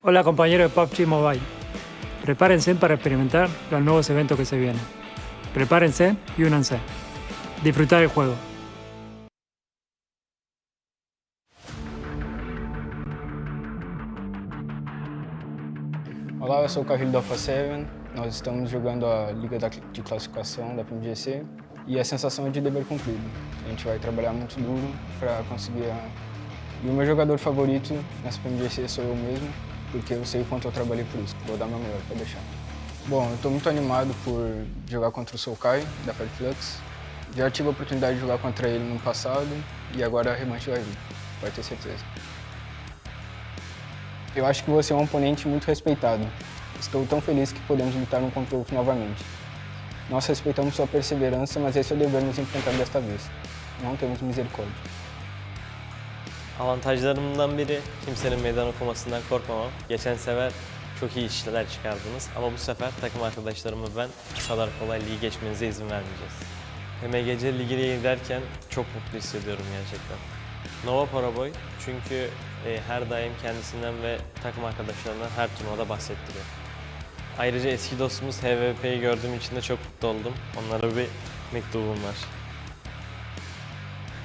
Hola compañeros de PUBG Mobile. Prepárense para experimentar los nuevos eventos que se vienen. Prepárense y únanse. Disfrutar el juego. Olá, eu sou o Carrilho da Alpha7. Nós estamos jogando a Liga de Classificação da PMGC e a sensação é de dever cumprido. A gente vai trabalhar muito duro para conseguir E o meu jogador favorito nessa PMGC sou eu mesmo, porque eu sei o quanto eu trabalhei por isso. Vou dar meu melhor para deixar. Bom, eu estou muito animado por jogar contra o Sulkai, da PITTSBURGH. Já tive a oportunidade de jogar contra ele no passado e agora a revanche vai vir, pode ter certeza. Eu acho que você é um oponente muito respeitado. Estou tão feliz que podemos lutar um contra o outro novamente. Nós respeitamos sua perseverança, mas esse é o dever nos enfrentar desta vez. Não temos misericórdia. Avantajlarımdan biri kimsenin meydan okumasından korkmamam. Geçen sefer çok iyi işler çıkardınız ama bu sefer takım arkadaşlarım ve ben bu kadar kolay ligi geçmenize izin vermeyeceğiz. PMGC Ligi'ne giderken çok mutlu hissediyorum gerçekten. Nova Paraboy çünkü her daim kendisinden ve takım arkadaşlarından her turnuvada bahsettiriyor. Ayrıca eski dostumuz HVP'yi gördüğüm için de çok mutlu oldum. Onlara bir mektubum var.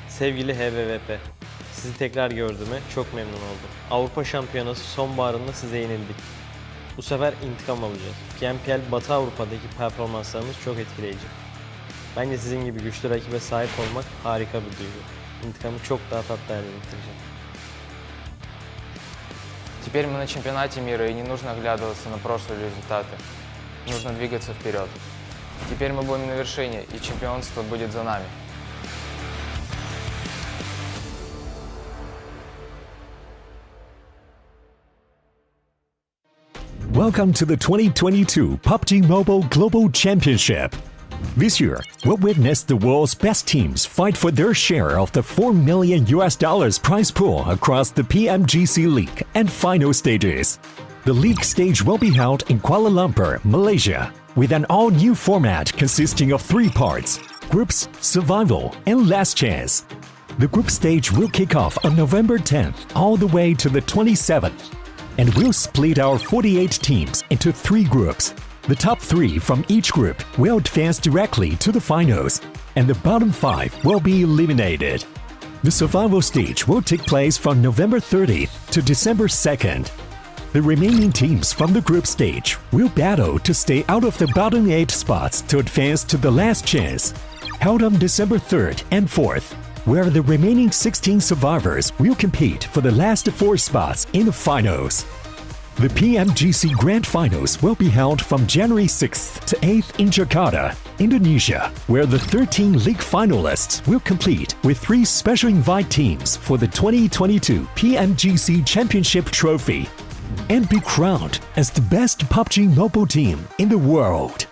Sevgili HVP, sizi tekrar gördüğüme çok memnun oldum. Avrupa Şampiyonası sonbaharında size yenildik. Bu sefer intikam alacağız. PMPL Batı Avrupa'daki performanslarınız çok etkileyici. Bence sizin gibi güçlü rakibe sahip olmak harika bir duygu. İntikamı çok daha tatlı hale getireceğim. Теперь мы на чемпионате мира, и не нужно оглядываться на прошлые результаты. Нужно двигаться вперед. Теперь мы будем на вершине, и чемпионство будет за нами. Welcome to the 2022 PUBG Mobile Global Championship. This year, we'll witness the world's best teams fight for their share of the $4 million prize pool across the PMGC League and final stages. The league stage will be held in Kuala Lumpur, Malaysia, with an all-new format consisting of 3 parts: groups, survival, and last chance. The group stage will kick off on November 10th all the way to the 27th, and we'll split our 48 teams into 3 groups. The top 3 from each group will advance directly to the finals, and the bottom 5 will be eliminated. The survival stage will take place from November 30th to December 2nd. The remaining teams from the group stage will battle to stay out of the bottom 8 spots to advance to the last chance, held on December 3rd and 4th, where the remaining 16 survivors will compete for the last 4 spots in the finals. The PMGC Grand Finals will be held from January 6th to 8th in Jakarta, Indonesia, where the 13 league finalists will compete with 3 special invite teams for the 2022 PMGC Championship Trophy and be crowned as the best PUBG Mobile team in the world.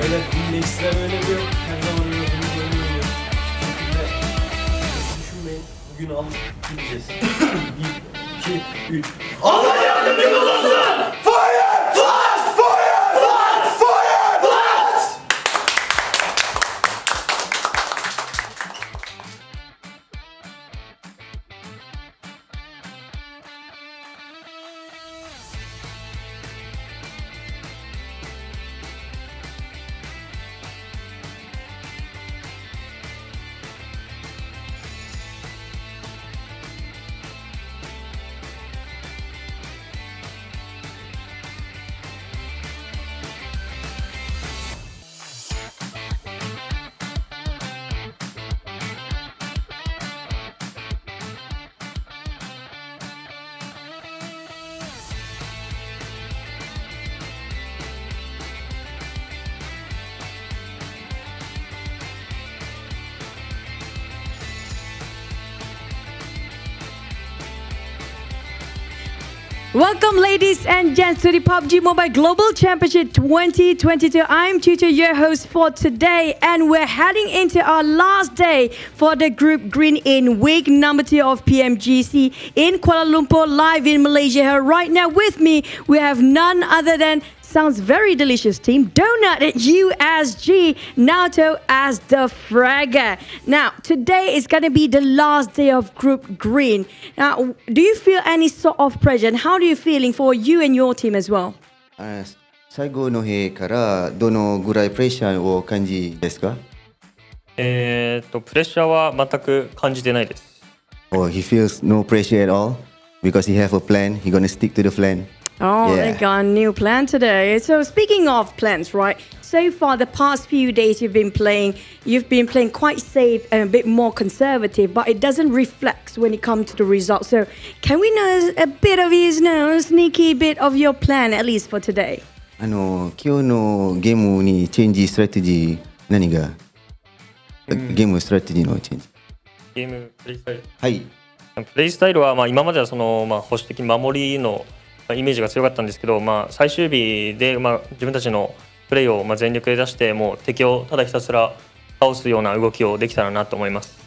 Böyle ekstra böyle bir her zaman oynadığımız oyunu oynuyoruz. Bu şekilde düşünmeyin. Bugün alıp gideceğiz. 1, 2, 3. Allah yardımcımız olsun! Welcome, ladies and gents, to the PUBG Mobile Global Championship 2022. I'm Tutu, your host for today, and we're heading into our last day for the Group Green in week number 2 of PMGC in Kuala Lumpur, live in Malaysia. Right now with me, we have none other than sounds very delicious team, Donut at USG, Naoto as the fragger. Now, today is going to be the last day of Group Green. Now, do you feel any sort of pressure, and how are you feeling for you and your team as well? 最後の日からどのぐらいプレッシャーを感じですか？プレッシャーは全く感じてないです。Or he feels no pressure at all because he have a plan. He gonna stick to the plan. Oh, they got a new plan today. So speaking of plans, right? So far, the past few days you've been playing quite safe and a bit more conservative, but it doesn't reflect when it comes to the results. So can we know a bit of his sneaky bit of your plan, at least for today? 今日のゲームにチェンジストラテジー何が？ゲームストラテジーのチェンジ。ゲームプレイスタイル。はい。プレイスタイルは今までは保守的守りのイメージが強かったんですけど、最終日で自分たちのプレーを全力で出してもう敵をただひたすら倒すような動きをできたらなと思います。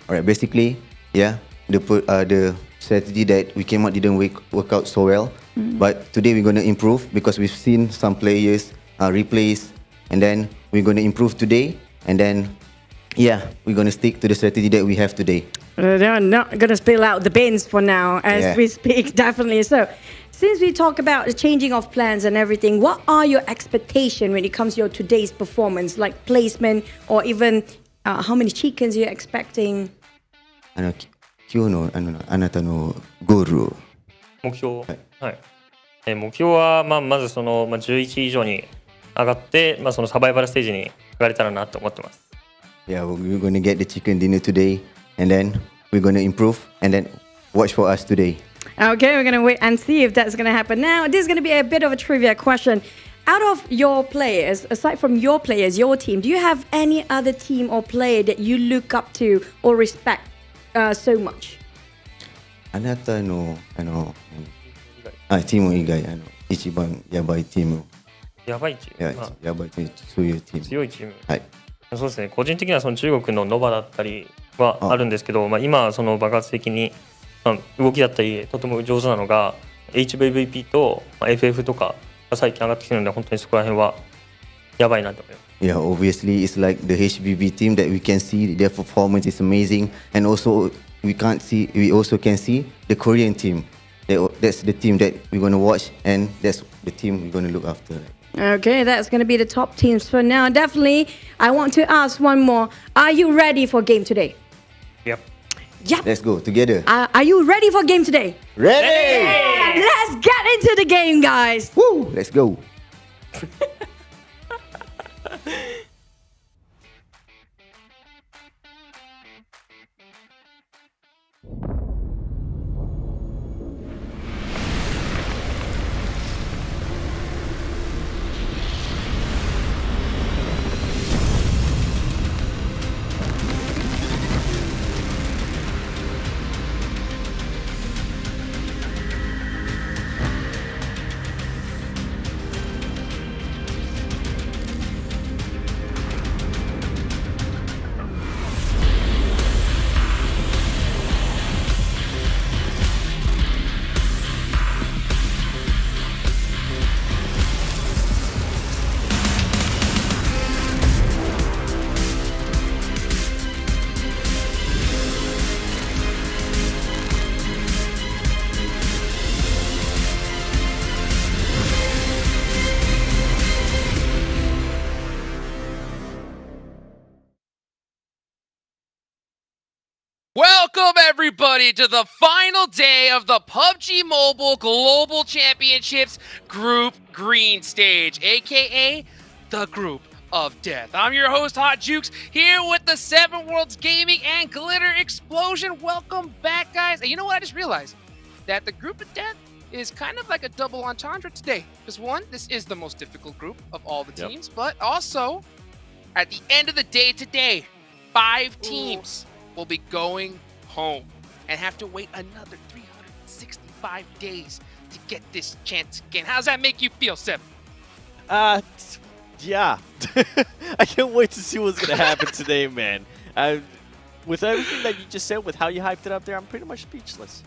Alright, basically, yeah, the strategy that we came out didn't work out so well, but today we're gonna improve because we've seen some players replace, and then we're gonna improve today, and then yeah, we're gonna stick to the strategy that we have today. They're not gonna spill out the bins for now as we speak, definitely. So, since we talk about the changing of plans and everything, what are your expectations when it comes to your today's performance, like placement or even how many chickens you're expecting? 今日のあなたのゴールを。目標、はい。目標はまず11位以上に上がって、そのサバイバルステージに上がれたらなと思ってます。Yeah, we're gonna get the chicken dinner today, and then we're gonna improve, and then watch for us today. Okay, we're going to wait and see if that's going to happen. Now, this is going to be a bit of a trivia question. Out of your players, aside from your players, your team, do you have any other team or player that you look up to or respect so much? あなたのチーム以外一番やばいチーム。やばいチーム。やばいチーム、そういうチーム。強いチーム。はい。そうですね。個人的には中国のノバだったりはあるんですけど、今爆発的に動きだったりとても上手なのが HVVP と FF とかが最近上がってきてるので、本当にそこら辺はやばいなと思います。Yeah, obviously it's like the HVV team that we can see their performance is amazing, and also we also can see the Korean team. That's the team that we're going to watch, and that's the team we're going to look after. Okay, that's going to be the top teams for now. Definitely, I want to ask one more. Are you ready for game today? Yep. Yep. Let's go together. Are you ready for game today? Ready! Let's get into the game, guys. Woo! Let's go. Welcome, everybody, to the final day of the PUBG Mobile Global Championships Group Green stage, aka the Group of Death. I'm your host, Hot Jukes, here with the Seven Worlds Gaming and Glitter Explosion. Welcome back, guys. And you know what? I just realized that the Group of Death is kind of like a double entendre today. Because one, this is the most difficult group of all the teams, but also, at the end of the day today, 5 teams will be going home and have to wait another 365 days to get this chance again. How does that make you feel, Seb? Yeah. I can't wait to see what's going to happen today, man. With everything that you just said, with how you hyped it up there, I'm pretty much speechless.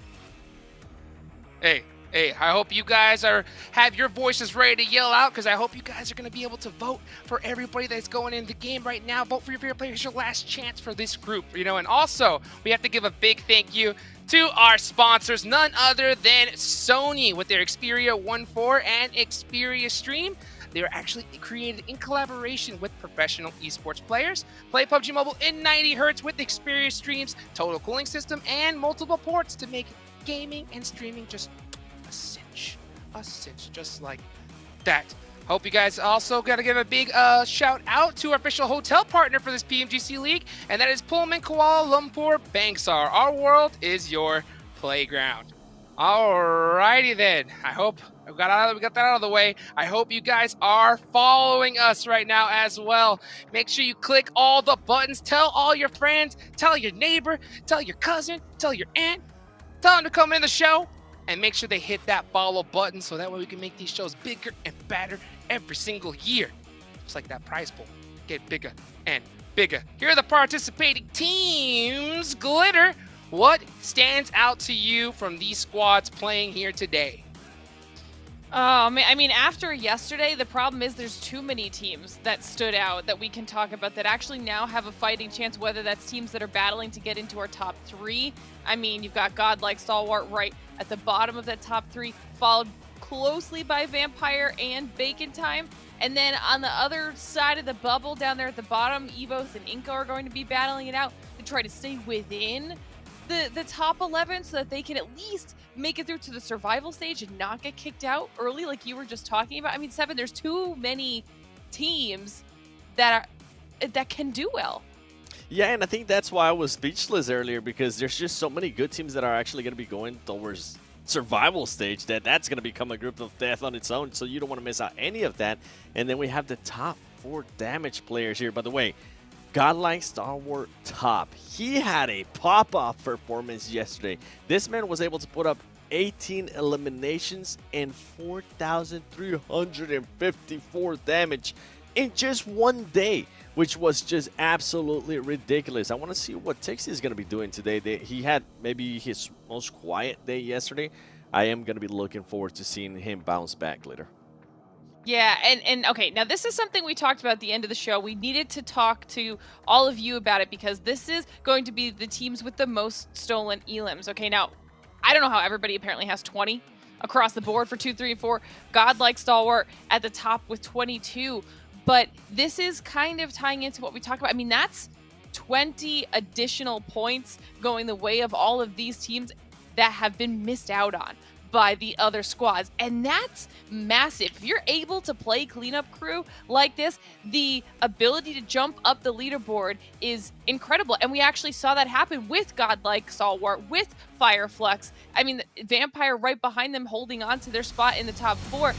Hey, I hope you guys have your voices ready to yell out, because I hope you guys are going to be able to vote for everybody that's going in the game right now. Vote for your favorite player. It's your last chance for this group, you know. And also, we have to give a big thank you to our sponsors, none other than Sony with their Xperia 1.4 and Xperia Stream. They were actually created in collaboration with professional esports players. Play PUBG Mobile in 90 Hz with Xperia Stream's total cooling system and multiple ports to make gaming and streaming just a cinch, just like that. Hope you guys also got to give a big shout out to our official hotel partner for this PMGC League, and that is Pullman Kuala Lumpur Bangsar. Our world is your playground. Alrighty then. I hope we got that out of the way. I hope you guys are following us right now as well. Make sure you click all the buttons. Tell all your friends. Tell your neighbor. Tell your cousin. Tell your aunt. Tell them to come in the show. And make sure they hit that follow button so that way we can make these shows bigger and better every single year. Just like that prize pool. Get bigger and bigger. Here are the participating teams. Glitter, what stands out to you from these squads playing here today? I mean, after yesterday, the problem is there's too many teams that stood out that we can talk about that actually now have a fighting chance, whether that's teams that are battling to get into our top 3. I mean, you've got GODLIKE, STALWART right at the bottom of that top 3, followed closely by Vampire and Bacon Time. And then on the other side of the bubble down there at the bottom, EVOS and iNCO are going to be battling it out to try to stay within the top 11 so that they can at least make it through to the survival stage and not get kicked out early like you were just talking about. I mean, Seven, there's too many teams that can do well. Yeah, and I think that's why I was speechless earlier, because there's just so many good teams that are actually going to be going towards survival stage that's going to become a group of death on its own, so you don't want to miss out any of that. And then we have the top 4 damage players here. By the way, GODLIKE STALWART top. He had a pop-off performance yesterday. This man was able to put up 18 eliminations and 4,354 damage in just one day, which was just absolutely ridiculous. I want to see what Tixie is going to be doing today. He had maybe his most quiet day yesterday. I am going to be looking forward to seeing him bounce back, Glitter. Yeah, and okay, now this is something we talked about at the end of the show. We needed to talk to all of you about it because this is going to be the teams with the most stolen elims. Okay, now, I don't know how everybody apparently has 20 across the board for 2, 3, and 4. GODLIKE STALWART at the top with 22. But this is kind of tying into what we talked about. I mean, that's 20 additional points going the way of all of these teams that have been missed out on by the other squads, and that's massive. If you're able to play cleanup crew like this, the ability to jump up the leaderboard is incredible, and we actually saw that happen with GODLIKE STALWART, with Fireflux. I mean, Vampire right behind them holding on to their spot in the top 4.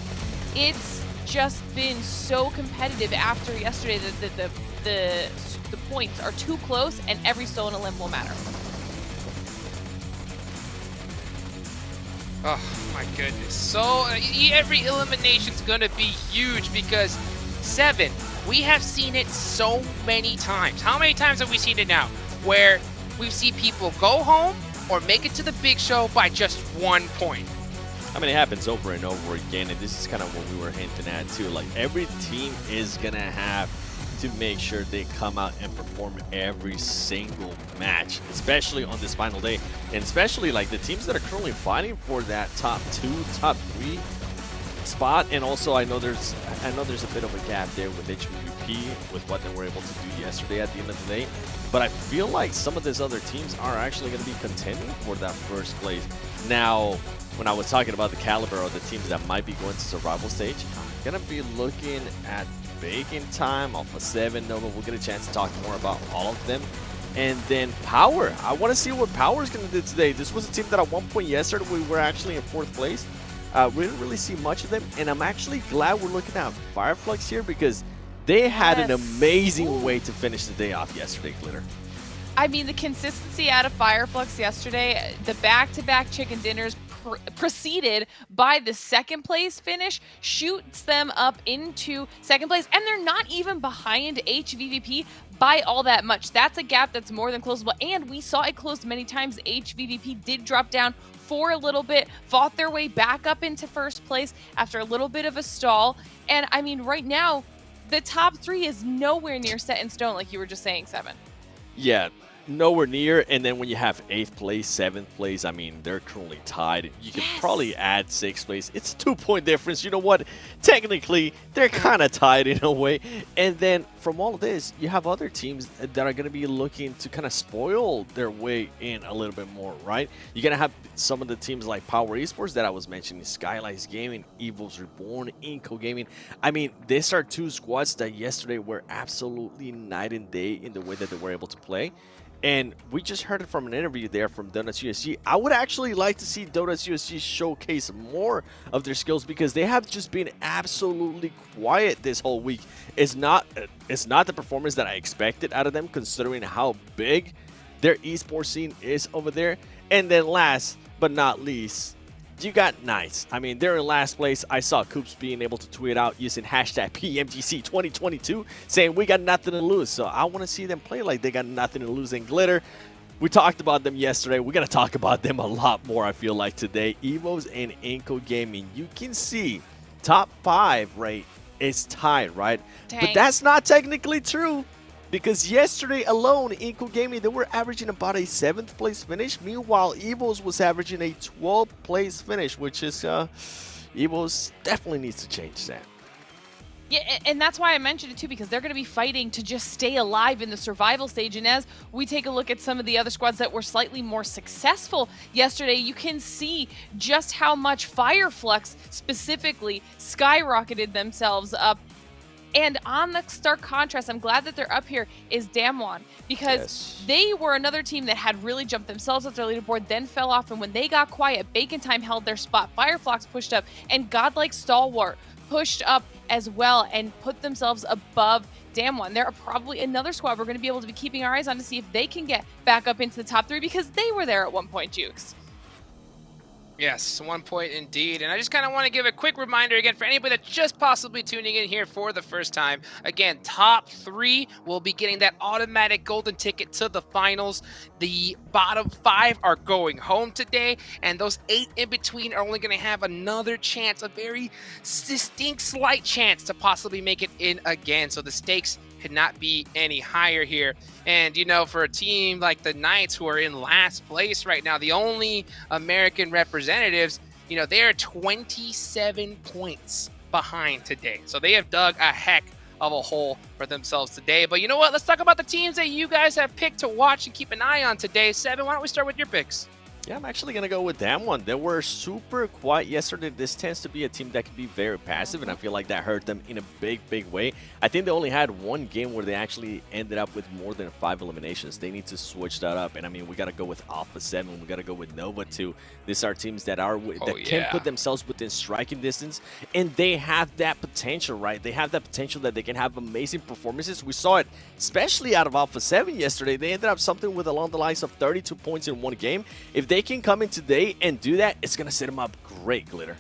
It's just been so competitive after yesterday that the points are too close, and every stolen elim will matter. Oh my goodness. So every elimination's gonna be huge because 7, we have seen it so many times. How many times have we seen it now? Where we see people go home or make it to the big show by just 1 point. I mean, it happens over and over again, and this is kind of what we were hinting at too. Like, every team is gonna have to make sure they come out and perform every single match, especially on this final day, and especially like the teams that are currently fighting for that top 2, top 3 spot. And also, I know there's a bit of a gap there with HVP with what they were able to do yesterday at the end of the day, but I feel like some of these other teams are actually going to be contending for that first place. Now, when I was talking about the caliber of the teams that might be going to survival stage, I'm going to be looking at Bacon Time off of 7 Nova. We'll get a chance to talk more about all of them. And then POWR. I want to see what POWR is going to do today. This was a team that at one point yesterday we were actually in 4th place. We didn't really see much of them, and I'm actually glad we're looking at Fireflux here because they had an amazing way to finish the day off yesterday, Glitter. I mean, the consistency out of Fireflux yesterday, the back-to-back chicken dinners, preceded by the second place finish shoots them up into second place, and they're not even behind HVVP by all that much. That's a gap that's more than closable, and we saw it closed many times. HVVP did drop down for a little bit, fought their way back up into first place after a little bit of a stall, and I mean, right now, the top 3 is nowhere near set in stone, like you were just saying, Seven. Yeah, nowhere near. And then when you have 8th place, 7th place, I mean, they're currently tied. You can probably add 6th place. It's a 2-point difference. You know what? Technically, they're kind of tied in a way. And then from all of this, you have other teams that are going to be looking to kind of spoil their way in a little bit more, right? You're going to have some of the teams like POWR Esports that I was mentioning, Skylights Gaming, EVOS REBORN, iNCO Gaming. I mean, these are 2 squads that yesterday were absolutely night and day in the way that they were able to play. And we just heard it from an interview there from Donuts USG. I would actually like to see Donuts USG showcase more of their skills because they have just been absolutely quiet this whole week. It's not the performance that I expected out of them considering how big their esports scene is over there. And then last but not least, you got Knights. I mean, they're in last place. I saw Coops being able to tweet out using hashtag PMGC 2022 saying we got nothing to lose. So I want to see them play like they got nothing to lose. And Glitter, we talked about them yesterday. We're going to talk about them a lot more, I feel like, today. EVOS and iNCO Gaming. You can see top 5, right, is tied, right? Dang. But that's not technically true. Because yesterday alone, iNCO Gaming, they were averaging about a 7th place finish. Meanwhile, EVOS was averaging a 12th place finish, which is, EVOS definitely needs to change that. Yeah, and that's why I mentioned it too, because they're going to be fighting to just stay alive in the survival stage. And as we take a look at some of the other squads that were slightly more successful yesterday, you can see just how much Fireflux specifically skyrocketed themselves up. And on the stark contrast, I'm glad that they're up here, is Damwon, because they were another team that had really jumped themselves up their leaderboard, then fell off, and when they got quiet, Bacon Time held their spot, Fireflux pushed up, and GODLIKE Stalwart pushed up as well and put themselves above Damwon. They're probably another squad we're going to be able to be keeping our eyes on to see if they can get back up into the top 3, because they were there at one point, Jukes. Yes, 1 point indeed. And I just kind of want to give a quick reminder again for anybody that's just possibly tuning in here for the first time. Again, top 3 will be getting that automatic golden ticket to the finals. The bottom 5 are going home today, and those 8 in between are only going to have another chance, a very distinct slight chance to possibly make it in again. So the stakes could not be any higher here. And, you know, for a team like the Knights, who are in last place right now, the only American representatives, you know, they are 27 points behind today. So they have dug a heck of a hole for themselves today. But you know what? Let's talk about the teams that you guys have picked to watch and keep an eye on today. Seven, why don't we start with your picks? Yeah, I'm actually going to go with Damwon. They were super quiet yesterday. This tends to be a team that can be very passive, and I feel like that hurt them in a big way. I think they only had one game where they actually ended up with more than 5 eliminations. They need to switch that up, and I mean, we got to go with Alpha 7. We got to go with Nova 2. These are teams that can put themselves within striking distance, and they have that potential, right? They have that potential that they can have amazing performances. We saw it, especially out of Alpha 7 yesterday. They ended up something with along the lines of 32 points in one game. If they can come in today and do that, it's going to set them up great, Glitter.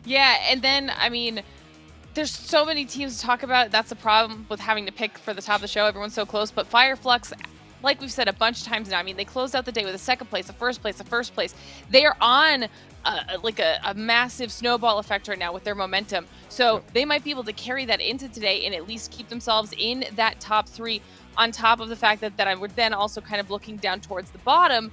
Yeah, and then, I mean, there's so many teams to talk about. That's the problem with having to pick for the top of the show. Everyone's so close. But Fireflux, like we've said a bunch of times now, I mean, they closed out the day with a second place, a first place, a first place. They are on a massive snowball effect right now with their momentum. So they might be able to carry that into today and at least keep themselves in that top 3, on top of the fact that I would then also kind of looking down towards the bottom.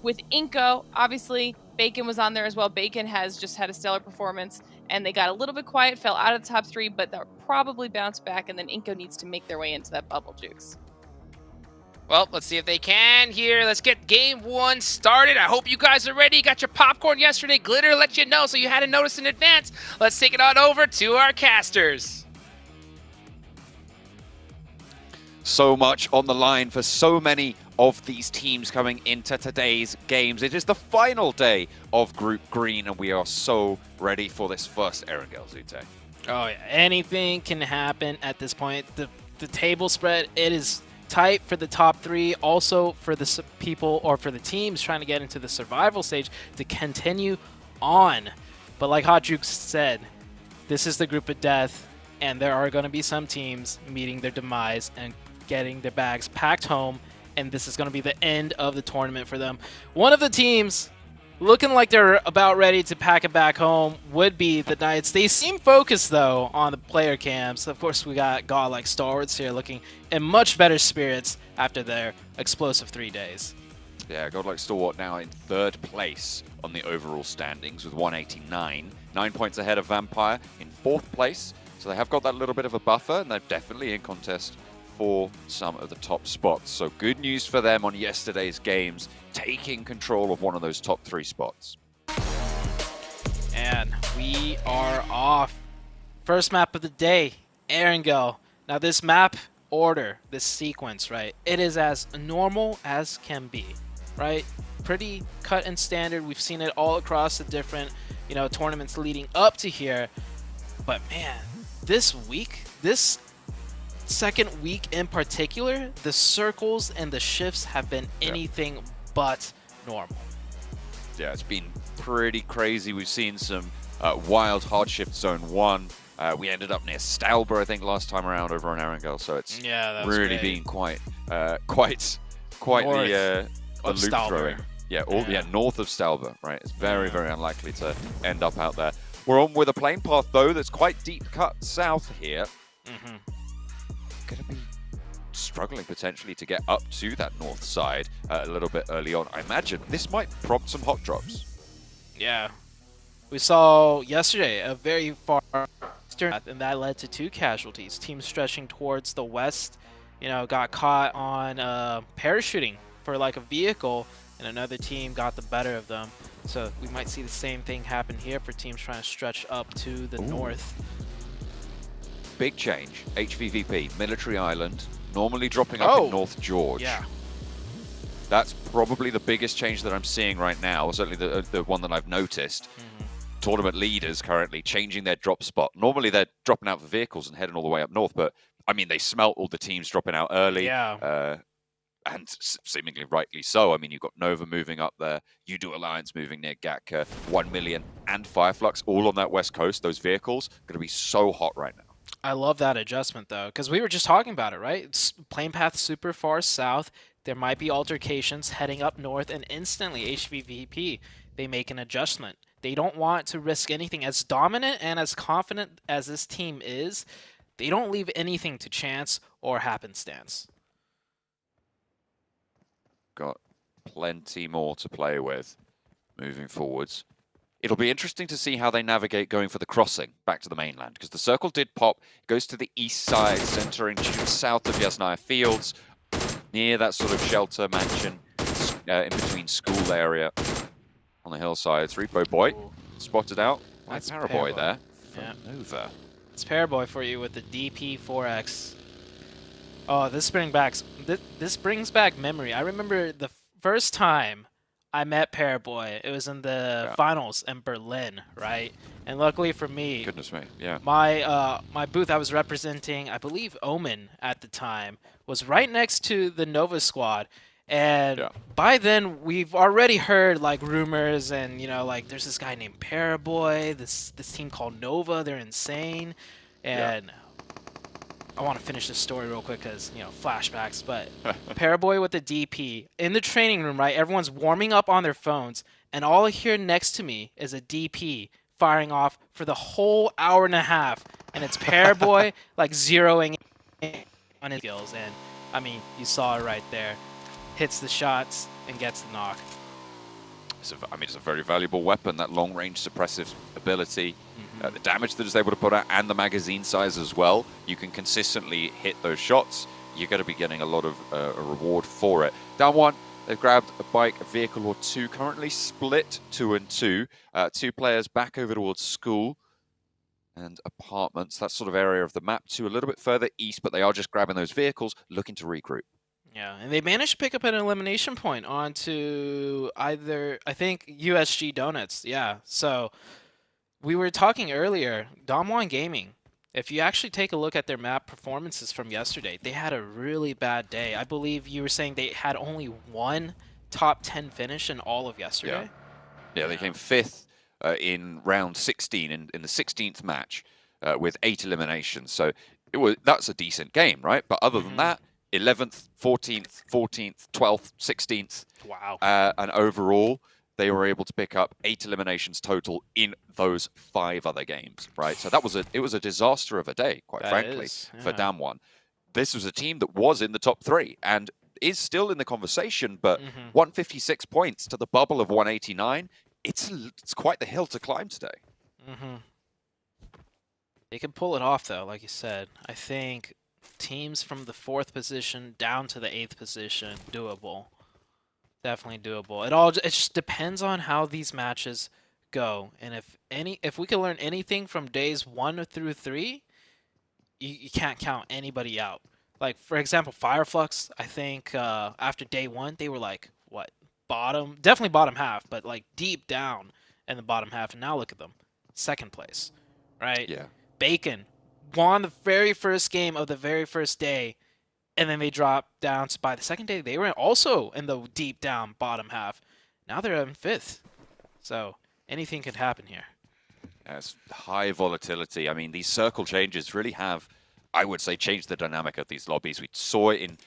With iNCO, obviously, Bacon was on there as well. Bacon has just had a stellar performance, and they got a little bit quiet, fell out of the top 3, but they'll probably bounce back, and then iNCO needs to make their way into that bubble, Jukes. Well, let's see if they can here. Let's get game 1 started. I hope you guys are ready. You got your popcorn yesterday. Glitter let you know, so you had to notice in advance. Let's take it on over to our casters. So much on the line for so many of these teams coming into today's games. It is the final day of Group Green, and we are so ready for this first Erangel, Zute. Oh yeah, anything can happen at this point. The table spread, it is tight for the top 3, also for the people or for the teams trying to get into the survival stage to continue on. But like Hot Juke said, this is the group of death, and there are going to be some teams meeting their demise and getting their bags packed home, and this is going to be the end of the tournament for them. One of the teams looking like they're about ready to pack it back home would be the Knights. They seem focused, though, on the player cams. Of course, we got GODLIKE STALWARTs here looking in much better spirits after their explosive 3 days. Yeah, GODLIKE STALWART now in 3rd place on the overall standings with 189. 9 points ahead of Vampire in 4th place. So they have got that little bit of a buffer, and they're definitely in contest for some of the top spots. So good news for them on yesterday's games, taking control of one of those top 3 spots. And we are off. First map of the day, Erangel. Now this map order, this sequence, right, it is as normal as can be, right? Pretty cut and standard. We've seen it all across the different, tournaments leading up to here. But man, this week, this second week in particular, the circles and the shifts have been anything but normal. Yeah, it's been pretty crazy. We've seen some wild hard shift zone 1. We ended up near Stalber, I think, last time around over on Erangel, so it's really been quite the loop throwing. Yeah, north of Stalber, right? It's very, very unlikely to end up out there. We're on with a plane path, though, that's quite deep cut south here. Going to be struggling potentially to get up to that north side a little bit early on. I imagine this might prompt some hot drops. Yeah. We saw yesterday a very far eastern path, and that led to 2 casualties. Teams stretching towards the west, got caught on parachuting for like a vehicle, and another team got the better of them. So we might see the same thing happen here for teams trying to stretch up to the north. Big change. HVVP, Military Island, normally dropping up in North George. Yeah. That's probably the biggest change that I'm seeing right now, certainly the one that I've noticed. Tournament leaders currently changing their drop spot. Normally they're dropping out the vehicles and heading all the way up north, but I mean, they smelt all the teams dropping out early. Yeah. And seemingly rightly so. I mean, you've got Nova moving up there, Yoodo Alliance moving near Gatka, 1 million, and Fireflux all on that west coast. Those vehicles going to be so hot right now. I love that adjustment, though, because we were just talking about it, right? It's plane path super far south. There might be altercations heading up north, and instantly HVVP, they make an adjustment. They don't want to risk anything. As dominant and as confident as this team is, they don't leave anything to chance or happenstance. Got plenty more to play with moving forwards. It'll be interesting to see how they navigate going for the crossing back to the mainland, because the circle did pop. It goes to the east side, centering south of Yasnaya Fields, near that sort of shelter mansion in between school area on the hillsides. Repo Boy spotted out. That's Paraboy there. Yeah. Nova. It's Paraboy for you with the DP4X. Oh, this brings back memory. I remember the first time I met Paraboy. It was in the finals in Berlin, right? And luckily for me, goodness me, yeah, my booth I was representing, I believe Omen at the time, was right next to the Nova squad. And by then we've already heard like rumors and like there's this guy named Paraboy, this team called Nova, they're insane. And I want to finish this story real quick because, flashbacks, but Paraboy with the DP in the training room, right? Everyone's warming up on their phones, and all I hear next to me is a DP firing off for the whole hour and a half, and it's Paraboy like zeroing in on his skills, and I mean, you saw it right there. Hits the shots and gets the knock. It's a very valuable weapon, that long-range suppressive ability. The damage that it's able to put out and the magazine size as well. You can consistently hit those shots. You're going to be getting a lot of a reward for it. Down 1, they've grabbed a bike, a vehicle or 2. Currently split 2 and 2. 2 players back over towards school and apartments. That sort of area of the map. 2 a little bit further east, but they are just grabbing those vehicles, looking to regroup. Yeah, and they managed to pick up an elimination point onto either, I think, USG Donuts. Yeah, so we were talking earlier, Damwon Gaming, if you actually take a look at their map performances from yesterday, they had a really bad day. I believe you were saying they had only one top 10 finish in all of yesterday. Yeah, they came 5th in round 16 in the 16th match with 8 eliminations. So that's a decent game, right? But other than that, 11th, 14th, 14th, 12th, 16th. Wow. And overall, they were able to pick up 8 eliminations total in those 5 other games, right? So it was a disaster of a day, quite frankly, for Damwon. This was a team that was in the top 3 and is still in the conversation, but 156 points to the bubble of 189, it's quite the hill to climb today. They can pull it off, though, like you said. I think teams from the 4th position down to the 8th position, doable. Definitely doable. It just depends on how these matches go, and if we can learn anything from days 1 through 3, you can't count anybody out. Like for example, Fireflux, I think after day 1 they were like what, definitely bottom half, but like deep down in the bottom half, and now look at them, 2nd place, right? Yeah. Bacon won the very first game of the very first day. And then they dropped down by the 2nd day. They were also in the deep down bottom half. Now they're in 5th. So anything could happen here. It's high volatility. I mean, these circle changes really have, I would say, changed the dynamic of these lobbies. We saw it in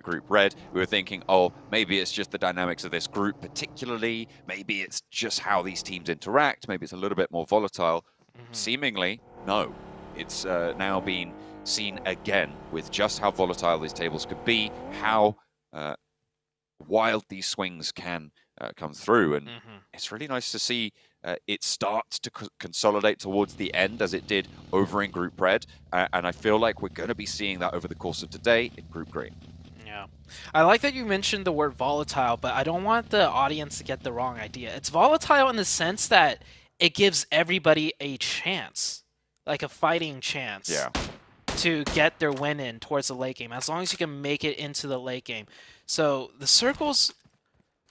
Group Red. We were thinking, oh, maybe it's just the dynamics of this group particularly. Maybe it's just how these teams interact. Maybe it's a little bit more volatile. Seemingly, no. It's now been seen again with just how volatile these tables could be, how wild these swings can come through, and it's really nice to see it starts to consolidate towards the end as it did over in Group Red, and I feel like we're going to be seeing that over the course of today in Group Green. Yeah, I like that you mentioned the word volatile, but I don't want the audience to get the wrong idea. It's volatile in the sense that it gives everybody a chance, like a fighting chance. Yeah. To get their win in towards the late game, as long as you can make it into the late game. So the circles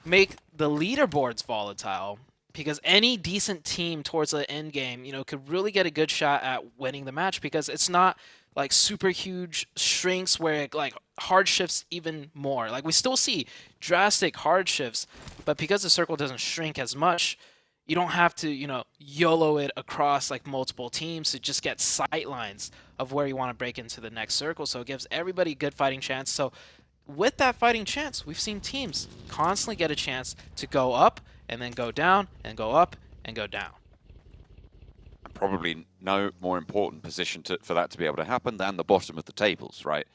make the leaderboards volatile because any decent team towards the end game, could really get a good shot at winning the match, because it's not like super huge shrinks where it like hard shifts even more. Like we still see drastic hard shifts, but because the circle doesn't shrink as much, you don't have to, YOLO it across like multiple teams to just get sight lines of where you want to break into the next circle. So it gives everybody a good fighting chance. So with that fighting chance, we've seen teams constantly get a chance to go up and then go down and go up and go down. Probably no more important position for that to be able to happen than the bottom of the tables, right?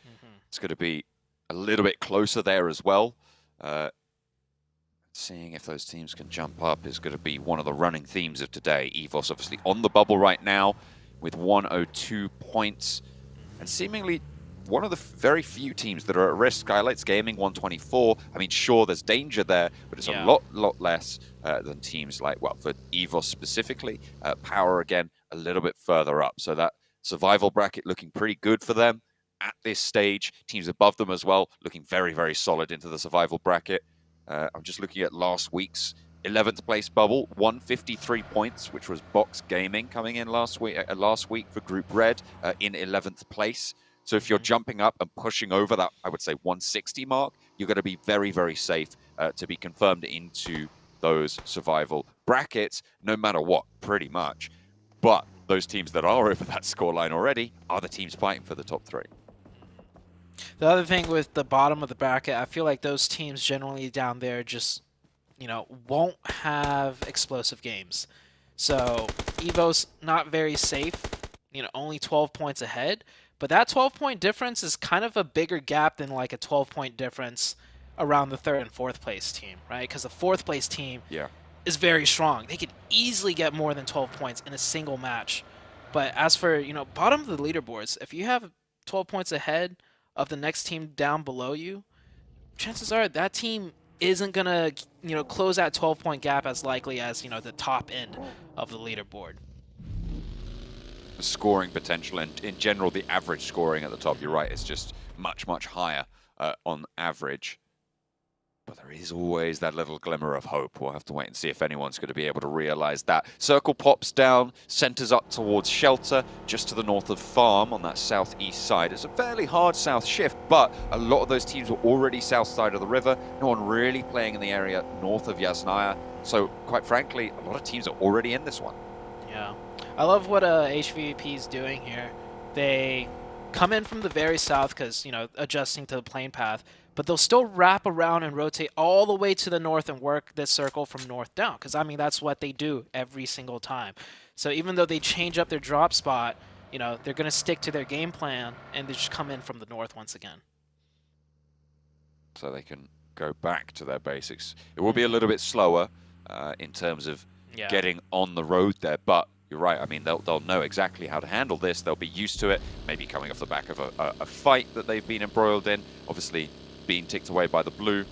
It's going to be a little bit closer there as well. Seeing if those teams can jump up is going to be one of the running themes of today. EVOS obviously on the bubble right now with 102 points. And seemingly one of the very few teams that are at risk. Skylights Gaming, 124. I mean, sure, there's danger there, but it's a lot less than teams like, well, for EVOS specifically. POWR, again, a little bit further up. So that survival bracket looking pretty good for them at this stage. Teams above them as well, looking very, very solid into the survival bracket. I'm just looking at last week's 11th place bubble, 153 points, which was Box Gaming coming in last week for Group Red in 11th place. So if you're jumping up and pushing over that, I would say 160 mark, you're going to be very, very safe to be confirmed into those survival brackets, no matter what, pretty much. But those teams that are over that scoreline already are the teams fighting for the top 3. The other thing with the bottom of the bracket, I feel like those teams generally down there just, won't have explosive games. So EVOS not very safe, only 12 points ahead. But that 12-point difference is kind of a bigger gap than like a 12-point difference around the 3rd and 4th place team, right? Because the 4th place team is very strong. They could easily get more than 12 points in a single match. But as for, bottom of the leaderboards, if you have 12 points ahead of the next team down below you, chances are that team isn't going to, close that 12-point gap as likely as, the top end of the leaderboard. The scoring potential and in general the average scoring at the top, you're right, it's just much, much higher on average. But there is always that little glimmer of hope. We'll have to wait and see if anyone's going to be able to realize that. Circle pops down, centers up towards Shelter, just to the north of Farm on that southeast side. It's a fairly hard south shift, but a lot of those teams were already south side of the river. No one really playing in the area north of Yasnaya. So, quite frankly, a lot of teams are already in this one. Yeah. I love what HVP is doing here. They come in from the very south because, you know, adjusting to the plane path, but they'll still wrap around and rotate all the way to the north and work this circle from north down, because, I mean, that's what they do every single time. So even though they change up their drop spot, you know, they're going to stick to their game plan, and they just come in from the north once again. So they can go back to their basics. It will be a little bit slower in terms of getting on the road there, but you're right. I mean, they'll know exactly how to handle this. They'll be used to it, maybe coming off the back of a fight that they've been embroiled in. Obviously, being ticked away by the blue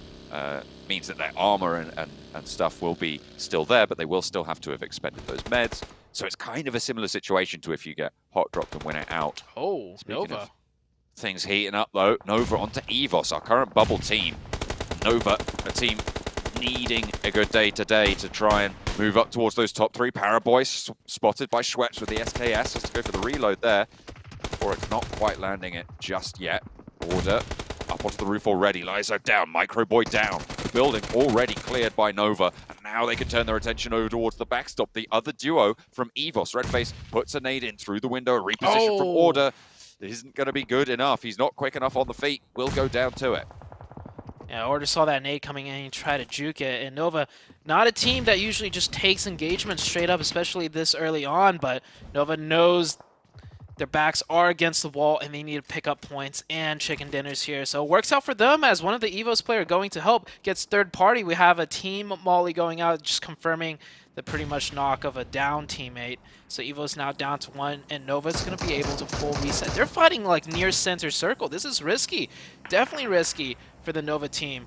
means that their armor and stuff will be still there, but they will still have to have expended those meds. So it's kind of a similar situation to if you get hot dropped and win it out. Oh, Nova. Things heating up, though. Nova onto EVOS, our current bubble team. Nova, a team needing a good day today to try and move up towards those top three. Paraboy spotted by Schweppes with the SKS. Has to go for the reload there, or it's not quite landing it just yet. Order up onto the roof already. Lizo down, Microboy down. The building already cleared by Nova, and now they can turn their attention over towards the backstop. The other duo from EVOS. Redface puts a nade in through the window, a reposition from Order. It isn't going to be good enough. He's not quick enough on the feet. Will go down to it. Yeah, Order saw that nade coming in and tried to juke it. And Nova, not a team that usually just takes engagement straight up, especially this early on, but Nova knows their backs are against the wall and they need to pick up points and chicken dinners here. So it works out for them as one of the EVOS player going to help gets third party. We have a team Molly going out, just confirming the pretty much knock of a down teammate. So EVO's now down to 1, and Nova's going to be able to full reset. They're fighting like near center circle. This is risky. Definitely risky for the Nova team.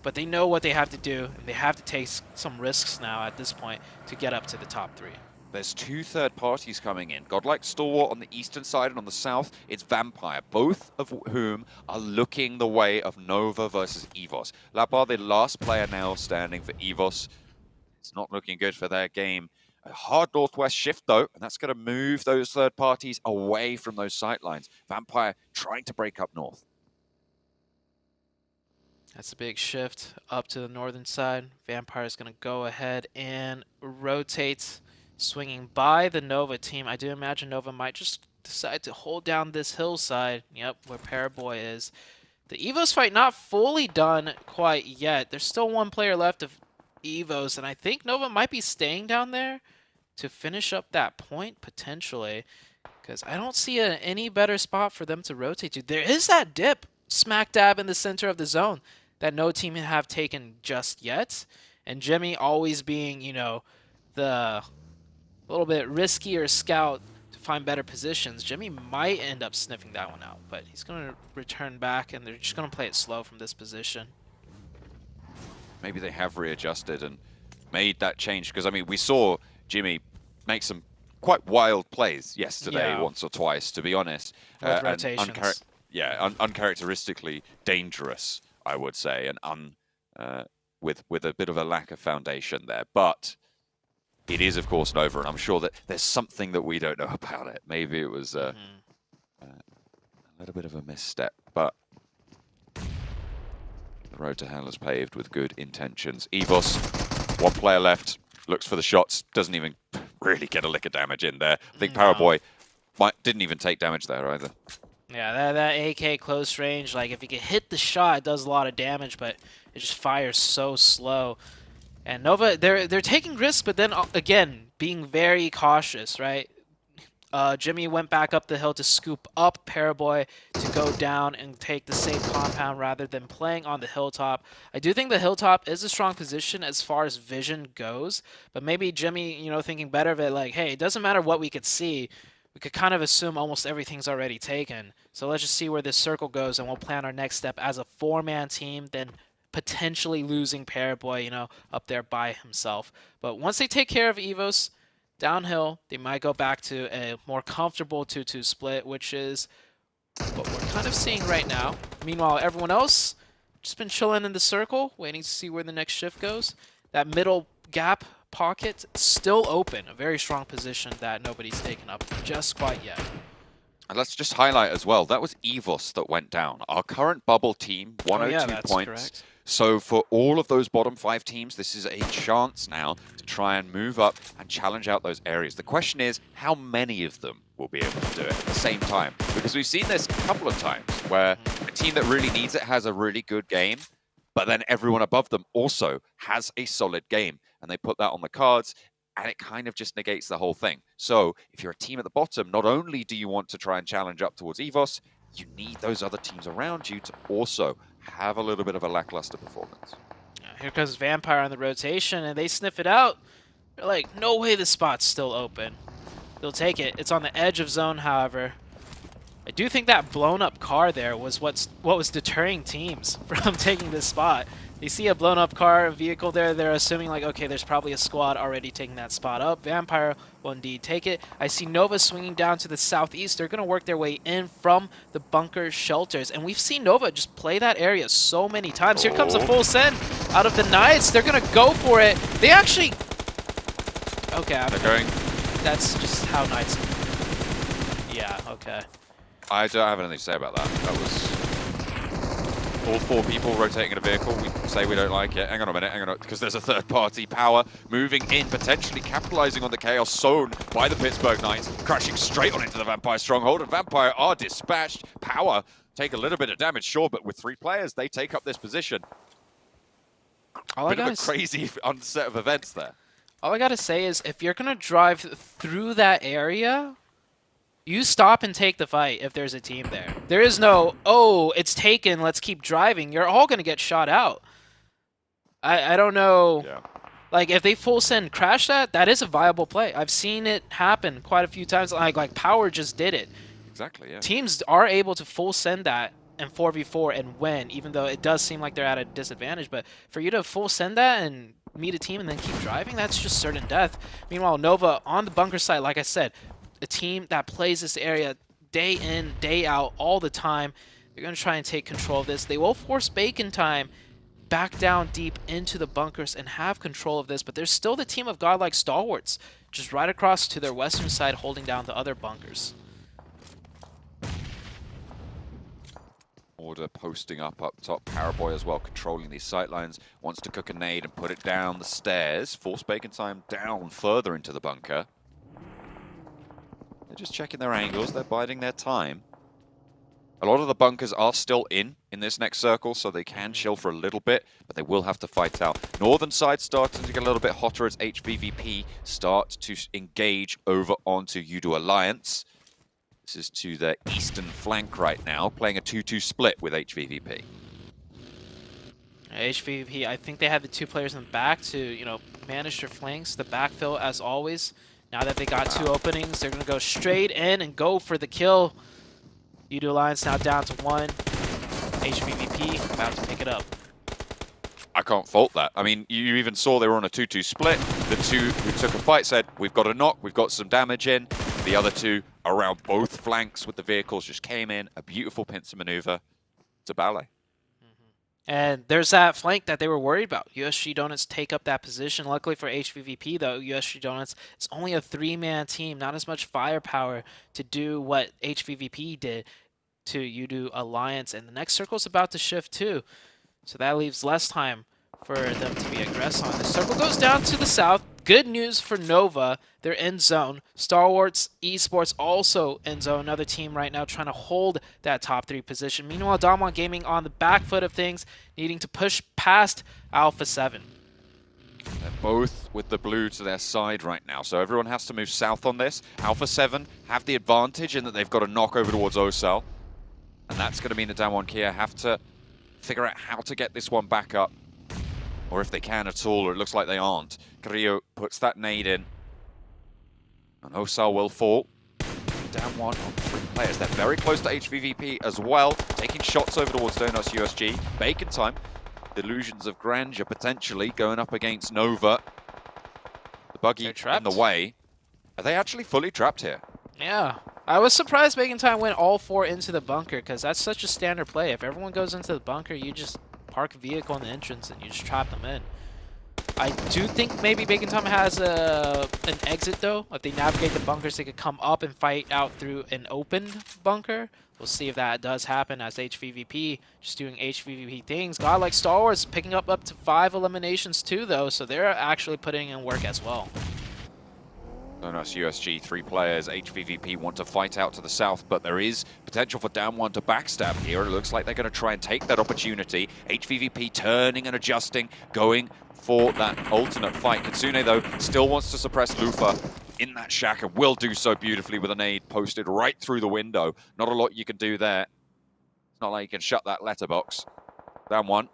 But they know what they have to do, and they have to take some risks now at this point to get up to the top 3. There's 2 third parties coming in. GODLIKE, Stalwart on the eastern side, and on the south, it's Vampire, both of whom are looking the way of Nova versus EVOS. Labar, the last player now standing for EVOS. It's not looking good for their game. A hard northwest shift, though, and that's going to move those third parties away from those sight lines. Vampire trying to break up north. That's a big shift up to the northern side. Vampire is going to go ahead and rotate, swinging by the Nova team. I do imagine Nova might just decide to hold down this hillside. Yep, where Paraboy is. The EVOS fight not fully done quite yet. There's still 1 player left of EVOS, and I think Nova might be staying down there to finish up that point, potentially, because I don't see any better spot for them to rotate to. There is that dip smack dab in the center of the zone that no team have taken just yet, and Jimmy always being, you know, the little bit riskier scout to find better positions. Jimmy might end up sniffing that one out, but he's going to return back, and they're just going to play it slow from this position. Maybe they have readjusted and made that change, because, I mean, we saw Jimmy make some quite wild plays yesterday, once or twice, to be honest. With rotations. Uncharacteristically dangerous, I would say, and with a bit of a lack of foundation there. But it is, of course, Nova, and I'm sure that there's something that we don't know about it. Maybe it was a little bit of a misstep, but the road to hell is paved with good intentions. EVOS, 1 player left, looks for the shots, doesn't even really get a lick of damage in there. I think Paraboy didn't even take damage there either. Yeah, that AK close range, like if you can hit the shot, it does a lot of damage, but it just fires so slow. And Nova, they're taking risks, but then again, being very cautious, right? Jimmy went back up the hill to scoop up Paraboy to go down and take the safe compound rather than playing on the hilltop. I do think the hilltop is a strong position as far as vision goes, but maybe Jimmy, you know, thinking better of it, like, hey, it doesn't matter what we could see. We could kind of assume almost everything's already taken. So let's just see where this circle goes, and we'll plan our next step as a 4-man team, then potentially losing Paraboy, you know, up there by himself. But once they take care of EVOS, downhill, they might go back to a more comfortable 2-2 split, which is what we're kind of seeing right now. Meanwhile, everyone else just been chilling in the circle, waiting to see where the next shift goes. That middle gap pocket still open, a very strong position that nobody's taken up just quite yet. And let's just highlight as well, that was EVOS that went down. Our current bubble team, 102 points. Correct. So for all of those bottom 5 teams, this is a chance now to try and move up and challenge out those areas. The question is, how many of them will be able to do it at the same time? Because we've seen this a couple of times where a team that really needs it has a really good game, but then everyone above them also has a solid game. And they put that on the cards, and it kind of just negates the whole thing. So if you're a team at the bottom, not only do you want to try and challenge up towards EVOS, you need those other teams around you to also have a little bit of a lackluster performance. Here comes Vampire on the rotation, and they sniff it out. They're like, no way the spot's still open. They'll take it. It's on the edge of zone, however. I do think that blown up car there was what was deterring teams from taking this spot. They see a blown up car vehicle there, they're assuming like, okay, there's probably a squad already taking that spot up. Vampire will indeed take it. I see Nova swinging down to the southeast. They're going to work their way in from the bunker shelters. And we've seen Nova just play that area so many times. Here comes a full send out of the Knights. They're going to go for it. They actually... Okay, they're going. That's just how Knights... Yeah, okay. I don't have anything to say about that. That was... all 4 people rotating in a vehicle, we say we don't like it. Hang on a minute, because there's a third party. POWR moving in, potentially capitalizing on the chaos sown by the Pittsburgh Knights, crashing straight on into the Vampire stronghold, and Vampire are dispatched. POWR take a little bit of damage, sure, but with 3 players, they take up this position. Bit of a crazy set of events there. All I gotta say is, if you're gonna drive through that area, you stop and take the fight if there's a team there. There is no, oh, it's taken, let's keep driving. You're all going to get shot out. I don't know. Yeah. Like, if they full send crash that is a viable play. I've seen it happen quite a few times. Like POWR just did it. Exactly, yeah. Teams are able to full send that and 4v4 and win, even though it does seem like they're at a disadvantage. But for you to full send that and meet a team and then keep driving, that's just certain death. Meanwhile, Nova on the bunker side, like I said, a team that plays this area day in, day out, all the time. They're going to try and take control of this. They will force Bacon Time back down deep into the bunkers and have control of this, but there's still the team of godlike stalwarts just right across to their western side holding down the other bunkers. Order posting up top. Paraboy as well, controlling these sightlines. Wants to cook a nade and put it down the stairs. Force Bacon Time down further into the bunker. They're just checking their angles, they're biding their time. A lot of the bunkers are still in this next circle, so they can chill for a little bit, but they will have to fight out. Northern side starting to get a little bit hotter as HVVP start to engage over onto Yoodo Alliance. This is to the eastern flank right now, playing a 2-2 split with HVVP. HVVP, I think they had the 2 players in the back to, you know, manage their flanks, the backfill as always. Now that they got 2 openings, they're going to go straight in and go for the kill. Yoodo Alliance now down to 1. HVVP about to pick it up. I can't fault that. I mean, you even saw they were on a 2-2 split. The 2 who took a fight said, we've got a knock, we've got some damage in. The other 2 around both flanks with the vehicles just came in. A beautiful pincer maneuver to Ballet. And there's that flank that they were worried about. USG Donuts take up that position. Luckily for HVVP, though, USG Donuts is only a 3-man team. Not as much firepower to do what HVVP did to Yoodo Alliance. And the next circle is about to shift, too. So that leaves less time for them to be aggressive on. The circle goes down to the south. Good news for Nova. They're in zone. STALWART Esports also in zone. Another team right now trying to hold that top 3 position. Meanwhile, Damwon Gaming on the back foot of things, needing to push past Alpha 7. They're both with the blue to their side right now, so everyone has to move south on this. Alpha 7 have the advantage in that they've got a knock over towards Osel. And that's going to mean the Damwon Kia have to figure out how to get this one back up. Or if they can at all, or it looks like they aren't. Carrillo puts that nade in. And Osal will fall. Down 1 on 3 players. They're very close to HVVP as well. Taking shots over towards Donuts USG. Bacon Time. Illusions of grandeur potentially going up against Nova. The buggy in the way. Are they actually fully trapped here? Yeah. I was surprised Bacon Time went all 4 into the bunker, because that's such a standard play. If everyone goes into the bunker, you just park a vehicle in the entrance and you just trap them in. I do think maybe Bacon Tom has an exit though. If they navigate the bunkers, they could come up and fight out through an open bunker. We'll see if that does happen as HVVP just doing HVVP things. Godlike STALWART picking up to 5 eliminations too though, so they're actually putting in work as well. Donuts USG, 3 players. HVVP want to fight out to the south, but there is potential for down one to backstab here. It looks like they're going to try and take that opportunity. HVVP turning and adjusting, going for that alternate fight. Kitsune, though, still wants to suppress Lufa in that shack and will do so beautifully with a nade posted right through the window. Not a lot you can do there. It's not like you can shut that letterbox. Down one.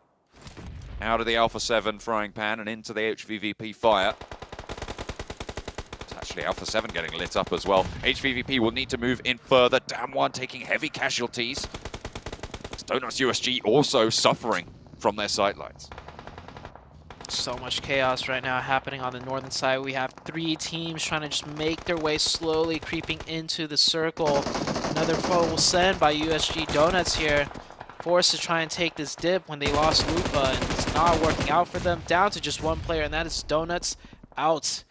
Out of the Alpha 7 frying pan and into the HVVP fire. Actually, Alpha 7 getting lit up as well. HVVP will need to move in further. Down one taking heavy casualties. Donuts USG also suffering from their sidelines. So much chaos right now happening on the northern side. We have 3 teams trying to just make their way slowly creeping into the circle. Another full send by USG Donuts here. Forced to try and take this dip when they lost Lupa, and it's not working out for them. Down to just 1 player, and that is Donuts out.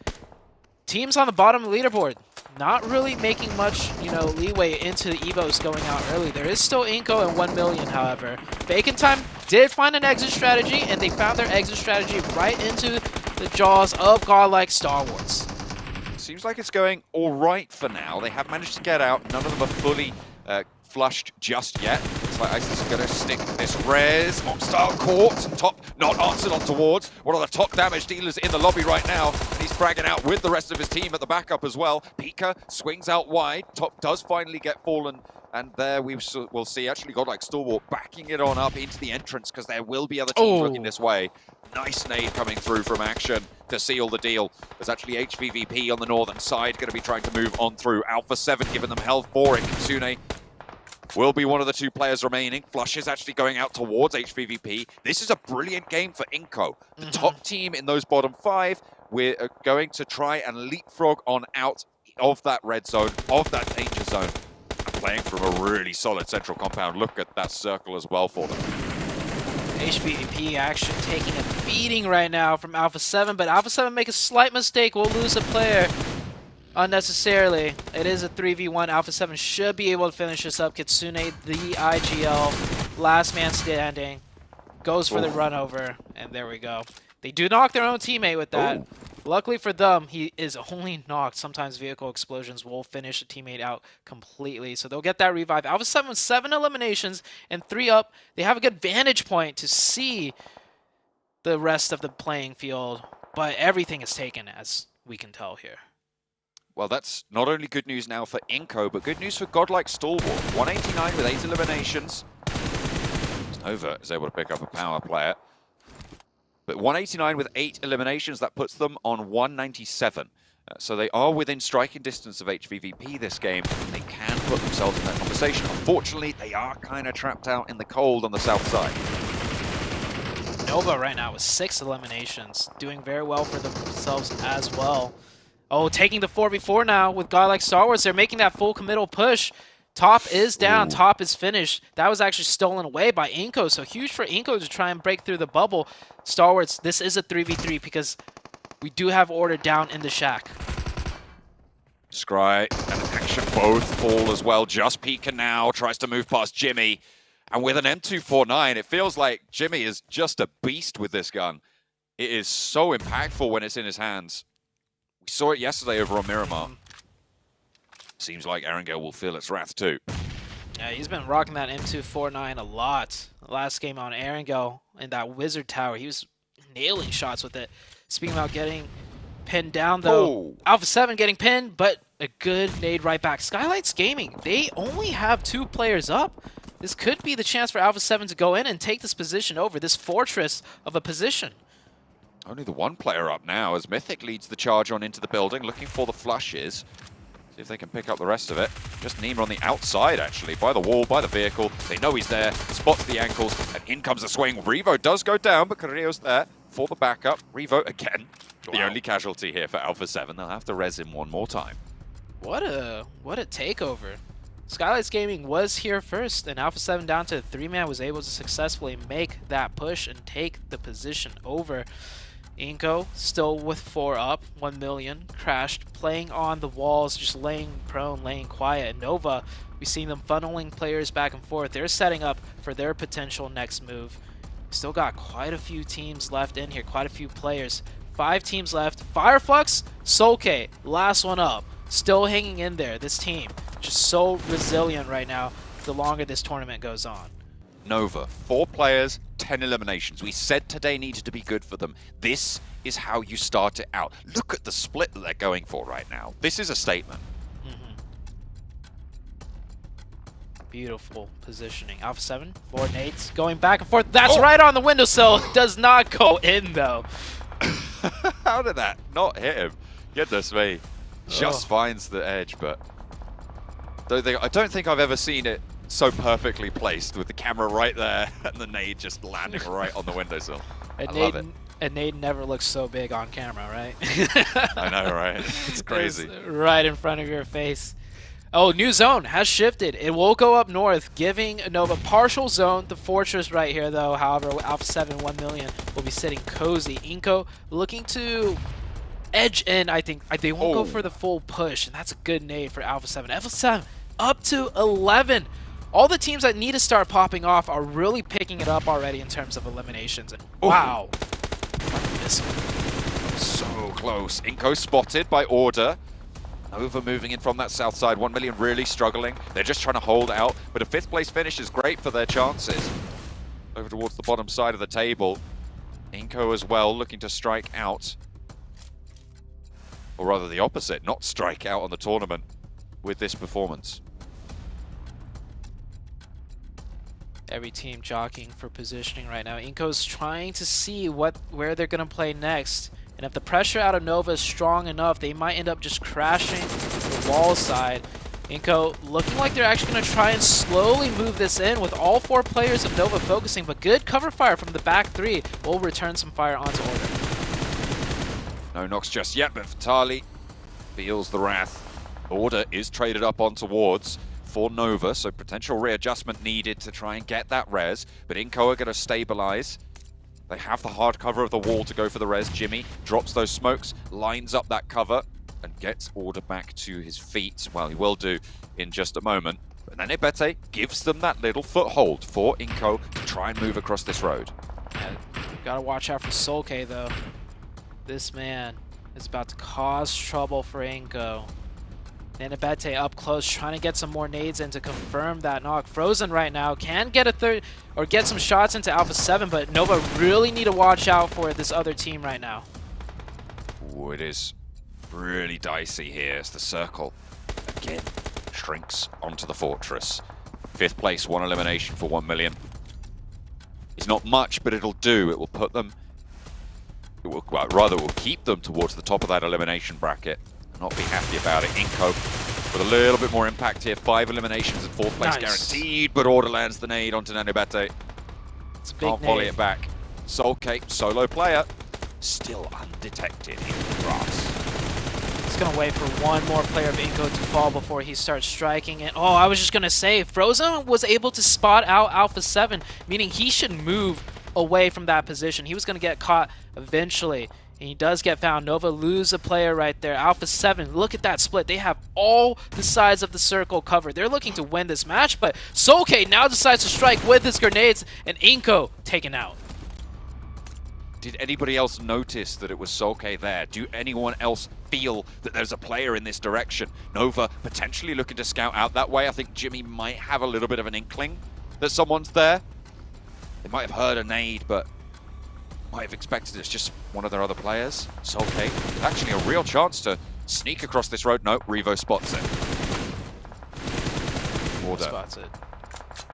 Teams on the bottom of the leaderboard, not really making much, leeway into the EVOS going out early. There is still iNCO and 1 million, however. Bacon Time did find an exit strategy, and they found their exit strategy right into the jaws of Godlike STALWART. Seems like it's going all right for now. They have managed to get out. None of them are fully flushed just yet. It's like Isis is going to stick this res. Start caught. Top not answered on towards. One of the top damage dealers in the lobby right now. And he's fragging out with the rest of his team at the backup as well. Pika swings out wide. Top does finally get fallen. And there we will see actually Godlike STALWART backing it on up into the entrance because there will be other teams looking this way. Nice nade coming through from Action to seal the deal. There's actually HVVP on the northern side going to be trying to move on through. Alpha 7 giving them health for it. Kitsune will be one of the 2 players remaining. Flush is actually going out towards HVVP. This is a brilliant game for iNCO. The top team in those bottom 5, we're going to try and leapfrog on out of that red zone, of that danger zone, and playing from a really solid central compound. Look at that circle as well for them. HVVP Action taking a beating right now from Alpha 7, but Alpha 7 make a slight mistake. We'll lose a player unnecessarily. It is a 3v1. Alpha 7 should be able to finish this up. Kitsune, the IGL, last man standing, goes for the run over, and there we go. They do knock their own teammate with that. Luckily for them, he is only knocked. Sometimes vehicle explosions will finish a teammate out completely, so they'll get that revive. Alpha 7 with 7 eliminations and 3 up. They have a good vantage point to see the rest of the playing field, but everything is taken, as we can tell here. Well, that's not only good news now for iNCO, but good news for Godlike STALWART. 189 with 8 eliminations. Nova is able to pick up a power player. But 189 with 8 eliminations, that puts them on 197. So they are within striking distance of HVVP this game. They can put themselves in that conversation. Unfortunately, they are kind of trapped out in the cold on the south side. Nova right now with 6 eliminations, doing very well for themselves as well. Oh, taking the 4v4 now with Godlike STALWART. They're making that full committal push. Top is down. Top is finished. That was actually stolen away by iNCO, so huge for iNCO to try and break through the bubble. STALWART, this is a 3v3 because we do have order down in the shack. Scry and Action both fall as well. Just Pika now tries to move past Jimmy. And with an M249, it feels like Jimmy is just a beast with this gun. It is so impactful when it's in his hands. We saw it yesterday over on Miramar. Seems like Erangel will feel its wrath too. Yeah, he's been rocking that M249 a lot. Last game on Erangel in that Wizard Tower, he was nailing shots with it. Speaking about getting pinned down though, Alpha 7 getting pinned, but a good nade right back. Skylights Gaming, they only have 2 players up. This could be the chance for Alpha 7 to go in and take this position over, this fortress of a position. Only the 1 player up now as Mythic leads the charge on into the building, looking for the flushes. See if they can pick up the rest of it. Just Nima on the outside, actually, by the wall, by the vehicle. They know he's there, spots the ankles, and in comes the swing. Revo does go down, but Carrillo's there for the backup. Revo, again, the only casualty here for Alpha 7. They'll have to res him one more time. What a takeover. Skylights Gaming was here first, and Alpha 7 down to 3-man was able to successfully make that push and take the position over. iNCO still with 4 up, 1 million, crashed, playing on the walls, just laying prone, laying quiet. And Nova, we've seen them funneling players back and forth. They're setting up for their potential next move. Still got quite a few teams left in here, quite a few players. 5 teams left. Fireflux, Soulk, last one up. Still hanging in there, this team. Just so resilient right now the longer this tournament goes on. Nova, 4 players, 10 eliminations. We said today needed to be good for them. This is how you start it out. Look at the split that they're going for right now. This is a statement. Beautiful positioning. Alpha 7, board 8, going back and forth. That's right on the windowsill. Does not go in though. How did that not hit him? Goodness me. Just finds the edge, but I don't think I've ever seen it so perfectly placed with the camera right there and the nade just landing right on the windowsill. I love it. A nade never looks so big on camera, right? I know, right? It's crazy. It's right in front of your face. Oh, new zone has shifted. It will go up north, giving Nova partial zone. The fortress right here, though, however, Alpha 7, 1 million will be sitting cozy. iNCO looking to edge in, I think. They won't go for the full push, and that's a good nade for Alpha 7. Alpha 7 up to 11. All the teams that need to start popping off are really picking it up already in terms of eliminations. And wow. This one. So close. iNCO spotted by order. Nova moving in from that south side. 1 million really struggling. They're just trying to hold out, but a 5th place finish is great for their chances. Over towards the bottom side of the table. iNCO as well looking to strike out. Or rather the opposite, not strike out on the tournament with this performance. Every team jockeying for positioning right now. iNCO's trying to see where they're going to play next. And if the pressure out of Nova is strong enough, they might end up just crashing the wall side. iNCO looking like they're actually going to try and slowly move this in with all 4 players of Nova focusing, but good cover fire from the back 3 will return some fire onto order. No knocks just yet, but Vitali feels the wrath. Order is traded up on towards for Nova, so potential readjustment needed to try and get that res, but iNCO are going to stabilize. They have the hard cover of the wall to go for the res. Jimmy drops those smokes, lines up that cover, and gets Order back to his feet. Well, he will do in just a moment. But then Ebete gives them that little foothold for iNCO to try and move across this road. Yeah, gotta watch out for Soulk though. This man is about to cause trouble for iNCO. Ebete up close, trying to get some more nades in to confirm that knock. Frozen right now, can get a third, or get some shots into Alpha 7, but Nova really need to watch out for this other team right now. Ooh, it is really dicey here as the circle, again, shrinks onto the fortress. 5th place, 1 elimination for 1 million. It's not much, but it'll do. It will put them, well, rather it will keep them towards the top of that elimination bracket. Not be happy about it. iNCO with a little bit more impact here. 5 eliminations and 4th place guaranteed, but Order lands the nade onto Ebete. Can't volley it back. Soulk, solo player, still undetected in the grass. He's gonna wait for one more player of iNCO to fall before he starts striking it. Oh, I was just gonna say, Frozen was able to spot out Alpha 7, meaning he should move away from that position. He was gonna get caught eventually. And he does get found. Nova lose a player right there. Alpha 7, look at that split. They have all the sides of the circle covered. They're looking to win this match, but Soulk now decides to strike with his grenades, and iNCO taken out. Did anybody else notice that it was Soulk there? Do anyone else feel that there's a player in this direction? Nova potentially looking to scout out that way. I think Jimmy might have a little bit of an inkling that someone's there. They might have heard a nade, but might have expected it's just one of their other players. Soulk, actually a real chance to sneak across this road. No, Revo spots it. Order spots it.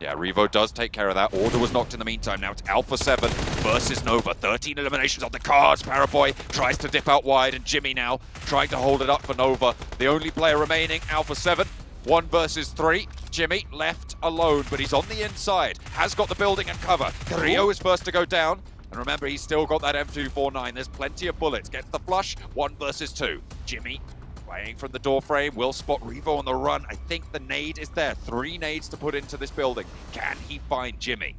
Yeah, Revo does take care of that. Order was knocked in the meantime. Now it's Alpha 7 versus Nova. 13 eliminations on the cards. Paraboy tries to dip out wide, and Jimmy now trying to hold it up for Nova. The only player remaining, Alpha 7. 1 versus 3. Jimmy left alone, but he's on the inside. Has got the building and cover. Rio is first to go down. And remember, he's still got that M249. There's plenty of bullets. Gets the flush. 1 versus 2. Jimmy playing from the door frame, will spot Revo on the run. I think the nade is there. 3 nades to put into this building. Can he find Jimmy?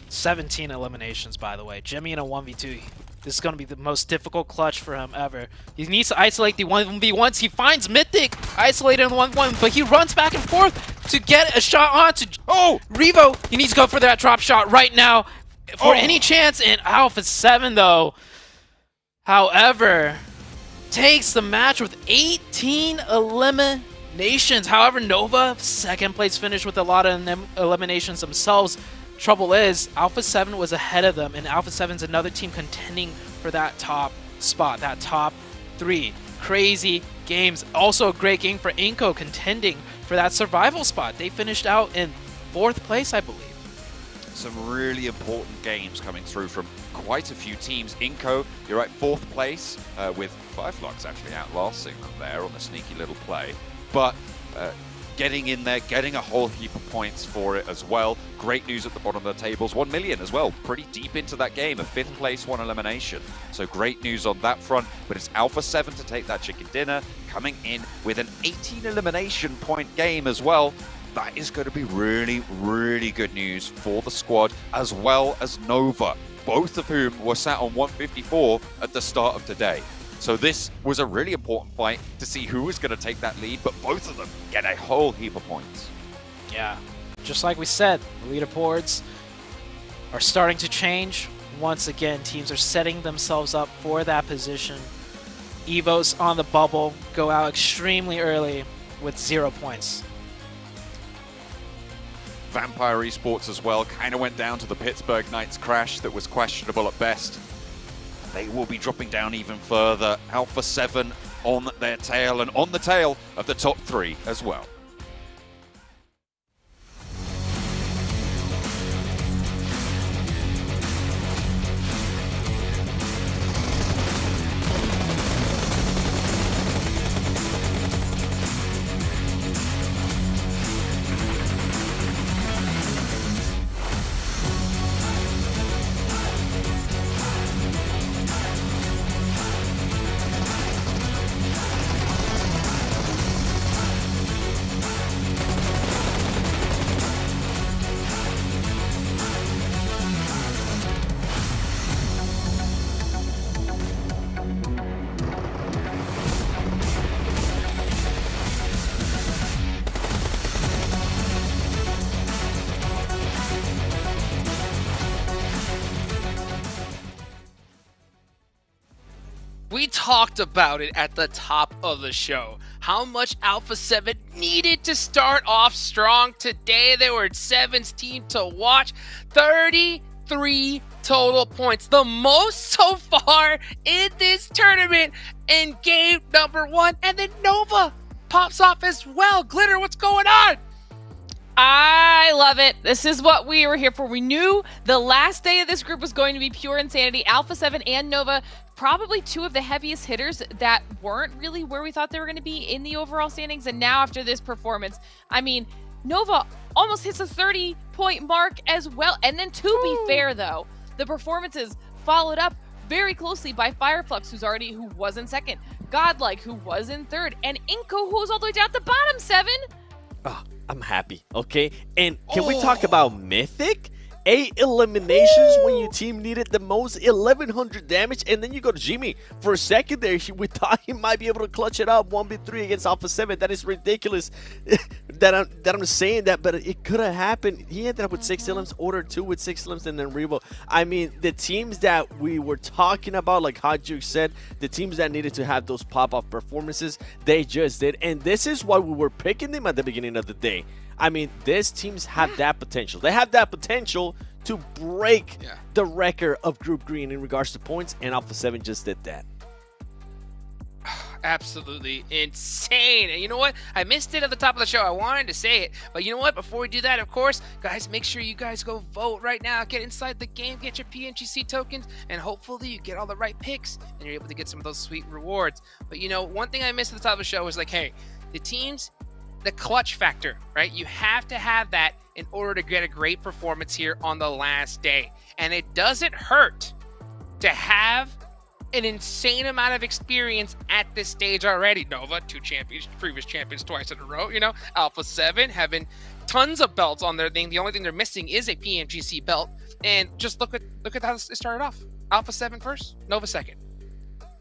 17 eliminations, by the way. Jimmy in a 1v2. This is going to be the most difficult clutch for him ever. He needs to isolate the 1v1s. He finds Mythic isolated in the 1v1, but he runs back and forth to get a shot onto Revo. He needs to go for that drop shot right now for any chance. And Alpha 7, though, however, takes the match with 18 eliminations. However, Nova, second place finish with a lot of eliminations themselves. Trouble is, Alpha 7 was ahead of them, and Alpha 7's another team contending for that top spot, that top 3. Crazy games. Also a great game for iNCO, contending for that survival spot. They finished out in 4th place, I believe. Some really important games coming through from quite a few teams. iNCO, you're right, 4th place, with 5 Lux actually outlasting them there on the sneaky little play. But getting in there, getting a whole heap of points for it as well. Great news at the bottom of the tables, 1 million as well. Pretty deep into that game, a 5th place, 1 elimination. So great news on that front, but it's Alpha 7 to take that chicken dinner, coming in with an 18 elimination point game as well. That is going to be really, really good news for the squad, as well as Nova, both of whom were sat on 154 at the start of today. So this was a really important fight to see who was going to take that lead, but both of them get a whole heap of points. Yeah, just like we said, the leaderboards are starting to change. Once again, teams are setting themselves up for that position. EVOS on the bubble go out extremely early with 0 points. Vampire Esports as well kind of went down to the Pittsburgh Knights crash that was questionable at best. They will be dropping down even further. Alpha 7 on their tail and on the tail of the top 3 as well. We talked about it at the top of the show, how much Alpha 7 needed to start off strong today. They were 7's team to watch. 33 total points, the most so far in this tournament in game number 1. And then Nova pops off as well. Glitter, what's going on? I love it. This is what we were here for. We knew the last day of this group was going to be pure insanity. Alpha 7 and Nova, probably 2 of the heaviest hitters that weren't really where we thought they were going to be in the overall standings. And now after this performance, I mean, Nova almost hits a 30-point mark as well. And then to be fair, though, the performances followed up very closely by Fireflux, who was in 2nd, GODLIKE, who was in 3rd, and iNCO, who was all the way down at the bottom, 7. Oh, I'm happy, okay? And can we talk about Mythic? 8 eliminations when your team needed the most, 1100 damage, and then you go to Jimmy. For a second there, we thought he might be able to clutch it up 1v3 against Alpha 7. That is ridiculous that I'm saying that, but it could have happened. He ended up with 6 elims, Order 2 with 6 elims, and then Revo. I mean, the teams that we were talking about, like Hajuk said, the teams that needed to have those pop-off performances, they just did. And this is why we were picking them at the beginning of the day. I mean, these teams have that potential. They have that potential to break the record of Group Green in regards to points, and Alpha 7 just did that. Absolutely insane. And you know what? I missed it at the top of the show. I wanted to say it. But you know what? Before we do that, of course, guys, make sure you guys go vote right now. Get inside the game, get your PMGC tokens, and hopefully you get all the right picks and you're able to get some of those sweet rewards. But you know, one thing I missed at the top of the show was like, hey, the teams, the clutch factor, right? You have to have that in order to get a great performance here on the last day. And it doesn't hurt to have an insane amount of experience at this stage already. Nova, 2 champions, previous champions twice in a row, you know. Alpha 7 having tons of belts on their thing. The only thing they're missing is a PMGC belt. And just look at how it started off. Alpha 7 first, Nova second.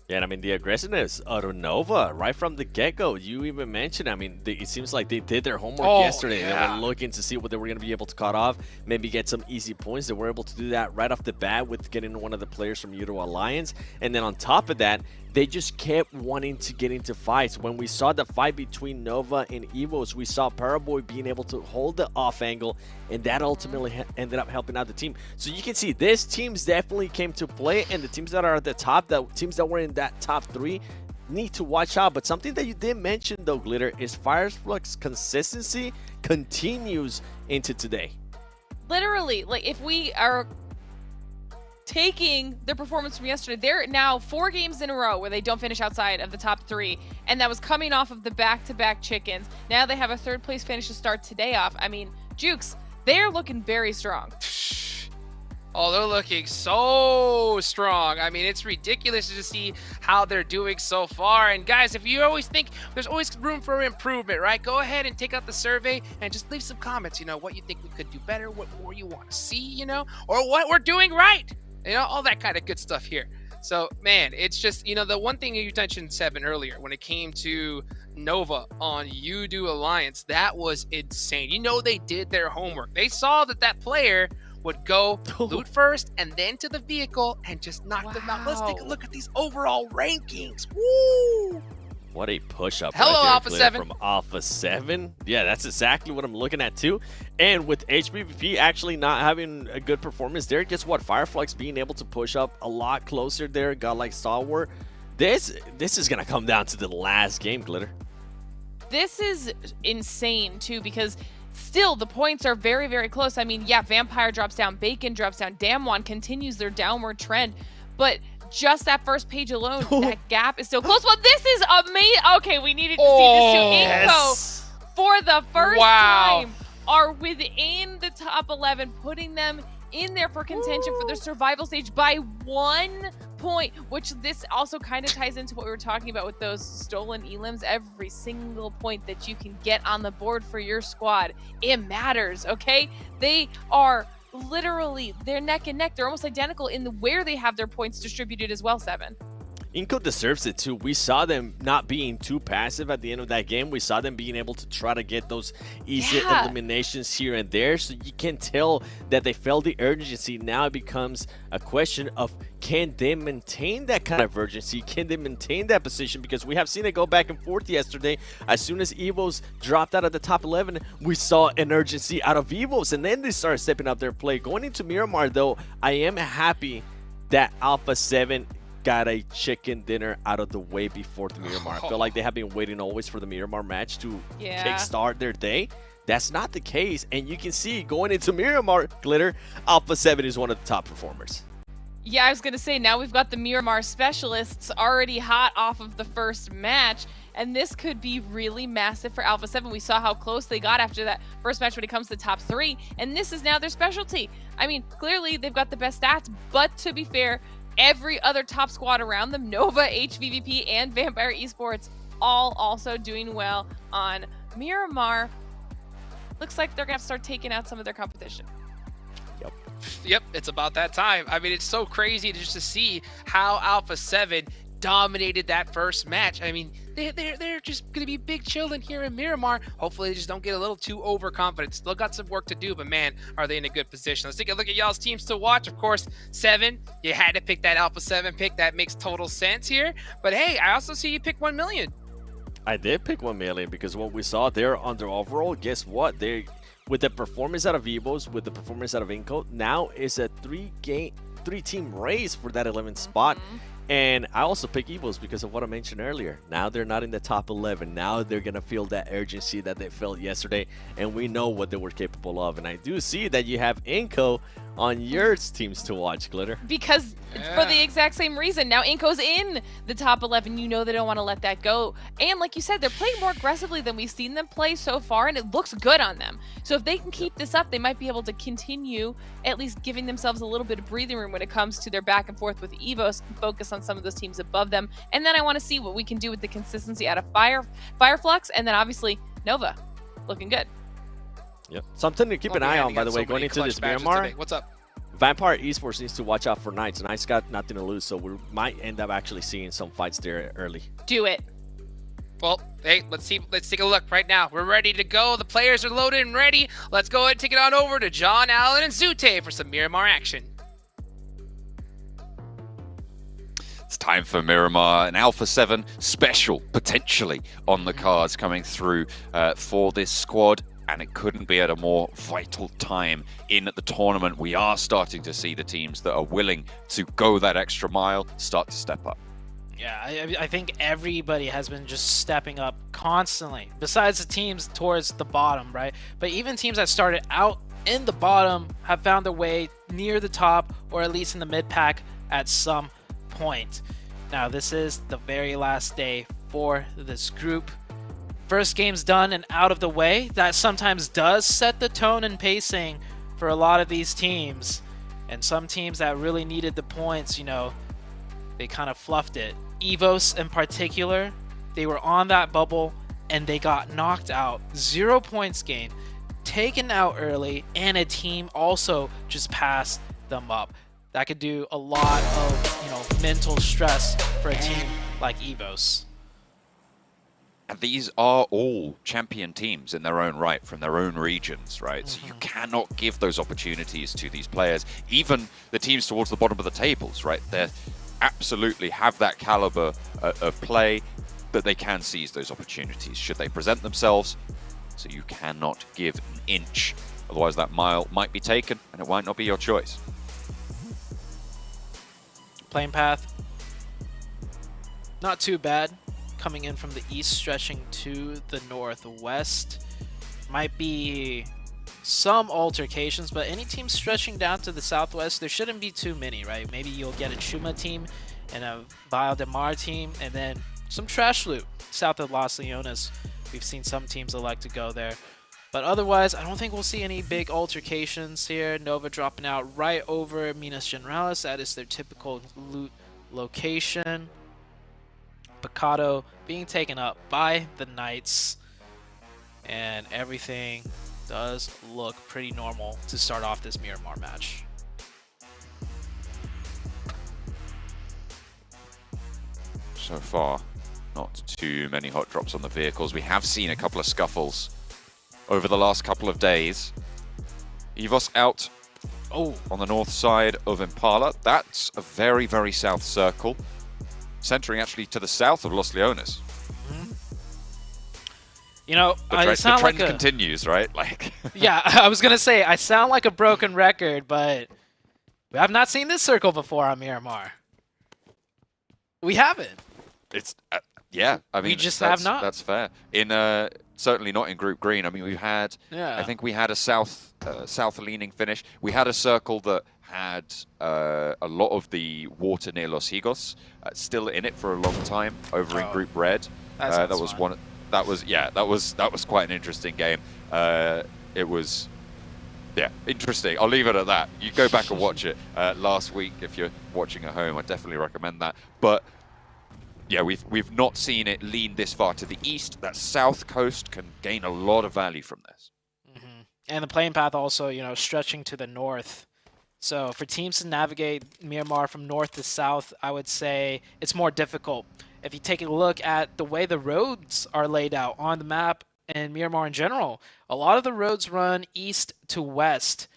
Yeah, and I mean, the aggressiveness out of Nova right from the get-go. You even mentioned, I mean, it seems like they did their homework yesterday. Yeah. They were looking to see what they were going to be able to cut off, maybe get some easy points. They were able to do that right off the bat with getting one of the players from Yoodo Alliance. And then on top of that, they just kept wanting to get into fights. When we saw the fight between Nova and EVOS, we saw Paraboy being able to hold the off angle, and that ultimately ended up helping out the team. So you can see this teams definitely came to play, and the teams that are at the top, the teams that were in that top 3, need to watch out. But something that you did mention though, Glitter, is Fireflux consistency continues into today. Literally, like if we are taking their performance from yesterday, they're now 4 games in a row where they don't finish outside of the top 3, and that was coming off of the back-to-back chickens. Now they have a 3rd place finish to start today off. I mean, Jukes, they're looking very strong. Oh, they're looking so strong. I mean, it's ridiculous to see how they're doing so far. And guys, if you always think there's always room for improvement, right? Go ahead and take out the survey and just leave some comments, you know, what you think we could do better, what more you want to see, you know, or what we're doing right. You know, all that kind of good stuff here. So, man, it's just, you know, the one thing you mentioned, Seven, earlier, when it came to Nova on Yoodo Alliance, that was insane. You know, they did their homework. They saw that that player would go loot first and then to the vehicle and just knock them out. Let's take a look at these overall rankings. Woo! What a push-up. Hello, right there, Alpha 7. From Alpha 7. Yeah, that's exactly what I'm looking at, too. And with HBVP actually not having a good performance there, guess what? Fireflux being able to push up a lot closer there. Godlike Stalwart. This is going to come down to the last game, Glitter. This is insane, too, because still the points are very, very close. I mean, yeah, Vampire drops down, Bacon drops down, Damwon continues their downward trend, but just that first page alone, that gap is still close. Well, this is amazing. Okay, we needed to see this too. iNCO, for the first time, are within the top 11, putting them in there for contention for the survival stage by 1 point, which this also kind of ties into what we were talking about with those stolen elims. Every single point that you can get on the board for your squad, it matters, okay? They are literally, they're neck and neck. They're almost identical in where they have their points distributed as well, Seven. iNCO deserves it too. We saw them not being too passive at the end of that game. We saw them being able to try to get those easy eliminations here and there. So you can tell that they felt the urgency. Now it becomes a question of, can they maintain that kind of urgency? Can they maintain that position? Because we have seen it go back and forth yesterday. As soon as EVOS dropped out of the top 11, we saw an urgency out of EVOS, and then they started stepping up their play. Going into Miramar, though, I am happy that Alpha 7 got a chicken dinner out of the way before the Miramar. I feel like they have been waiting always for the Miramar match to kickstart their day. That's not the case, and you can see going into Miramar, Glitter, Alpha 7 is one of the top performers. Yeah, I was going to say, now we've got the Miramar specialists already hot off of the first match, and this could be really massive for Alpha 7. We saw how close they got after that first match when it comes to top 3, and this is now their specialty. I mean, clearly they've got the best stats, but to be fair, every other top squad around them, Nova, HVVP, and Vampire Esports, all also doing well on Miramar. Looks like they're going to start taking out some of their competition. Yep, it's about that time. I mean, it's so crazy just to see how Alpha 7 dominated that first match. I mean, they're just going to be big chillin' here in Miramar. Hopefully they just don't get a little too overconfident. Still got some work to do, but man, are they in a good position. Let's take a look at y'all's teams to watch. Of course, 7, you had to pick that Alpha 7 pick. That makes total sense here. But hey, I also see you pick 1 million. I did pick 1 million because what we saw there on their overall, guess what? They, with the performance out of EVOS, with the performance out of iNCO, now is a 3-team race for that 11th spot. And I also picked EVOS because of what I mentioned earlier. Now they're not in the top 11. Now they're going to feel that urgency that they felt yesterday. And we know what they were capable of. And I do see that you have iNCO on your teams to watch, Glitter? Because for the exact same reason. Now iNCO's in the top 11. You know they don't want to let that go. And like you said, they're playing more aggressively than we've seen them play so far, and it looks good on them. So if they can keep this up, they might be able to continue at least giving themselves a little bit of breathing room when it comes to their back and forth with EVOS, focus on some of those teams above them. And then I want to see what we can do with the consistency out of Fireflux, and then obviously Nova, looking good. Yep. Something to keep an eye on, by the way, going into this Miramar. What's up? Vampire Esports needs to watch out for Knights. Knights got nothing to lose, so we might end up actually seeing some fights there early. Do it. Well, hey, let's take a look right now. We're ready to go. The players are loaded and ready. Let's go ahead and take it on over to John, Allen, and Zute for some Miramar action. It's time for Miramar, an Alpha 7 special, potentially, on the cards coming through for this squad. And it couldn't be at a more vital time in the tournament. We are starting to see the teams that are willing to go that extra mile start to step up. Yeah, I think everybody has been just stepping up constantly, besides the teams towards the bottom, right? But even teams that started out in the bottom have found their way near the top, or at least in the mid-pack at some point. Now, this is the very last day for this group. First game's done and out of the way. That sometimes does set the tone and pacing for a lot of these teams. And some teams that really needed the points, you know, they kind of fluffed it. EVOS in particular, they were on that bubble and they got knocked out. 0 points gained, taken out early, and a team also just passed them up. That could do a lot of, you know, mental stress for a team like EVOS. And these are all champion teams in their own right, from their own regions, right? So you cannot give those opportunities to these players. Even the teams towards the bottom of the tables, right? They absolutely have that caliber of play, but they can seize those opportunities should they present themselves. So you cannot give an inch. Otherwise that mile might be taken and it might not be your choice. Playing path, not too bad. Coming in from the east, stretching to the northwest. Might be some altercations, but any team stretching down to the southwest, there shouldn't be too many, right? Maybe you'll get a Chuma team and a Valdemar team, and then some trash loot south of Los Leones. We've seen some teams elect to go there. But otherwise, I don't think we'll see any big altercations here. Nova dropping out right over Minas Generalis. That is their typical loot location. Picado being taken up by the Knights, and everything does look pretty normal to start off this Miramar match. So far, not too many hot drops on the vehicles. We have seen a couple of scuffles over the last couple of days. EVOS out on the north side of Impala. That's a very, very south circle. Centering actually to the south of Los Leones. You know, the trend continues, right? Like, yeah, I was gonna say I sound like a broken record, but we have not seen this circle before on Miramar. We haven't. It's yeah. I mean, we just have not. That's fair. In certainly not in Group Green. I mean, we've had. Yeah. I think we had a south-leaning finish. We had a circle that had a lot of the water near Los Higos still in it for a long time over in Group Red. That was fun. That was quite an interesting game. It was interesting. I'll leave it at that. You go back and watch it last week if you're watching at home. I definitely recommend that. But yeah, we've not seen it lean this far to the east. That south coast can gain a lot of value from this. And the playing path also, you know, stretching to the north. So for teams to navigate Miramar from north to south, I would say it's more difficult. If you take a look at the way the roads are laid out on the map and Miramar in general, a lot of the roads run east to west.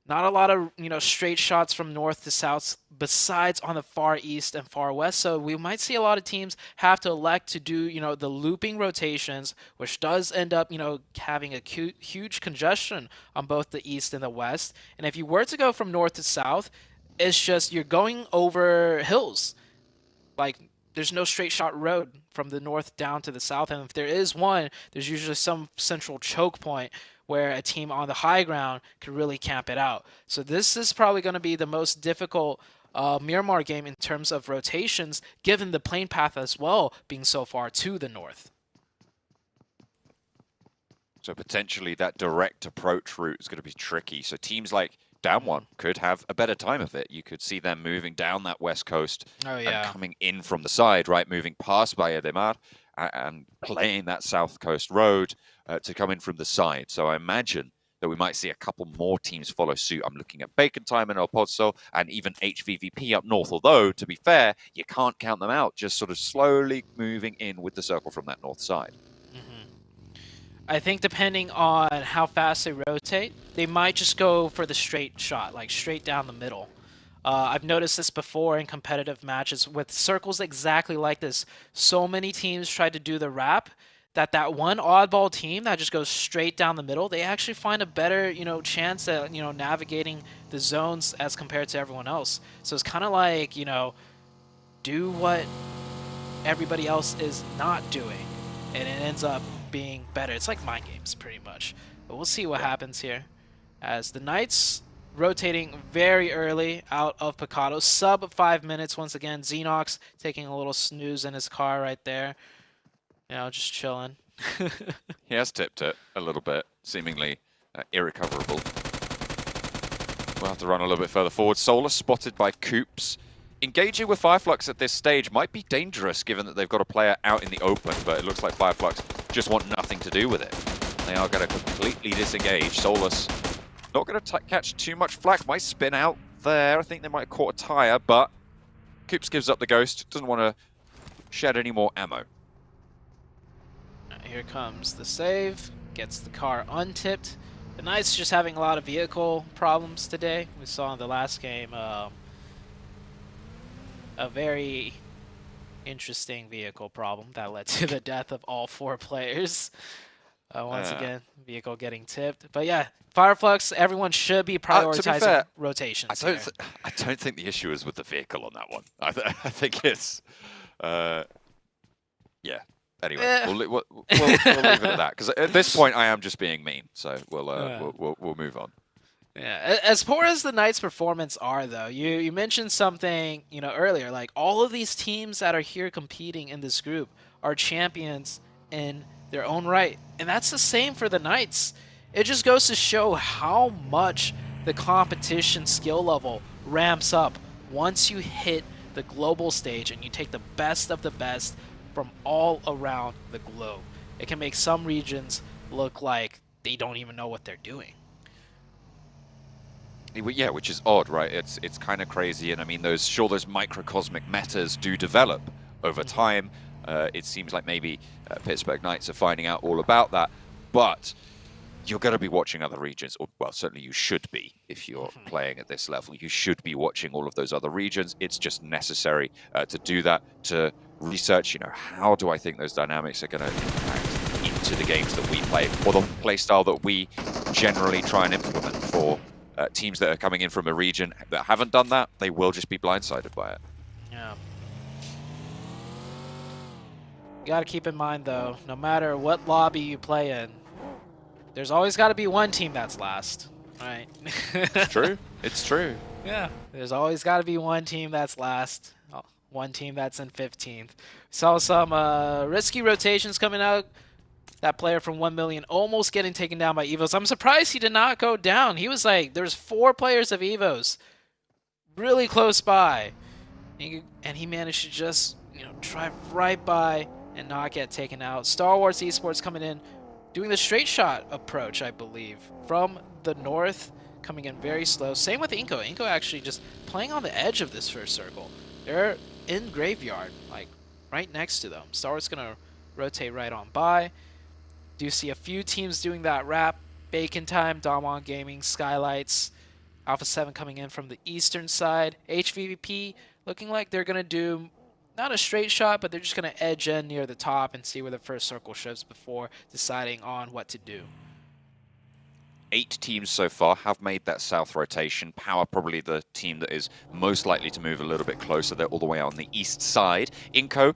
Not a lot of, you know, straight shots from north to south besides on the far east and far west. So we might see a lot of teams have to elect to do, you know, the looping rotations, which does end up, you know, having a huge congestion on both the east and the west. And if you were to go from north to south, it's just you're going over hills. Like, there's no straight shot road from the north down to the south, and if there is one, there's usually some central choke point where a team on the high ground can really camp it out. So this is probably going to be the most difficult Miramar game in terms of rotations, given the plane path as well being so far to the north. So potentially that direct approach route is going to be tricky. So teams like Down One could have a better time of it. You could see them moving down that west coast and coming in from the side, right? Moving past Bahia de Mar and playing that south coast road to come in from the side. So I imagine that we might see a couple more teams follow suit. I'm looking at Bacon Time and El Pozo and even HVVP up north. Although, to be fair, you can't count them out. Just sort of slowly moving in with the circle from that north side. I think depending on how fast they rotate, they might just go for the straight shot, like straight down the middle. I've noticed this before in competitive matches with circles exactly like this. So many teams try to do the wrap that one oddball team that just goes straight down the middle, they actually find a better, chance at, navigating the zones as compared to everyone else. So it's kind of like, do what everybody else is not doing, and it ends up being better. It's like mind games pretty much. But we'll see what happens here as the Knights rotating very early out of Picado, sub 5 minutes once again. Xenox taking a little snooze in his car right there, just chilling. He has tipped it a little bit, seemingly irrecoverable. We'll have to run a little bit further forward. Solar spotted by Coops. Engaging with Fireflux at this stage might be dangerous given that they've got a player out in the open, but it looks like Fireflux just want nothing to do with it. They are going to completely disengage. Solus not going to catch too much flak. Might spin out there. I think they might have caught a tire, but Coops gives up the ghost. Doesn't want to shed any more ammo. Here comes the save. Gets the car untipped. The Knights just having a lot of vehicle problems today. We saw in the last game a very interesting vehicle problem that led to the death of all 4 players. Once again, vehicle getting tipped. But yeah, Fireflux, everyone should be prioritizing fair, rotations. I don't think the issue is with the vehicle on that one. I think it's... yeah. Anyway, we'll leave it at that. Because at this point, I am just being mean. So we'll move on. Yeah, as poor as the Knights' performance are, though, you mentioned something earlier. Like all of these teams that are here competing in this group are champions in their own right, and that's the same for the Knights. It just goes to show how much the competition skill level ramps up once you hit the global stage and you take the best of the best from all around the globe. It can make some regions look like they don't even know what they're doing. Yeah, which is odd, right? It's kind of crazy, and I mean, those microcosmic metas do develop over time. It seems like maybe Pittsburgh Knights are finding out all about that, but you're going to be watching other regions, or well, certainly you should be if you're playing at this level. You should be watching all of those other regions. It's just necessary to do that, to research, how do I think those dynamics are going to impact into the games that we play, or the play style that we generally try and implement for teams that are coming in from a region that haven't done that. They will just be blindsided by it. Yeah. You got to keep in mind, though, no matter what lobby you play in, there's always got to be one team that's last, right? It's true. It's true. Yeah. There's always got to be one team that's last, one team that's in 15th. Saw some risky rotations coming out. That player from 1 million almost getting taken down by EVOS. I'm surprised he did not go down. He was like, there's 4 players of EVOS really close by. And he managed to just, drive right by and not get taken out. STALWART Esports coming in, doing the straight shot approach, I believe, from the north, coming in very slow. Same with iNCO. iNCO actually just playing on the edge of this first circle. They're in Graveyard, like right next to them. STALWART's going to rotate right on by. Do see a few teams doing that wrap. Bacon Time, Damwon Gaming, Skylights, Alpha 7 coming in from the eastern side. HVVP looking like they're going to do not a straight shot, but they're just going to edge in near the top and see where the first circle shows before deciding on what to do. 8 teams so far have made that south rotation. POWR probably the team that is most likely to move a little bit closer. They're all the way on the east side. iNCO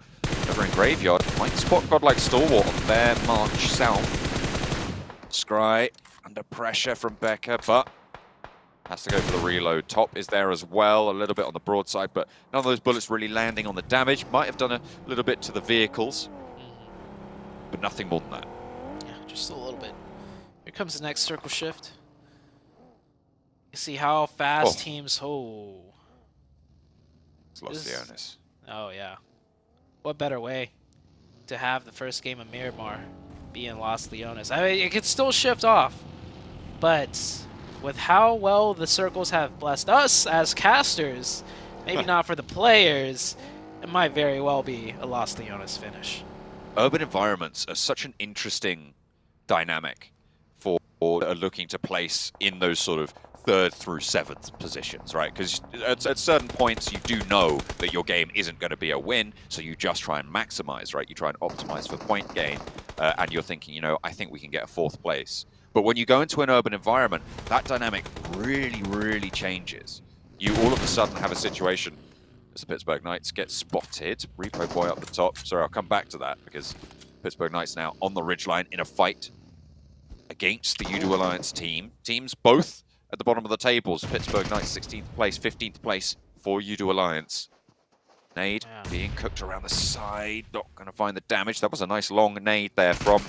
over in Graveyard might spot GODLIKE STALWART on their march south. Scry under pressure from Becker, but has to go for the reload. Top is there as well, a little bit on the broadside, but none of those bullets really landing on the damage. Might have done a little bit to the vehicles, but nothing more than that. Yeah, just a little bit. Here comes the next circle shift. You see how fast teams... It's Los Leones. Oh, yeah. What better way to have the first game of Miramar be in Los Leones? I mean, it could still shift off, but with how well the circles have blessed us as casters, maybe not for the players, it might very well be a Los Leones finish. Urban environments are such an interesting dynamic for looking to place in those sort of 3rd through 7th positions, right? Because at certain points you do know that your game isn't going to be a win, so you just try and maximize, right? You try and optimize for point gain, and you're thinking, you know, I think we can get a 4th place. But when you go into an urban environment, that dynamic really, really changes. You all of a sudden have a situation as the Pittsburgh Knights get spotted. Repo Boy up the top. Sorry, I'll come back to that because Pittsburgh Knights now on the ridgeline in a fight against the Yoodo Alliance team. Teams both at the bottom of the tables. Pittsburgh Knights 16th place, 15th place for Yoodo Alliance. Nade being cooked around the side. Not going to find the damage. That was a nice long nade there from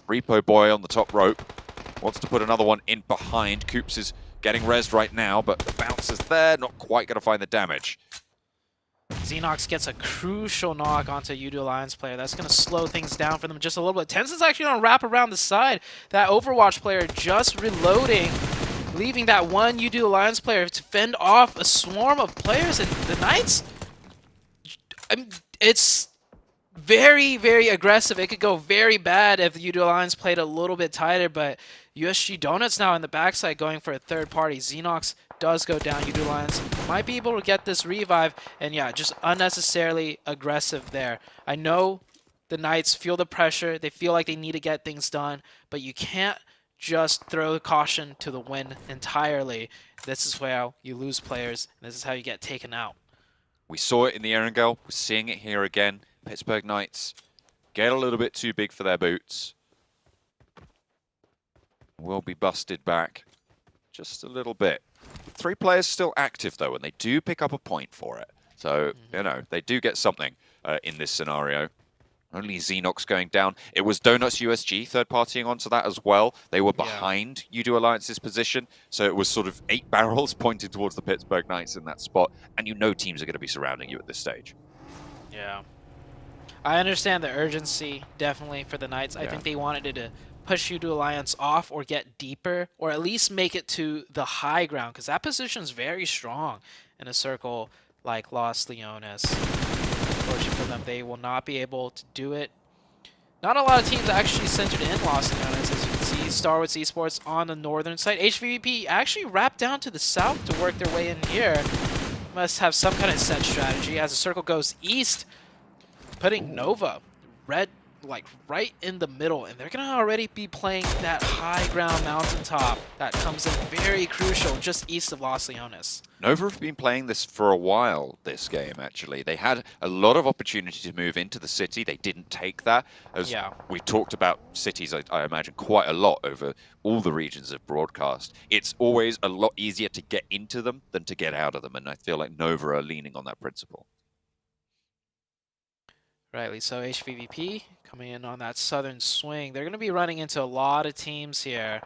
Repo Boy on the top rope. Wants to put another one in behind. Coops is getting rezzed right now, but the bounce is there. Not quite going to find the damage. Xenox gets a crucial knock onto a Yoodo Alliance player. That's going to slow things down for them just a little bit. Tenson's actually going to wrap around the side. That Overwatch player just reloading, leaving that one Yoodo Alliance player to fend off a swarm of players. And the Knights, I mean, it's very, very aggressive. It could go very bad if the Yoodo Alliance played a little bit tighter, but USG Donuts now in the backside going for a 3rd party. Xenox does go down. Yoodo Alliance might be able to get this revive, and yeah, just unnecessarily aggressive there. I know the Knights feel the pressure. They feel like they need to get things done, but you can't just throw caution to the wind entirely. This is how you lose players, and this is how you get taken out. We saw it in the Erangel. We're seeing it here again. Pittsburgh Knights get a little bit too big for their boots. Will be busted back just a little bit. 3 players still active though, and they do pick up a point for it. So, you know, they do get something in this scenario. Only Xenox going down. It was Donuts USG third-partying onto that as well. They were behind Yoodo Alliance's position, so it was sort of 8 barrels pointed towards the Pittsburgh Knights in that spot, and you know teams are going to be surrounding you at this stage. Yeah. I understand the urgency, definitely, for the Knights. I think they wanted to push Yoodo Alliance off or get deeper, or at least make it to the high ground, because that position is very strong in a circle like Los Leones. Unfortunately for them, they will not be able to do it. Not a lot of teams actually centered in Los Leones, as you can see. STALWART Esports on the northern side. HVVP actually wrapped down to the south to work their way in here. Must have some kind of set strategy as the circle goes east, putting Nova red like right in the middle, and they're gonna already be playing that high ground mountaintop that comes in very crucial just east of Los Leones. Nova have been playing this for a while, this game actually. They had a lot of opportunity to move into the city. They didn't take that. As we talked about cities, I imagine, quite a lot over all the regions of broadcast. It's always a lot easier to get into them than to get out of them, and I feel like Nova are leaning on that principle. Rightly so. HVVP coming in on that southern swing. They're going to be running into a lot of teams here,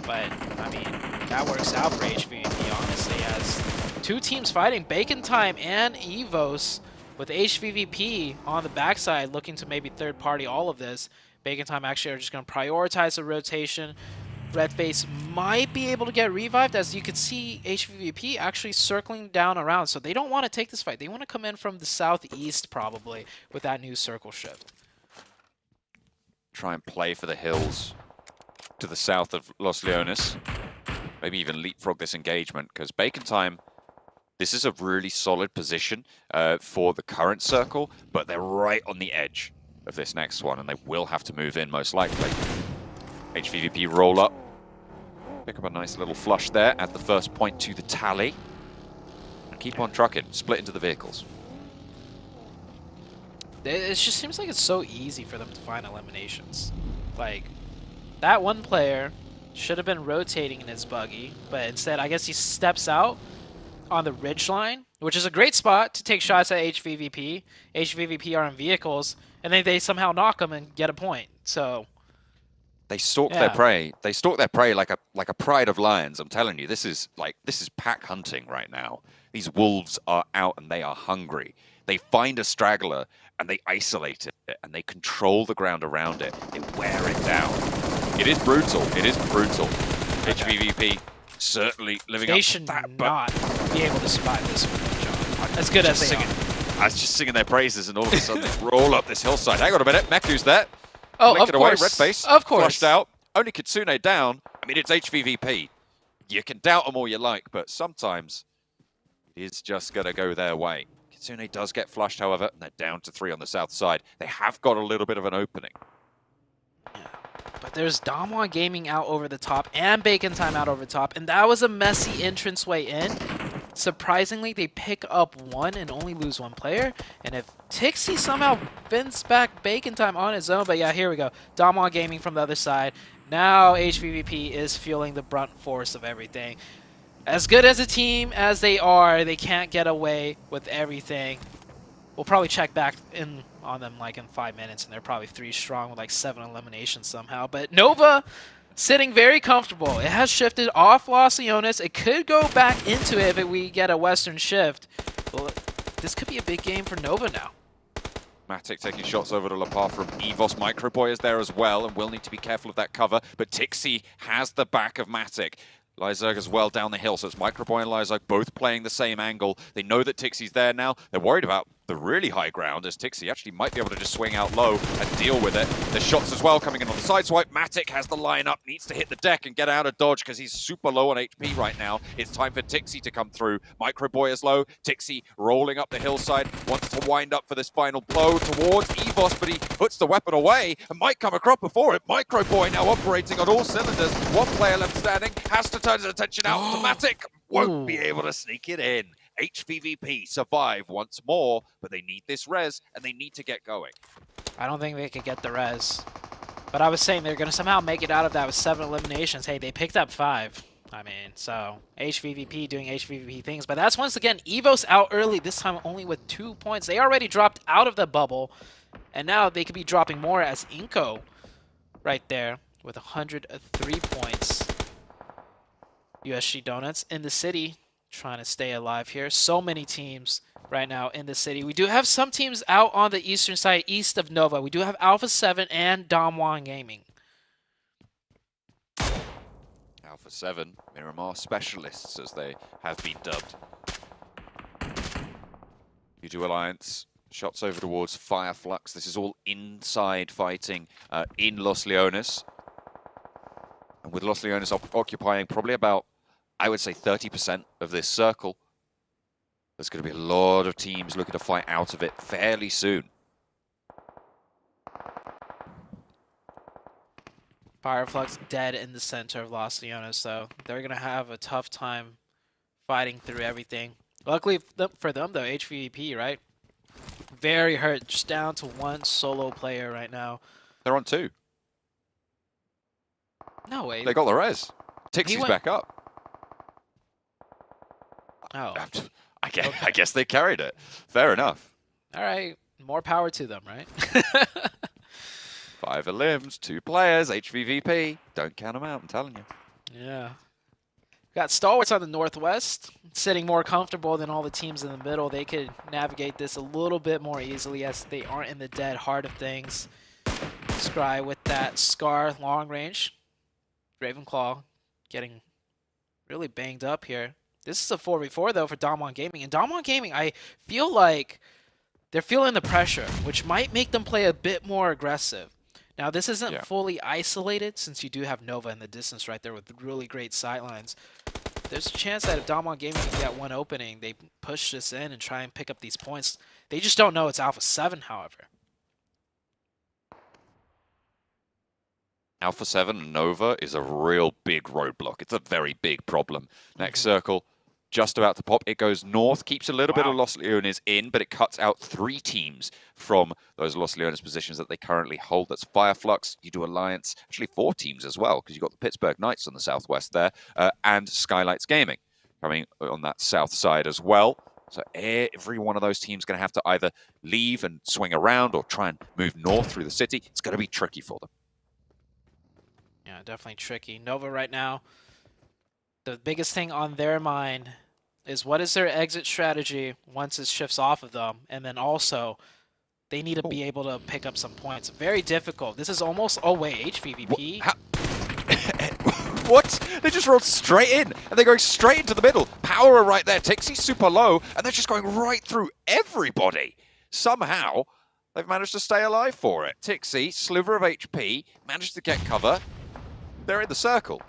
but I mean, that works out for HVVP, honestly, as 2 teams fighting, Bacon Time and EVOS, with HVVP on the backside looking to maybe third party all of this. Bacon Time actually are just going to prioritize the rotation. Redface might be able to get revived, as you can see HVVP actually circling down around, so they don't want to take this fight. They want to come in from the southeast probably with that new circle shift. Try and play for the hills to the south of Los Leones. Maybe even leapfrog this engagement, because Bacon Time, this is a really solid position for the current circle, but they're right on the edge of this next one, and they will have to move in most likely. HVVP roll up. Pick up a nice little flush there, add the first point to the tally. And keep on trucking, split into the vehicles. It just seems like it's so easy for them to find eliminations. Like, that one player should have been rotating in his buggy, but instead, I guess he steps out on the ridge line, which is a great spot to take shots at HVVP. HVVP are in vehicles, and then they somehow knock them and get a point. So they stalk their prey. They stalk their prey like a pride of lions. I'm telling you, this is pack hunting right now. These wolves are out and they are hungry. They find a straggler and they isolate it and they control the ground around it. They wear it down. It is brutal. It is brutal. HVVP certainly living they up should to that, not be able to survive this one, John. As good as they are. I was just singing their praises and all of a sudden they roll up this hillside. Hang on a minute, Meku's there. Oh, Licked of it away, course. red face. Of course. Flushed out. Only Kitsune down. I mean, it's HVVP. You can doubt them all you like, but sometimes it is just going to go their way. Kitsune does get flushed, however, and they're down to 3 on the south side. They have got a little bit of an opening. Yeah. But there's Damwon Gaming out over the top and Bacon Time out over the top, and that was a messy entranceway in. Surprisingly, they pick up 1 and only lose 1 player. And if Tixie somehow bends back Bacon Time on his own, but yeah, here we go. Damwon Gaming from the other side. Now HVVP is feeling the brunt force of everything. As good as a team as they are, they can't get away with everything. We'll probably check back in on them like in 5 minutes, and they're probably 3 strong with like 7 eliminations somehow. But Nova sitting very comfortable. It has shifted off Los Leones. It could go back into it if we get a Western shift. Well, this could be a big game for Nova now. Matic taking shots over to Lapar from EVOS. Microboy is there as well and will need to be careful of that cover. But Tixie has the back of Matic. Lyzerg as well down the hill, so it's Microboy and Lyzerg both playing the same angle. They know that Tixie's there now. They're worried about the really high ground, as Tixie actually might be able to just swing out low and deal with it. There's shots as well coming in on the side swipe. Matic has the line up, needs to hit the deck and get out of dodge because he's super low on HP right now. It's time for Tixie to come through. Microboy is low. Tixie rolling up the hillside, wants to wind up for this final blow towards EVOS, but he puts the weapon away and might come across before it. Microboy now operating on all cylinders. 1 player left standing, has to turn his attention out to Matic. Won't be able to sneak it in. HVVP survive once more, but they need this res and they need to get going. I don't think they could get the res. But I was saying they're going to somehow make it out of that with 7 eliminations. Hey, they picked up 5. I mean, so HVVP doing HVVP things. But that's once again EVOS out early, this time only with 2 points. They already dropped out of the bubble, and now they could be dropping more as iNCO right there with 103 points. USG Donuts in the city trying to stay alive here. So many teams right now in the city. We do have some teams out on the eastern side, east of Nova. We do have Alpha 7 and Damwon Gaming. Alpha 7, Miramar specialists, as they have been dubbed. Yoodo Alliance, shots over towards Fireflux. This is all inside fighting in Los Leones. And with Los Leones occupying probably about, I would say, 30% of this circle, there's going to be a lot of teams looking to fight out of it fairly soon. Fireflux dead in the center of Los Leones, so they're going to have a tough time fighting through everything. Luckily for them, though, HVVP, right? Very hurt, just down to 1 solo player right now. They're on 2. No way. They got the res. Tixie's back up. Oh. I guess they carried it. Fair enough. All right. More power to them, right? 5 limbs, 2 players, HVVP. Don't count them out, I'm telling you. Yeah. Got Stalwarts on the northwest, sitting more comfortable than all the teams in the middle. They could navigate this a little bit more easily as they aren't in the dead heart of things. Scry with that Scar long range. Ravenclaw getting really banged up here. This is a 4v4 though for Damwon Gaming. And Damwon Gaming, I feel like they're feeling the pressure, which might make them play a bit more aggressive. Now, this isn't fully isolated since you do have Nova in the distance right there with really great sightlines. There's a chance that if Damwon Gaming can get 1 opening, they push this in and try and pick up these points. They just don't know it's Alpha 7, however. Alpha 7 and Nova is a real big roadblock. It's a very big problem. Next circle, just about to pop. It goes north, keeps a little bit of Los Leones in, but it cuts out 3 teams from those Los Leones positions that they currently hold. That's Fireflux, Yoodo Alliance, actually 4 teams as well, because you've got the Pittsburgh Knights on the southwest there, and Skylights Gaming coming on that south side as well. So every one of those teams is going to have to either leave and swing around or try and move north through the city. It's going to be tricky for them. Yeah, definitely tricky. Nova right now, the biggest thing on their mind is what is their exit strategy once it shifts off of them, and then also they need to be able to pick up some points. Very difficult. This is almost HVVP. What? They just rolled straight in, and they're going straight into the middle. POWR right there. TIXI's super low, and they're just going right through everybody. Somehow, they've managed to stay alive for it. TIXI, sliver of HP, managed to get cover. They're in the circle.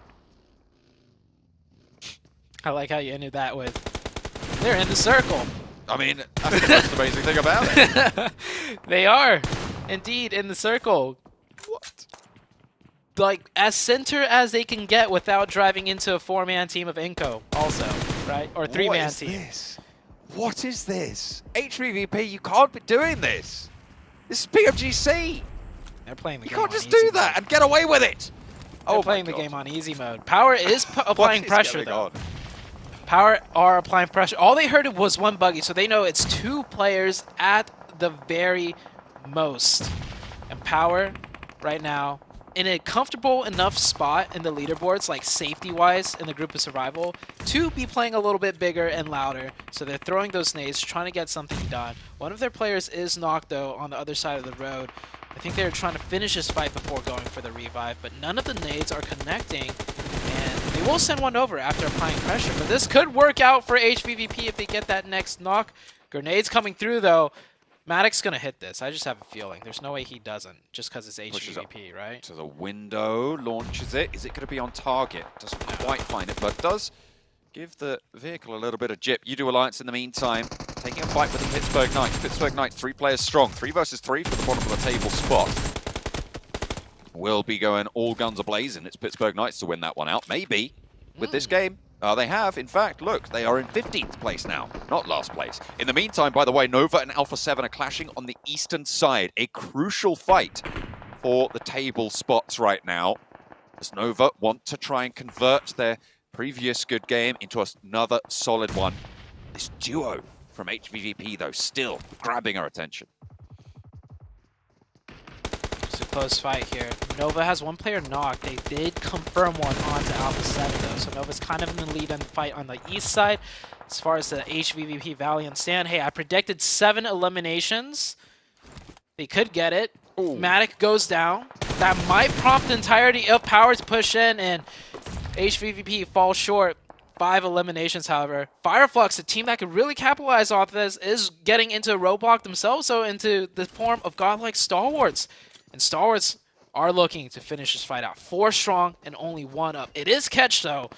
I like how you ended that with, they're in the circle. I mean, that's the most amazing thing about it. They are indeed in the circle. What? Like, as center as they can get without driving into a 4-man team of iNCO also, right? Or 3-man team. This? What is this? HVVP, you can't be doing this. This is PMGC. They're playing the game. You can't just do that and get away with it. They're playing the game on easy mode. POWR is applying pressure, though. On? POWR are applying pressure. All they heard was 1 buggy, so they know it's 2 players at the very most. And POWR, right now, in a comfortable enough spot in the leaderboards, like safety-wise in the group of survival, to be playing a little bit bigger and louder. So they're throwing those nades, trying to get something done. One of their players is knocked, though, on the other side of the road. I think they were trying to finish this fight before going for the revive, but none of the nades are connecting, and they will send one over after applying pressure. But this could work out for HVVP if they get that next knock. Grenades coming through, though. Maddox's going to hit this. I just have a feeling. There's no way he doesn't, just because it's HVVP, right? To the window, launches it. Is it going to be on target? Doesn't quite find it, but does give the vehicle a little bit of jip. Yoodo Alliance in the meantime, taking a fight with the Pittsburgh Knights. Pittsburgh Knights, 3 players strong. 3 versus 3 for the bottom of the table spot. Will be going all guns a-blazing. It's Pittsburgh Knights to win that one out. Maybe with this game. They have, in fact, look, they are in 15th place now, not last place. In the meantime, by the way, Nova and Alpha 7 are clashing on the eastern side. A crucial fight for the table spots right now, as Nova want to try and convert their previous good game into another solid one. This duo from HVVP, though, still grabbing our attention. It's a close fight here. Nova has 1 player knocked. They did confirm one onto Alpha 7, though, so Nova's kind of in the lead in the fight on the east side. As far as the HVVP Valiant stand, hey, I predicted 7 eliminations. They could get it. Matic goes down. That might prompt the entirety of POWR to push in, and HVVP falls short. 5 eliminations, however. Fireflux, a team that could really capitalize off this, is getting into a roadblock themselves, so into the form of godlike Stalwarts. And Stalwarts are looking to finish this fight out. 4 strong and only 1 up. It is Catch, though.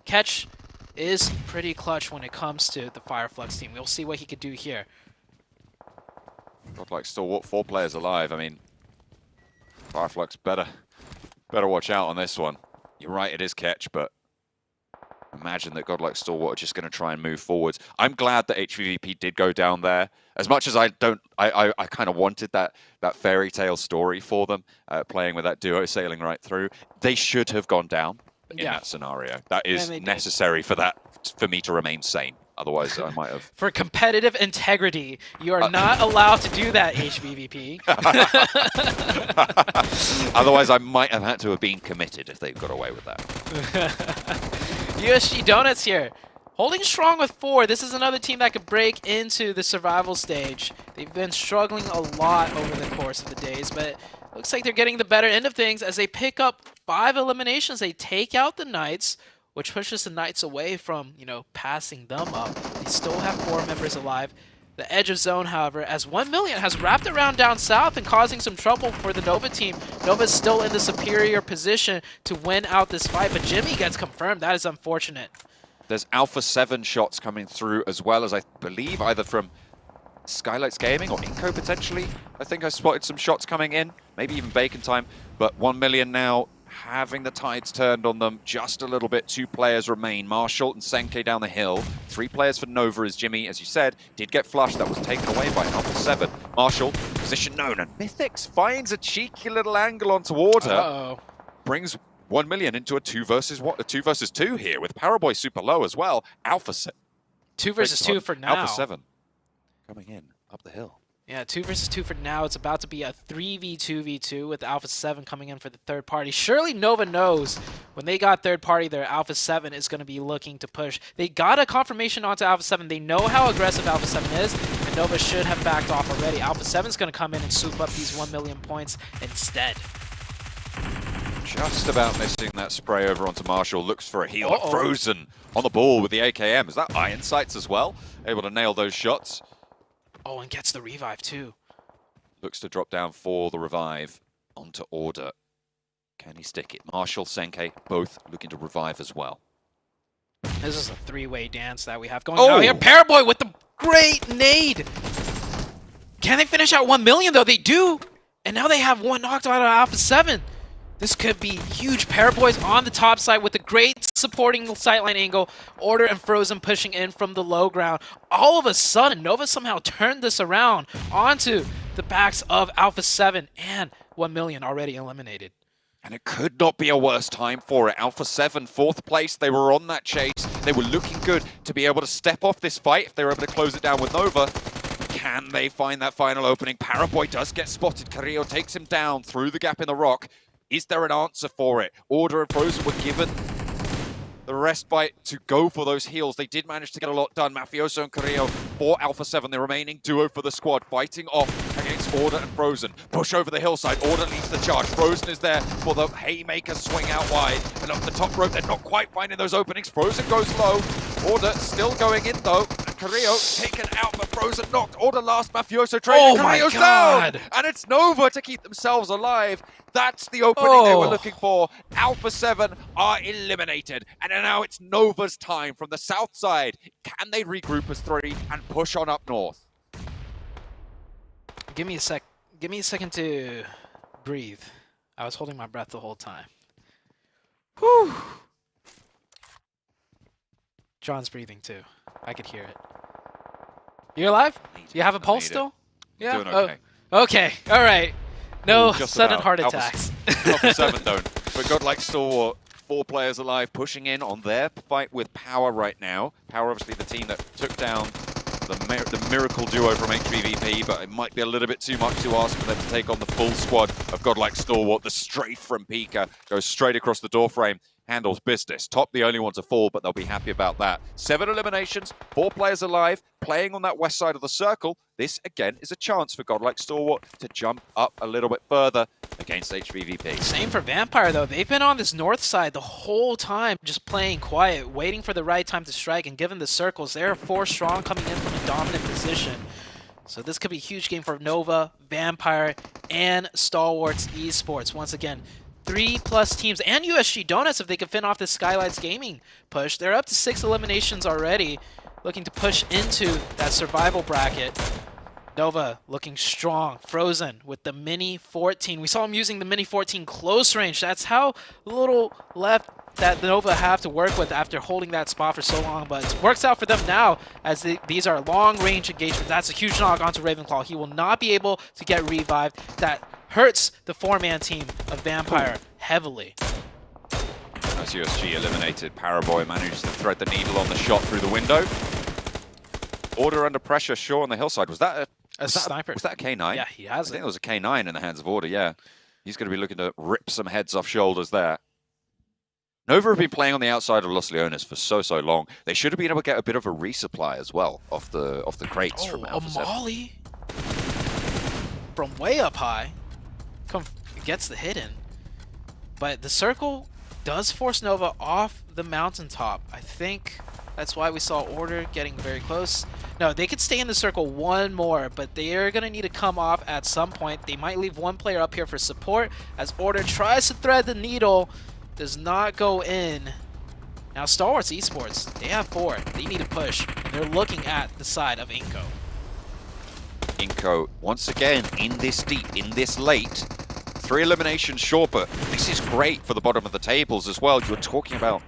Catch is pretty clutch when it comes to the Fireflux team. We'll see what he could do here. Godlike Stalwart, 4 players alive. I mean, Fireflux better watch out on this one. You're right, it is Catch, but imagine that Godlike Stalwart are just going to try and move forwards. I'm glad that HVVP did go down there. As much as I kind of wanted that fairy tale story for them, playing with that duo sailing right through. They should have gone down in that scenario. That is necessary for me to remain sane. Otherwise, I might have. For competitive integrity, you are not allowed to do that, HVVP. Otherwise, I might have had to have been committed if they got away with that. USG Donuts here. Holding strong with 4. This is another team that could break into the survival stage. They've been struggling a lot over the course of the days, but looks like they're getting the better end of things as they pick up 5 eliminations. They take out the Knights, which pushes the Knights away from, passing them up. They still have 4 members alive. The edge of zone, however, as 1 million has wrapped around down south and causing some trouble for the Nova team. Nova's still in the superior position to win out this fight, but Jimmy gets confirmed. That is unfortunate. There's Alpha 7 shots coming through, as well as I believe either from Skylights Gaming or iNCO potentially. I think I spotted some shots coming in, maybe even Bacon Time. But 1 million now having the tides turned on them just a little bit. 2 players remain, Marshall and Senke down the hill. 3 players for Nova, as Jimmy, as you said, did get flushed. That was taken away by Alpha 7. Marshall, position known, and Mythics finds a cheeky little angle onto Order. Brings 1 million into a 2 versus 2 here, with Paraboy super low as well. Alpha 7. 2 versus 2 for now. Alpha 7 coming in up the hill. Yeah, 2 versus 2 for now. It's about to be a 3v2v2 with Alpha 7 coming in for the third party. Surely Nova knows when they got third party there, Alpha 7 is going to be looking to push. They got a confirmation onto Alpha 7. They know how aggressive Alpha 7 is, and Nova should have backed off already. Alpha 7 is going to come in and swoop up these 1 million points instead. Just about missing that spray over onto Marshall. Looks for a heal. Frozen on the ball with the AKM. Is that Iron Sights as well? Able to nail those shots. Oh, and gets the revive too. Looks to drop down for the revive onto Order. Can he stick it? Marshall, Senke, both looking to revive as well. This is a 3-way dance that we have going on here. Paraboy with the great nade. Can they finish out 1 million though? They do. And now they have 1 knocked out of Alpha 7. This could be huge. Paraboy's on the top side with a great supporting sightline angle. Order and Frozen pushing in from the low ground. All of a sudden, Nova somehow turned this around onto the backs of Alpha 7, and 1 million already eliminated. And it could not be a worse time for it. Alpha 7, 4th place. They were on that chase. They were looking good to be able to step off this fight if they were able to close it down with Nova. Can they find that final opening? Paraboy does get spotted. Carrillo takes him down through the gap in the rock. Is there an answer for it? Order and Frozen were given the respite to go for those heals. They did manage to get a lot done. Mafioso and Carrillo for Alpha 7, the remaining duo for the squad, fighting off against Order and Frozen. Push over the hillside. Order leads the charge. Frozen is there for the haymaker swing out wide. And up the top rope, they're not quite finding those openings. Frozen goes low. Order still going in though. Carrillo taken out, but Frozen knocked. Order last, Mafioso trading. Carrillo's down! And it's Nova to keep themselves alive. That's the opening they were looking for. Alpha 7 are eliminated. And now it's Nova's time from the south side. Can they regroup as 3 and push on up north? Give me a sec. Give me a second to breathe. I was holding my breath the whole time. Whew. John's breathing too. I could hear it. You alive? You have a pulse still? Yeah. Doing okay. Okay. All right. No just sudden about. heart attacks. Alpha 7 don't. But GODLIKE Stalwart, 4 players alive, pushing in on their fight with POWR right now. POWR obviously the team that took down the miracle duo from HVVP, but it might be a little bit too much to ask for them to take on the full squad of GODLIKE Stalwart. The strafe from Pika goes straight across the doorframe. Handles business. Top the only one to fall, but they'll be happy about that. 7 eliminations, 4 players alive, playing on that west side of the circle. This, again, is a chance for GODLIKE Stalwart to jump up a little bit further against HVVP. Same for Vampire, though. They've been on this north side the whole time, just playing quiet, waiting for the right time to strike, and given the circles, they're 4 strong coming in from a dominant position. So this could be a huge game for Nova, Vampire, and Stalwarts Esports. Once again, 3+ teams, and USG Donuts if they can finish off this Skylights Gaming push. They're up to 6 eliminations already, looking to push into that survival bracket. Nova looking strong. Frozen with the Mini 14. We saw him using the Mini 14 close range. That's how little left that Nova have to work with after holding that spot for so long, but it works out for them now as these are long-range engagements. That's a huge knock onto Ravenclaw. He will not be able to get revived. That hurts the 4-man team of Vampire heavily. As USG eliminated, Paraboy managed to thread the needle on the shot through the window. Order under pressure, Shaw on the hillside. Was that a sniper? Was that a K9? Yeah, he has I think there was a K9 in the hands of Order, yeah. He's going to be looking to rip some heads off shoulders there. Nova have been playing on the outside of Los Leones for so long. They should have been able to get a bit of a resupply as well off the crates from Alpha 7. Molly from way up high gets the hit in. But the circle does force Nova off the mountaintop. I think that's why we saw Order getting very close. No, they could stay in the circle 1 more, but they are going to need to come off at some point. They might leave 1 player up here for support as Order tries to thread the needle. Does not go in. Now Stalwarts Esports, they have 4. They need to push. They're looking at the side of iNCO. iNCO, once again, in this deep, in this late, 3 eliminations short, but this is great for the bottom of the tables as well. You're talking about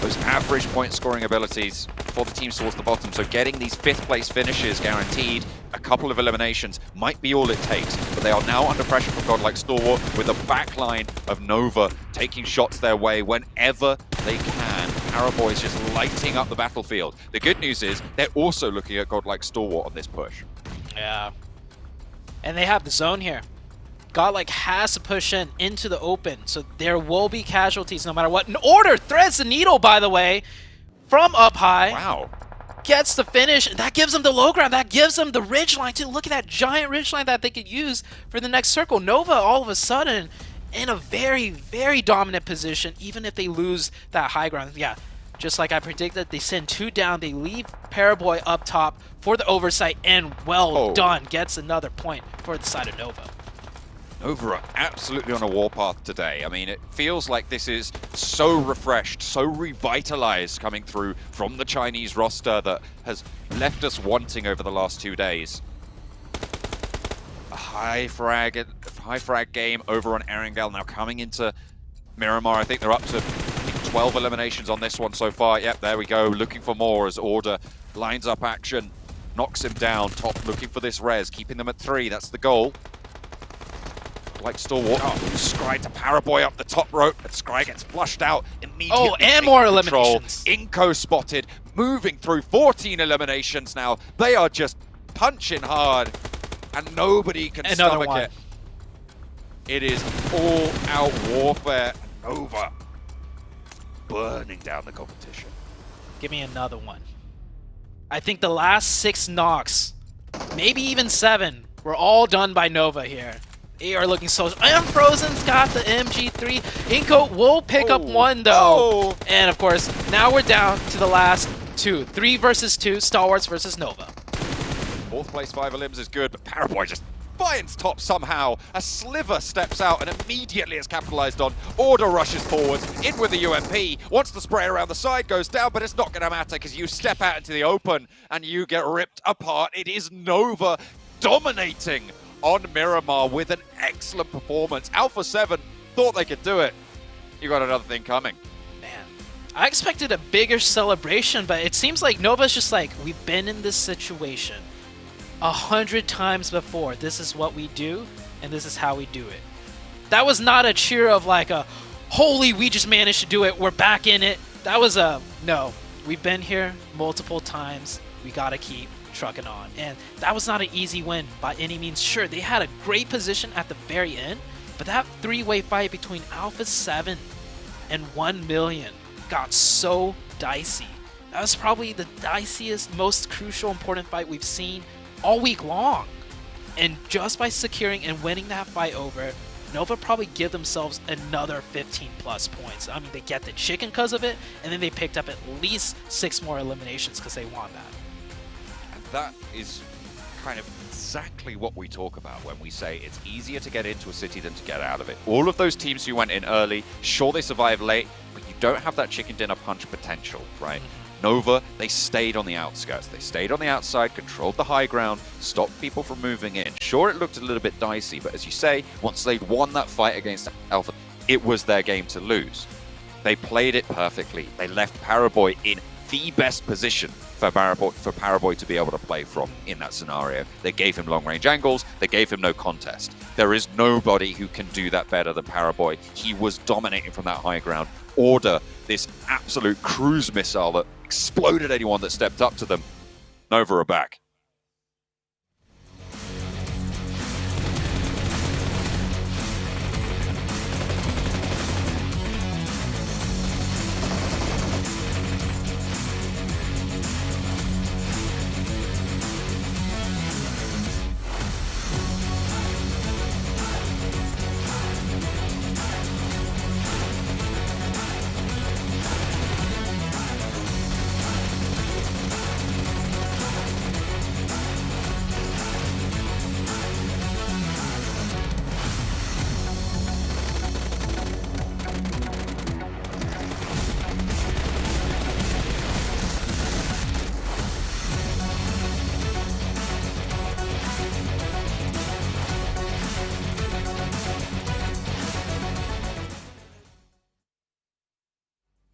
those average point scoring abilities for the teams towards the bottom. So getting these 5th place finishes guaranteed, a couple of eliminations might be all it takes. But they are now under pressure from GODLIKE STALWART with a backline of Nova taking shots their way whenever they can. POWR is just lighting up the battlefield. The good news is they're also looking at GODLIKE STALWART on this push. Yeah. And they have the zone here. GODLIKE has to push into the open, so there will be casualties no matter what. And Order threads the needle, by the way, from up high. Wow. Gets the finish, and that gives them the low ground. That gives them the ridge line, too. Look at that giant ridge line that they could use for the next circle. Nova, all of a sudden, in a very, very dominant position, even if they lose that high ground. Yeah, just like I predicted, they send 2 down. They leave Paraboy up top for the oversight, and well done. Gets another point for the side of Nova. Nova are absolutely on a warpath today. I mean, it feels like this is so refreshed, so revitalized coming through from the Chinese roster that has left us wanting over the last 2 days. A high frag game over on Erangel, now coming into Miramar. I think they're up to 12 eliminations on this one so far. Yep, there we go, looking for more as Order lines up action, knocks him down. Top looking for this res, keeping them at 3, that's the goal. Like STALWART, Scry to Paraboy up the top rope, but Scry gets flushed out immediately. Oh, and more eliminations. iNCO spotted, moving through 14 eliminations now. They are just punching hard, and nobody can stomach it. It is all-out warfare. Nova burning down the competition. Give me another one. I think the last 6 knocks, maybe even 7, were all done by Nova here. They are looking so... And Frozen's got the MG3. iNCO will pick up 1, though. And, of course, now we're down to the last 2. 3 versus 2, STALWARTS versus Nova. 4th place 5 elims is good, but Paraboy just finds top somehow. A sliver steps out and immediately is capitalized on. Order rushes forwards, in with the UMP. Once the spray around the side goes down, but it's not going to matter because you step out into the open and you get ripped apart. It is Nova dominating on Miramar with an excellent performance. Alpha 7 thought they could do it. You got another thing coming. Man, I expected a bigger celebration, but it seems like Nova's just like, we've been in this situation 100 times before. This is what we do, and this is how we do it. That was not a cheer of like a, holy, we just managed to do it, we're back in it. That was a, no, we've been here multiple times, we gotta keep trucking on. And that was not an easy win by any means. Sure, they had a great position at the very end, but that 3-way fight between Alpha 7 and 1 Million got so dicey. That was probably the diciest, most crucial, important fight we've seen all week long. And just by securing and winning that fight over, Nova probably give themselves another 15 plus points. I mean, they get the chicken because of it, and then they picked up at least 6 more eliminations because they won that. That is kind of exactly what we talk about when we say it's easier to get into a city than to get out of it. All of those teams who went in early, sure they survived late, but you don't have that chicken dinner punch potential, right? Nova, they stayed on the outskirts. They stayed on the outside, controlled the high ground, stopped people from moving in. Sure, it looked a little bit dicey, but as you say, once they'd won that fight against Alpha, it was their game to lose. They played it perfectly. They left Paraboy in the best position for Paraboy to be able to play from in that scenario. They gave him long-range angles. They gave him no contest. There is nobody who can do that better than Paraboy. He was dominating from that high ground. Order, this absolute cruise missile that exploded anyone that stepped up to them. Nova are back.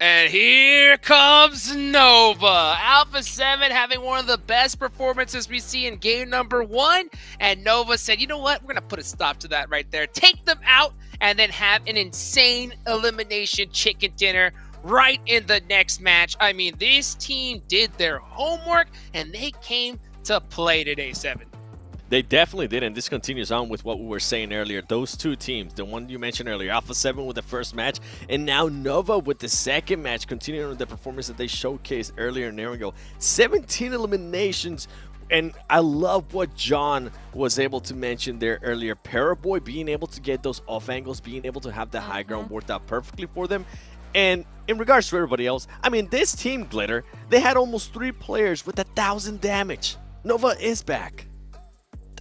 And here comes Nova. Alpha 7 having one of the best performances we see in game number 1. And Nova said, you know what? We're going to put a stop to that right there. Take them out and then have an insane elimination chicken dinner right in the next match. I mean, this team did their homework and they came to play today, 7. They definitely did, and this continues on with what we were saying earlier. Those two teams, the one you mentioned earlier, Alpha 7 with the first match, and now Nova with the second match, continuing with the performance that they showcased earlier in Ergo. 17 eliminations, and I love what John was able to mention there earlier. Paraboy being able to get those off angles, being able to have the high ground worked out perfectly for them. And in regards to everybody else, I mean, this team, Glitter, they had almost 3 players with 1,000 damage. Nova is back.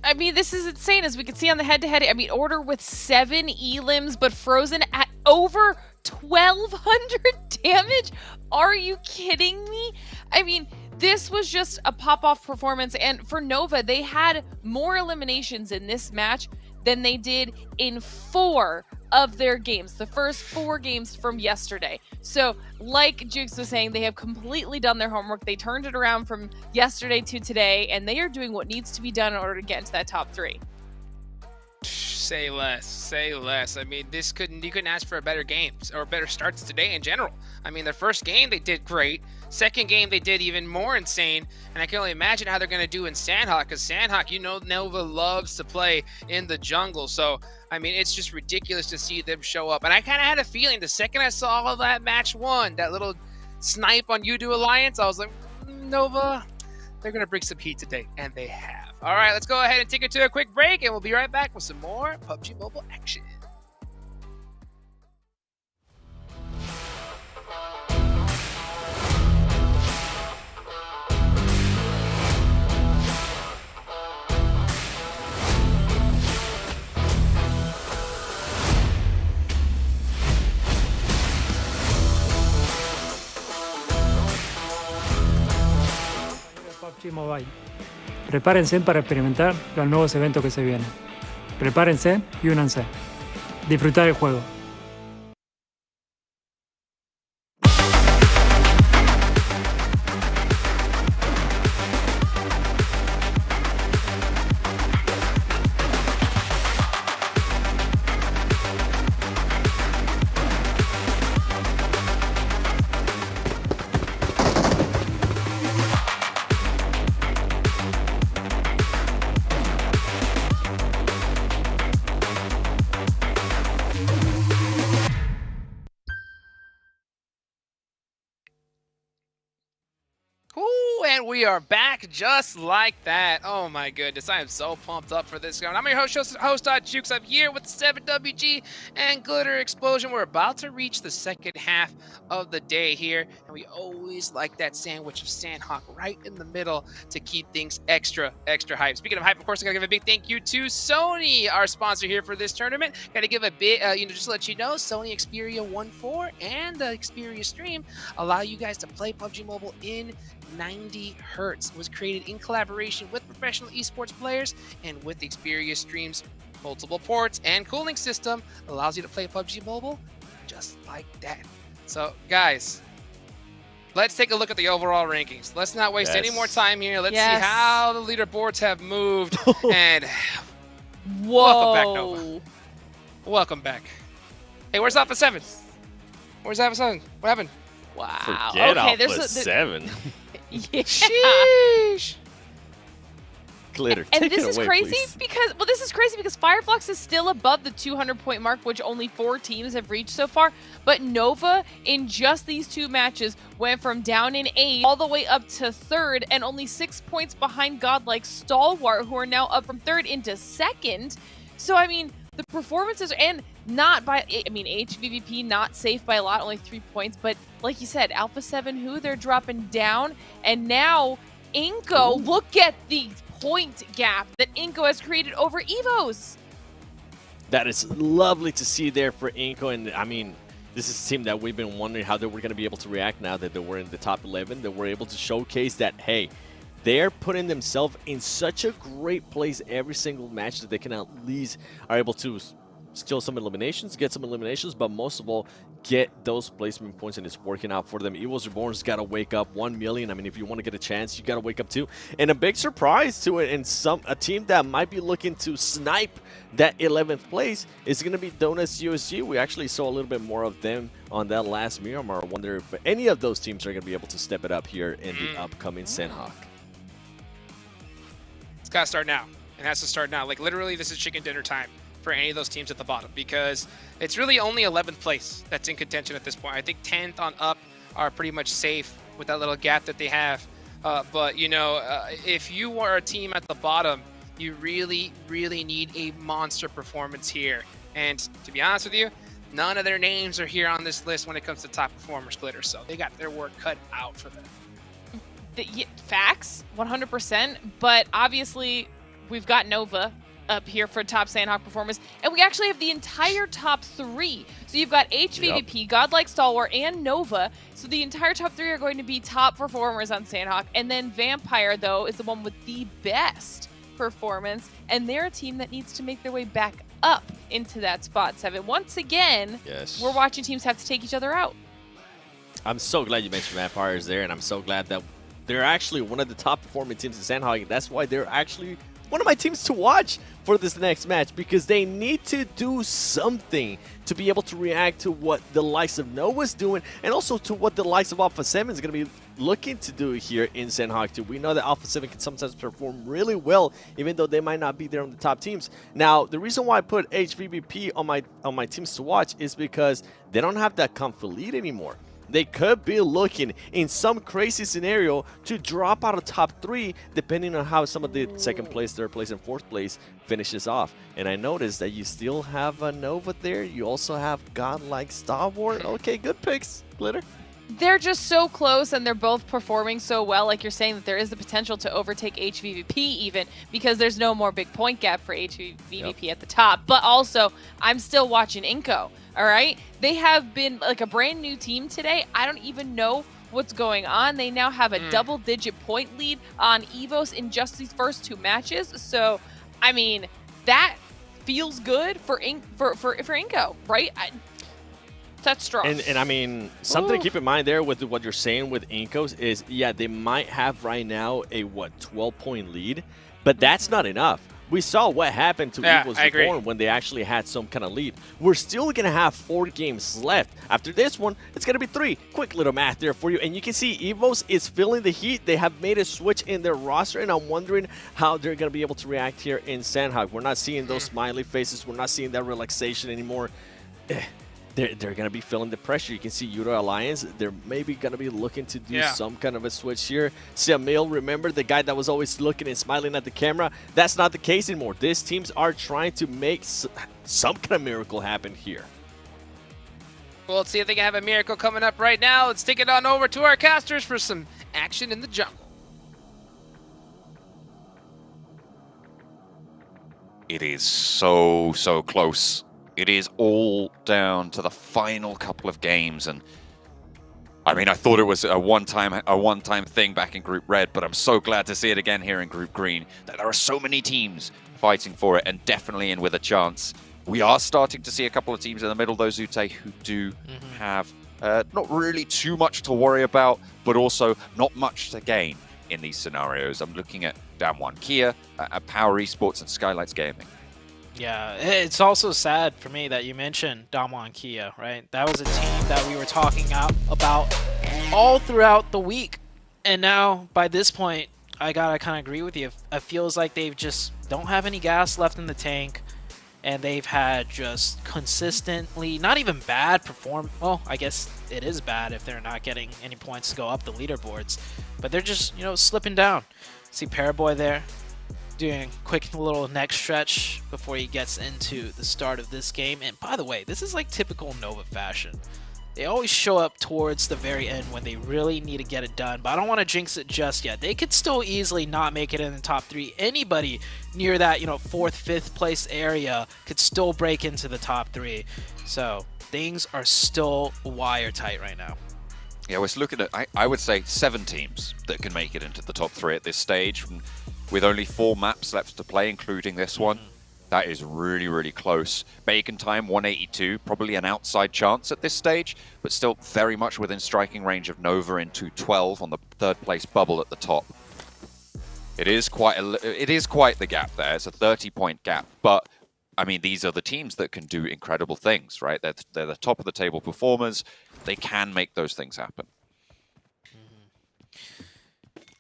I mean, this is insane, as we can see on the head-to-head. I mean, Order with 7 elims, but Frozen at over 1,200 damage? Are you kidding me? I mean, this was just a pop-off performance, and for Nova, they had more eliminations in this match than they did in 4 of their games, the first 4 games from yesterday. So, like Jukes was saying, they have completely done their homework. They turned it around from yesterday to today, and they are doing what needs to be done in order to get into that top 3. Say less. Say less. I mean, you couldn't ask for a better games or better starts today in general. I mean, their first game, they did great. Second game, they did even more insane. And I can only imagine how they're going to do in Sandhawk, because Sandhawk, you know, Nova loves to play in the jungle. So, I mean, it's just ridiculous to see them show up. And I kind of had a feeling the second I saw that match 1, that little snipe on Yoodo Alliance, I was like, Nova, they're going to bring some heat today. And they have. All right, let's go ahead and take it to a quick break, and we'll be right back with some more PUBG Mobile action. PUBG Mobile. Prepárense para experimentar los nuevos eventos que se vienen. Prepárense y únanse. Disfrutar el juego. And we are back just like that. Oh my goodness, I am so pumped up for this round. I'm your host Jukes. I'm here with 7WG and Glitter Explosion. We're about to reach the second half of the day here, and we always like that sandwich of Sandhawk right in the middle to keep things extra hype. Speaking of hype, of course, I gotta give a big thank you to Sony, our sponsor here for this tournament. Gotta give a bit, just to let you know, Sony Xperia 1.4 and the Xperia Stream allow you guys to play PUBG Mobile in 90 hertz. It was created in collaboration with professional esports players, and with Xperia Stream's multiple ports and cooling system allows you to play PUBG Mobile just like that. So guys, let's take a look at the overall rankings. Let's not waste any more time here. Let's see how the leaderboards have moved. And welcome back, Nova. Welcome back. Hey, where's Alpha 7? Where's Alpha 7? What happened? Wow. Forget okay, Alpha 7. Yeah. Sheesh. Glitter, And take this it is away, crazy please. because Firefox is still above the 200-point mark, which only 4 teams have reached so far. But Nova, in just these 2 matches, went from down in 8 all the way up to 3rd, and only 6 points behind GODLIKE STALWART, who are now up from 3rd into 2nd. So, I mean, the performances, and not by, I mean, HVVP not safe by a lot, only 3 points. But like you said, Alpha 7, who they're dropping down. And now iNCO, look at the point gap that iNCO has created over EVOS. That is lovely to see there for iNCO. And I mean, this is a team that we've been wondering how they were going to be able to react now that they were in the top 11, that we're able to showcase that, hey, they're putting themselves in such a great place every single match that they can at least are able to steal some eliminations, get some eliminations, but most of all, get those placement points, and it's working out for them. EVOS Reborn's got to wake up 1 million. I mean, if you want to get a chance, you got to wake up too. And a big surprise to it, and a team that might be looking to snipe that 11th place is going to be Donuts USG. We actually saw a little bit more of them on that last Miramar. I wonder if any of those teams are going to be able to step it up here in the upcoming Sandhawk. It's got to start now. It has to start now. Like, literally, this is chicken dinner time for any of those teams at the bottom, because it's really only 11th place that's in contention at this point. I think 10th on up are pretty much safe with that little gap that they have. But, you know, if you are a team at the bottom, you really, really need a monster performance here. And to be honest with you, none of their names are here on this list when it comes to top performers, Glitter. So they got their work cut out for them. Facts, 100%. But obviously, we've got Nova up here for top Sandhawk performance, and we actually have the entire top 3. So you've got HVVP, Godlike, Stalwart, and Nova. So the entire top 3 are going to be top performers on Sandhawk. And then Vampire, though, is the one with the best performance, and they're a team that needs to make their way back up into that spot 7. Once again, we're watching teams have to take each other out. I'm so glad you mentioned Vampires there, and I'm so glad that they're actually one of the top performing teams in Sandhawk. That's why they're actually one of my teams to watch for this next match, because they need to do something to be able to react to what the likes of Nova's doing, and also to what the likes of Alpha 7 is going to be looking to do here in Sandhawk 2. We know that Alpha 7 can sometimes perform really well, even though they might not be there on the top teams. Now, the reason why I put HVBP on my teams to watch is because they don't have that comfort lead anymore. They could be looking in some crazy scenario to drop out of top 3, depending on how some of the second place, third place, and fourth place finishes off. And I noticed that you still have a Nova there. You also have Godlike, Stalwart. Okay, good picks, Glitter. They're just so close, and they're both performing so well. Like you're saying, that there is the potential to overtake HVVP even, because there's no more big point gap for HVVP at the top. But also, I'm still watching iNCO, all right? They have been like a brand new team today. I don't even know what's going on. They now have a double-digit point lead on EVOS in just these first 2 matches. So, I mean, that feels good for iNCO, right? That's strong. And I mean, something to keep in mind there with what you're saying with iNCO is, yeah, they might have right now a, 12-point lead, but that's not enough. We saw what happened to EVOS Reborn when they actually had some kind of lead. We're still going to have 4 games left. After this one, it's going to be 3. Quick little math there for you. And you can see EVOS is feeling the heat. They have made a switch in their roster, and I'm wondering how they're going to be able to react here in Sandhawk. We're not seeing those smiley faces. We're not seeing that relaxation anymore. They're going to be feeling the pressure. You can see Yoodo Alliance. They're maybe going to be looking to do some kind of a switch here. Samil, remember the guy that was always looking and smiling at the camera? That's not the case anymore. These teams are trying to make some kind of miracle happen here. Well, let's see if they can have a miracle coming up right now. Let's take it on over to our casters for some action in the jungle. It is so close. It is all down to the final couple of games, and I mean, I thought it was a one-time thing back in Group Red, but I'm so glad to see it again here in Group Green, that there are so many teams fighting for it and definitely in with a chance. We are starting to see a couple of teams in the middle, though, Zute, who do have not really too much to worry about, but also not much to gain in these scenarios. I'm looking at Damwon Kia, at POWR Esports, and Skylights Gaming. Yeah, it's also sad for me that you mentioned Damwon Kia, right? That was a team that we were talking about all throughout the week. And now, by this point, I gotta kind of agree with you. It feels like they've just don't have any gas left in the tank. And they've had just consistently, not even bad well, I guess it is bad if they're not getting any points to go up the leaderboards. But they're just, slipping down. See Paraboy there, doing a quick little neck stretch before he gets into the start of this game. And by the way, this is like typical Nova fashion. They always show up towards the very end when they really need to get it done, but I don't want to jinx it just yet. They could still easily not make it in the top 3. Anybody near that, 4th, 5th place area could still break into the top 3. So things are still wire tight right now. Yeah, we're looking at, I would say, 7 teams that can make it into the top 3 at this stage, with only 4 maps left to play, including this one. That is really, really close. Bacon time, 182. Probably an outside chance at this stage, but still very much within striking range of Nova in 212 on the third place bubble at the top. It is quite the gap there. It's a 30-point gap, but I mean, these are the teams that can do incredible things, right? They're the top of the table performers. They can make those things happen.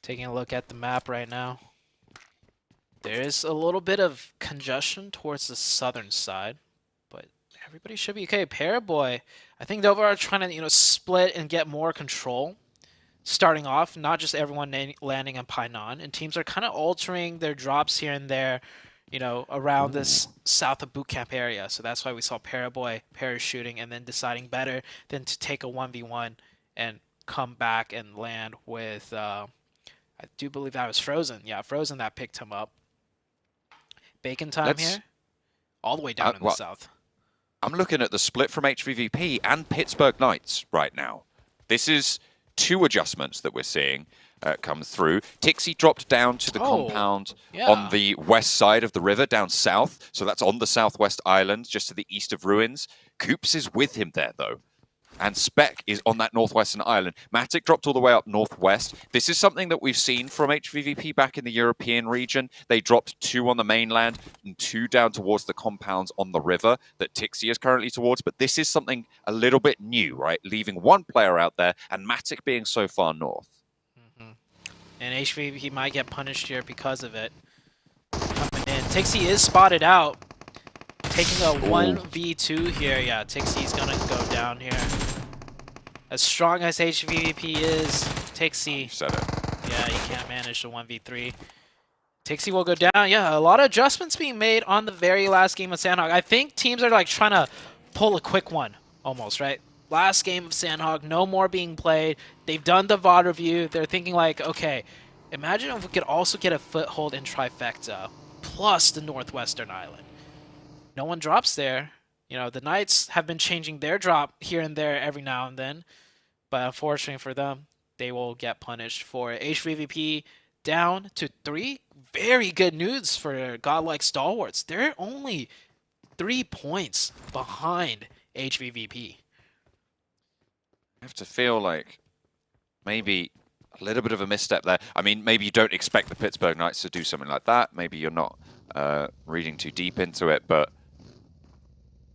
Taking a look at the map right now. There's a little bit of congestion towards the southern side, but everybody should be okay. Paraboy, I think Nova are trying to, split and get more control. Starting off, not just everyone landing on Painan, and teams are kind of altering their drops here and there, around this south of boot camp area. So that's why we saw Paraboy parachuting and then deciding better than to take a 1v1 and come back and land with, I do believe that was Frozen. Yeah, Frozen that picked him up. Bacon time here, all the way down in the south. I'm looking at the split from HVVP and Pittsburgh Knights right now. This is 2 adjustments that we're seeing come through. Tixi dropped down to the compound on the west side of the river, down south. So that's on the southwest island, just to the east of Ruins. Coops is with him there, though. And Spec is on that northwestern island. Matic dropped all the way up northwest. This is something that we've seen from HVVP back in the European region. They dropped 2 on the mainland and 2 down towards the compounds on the river that Tixi is currently towards. But this is something a little bit new, right? Leaving 1 player out there and Matic being so far north. And HVVP might get punished here because of it. Coming in. Tixi is spotted out. Taking a 1v2 here. Yeah, Tixi's going to go down here. As strong as HVVP is, Tixi... Said it. Yeah, he can't manage the 1v3. Tixi will go down. Yeah, a lot of adjustments being made on the very last game of Sandhog. I think teams are like trying to pull a quick one, almost, right? Last game of Sandhog, no more being played. They've done the VOD review. They're thinking like, okay, imagine if we could also get a foothold in Trifecta, plus the Northwestern Island. No one drops there. The Knights have been changing their drop here and there every now and then. But unfortunately for them, they will get punished for it. HVVP down to 3. Very good news for godlike stalwarts. They're only 3 points behind HVVP. I have to feel like maybe a little bit of a misstep there. I mean, maybe you don't expect the Pittsburgh Knights to do something like that. Maybe you're not reading too deep into it, but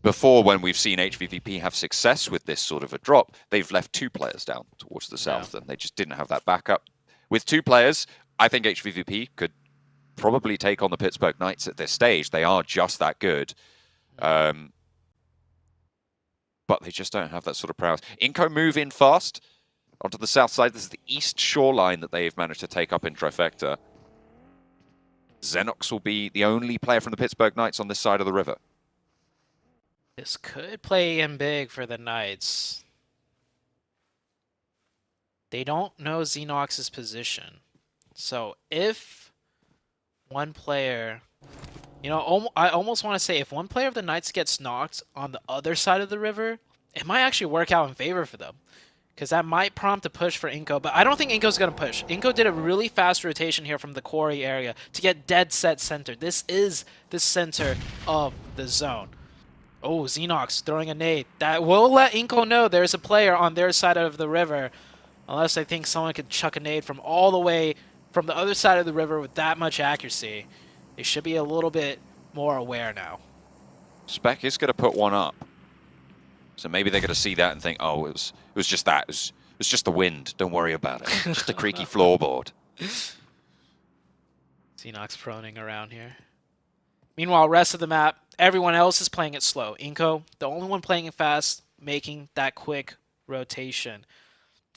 before, when we've seen HVVP have success with this sort of a drop, they've left 2 players down towards the south, and they just didn't have that backup. With 2 players, I think HVVP could probably take on the Pittsburgh Knights at this stage. They are just that good. But they just don't have that sort of prowess. iNCO move in fast onto the south side. This is the east shoreline that they've managed to take up in Trifecta. Xenox will be the only player from the Pittsburgh Knights on this side of the river. This could play in big for the Knights. They don't know Xenox's position. So if one player... I almost want to say if one player of the Knights gets knocked on the other side of the river, it might actually work out in favor for them. Because that might prompt a push for iNCO, but I don't think iNCO's going to push. iNCO did a really fast rotation here from the quarry area to get dead set center. This is the center of the zone. Oh, Xenox throwing a nade. That will let iNCO know there's a player on their side of the river. Unless I think someone could chuck a nade from all the way from the other side of the river with that much accuracy. They should be a little bit more aware now. Spec is going to put one up. So maybe they're going to see that and think, oh, it was just that. It was just the wind. Don't worry about it. Just a creaky floorboard. Xenox proning around here. Meanwhile, rest of the map, everyone else is playing it slow. iNCO, the only one playing it fast, making that quick rotation.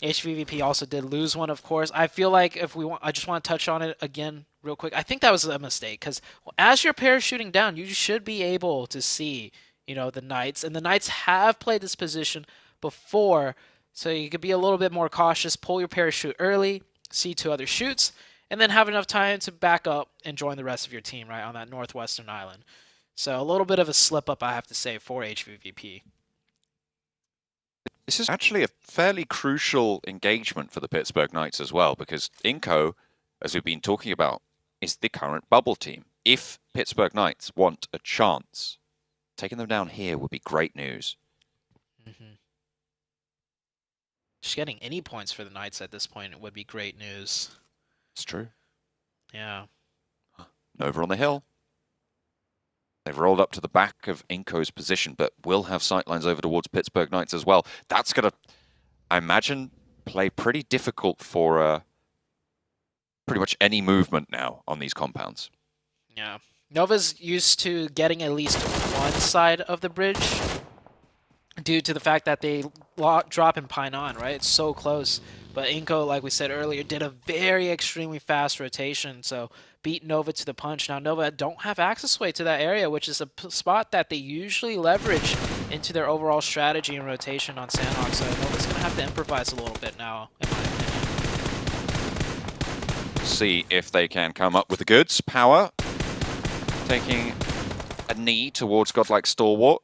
HVVP also did lose one, of course. I feel like I just want to touch on it again real quick. I think that was a mistake because as you're parachuting down, you should be able to see, the Knights. And the Knights have played this position before, so you could be a little bit more cautious. Pull your parachute early, see 2 other shoots, and then have enough time to back up and join the rest of your team right on that northwestern island. So a little bit of a slip up, I have to say, for HVVP. This is actually a fairly crucial engagement for the Pittsburgh Knights as well, because iNCO, as we've been talking about, is the current bubble team. If Pittsburgh Knights want a chance. Taking them down here would be great news. Just getting any points for the Knights at this point would be great news. It's true. Yeah. Nova on the hill. They've rolled up to the back of iNCO's position, but will have sightlines over towards Pittsburgh Knights as well. That's going to, I imagine, play pretty difficult for pretty much any movement now on these compounds. Yeah. Nova's used to getting at least one side of the bridge due to the fact that they drop and pine on, right? It's so close. But iNCO, like we said earlier, did a very extremely fast rotation, so beat Nova to the punch. Now Nova don't have access way to that area, which is a spot that they usually leverage into their overall strategy and rotation on Sandhawk, so Nova's going to have to improvise a little bit now, in my opinion. See if they can come up with the goods. POWR taking a knee towards GODLIKE STALWART,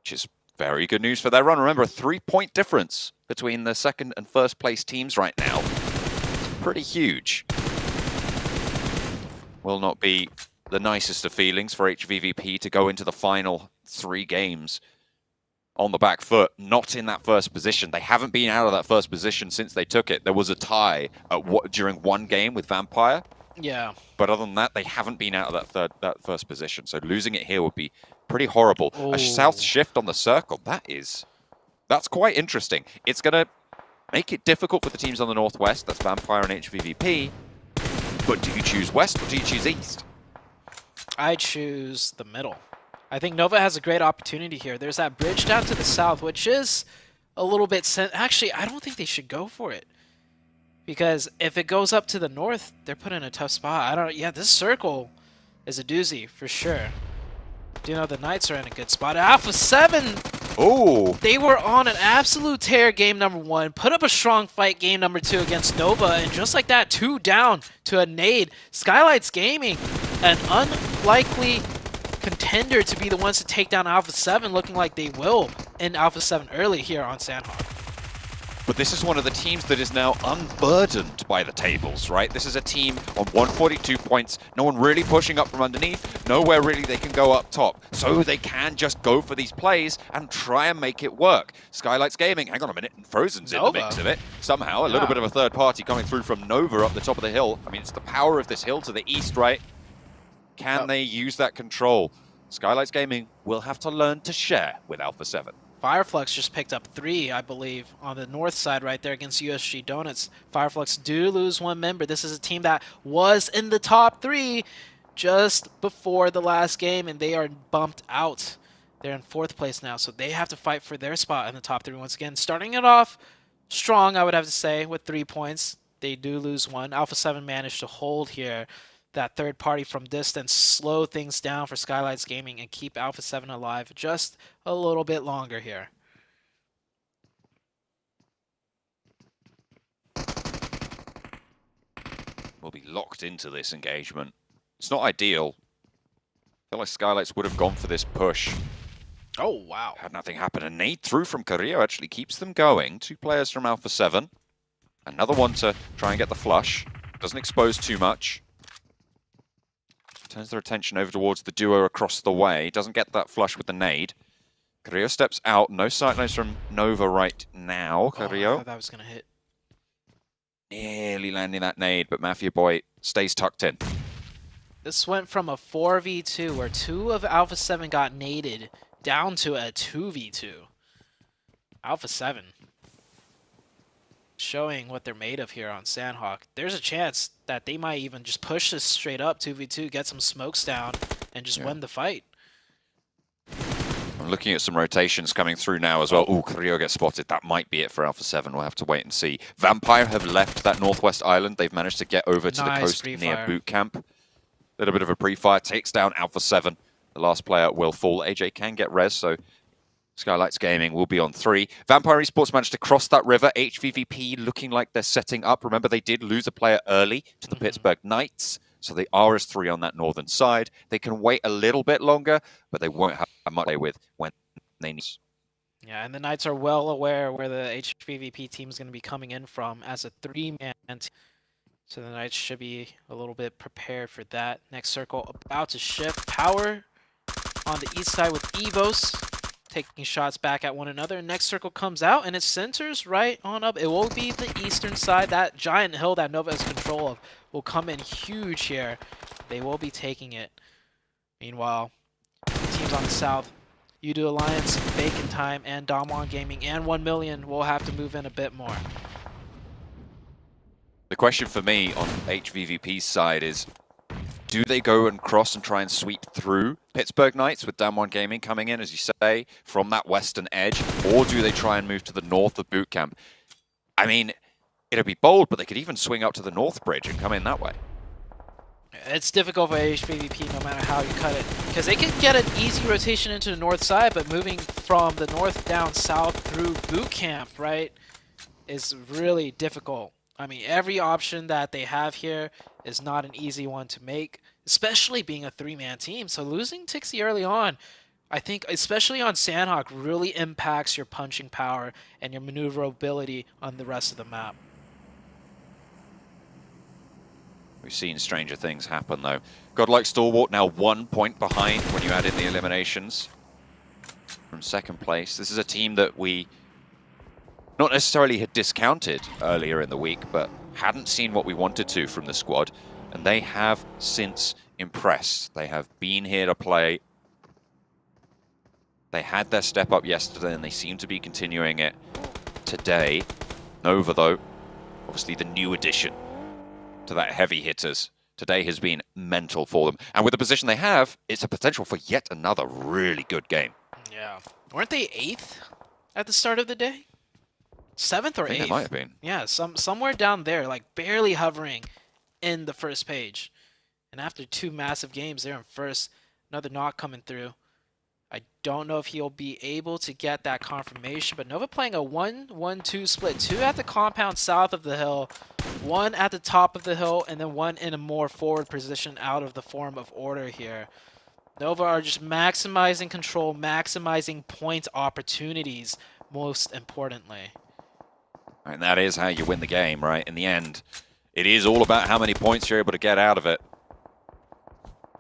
which is very good news for their run. Remember, a 3-point difference between the second and first place teams right now. It's pretty huge. Will not be the nicest of feelings for HVVP to go into the final 3 games on the back foot, not in that first position. They haven't been out of that first position since they took it. There was a tie during one game with Vampire. Yeah. But other than that, they haven't been out of that first position. So losing it here would be pretty horrible. Ooh. A south shift on the circle, that's quite interesting. It's going to make it difficult for the teams on the northwest. That's Vampire and HVVP. But do you choose west or do you choose east? I choose the middle. I think Nova has a great opportunity here. There's that bridge down to the south, which is a little bit... Actually, I don't think they should go for it. Because if it goes up to the north, they're put in a tough spot. Yeah, this circle is a doozy, for sure. Do you know the Knights are in a good spot? Alpha 7! Oh! They were on an absolute tear game number 1, put up a strong fight game number 2 against Nova, and just like that, 2 down to a nade. Skylights Gaming, an unlikely contender to be the ones to take down Alpha 7, looking like they will in Alpha 7 early here on Sandhawk. But this is one of the teams that is now unburdened by the tables, right? This is a team on 142 points, no one really pushing up from underneath, nowhere really they can go up top. So they can just go for these plays and try and make it work. Skylights Gaming, hang on a minute, Frozen's in the mix of it. Somehow, a little bit of a third party coming through from Nova up the top of the hill. I mean, it's the power of this hill to the east, right? Can they use that control? Skylights Gaming will have to learn to share with Alpha 7. Fireflux just picked up 3, I believe, on the north side right there against USG Donuts. Fireflux do lose 1 member. This is a team that was in the top 3 just before the last game, and they are bumped out. They're in 4th place now, so they have to fight for their spot in the top 3 once again. Starting it off strong, I would have to say, with 3 points. They do lose 1. Alpha 7 managed to hold here that third party from distance, slow things down for Skylights Gaming, and keep Alpha 7 alive just a little bit longer here. We'll be locked into this engagement. It's not ideal. I feel like Skylights would have gone for this push. Oh, wow. Had nothing happen. A nade through from Carrillo actually keeps them going. 2 players from Alpha 7. Another one to try and get the flush. Doesn't expose too much. Turns their attention over towards the duo across the way. Doesn't get that flush with the nade. Carrillo steps out. No sightlines from Nova right now. Carrillo. I thought that was going to hit. Nearly landing that nade, but Mafia Boy stays tucked in. This went from a 4v2 where 2 of Alpha 7 got naded down to a 2v2. Alpha 7 showing what they're made of here on Sandhawk. There's a chance that they might even just push this straight up 2v2, get some smokes down, and just win the fight. I'm looking at some rotations coming through now as well. Oh, Carrillo gets spotted. That might be it for Alpha 7. We'll have to wait and see. Vampire have left that northwest island. They've managed to get over to the coast near boot camp. A little bit of a pre-fire. Takes down Alpha 7. The last player will fall. AJ can get res, so Skylights Gaming will be on 3. Vampire Esports managed to cross that river. HVVP looking like they're setting up. Remember, they did lose a player early to the Pittsburgh Knights, so they are as 3 on that northern side. They can wait a little bit longer, but they won't have much to play with when they need. Yeah, and the Knights are well aware where the HVVP team is going to be coming in from as a 3-man team. So the Knights should be a little bit prepared for that. Next circle about to shift. POWR on the east side with EVOS, taking shots back at one another. Next circle comes out and it centers right on up. It will be the eastern side. That giant hill that Nova has control of will come in huge here. They will be taking it. Meanwhile, the teams on the south, Yoodo Alliance, Bacon Time, and Damwon Gaming, and 1 million will have to move in a bit more. The question for me on HVVP's side is, do they go and cross and try and sweep through PITTSBURGH Knights with Damwon Gaming coming in, as you say, from that western edge, or do they try and move to the north of boot camp? I mean, it'd be bold, but they could even swing up to the north bridge and come in that way. It's difficult for HVVP no matter how you cut it, because they can get an easy rotation into the north side, but moving from the north down south through boot camp, right, is really difficult. I mean, every option that they have here is not an easy one to make, especially being a three-man team. So losing Tixie early on, I think, especially on Sandhawk, really impacts your punching power and your maneuverability on the rest of the map. We've seen stranger things happen, though. GODLIKE Stalwart now 1 point behind when you add in the eliminations from second place. This is a team that we not necessarily had discounted earlier in the week, but hadn't seen what we wanted to from the squad, and they have since impressed. They have been here to play. They had their step up yesterday, and they seem to be continuing it today. Nova, though, obviously the new addition to that heavy hitters. Today has been mental for them. And with the position they have, it's a potential for yet another really good game. Yeah. Weren't they 8th at the start of the day? 7th or 8th? I think they might have been. Yeah, somewhere down there, like barely hovering in the first page. And after 2 massive games, they're in first. Another knock coming through. I don't know if he'll be able to get that confirmation, but Nova playing a 1-1-2 split. 2 at the compound south of the hill, 1 at the top of the hill, and then 1 in a more forward position out of the form of order here. Nova are just maximizing control, maximizing point opportunities, most importantly. And that is how you win the game, right? In the end, it is all about how many points you're able to get out of it.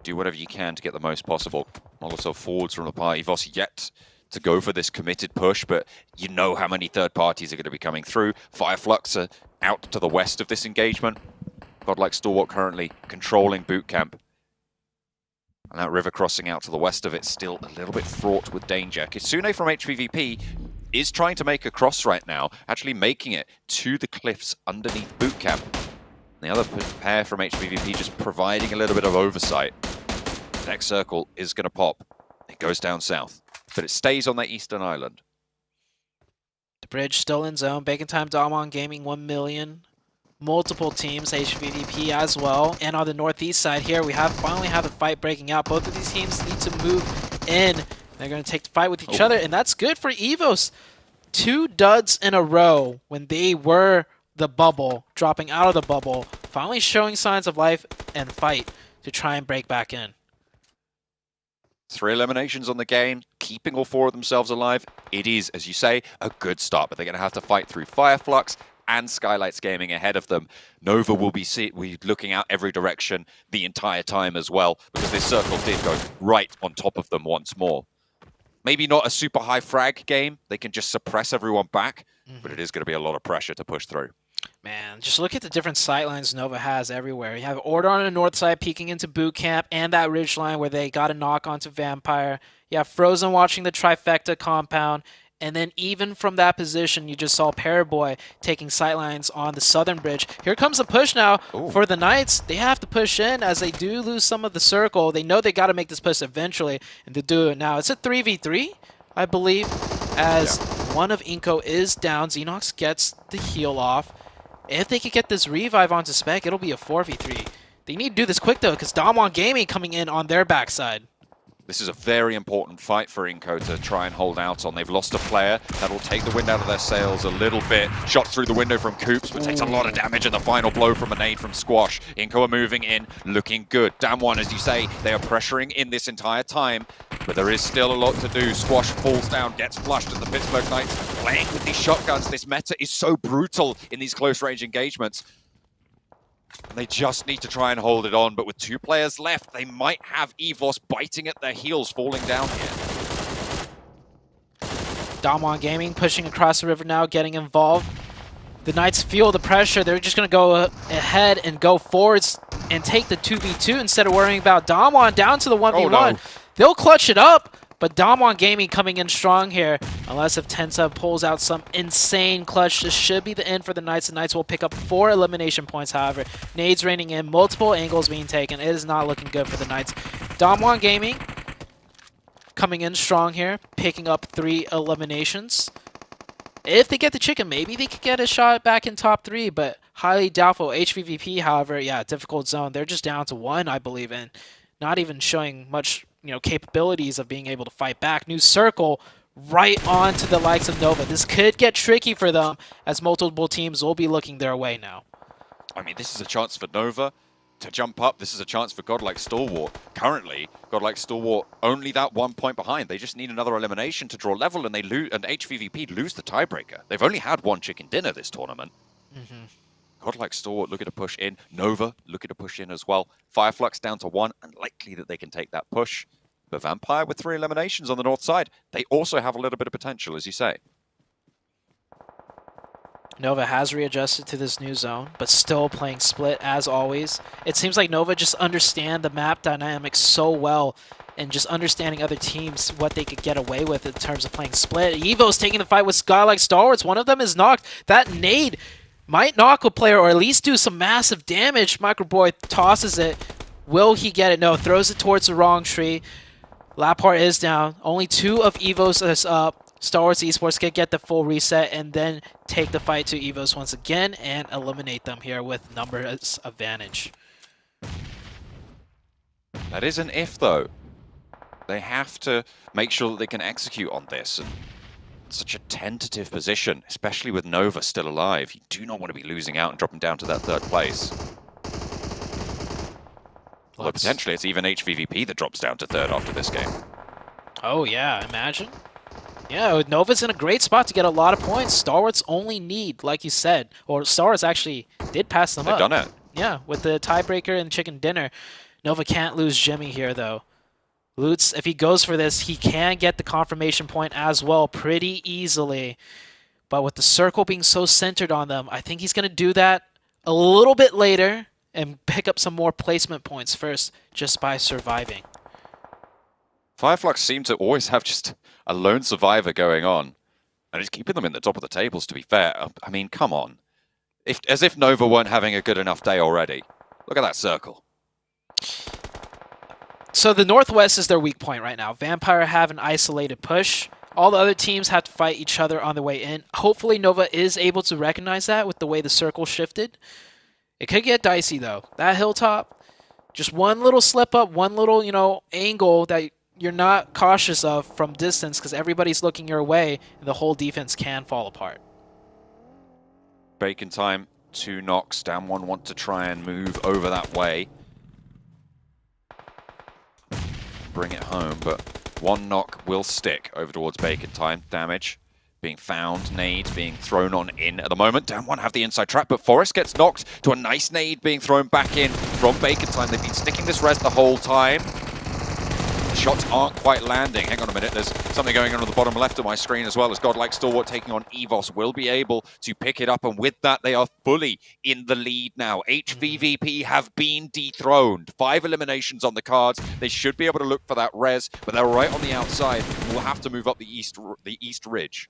Do whatever you can to get the most possible. Molotov forwards from the party. EVOS yet to go for this committed push, but you know how many third parties are going to be coming through. Fireflux are out to the west of this engagement. GODLIKE Stalwart currently controlling boot camp. And that river crossing out to the west of it still a little bit fraught with danger. Kitsune from HVVP is trying to make a cross right now, actually making it to the cliffs underneath boot camp. The other pair from HVVP just providing a little bit of oversight. Next circle is going to pop. It goes down south, but it stays on that eastern island. The bridge still in zone. Bacon Time, Damwon Gaming, 1 million. Multiple teams, HVDP as well. And on the northeast side here, we finally have a fight breaking out. Both of these teams need to move in. They're going to take the fight with each other, and that's good for EVOS. 2 duds in a row when they were the bubble, dropping out of the bubble, finally showing signs of life and fight to try and break back in. 3 eliminations on the game, keeping all 4 of themselves alive. It is, as you say, a good start, but they're going to have to fight through Fireflux and Skylights Gaming ahead of them. Nova will be looking out every direction the entire time as well, because this circle did go right on top of them once more. Maybe not a super high frag game. They can just suppress everyone back, but it is going to be a lot of pressure to push through. Man, just look at the different sightlines Nova has everywhere. You have Order on the north side peeking into boot camp and that ridge line where they got a knock onto Vampire. You have Frozen watching the trifecta compound. And then even from that position, you just saw Paraboy taking sightlines on the southern bridge. Here comes the push now for the Knights. They have to push in as they do lose some of the circle. They know they got to make this push eventually, and to do it now. It's a 3v3, I believe, as one of iNCO is down. Xenox gets the heal off. If they could get this revive onto Spec, it'll be a 4v3. They need to do this quick, though, because Damwon Gaming coming in on their backside. This is a very important fight for iNCO to try and hold out on. They've lost a player. That'll take the wind out of their sails a little bit. Shot through the window from Coops, but takes a lot of damage, and the final blow from a nade from Squash. iNCO are moving in, looking good. Damwon, as you say, they are pressuring in this entire time, but there is still a lot to do. Squash falls down, gets flushed, and the PITTSBURGH Knights playing with these shotguns. This meta is so brutal in these close-range engagements. They just need to try and hold it on, but with 2 players left, they might have EVOS biting at their heels, falling down here. Damwon Gaming pushing across the river now, getting involved. The Knights feel the pressure. They're just going to go ahead and go forwards and take the 2v2 instead of worrying about Damwon down to the 1v1. Oh, no. They'll clutch it up, but Damwon Gaming coming in strong here. Unless if Tensa pulls out some insane clutch, this should be the end for the Knights. The Knights will pick up 4 elimination points, however. Nades raining in, multiple angles being taken. It is not looking good for the Knights. Damwon Gaming coming in strong here, picking up 3 eliminations. If they get the chicken, maybe they could get a shot back in top 3, but highly doubtful. HVVP, however, yeah, difficult zone. They're just down to 1, I believe, and not even showing much, capabilities of being able to fight back. New circle right on to the likes of Nova. This could get tricky for them as multiple teams will be looking their way now. I mean, this is a chance for Nova to jump up. This is a chance for GODLIKE Stalwart. Currently, GODLIKE Stalwart only that 1 point behind. They just need another elimination to draw level, and they lose. And HVVP lose the tiebreaker. They've only had 1 chicken dinner this tournament. GODLIKE Stalwart looking to push in. Nova looking to push in as well. Fireflux down to 1, unlikely that they can take that push. But Vampire with 3 eliminations on the north side. They also have a little bit of potential, as you say. Nova has readjusted to this new zone, but still playing split as always. It seems like Nova just understand the map dynamics so well and just understanding other teams, what they could get away with in terms of playing split. EVO's taking the fight with GODLIKE Stalwarts. One of them is knocked. That nade might knock a player or at least do some massive damage. Microboy tosses it. Will he get it? No, throws it towards the wrong tree. Lappard is down. Only 2 of EVO's is up. Stalwarts Esports can get the full reset and then take the fight to EVOS once again and eliminate them here with numbers advantage. That is an if, though. They have to make sure that they can execute on this. And such a tentative position, especially with Nova still alive. You do not want to be losing out and dropping down to that 3rd place. Although potentially it's even HVVP that drops down to 3rd after this game. Oh yeah, imagine. Yeah, Nova's in a great spot to get a lot of points. Stalwarts only need, like you said, or Stalwarts actually did pass them up. They've done it. Yeah, with the tiebreaker and chicken dinner. Nova can't lose Jimmy here, though. Lutz, if he goes for this, he can get the confirmation point as well pretty easily. But with the circle being so centered on them, I think he's going to do that a little bit later and pick up some more placement points first just by surviving. Fireflux seem to always have just a lone survivor going on. And it's keeping them in the top of the tables, to be fair. I mean, come on. As if Nova weren't having a good enough day already. Look at that circle. So the Northwest is their weak point right now. Vampire have an isolated push. All the other teams have to fight each other on the way in. Hopefully Nova is able to recognize that with the way the circle shifted. It could get dicey, though. That hilltop, just one little slip up, one little, angle that you're not cautious of from distance because everybody's looking your way, and the whole defense can fall apart. Bacon time, 2 knocks. Damwon want to try and move over that way. Bring it home, but 1 knock will stick over towards Bacon time. Damage being found, nades being thrown on in at the moment. Damwon have the inside trap, but Forrest gets knocked to a nice nade being thrown back in from Bacon time. They've been sticking this res the whole time. Shots aren't quite landing. Hang on a minute, there's something going on the bottom left of my screen as well as GODLIKE Stalwart taking on EVOS will be able to pick it up, and with that they are fully in the lead now. HVVP have been dethroned. 5 eliminations on the cards. They should be able to look for that res, but they're right on the outside. We'll have to move up the east ridge.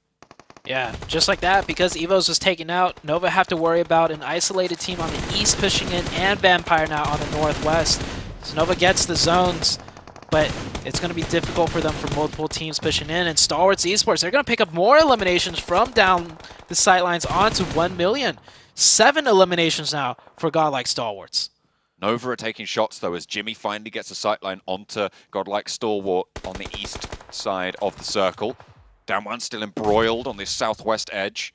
Yeah, just like that, because EVOS was taken out, Nova have to worry about an isolated team on the east pushing in and Vampire now on the northwest. So Nova gets the zones, but it's going to be difficult for them for multiple teams pushing in. And Stalwarts Esports, they're going to pick up more eliminations from down the sightlines onto 1 million. 7 eliminations now for GODLIKE Stalwarts. Nova are taking shots, though, as Jimmy finally gets a sightline onto GODLIKE Stalwart on the east side of the circle. Damwon still embroiled on this southwest edge.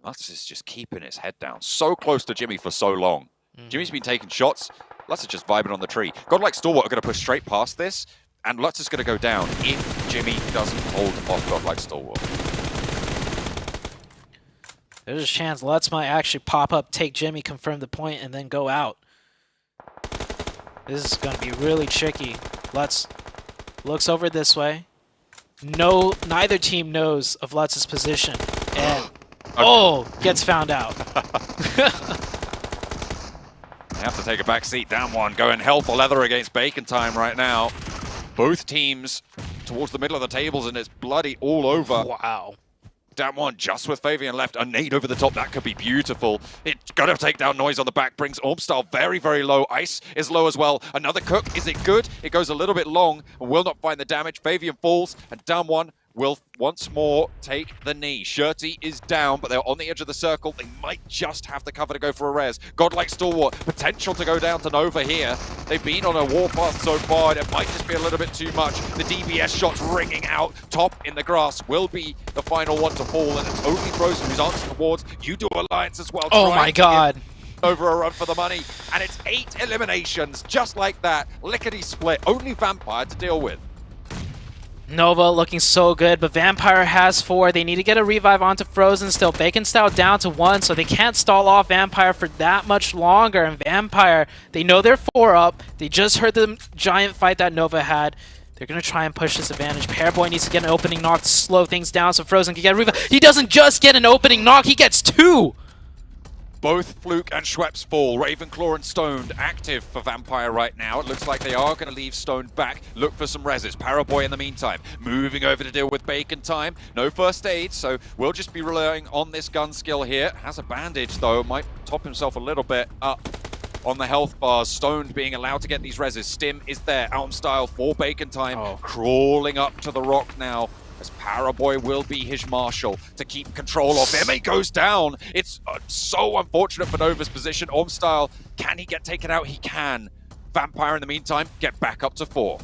Lutz is just keeping his head down. So close to Jimmy for so long. Jimmy's been taking shots. Lutz is just vibing on the tree. GODLIKE Stalwart are going to push straight past this, and Lutz is going to go down if Jimmy doesn't hold off GODLIKE Stalwart. There's a chance Lutz might actually pop up, take Jimmy, confirm the point, and then go out. This is going to be really tricky. Lutz looks over this way. No, neither team knows of Lutz's position. And, gets found out. They have to take a back seat. Down one, going hell for leather against Bacon Time right now. Both teams towards the middle of the tables, and it's bloody all over. Wow. Down one, just with Fabian left. A nade over the top, that could be beautiful. It's gonna take down Noise on the back, brings Ormstyle very, very low. Ice is low as well. Another cook, is it good? It goes a little bit long, and will not find the damage. Fabian falls, and down one will once more take the knee. Shirty is down, but they're on the edge of the circle. They might just have the cover to go for a res. Godlike Stalwart, potential to go down to Nova here. They've been on a warpath so far, and it might just be a little bit too much. The DBS shots ringing out. Top in the grass will be the final one to fall, and it's only Frozen who's answered towards Yoodo Alliance as well. Oh my god. Over a run for the money, and it's 8 eliminations, just like that. Lickety split, only Vampire to deal with. Nova looking so good, but Vampire has 4. They need to get a revive onto Frozen still. Bacon Style down to 1, so they can't stall off Vampire for that much longer. And Vampire, they know they're 4 up. They just heard the giant fight that Nova had. They're going to try and push this advantage. Pairboy needs to get an opening knock to slow things down so Frozen can get a revive. He doesn't just get an opening knock, he gets 2! Both Fluke and Schweppes fall. Ravenclaw and Stoned active for Vampire right now. It looks like they are going to leave Stoned back. Look for some reses. Paraboy in the meantime. Moving over to deal with Bacon Time. No first aid, so we'll just be relying on this gun skill here. Has a bandage though. Might top himself a little bit up on the health bars. Stoned being allowed to get these reses. Stim is there. Alm style for Bacon Time. Crawling up to the rock now. As Paraboy will be his marshal to keep control of him. He goes down. It's so unfortunate for Nova's position. Ormstyle, can he get taken out? He can. Vampire in the meantime, get back up to 4.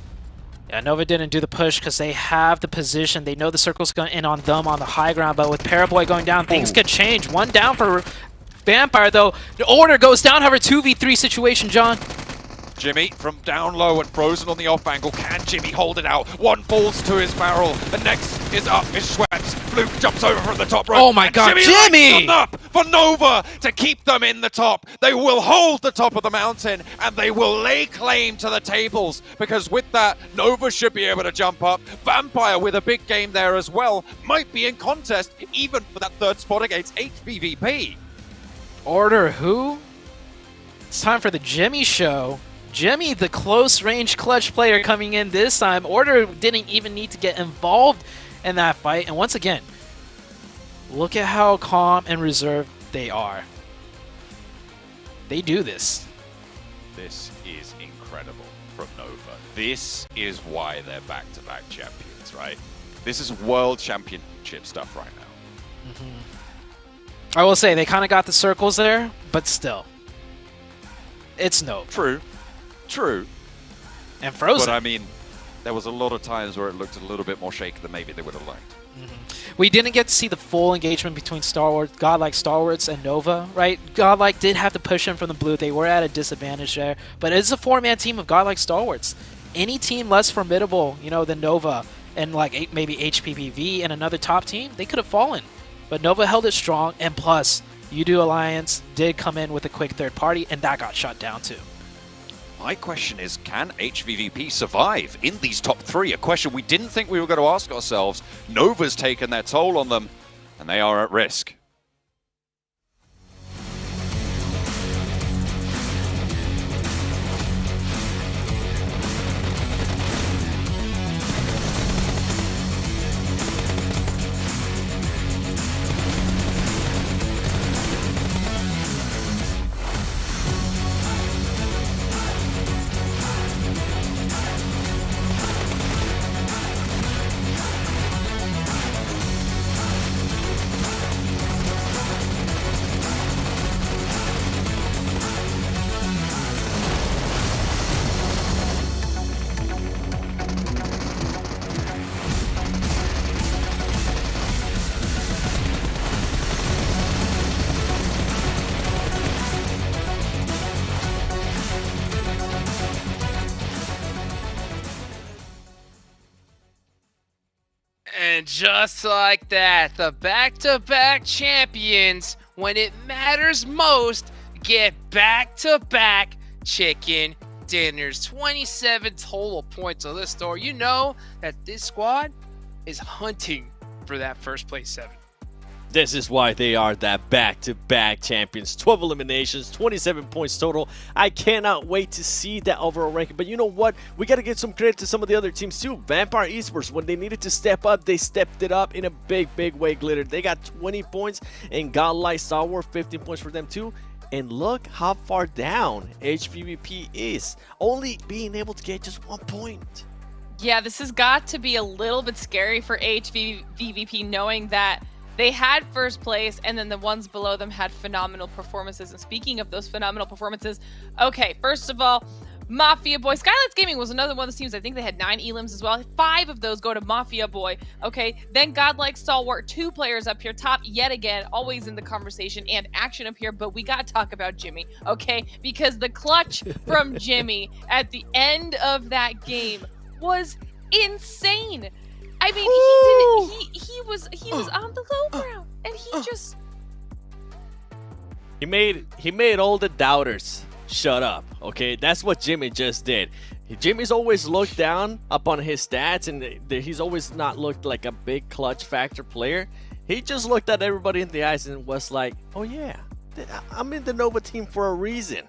Yeah, Nova didn't do the push because they have the position. They know the circle's going in on them on the high ground, but with Paraboy going down, things could change. 1 down for Vampire though. The order goes down, however, 2v3 situation, John. Jimmy from down low and Frozen on the off angle. Can Jimmy hold it out? One falls to his barrel. The next is up is Schweppes. Fluke jumps over from the top rope. Oh my god, Jimmy! Up for Nova to keep them in the top. They will hold the top of the mountain and they will lay claim to the tables because with that, Nova should be able to jump up. Vampire with a big game there as well. Might be in contest even for that 3rd spot against HVVP. Order who? It's time for the Jimmy show. Jimmy, the close-range clutch player coming in this time. Order didn't even need to get involved in that fight. And once again, look at how calm and reserved they are. They do this. This is incredible from Nova. This is why they're back-to-back champions, right? This is world championship stuff right now. I will say, they kind of got the circles there, but still. It's Nova. True. And Frozen. But I mean, there was a lot of times where it looked a little bit more shaky than maybe they would have liked. We didn't get to see the full engagement between Godlike Stalwarts and Nova, right? Godlike did have to push in from the blue. They were at a disadvantage there. But it's a 4-man team of Godlike Stalwarts. Any team less formidable, than Nova and like maybe HPPV and another top team, they could have fallen. But Nova held it strong, and plus, Yoodo Alliance did come in with a quick third party, and that got shut down too. My question is, can HVVP survive in these top 3? A question we didn't think we were going to ask ourselves. Nova's taken their toll on them, and they are at risk. And just like that, the back-to-back champions, when it matters most, get back-to-back chicken dinners. 27 total points on this store. You know that this squad is hunting for that first place 7. This is why they are that back-to-back champions. 12 eliminations, 27 points total. I cannot wait to see that overall ranking. But you know what? We got to give some credit to some of the other teams too. Vampire Esports, when they needed to step up, they stepped it up in a big way. Glitter, they got 20 points. And GODLIKE, STALWART, 15 points for them too. And look how far down HPVP is. Only being able to get just 1 point. Yeah, this has got to be a little bit scary for HVVP, knowing that they had first place, and then the ones below them had phenomenal performances. And speaking of those phenomenal performances, okay, first of all, Mafia Boy. Skylights Gaming was another one of the teams. I think they had 9 elims as well. 5 of those go to Mafia Boy. Okay, then GODLIKE, STALWART, 2 players up here top yet again, always in the conversation and action up here. But we got to talk about Jimmy, okay? Because the clutch from Jimmy at the end of that game was insane. I mean, he was on the low ground, and he just he made all the doubters shut up. Okay, that's what Jimmy just did. Jimmy's always looked down upon his stats, and he's always not looked like a big clutch factor player. He just looked at everybody in the eyes and was like, "Oh yeah, I'm in the Nova team for a reason."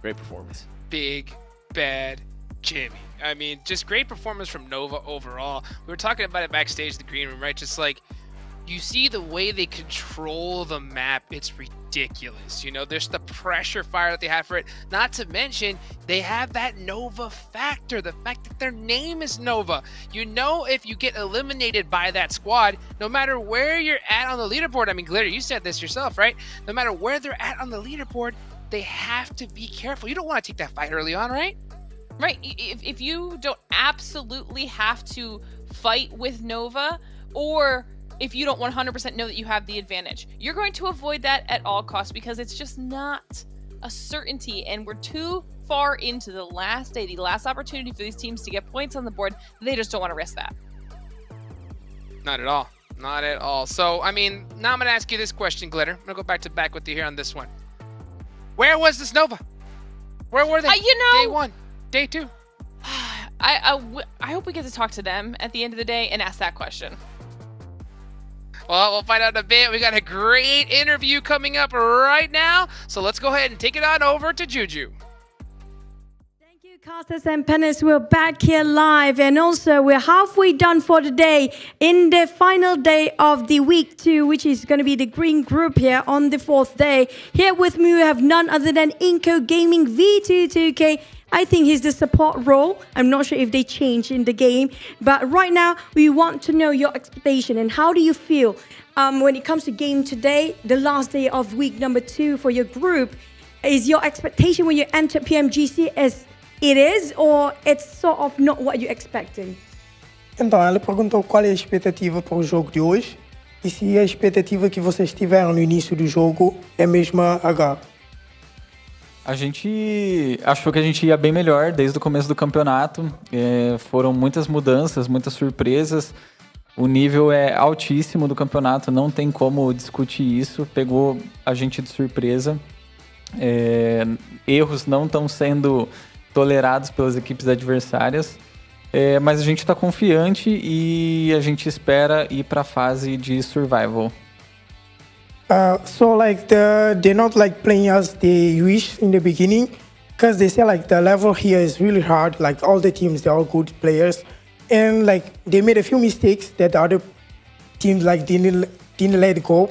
Great performance. Big bad Jimmy. I mean, just great performance from Nova overall. We were talking about it backstage in the green room, right? Just like, you see the way they control the map, it's ridiculous. You know, there's the pressure fire that they have for it. Not to mention, they have that Nova factor, the fact that their name is Nova. You know, if you get eliminated by that squad, no matter where you're at on the leaderboard, I mean, Glitter, you said this yourself, right? No matter where they're at on the leaderboard, they have to be careful. You don't want to take that fight early on, right? Right. If you don't absolutely have to fight with Nova, or if you don't 100% know that you have the advantage, you're going to avoid that at all costs, because it's just not a certainty. And we're too far into the last day, the last opportunity for these teams to get points on the board. They just don't want to risk that. Not at all. Not at all. So, I mean, now I'm going to ask you this question, Glitter. I'm going to go back with you here on this one. Where was this Nova? Where were they? Day 1. Day 2. I hope we get to talk to them at the end of the day and ask that question. Well, we'll find out in a bit. We got a great interview coming up right now. So let's go ahead and take it on over to Juju. Thank you, casters and penners. We're back here live. And also, we're halfway done for the day in the final day of the week 2, which is going to be the green group here on the 4th day. Here with me, we have none other than iNCO Gaming V22K. I think he's the support role. I'm not sure if they change in the game. But right now, we want to know your expectation and how do you feel when it comes to game today, the last day of week number 2 for your group. Is your expectation when you enter PMGC as it is, or it's sort of not what you're expecting? Então, ela perguntou qual é a expectativa para o jogo de hoje e se a expectativa que vocês tiveram no início do jogo é a mesma agora. A gente achou que a gente ia bem melhor desde o começo do campeonato. Foram muitas mudanças, muitas surpresas. O nível é altíssimo do campeonato, não tem como discutir isso. Pegou a gente de surpresa. Erros não estão sendo tolerados pelas equipes adversárias. Mas a gente está confiante e a gente espera ir para a fase de survival. So like they're not like playing as they wish in the beginning, because they say like the level here is really hard. Like all the teams, they're all good players, and like they made a few mistakes that the other teams like didn't let go.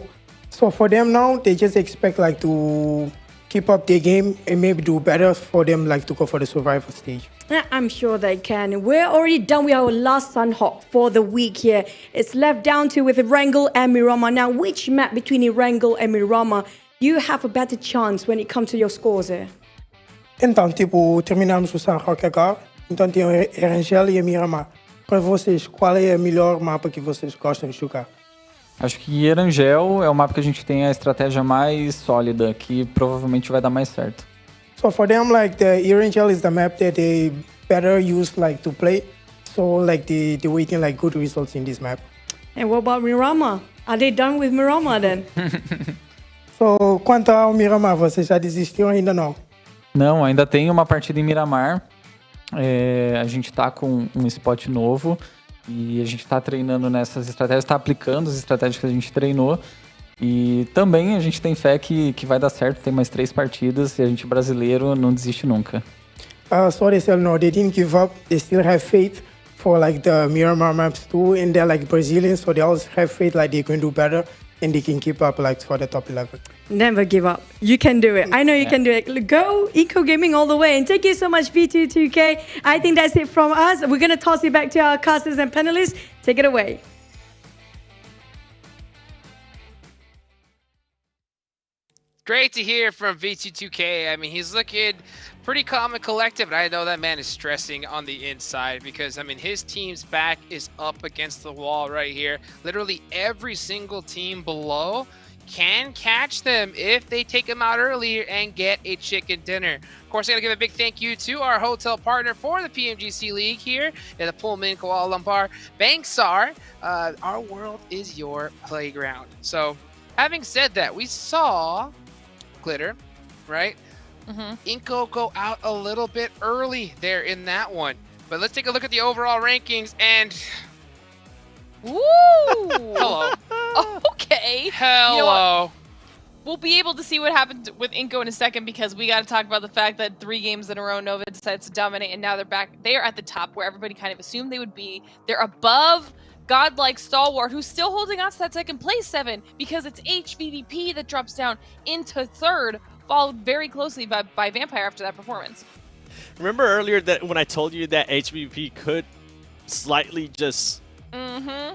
So for them now, they just expect like to keep up their game and maybe do better for them, like to go for the survival stage. I'm sure they can. We're already done with our last Sunhawk for the week here. It's left down to with Erangel and Miramar. Now, which map between Erangel and Miramar you have a better chance when it comes to your scores here? Então, tipo, terminamos o Sunhawk agora. Então tem o Erangel e a Miramar. Para vocês, qual é a melhor mapa que vocês gostam de jogar? Acho que Erangel é o mapa que a gente tem a estratégia mais sólida, que provavelmente vai dar mais certo. So for them, like the Erangel is the map that they better use like to play. So like they waiting like good results in this map. And what about Miramar? Are they done with Miramar then? So quanto ao Miramar, você já desistiu ou ainda não? Não, ainda tem uma partida em Miramar. A gente tá com um spot novo e a gente tá treinando nessas estratégias, tá aplicando as estratégias que a gente treinou. E também a gente tem fé que vai dar certo, tem mais 3 partidas e a gente brasileiro não desiste nunca. So they still no, they didn't give up. They still have faith for like the Miramar maps too, and they're like Brazilians, so they also have faith like they can do better and they can keep up like for the top 11. Never give up. You can do it. I know you can do it. Go Eco Gaming all the way. And thank you so much, V22K. I think that's it from us. We're going to toss it back to our casters and panelists. Take it away. Great to hear from V22K. I mean, he's looking pretty calm and collected, but I know that man is stressing on the inside because, I mean, his team's back is up against the wall right here. Literally every single team below can catch them if they take them out earlier and get a chicken dinner. Of course, I gotta give a big thank you to our hotel partner for the PMGC League here at the Pullman Kuala Lumpur, Bangsar. Our world is your playground. So, having said that, we saw Glitter, right? iNCO go out a little bit early there in that one. But let's take a look at the overall rankings and... Woo! Hello. Okay. Hello. You know, we'll be able to see what happened with iNCO in a second because we got to talk about the fact that 3 games in a row, Nova decides to dominate, and now they're back. They are at the top where everybody kind of assumed they would be. They're above GODLIKE STALWART, who's still holding on to that second place 7 because it's HVVP that drops down into 3rd, followed very closely by Vampire after that performance. Remember earlier that when I told you that HVP could slightly just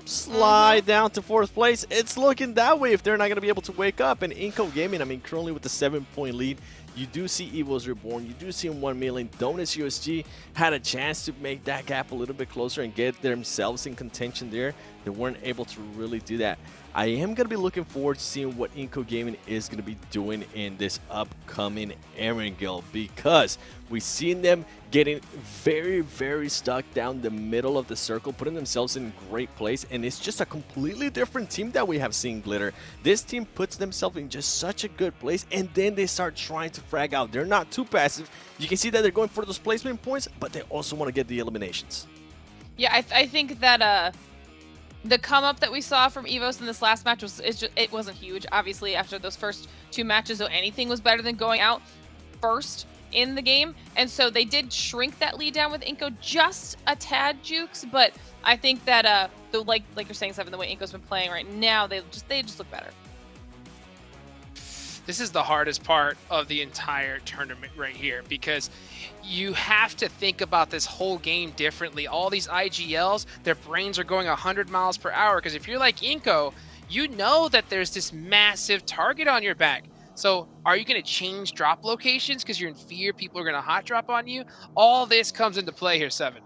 slide down to 4th place? It's looking that way if they're not going to be able to wake up. And iNCO Gaming, I mean, currently with the 7-point lead, you do see EVOS Reborn, you do see 1 million. Donuts USG had a chance to make that gap a little bit closer and get themselves in contention there. They weren't able to really do that. I am going to be looking forward to seeing what iNCO Gaming is going to be doing in this upcoming Erangel because we've seen them getting very, very stuck down the middle of the circle, putting themselves in great place, and it's just a completely different team that we have seen, Glitter. This team puts themselves in just such a good place, and then they start trying to frag out. They're not too passive. You can see that they're going for those placement points, but they also want to get the eliminations. Yeah, I think that the come up that we saw from EVOS in this last match it wasn't huge. Obviously, after those first 2 matches, so anything was better than going out first in the game, and so they did shrink that lead down with iNCO just a tad, Jukes. But I think that like you're saying, Seven, the way iNCO's been playing right now, they just look better. This is the hardest part of the entire tournament right here because you have to think about this whole game differently. All these IGLs, their brains are going 100 miles per hour because if you're like iNCO, you know that there's this massive target on your back. So are you going to change drop locations because you're in fear people are going to hot drop on you? All this comes into play here, Seven.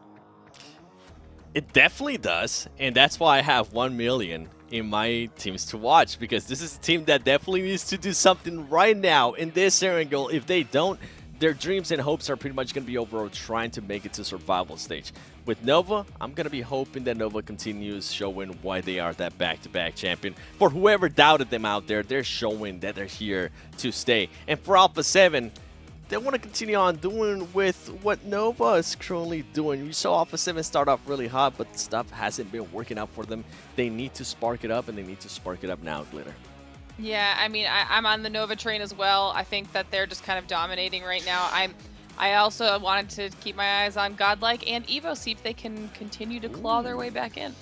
It definitely does, and that's why I have 1 million in my teams to watch, because this is a team that definitely needs to do something right now in this Erangel. If they don't, their dreams and hopes are pretty much going to be over trying to make it to survival stage. With Nova, I'm going to be hoping that Nova continues showing why they are that back-to-back champion. For whoever doubted them out there, they're showing that they're here to stay. And for Alpha 7, they want to continue on doing with what Nova is currently doing. You saw Alpha 7 start off really hot, but stuff hasn't been working out for them. They need to spark it up, and they need to spark it up now, Glitter. Yeah, I mean, I'm on the Nova train as well. I think that they're just kind of dominating right now. I also wanted to keep my eyes on GODLIKE and EVO, see if they can continue to claw their way back in.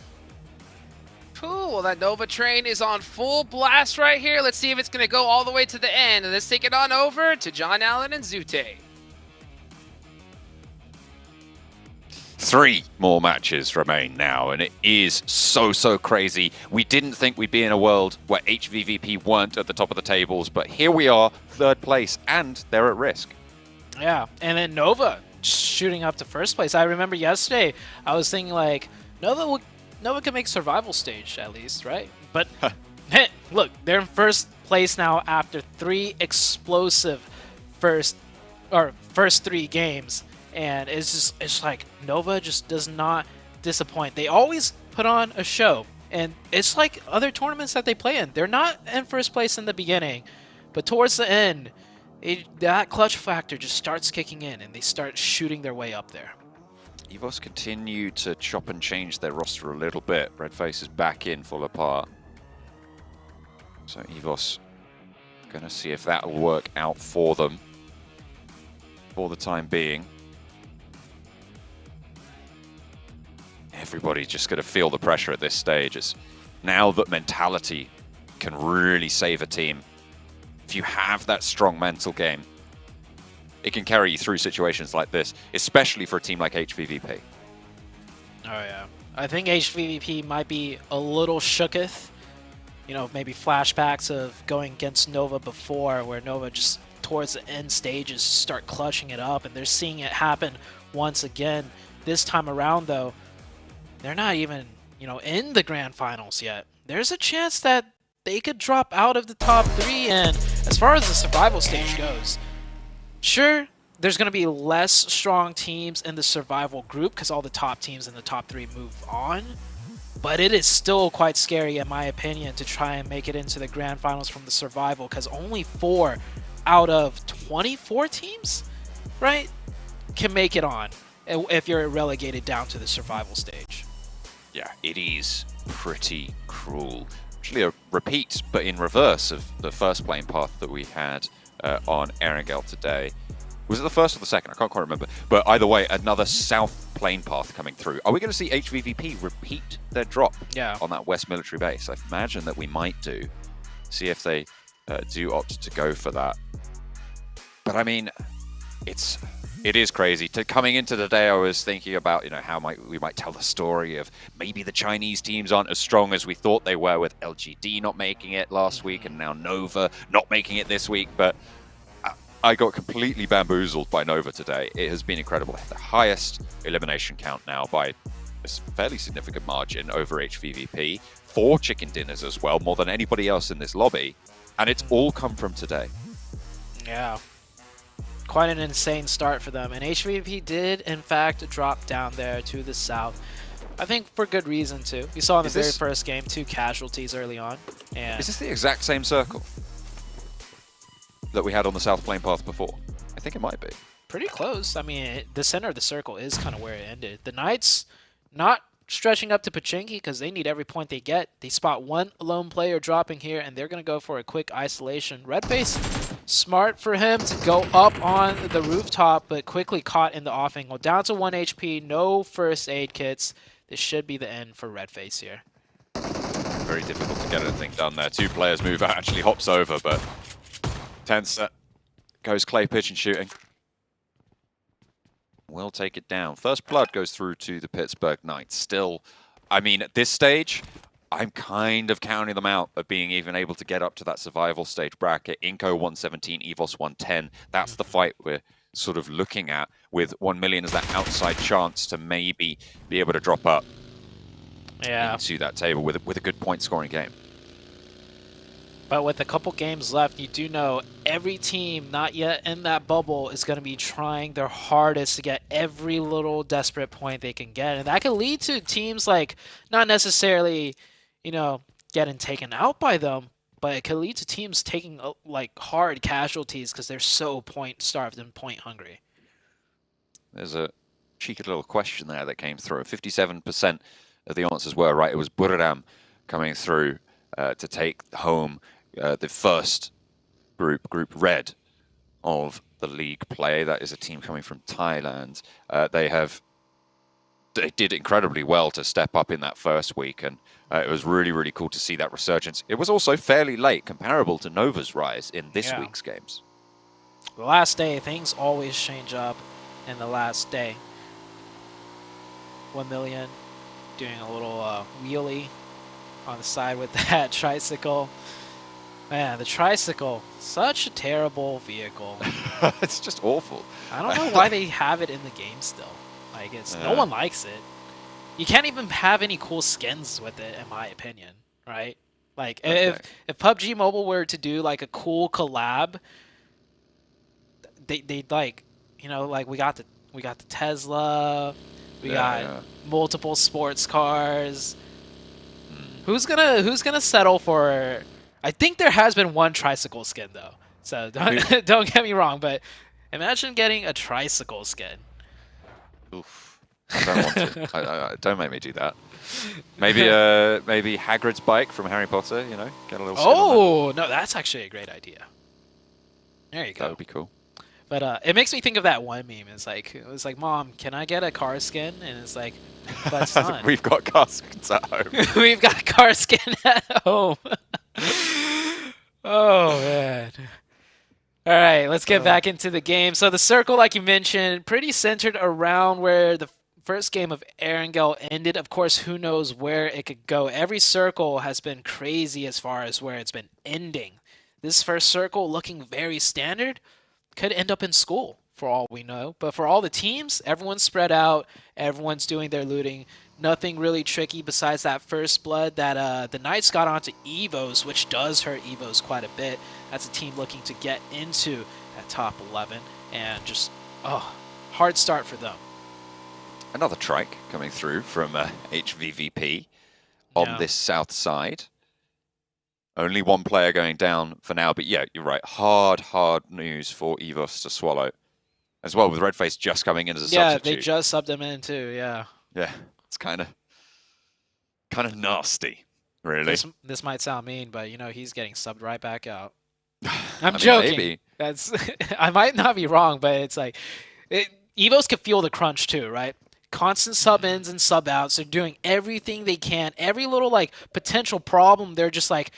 Cool. Well, that Nova train is on full blast right here. Let's see if it's going to go all the way to the end. And let's take it on over to John Allen and Zute. 3 more matches remain now, and it is so crazy. We didn't think we'd be in a world where HVVP weren't at the top of the tables, but here we are, 3rd place, and they're at risk. Yeah, and then Nova shooting up to 1st place. I remember yesterday, I was thinking like, Nova can make survival stage at least, right? But look, they're in 1st place now after 3 explosive first 3 games. And it's like Nova just does not disappoint. They always put on a show, and it's like other tournaments that they play in. They're not in first place in the beginning, but towards the end, that clutch factor just starts kicking in, and they start shooting their way up there. EVOS continue to chop and change their roster a little bit. Redface is back in full apart. So EVOS gonna see if that will work out for them for the time being. Everybody's just gonna feel the pressure at this stage. It's now that mentality can really save a team. If you have that strong mental game, it can carry you through situations like this, especially for a team like HVVP. Oh yeah, I think HVVP might be a little shooketh. You know, maybe flashbacks of going against Nova before, where Nova just towards the end stages start clutching it up, and they're seeing it happen once again. This time around, though, they're not even, you know, in the grand finals yet. There's a chance that they could drop out of the top 3, and as far as the survival stage goes, sure, there's going to be less strong teams in the survival group because all the top teams in the top 3 move on. But it is still quite scary, in my opinion, to try and make it into the grand finals from the survival, because only 4 out of 24 teams, right, can make it on if you're relegated down to the survival stage. Yeah, it is pretty cruel. Actually a repeat, but in reverse of the first plane path that we had on Erangel today. Was it the first or the second? I can't quite remember. But either way, another south plane path coming through. Are we going to see HVVP repeat their drop on that West military base? I imagine that we might do. See if they do opt to go for that. But I mean, it is crazy. Coming into the day, I was thinking about, you know, how we might tell the story of maybe the Chinese teams aren't as strong as we thought they were, with LGD not making it last week and now Nova not making it this week. But I got completely bamboozled by Nova today. It has been incredible. The highest elimination count now by a fairly significant margin over HVVP. 4 chicken dinners as well, more than anybody else in this lobby. And it's all come from today. Yeah. Quite an insane start for them. And HVVP did, in fact, drop down there to the south. I think for good reason, too. We saw in the very first game 2 casualties early on. And is this the exact same circle that we had on the south plane path before? I think it might be. Pretty close. I mean, the center of the circle is kind of where it ended. The Knights not stretching up to Pachinki because they need every point they get. They spot 1 lone player dropping here, and they're going to go for a quick isolation. Redface, smart for him to go up on the rooftop, but quickly caught in the off angle. Down to 1 HP, no first aid kits. This should be the end for Redface here. Very difficult to get anything done there. 2 players move out, actually hops over, but Tensa goes clay pigeon shooting. Will take it down. First blood goes through to the Pittsburgh Knights. Still, I mean, at this stage, I'm kind of counting them out of being even able to get up to that survival stage bracket. iNCO 117, EVOS 110. That's the fight we're sort of looking at, with 1 million as that outside chance to maybe be able to drop up into that table with a good point scoring game. But with a couple games left, you do know every team not yet in that bubble is going to be trying their hardest to get every little desperate point they can get. And that can lead to teams like, not necessarily, you know, getting taken out by them, but it can lead to teams taking like hard casualties because they're so point starved and point hungry. There's a cheeky little question there that came through. 57% of the answers were right. It was Buradam coming through to take home the first group red of the league play. That is a team coming from Thailand. They did incredibly well to step up in that first week, and it was really, really cool to see that resurgence. It was also fairly late, comparable to Nova's rise in this week's games. The last day, things always change up in the last day. 1 million doing a little wheelie on the side with that tricycle. Man, the tricycle, such a terrible vehicle. It's just awful. I don't know why they have it in the game still. Like, no one likes it. You can't even have any cool skins with it, in my opinion, right? Like, if PUBG Mobile were to do like a cool collab, they'd like, you know, like we got the Tesla, We got multiple sports cars. Who's gonna settle for? I think there has been one tricycle skin though. So don't get me wrong, but imagine getting a tricycle skin. Oof. I don't want to. Don't make me do that. Maybe maybe Hagrid's bike from Harry Potter, you know? Get a little skin on that. No, that's actually a great idea. There you go. That would be cool. But it makes me think of that one meme. It was like, Mom, can I get a car skin? And it's like, but son, we've got car skins at home. We've got a car skin at home. Oh, man. All right, let's get back into the game. So the circle, like you mentioned, pretty centered around where the first game of Erangel ended. Of course, who knows where it could go. Every circle has been crazy as far as where it's been ending. This first circle looking very standard. Could end up in school for all we know. But for all the teams, everyone's spread out. Everyone's doing their looting. Nothing really tricky besides that first blood that the Knights got onto EVOS, which does hurt EVOS quite a bit. That's a team looking to get into that top 11. And just, hard start for them. Another trike coming through from HVVP on this south side. Only one player going down for now, but yeah, you're right. Hard news for EVOS to swallow. As well, with Redface just coming in as a substitute. Yeah, they just subbed him in too, yeah. Yeah, it's kind of nasty, really. This might sound mean, but you know, he's getting subbed right back out. I'm joking. Maybe. That's I might not be wrong, but it's like EVOS could feel the crunch too, right? Constant sub-ins and sub-outs. They're doing everything they can. Every little like potential problem, they're just like,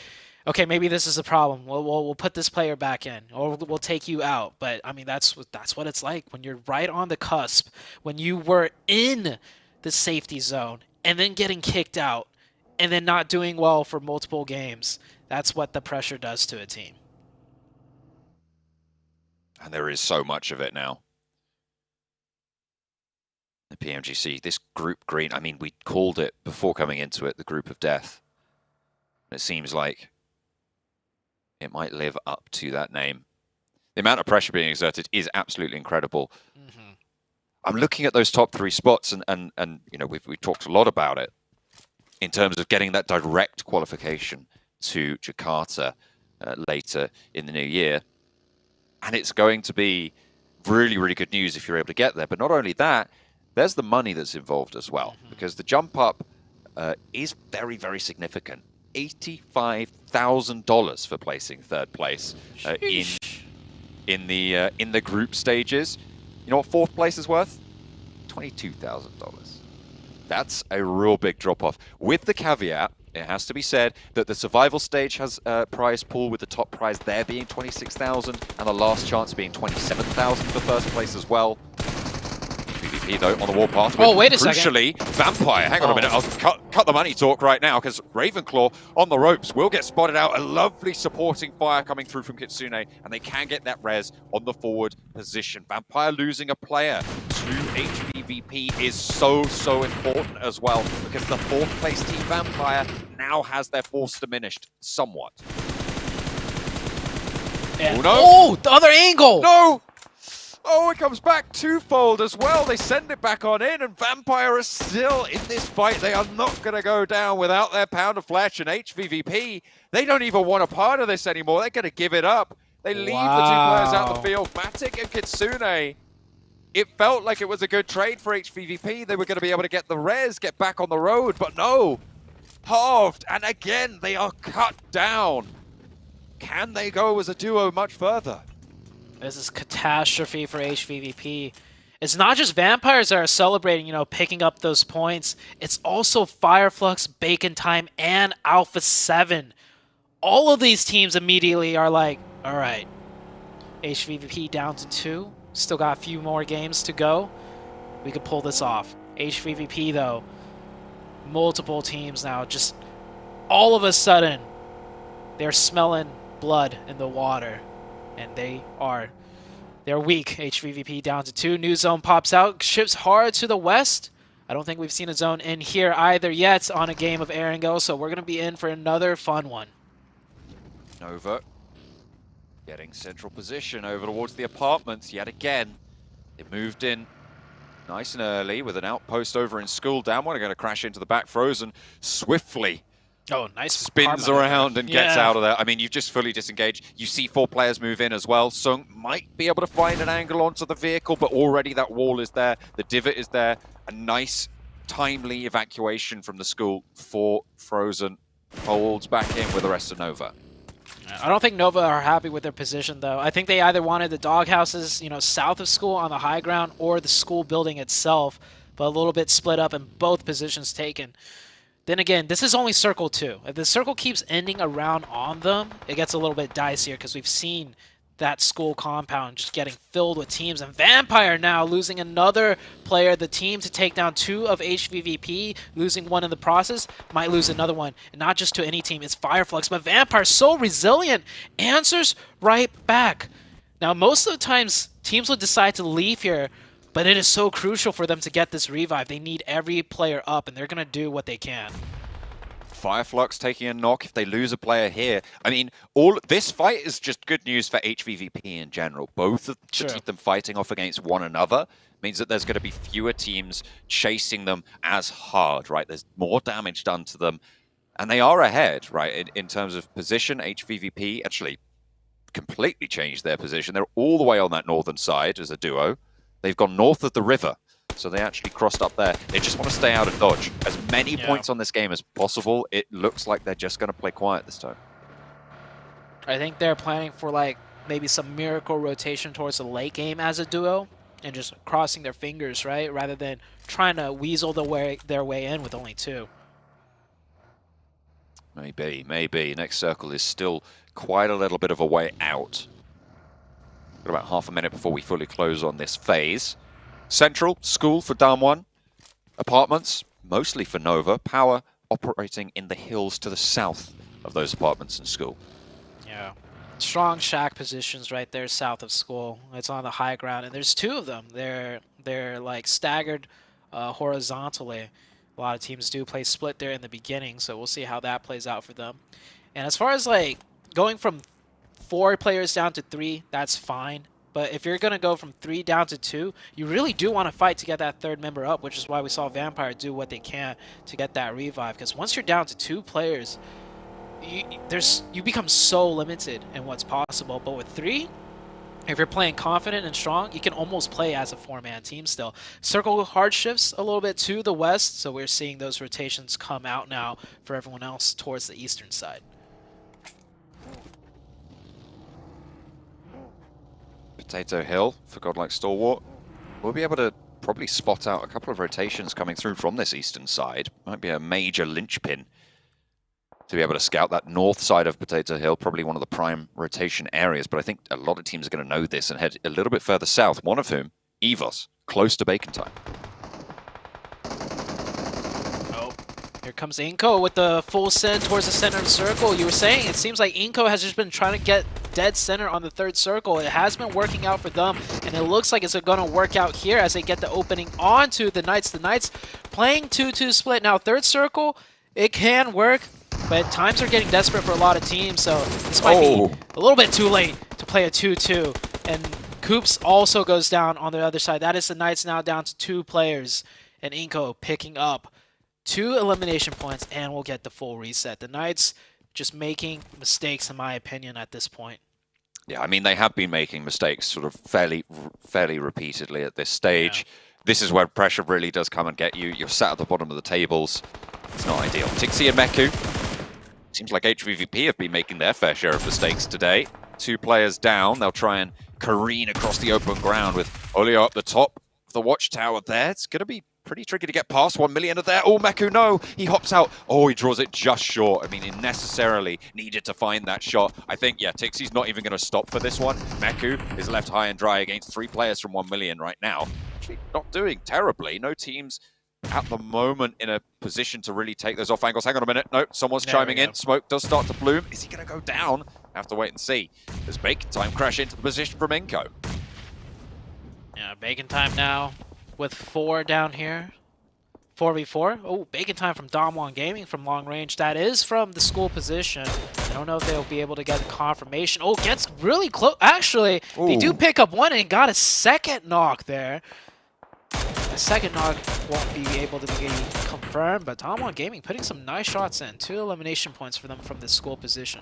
okay, maybe this is a problem. We'll put this player back in, or we'll take you out. But I mean, that's what it's like when you're right on the cusp, when you were in the safety zone and then getting kicked out, and then not doing well for multiple games. That's what the pressure does to a team. And there is so much of it now. The PMGC, this group green, I mean, we called it before coming into it, the group of death. It seems like it might live up to that name. The amount of pressure being exerted is absolutely incredible. I'm looking at those top three spots, and you know, we've talked a lot about it in terms of getting that direct qualification to Jakarta later in the new year. And it's going to be really, really good news if you're able to get there. But not only that, there's the money that's involved as well, because the jump up is very, very significant. $85,000 for placing third place in the group stages. You know what fourth place is worth? $22,000. That's a real big drop-off. With the caveat, it has to be said that the survival stage has a prize pool, with the top prize there being $26,000 and the last chance being $27,000 for first place as well. PvP though on the warpath. Oh, wait a crucially, second. Vampire. Hang on a minute. I'll cut the money talk right now, because Ravenclaw on the ropes will get spotted out. A lovely supporting fire coming through from Kitsune, and they can get that res on the forward position. Vampire losing a player to HVVP is so important as well, because the fourth place team Vampire now has their force diminished somewhat. Yeah. Oh no! Oh, the other angle! No! Oh, it comes back twofold as well. They send it back on in, and Vampire are still in this fight. They are not going to go down without their pound of flesh, and HVVP, they don't even want a part of this anymore. They're going to give it up. They leave the two players out of the field, Matic and Kitsune. It felt like it was a good trade for HVVP. They were going to be able to get the res, get back on the road, but no. Halved, and again, they are cut down. Can they go as a duo much further? This is catastrophe for HVVP. It's not just Vampires that are celebrating, you know, picking up those points. It's also Fireflux, Bacon Time, and Alpha 7. All of these teams immediately are like, all right, HVVP down to 2. Still got a few more games to go. We could pull this off. HVVP, though, multiple teams now, just all of a sudden, they're smelling blood in the water. And they're weak. HVVP down to 2. New zone pops out. Ships hard to the west. I don't think we've seen a zone in here either yet on a game of Erangel, so we're going to be in for another fun one. Nova getting central position over towards the apartments yet again. They moved in nice and early with an outpost over in school. Damwon are going to crash into the back. Frozen swiftly nice spins around and gets out of there. I mean, you've just fully disengaged. You see 4 players move in as well. Sung might be able to find an angle onto the vehicle, but already that wall is there. The divot is there. A nice, timely evacuation from the school for Frozen. Holds back in with the rest of Nova. I don't think Nova are happy with their position, though. I think they either wanted the doghouses, you know, south of school on the high ground or the school building itself, but a little bit split up and both positions taken. Then again, this is only Circle 2. If the Circle keeps ending around on them, it gets a little bit dicier because we've seen that school compound just getting filled with teams. And Vampire now losing another player, the team to take down 2 of HVVP, losing 1 in the process, might lose another one. And not just to any team, it's Fireflux. But Vampire, so resilient, answers right back. Now, most of the times, teams would decide to leave here, but it is so crucial for them to get this revive. They need every player up, and they're going to do what they can. Fireflux taking a knock if they lose a player here. I mean, this fight is just good news for HVVP in general. Both of them fighting off against one another means that there's going to be fewer teams chasing them as hard, right? There's more damage done to them. And they are ahead, right? In terms of position, HVVP actually completely changed their position. They're all the way on that northern side as a duo. They've gone north of the river. So they actually crossed up there. They just want to stay out of dodge. As many points on this game as possible. It looks like they're just going to play quiet this time. I think they're planning for like maybe some miracle rotation towards the late game as a duo and just crossing their fingers, right? Rather than trying to weasel their way in with only 2. Maybe. Next circle is still quite a little bit of a way out. Got about half a minute before we fully close on this phase. Central, school for Damwon. Apartments, mostly for Nova. POWR operating in the hills to the south of those apartments and school. Yeah. Strong shack positions right there south of school. It's on the high ground, and there's 2 of them. They're like staggered horizontally. A lot of teams do play split there in the beginning, so we'll see how that plays out for them. And as far as like going from 4 players down to 3, that's fine. But if you're going to go from 3 down to 2, you really do want to fight to get that 3rd member up, which is why we saw Vampire do what they can to get that revive. Because once you're down to 2 players, you become so limited in what's possible. But with 3, if you're playing confident and strong, you can almost play as a 4-man team still. Circle hard shifts a little bit to the west, so we're seeing those rotations come out now for everyone else towards the eastern side. Potato Hill for Godlike Stalwart. We'll be able to probably spot out a couple of rotations coming through from this eastern side. Might be a major linchpin to be able to scout that north side of Potato Hill, probably one of the prime rotation areas. But I think a lot of teams are going to know this and head a little bit further south, one of whom, EVOS, close to Bacon Time. Here comes iNCO with the full send towards the center of the circle. You were saying it seems like iNCO has just been trying to get dead center on the 3rd circle. It has been working out for them, and it looks like it's going to work out here as they get the opening onto the Knights. The Knights playing 2-2 split. Now 3rd circle, it can work, but times are getting desperate for a lot of teams, so this might be a little bit too late to play a 2-2. And Coops also goes down on the other side. That is the Knights now down to 2 players, and iNCO picking up 2 elimination points, and we'll get the full reset. The Knights just making mistakes, in my opinion, at this point. Yeah, I mean, they have been making mistakes sort of fairly repeatedly at this stage. Yeah. This is where pressure really does come and get you. You're sat at the bottom of the tables. It's not ideal. Tixi and Meku. Seems like HVVP have been making their fair share of mistakes today. 2 players down. They'll try and careen across the open ground with Olio up the top of the watchtower there. It's going to be pretty tricky to get past 1 million of there. Oh, Meku, no! He hops out. Oh, he draws it just short. I mean, he necessarily needed to find that shot. I think, yeah, Tixi's not even going to stop for this one. Meku is left high and dry against 3 players from 1 million right now. Actually, not doing terribly. No teams at the moment in a position to really take those off angles. Hang on a minute. Nope, someone's chiming in. Smoke does start to bloom. Is he going to go down? Have to wait and see. Does Bacon Time crash into the position from iNCO? Yeah, Bacon Time now with 4 down here. 4v4. Oh, Bacon Time from Damwon Gaming from long range. That is from the school position. I don't know if they'll be able to get the confirmation. Oh, gets really close. Actually, they do pick up 1 and got a 2nd knock there. The second knock won't be able to be confirmed, but Talmon Gaming putting some nice shots in. 2 elimination points for them from this school position.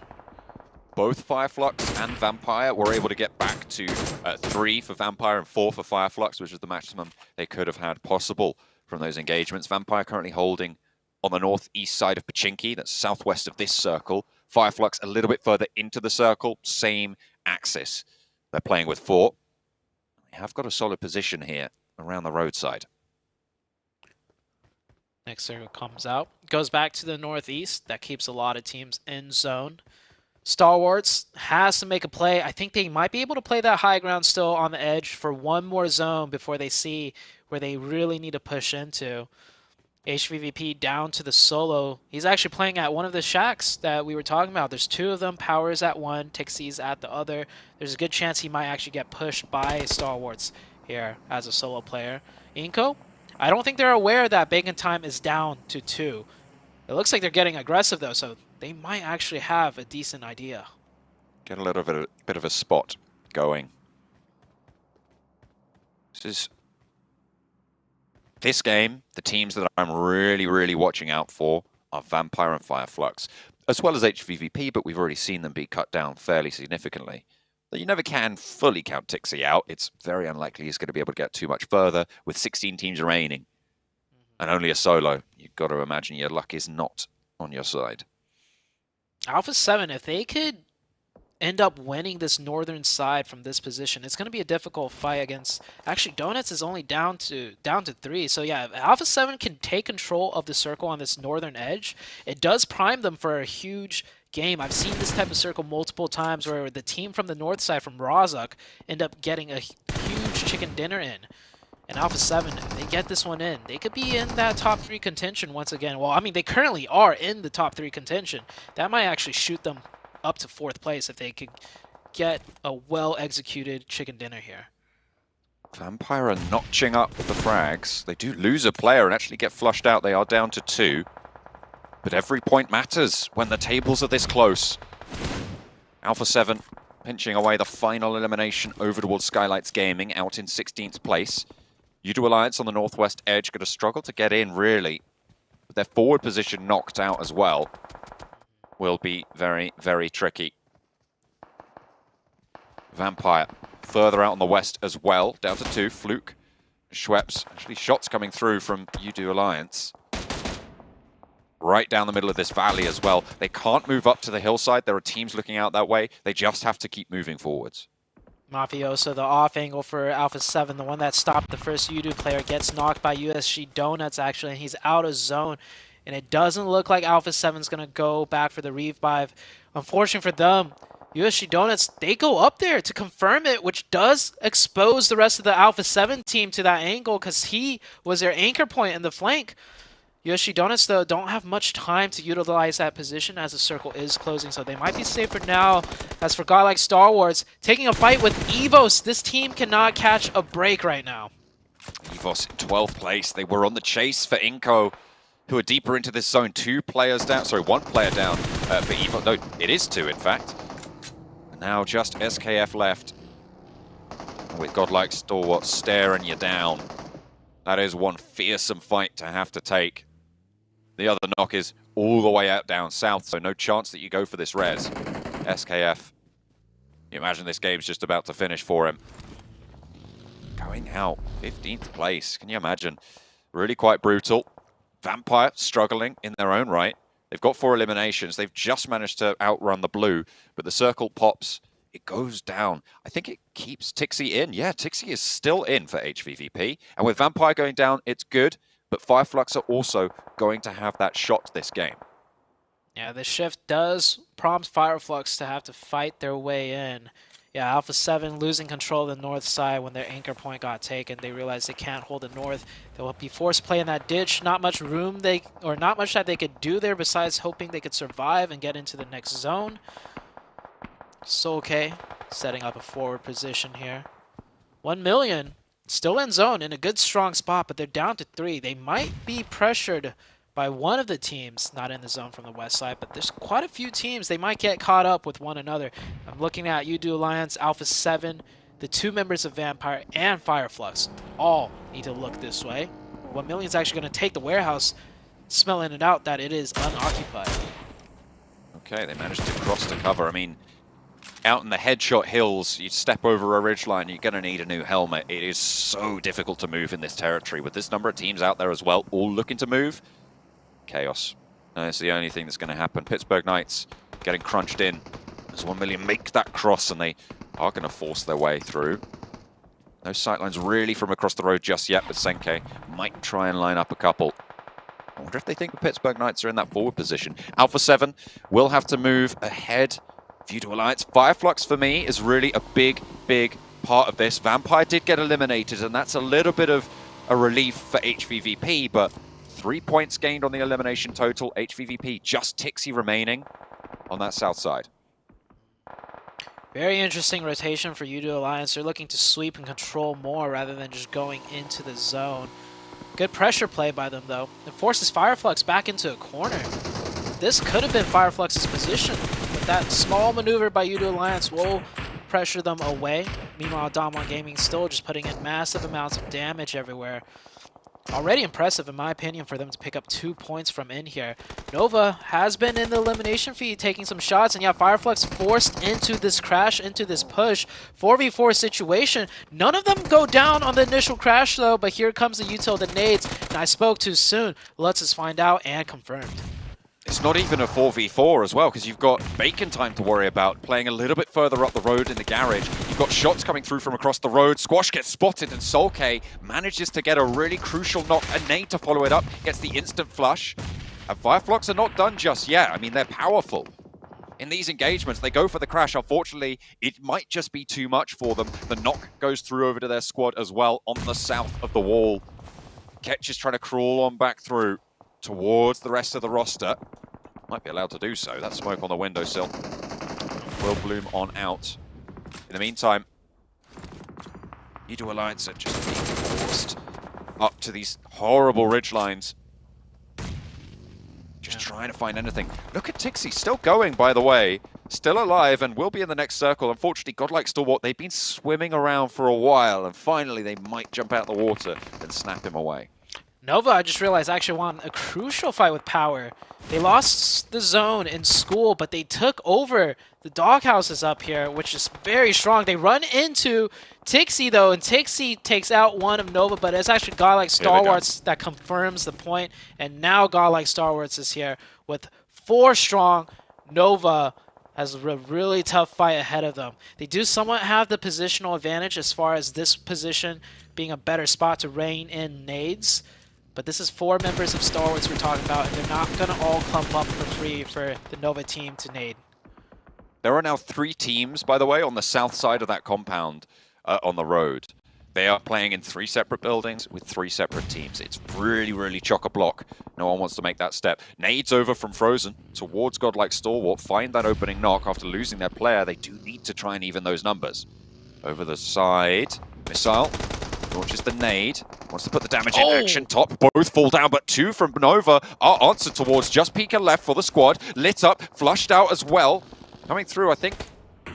Both Fireflux and Vampire were able to get back to 3 for Vampire and 4 for Fireflux, which is the maximum they could have had possible from those engagements. Vampire currently holding on the northeast side of Pachinki, that's southwest of this circle. Fireflux a little bit further into the circle, same axis. They're playing with 4. They have got a solid position here around the roadside. Next circle comes out. Goes back to the northeast. That keeps a lot of teams in zone. STALWART has to make a play. I think they might be able to play that high ground still on the edge for one more zone before they see where they really need to push into. HVVP down to the solo. He's actually playing at one of the shacks that we were talking about. There's 2 of them. POWR's at one, TIXI's at the other. There's a good chance he might actually get pushed by STALWART here as a solo player. iNCO, I don't think they're aware that bacon time is down to 2. It looks like they're getting aggressive though, so they might actually have a decent idea. Get a little bit of a spot going. This game, the teams that I'm really watching out for are Vampire and Fireflux, as well as HVVP, but we've already seen them be cut down fairly significantly. You never can fully count TIXI out. It's very unlikely he's going to be able to get too much further with 16 teams remaining and only a solo. You've got to imagine your luck is not on your side. Alpha 7, if they could end up winning this northern side from this position, it's going to be a difficult fight against... Actually, Donuts is only down to 3. So yeah, if Alpha 7 can take control of the circle on this northern edge, it does prime them for a huge game. I've seen this type of circle multiple times where the team from the north side, from Razak, end up getting a huge chicken dinner in. And Alpha 7, if they get this one in, they could be in that top 3 contention once again. Well, I mean, they currently are in the top 3 contention. That might actually shoot them up to 4th place if they could get a well-executed chicken dinner here. Vampire are notching up the frags. They do lose a player and actually get flushed out. They are down to 2. But every point matters when the tables are this close. Alpha 7 pinching away the final elimination over towards Skylights Gaming, out in 16th place. Yoodo Alliance on the northwest edge going to struggle to get in, really. But their forward position knocked out as well. Will be very tricky. Vampire further out on the west as well, down to 2. Fluke, Schweppes, actually shots coming through from Yoodo Alliance. Right down the middle of this valley as well. They can't move up to the hillside. There are teams looking out that way. They just have to keep moving forwards. Mafioso, the off angle for Alpha 7, the one that stopped the first Yoodo player, gets knocked by USG Donuts actually, and he's out of zone. And it doesn't look like Alpha 7's going to go back for the revive. Unfortunately for them, USG Donuts, they go up there to confirm it, which does expose the rest of the Alpha 7 team to that angle because he was their anchor point in the flank. USG Donuts, though, don't have much time to utilize that position as the circle is closing, so they might be safe for now. As for GODLIKE STALWART, taking a fight with EVOS, this team cannot catch a break right now. EVOS in 12th place. They were on the chase for iNCO, who are deeper into this zone. 2 players down, sorry, 1 player down for EVOS. No, it is 2, in fact. And now just SKF left, with GODLIKE STALWART staring you down. That is one fearsome fight to have to take. The other knock is all the way out down south, so no chance that you go for this res. SKF, you imagine this game's just about to finish for him. Going out, 15th place, can you imagine? Really quite brutal. Vampire struggling in their own right. They've got 4 eliminations. They've just managed to outrun the blue, but the circle pops. It goes down. I think it keeps TIXI in. Yeah, TIXI is still in for HVVP. And with Vampire going down, it's good. But Fireflux are also going to have that shot this game. Yeah, the shift does prompt Fireflux to have to fight their way in. Yeah, Alpha 7 losing control of the north side when their anchor point got taken. They realized they can't hold the north. They will be forced to play in that ditch. Not much room not much that they could do there besides hoping they could survive and get into the next zone. So okay, setting up a forward position here. 1 million, still in zone, in a good strong spot, but they're down to 3. They might be pressured by one of the teams not in the zone from the west side, but there's quite a few teams. They might get caught up with one another. I'm looking at Yoodo Alliance, Alpha 7. the 2 members of Vampire and Fireflux all need to look this way. 1 Million's actually going to take the warehouse, smelling it out that it is unoccupied. Okay, they managed to cross the cover. I mean, out in the headshot hills, you step over a ridgeline, you're going to need a new helmet. It is so difficult to move in this territory. With this number of teams out there as well, all looking to move, chaos. That's the only thing that's going to happen. Pittsburgh Knights getting crunched in as 1 Million make that cross, and they are going to force their way through. No sightlines really from across the road just yet, but Senke might try and line up a couple. I wonder if they think the Pittsburgh Knights are in that forward position. Alpha 7 will have to move ahead. Yoodo Alliance. Fireflux for me is really a big part of this. Vampire did get eliminated, and that's a little bit of a relief for HVVP, but 3 points gained on the elimination total. HVVP just Tixie remaining on that south side. Very interesting rotation for Yoodo Alliance. They're looking to sweep and control more rather than just going into the zone. Good pressure play by them, though. It forces Fireflux back into a corner. This could have been Fireflux's position, but that small maneuver by Yoodo Alliance will pressure them away. Meanwhile, Damwon Gaming still just putting in massive amounts of damage everywhere. Already impressive, in my opinion, for them to pick up 2 points from in here. Nova has been in the elimination feed, taking some shots, and yeah, Fireflux forced into this crash, into this push. 4v4 situation. None of them go down on the initial crash, though, but here comes the util, the nades, and I spoke too soon. Let's us find out, and confirmed. It's not even a 4v4 as well, because you've got Bacon time to worry about, playing a little bit further up the road in the garage. You've got shots coming through from across the road. Squash gets spotted, and Solke manages to get a really crucial knock. A nade to follow it up, gets the instant flush. And Fireflux are not done just yet. I mean, they're powerful. In these engagements, they go for the crash. Unfortunately, it might just be too much for them. The knock goes through over to their squad as well on the south of the wall. Ketch is trying to crawl on back through towards the rest of the roster. Might be allowed to do so. That smoke on the windowsill will bloom on out. In the meantime, Yoodo Alliance are just being forced up to these horrible ridgelines. Just trying to find anything. Look at Tixie, still going, by the way. Still alive and will be in the next circle. Unfortunately, Godlike Stalwart, they've been swimming around for a while, and finally they might jump out the water and snap him away. Nova, I just realized, actually won a crucial fight with POWR. They lost the zone in school, but they took over the doghouses up here, which is very strong. They run into Tixie, though, and Tixie takes out one of Nova, but it's actually Godlike Stalwarts that confirms the point. And now Godlike Stalwarts is here with 4 strong. Nova has a really tough fight ahead of them. They do somewhat have the positional advantage as far as this position being a better spot to rein in nades. But this is 4 members of Stalwarts we're talking about, and they're not going to all clump up for free for the Nova team to nade. There are now 3 teams, by the way, on the south side of that compound on the road. They are playing in 3 separate buildings with 3 separate teams. It's really chock-a-block. No one wants to make that step. Nades over from Frozen towards Godlike Stalwart. Find that opening knock after losing their player. They do need to try and even those numbers. Over the side, Missile launches the nade. Wants to put the damage in action. Top both fall down, but 2 from Nova are answered towards. Just Pika left for the squad. Lit up, flushed out as well. Coming through, I think.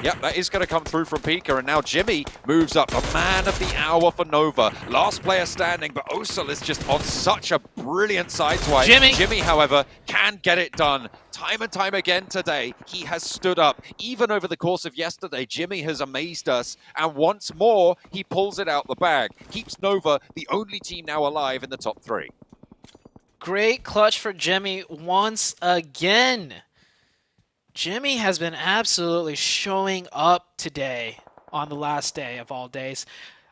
Yep, that is going to come through from Pika, and now Jimmy moves up. The man of the hour for Nova. Last player standing, but Osel is just on such a brilliant sideswipe. Jimmy, however, can get it done. Time and time again today, he has stood up. Even over the course of yesterday, Jimmy has amazed us, and once more, he pulls it out the bag. Keeps Nova the only team now alive in the top 3. Great clutch for Jimmy once again. Jimmy has been absolutely showing up today on the last day of all days.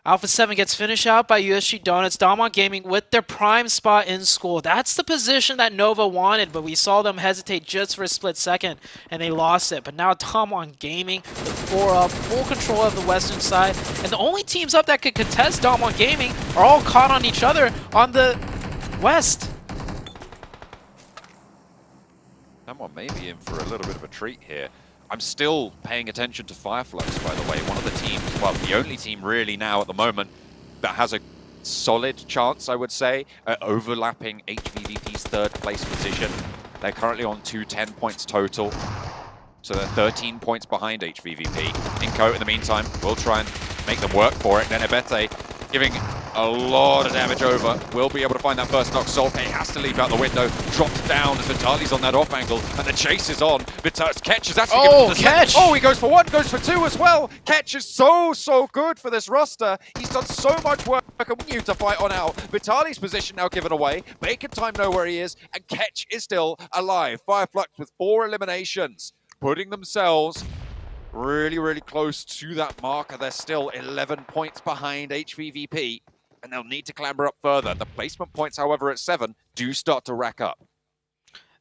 Alpha 7 gets finished out by USG Donuts. Damwon Gaming with their prime spot in school. That's the position that Nova wanted, but we saw them hesitate just for a split second, and they lost it. But now Damwon Gaming with 4 up, full control of the western side. And the only teams up that could contest Damwon Gaming are all caught on each other on the west. Someone may be in for a little bit of a treat here. I'm still paying attention to Fireflux, by the way. One of the teams, well, the only team really now at the moment that has a solid chance, I would say, overlapping HVVP's 3rd place position. They're currently on 210 points total. So they're 13 points behind HVVP. iNCO, in the meantime, will try and make them work for it. Then Ebete giving a lot of damage over. Will be able to find that first knock. Solpe has to leap out the window. Drops down as Vitali's on that off angle. And the chase is on. Ketch is actually giving the Ketch! Oh, he goes for one, goes for two as well. Ketch is so good for this roster. He's done so much work and we need to fight on out. Vitali's position now given away. Bacon time know where he is. And Ketch is still alive. Fireflux with 4 eliminations. Putting themselves really close to that marker. They're still 11 points behind HVVP, and they'll need to clamber up further. The placement points, however, at 7 do start to rack up.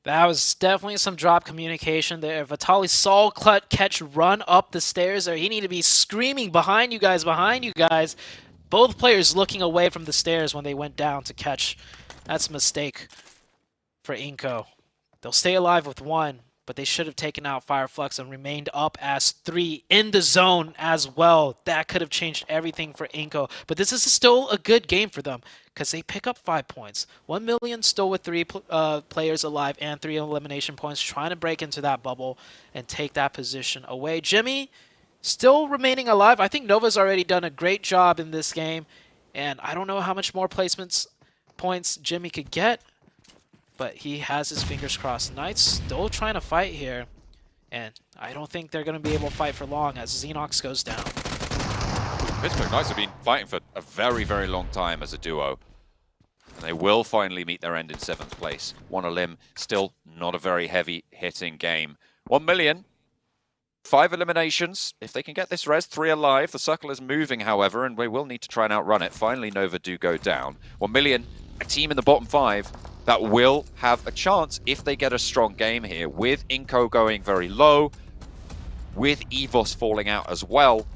That was definitely some drop communication there. Vitali saw Ketch run up the stairs there. He needed to be screaming, behind you guys, behind you guys. Both players looking away from the stairs when they went down to Ketch. That's a mistake for iNCO. They'll stay alive with 1. But they should have taken out Fireflux and remained up as 3 in the zone as well. That could have changed everything for iNCO. But this is still a good game for them because they pick up 5 points. 1 million still with 3 players alive and 3 elimination points, trying to break into that bubble and take that position away. Jimmy still remaining alive. I think Nova's already done a great job in this game. And I don't know how much more placements points Jimmy could get. But he has his fingers crossed. Knights still trying to fight here. And I don't think they're going to be able to fight for long as Xenox goes down. Pittsburgh Knights have been fighting for a very long time as a duo. And they will finally meet their end in 7th place. 1 elim, still not a very heavy hitting game. 1 million, 5 eliminations. If they can get this res, 3 alive. The circle is moving, however, and we will need to try and outrun it. Finally, Nova do go down. 1 million, a team in the bottom 5. That will have a chance if they get a strong game here. With iNCO going very low, with EVOS falling out as well,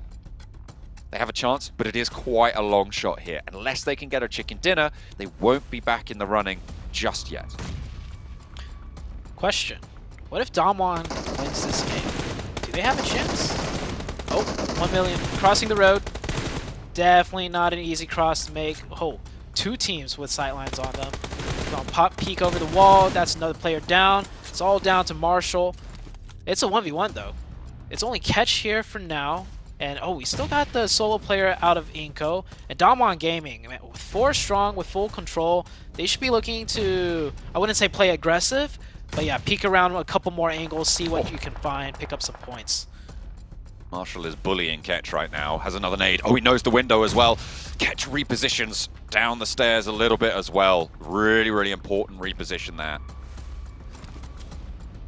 they have a chance, but it is quite a long shot here. Unless they can get a chicken dinner, they won't be back in the running just yet. Question. What if Damwon wins this game? Do they have a chance? Oh, 1 million. Crossing the road. Definitely not an easy cross to make. Oh, 2 teams with sightlines on them. Pop peek over the wall. That's another player down. It's all down to Marshall. It's a 1v1 though. It's only Ketch here for now. And oh, we still got the solo player out of iNCO. And Damwon Gaming, man, with 4 strong, with full control, they should be looking to, I wouldn't say play aggressive, but yeah, peek around a couple more angles, see what you can find, pick up some points. Marshall is bullying Ketch right now. Has another nade. Oh, he knows the window as well. Ketch repositions down the stairs a little bit as well. Really important reposition there.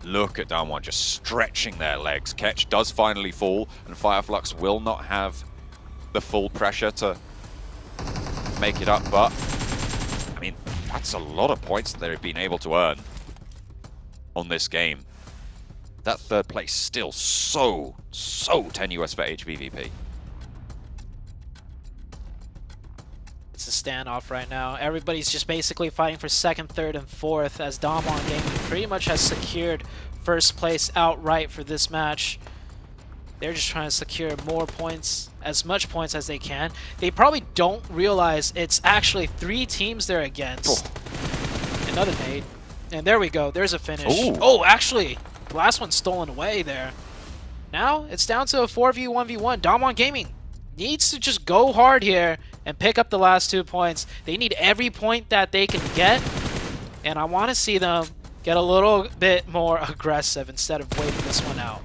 Look at Damwon just stretching their legs. Ketch does finally fall, and Fireflux will not have the full pressure to make it up, but I mean, that's a lot of points that they've been able to earn on this game. That 3rd place still so tenuous for HVVP. It's a standoff right now. Everybody's just basically fighting for 2nd, 3rd, and 4th as Damwon Gaming pretty much has secured 1st place outright for this match. They're just trying to secure more points, as much points as they can. They probably don't realize it's actually 3 teams they're against. Oh. Another nade. And there we go. There's a finish. Ooh. Oh, actually, the last one's stolen away there. Now it's down to a 4v1v1. Damwon Gaming needs to just go hard here and pick up the last 2 points. They need every point that they can get, and I want to see them get a little bit more aggressive instead of waiting this one out.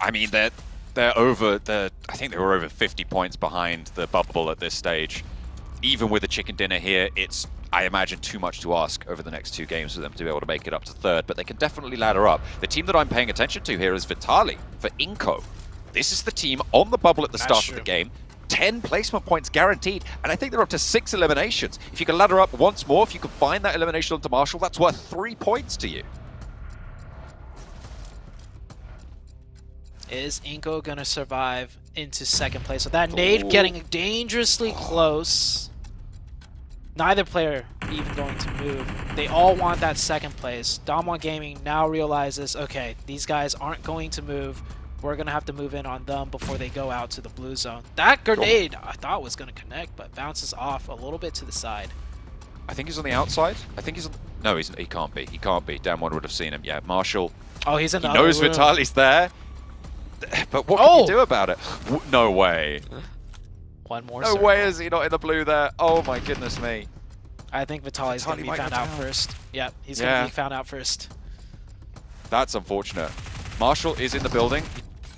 I mean, they're over. I think they were over 50 points behind the bubble at this stage. Even with the chicken dinner here, it's, I imagine, too much to ask over the next 2 games for them to be able to make it up to 3rd, but they can definitely ladder up. The team that I'm paying attention to here is Vitali for iNCO. This is the team on the bubble at the start of the game. 10 placement points guaranteed, and I think they're up to 6 eliminations. If you can ladder up once more, if you can find that elimination onto Marshall, that's worth 3 points to you. Is iNCO gonna survive into 2nd place? So that nade getting dangerously close. Neither player even going to move. They all want that 2nd place. Damwon Gaming now realizes, okay, these guys aren't going to move. We're going to have to move in on them before they go out to the blue zone. That grenade I thought was going to connect, but bounces off a little bit to the side. I think he's on the outside. I think he's on... No, he can't be. He can't be. Damwon would have seen him. Yeah, Marshall. Oh, he's in the He knows Vitali's there. But what can you do about it? No way. One more No circle. way is he not in the blue there. Oh my goodness me. I think Vitaly's going to be might found go out down. first. Yep, he's going to be found out first. That's unfortunate. Marshall is in the building.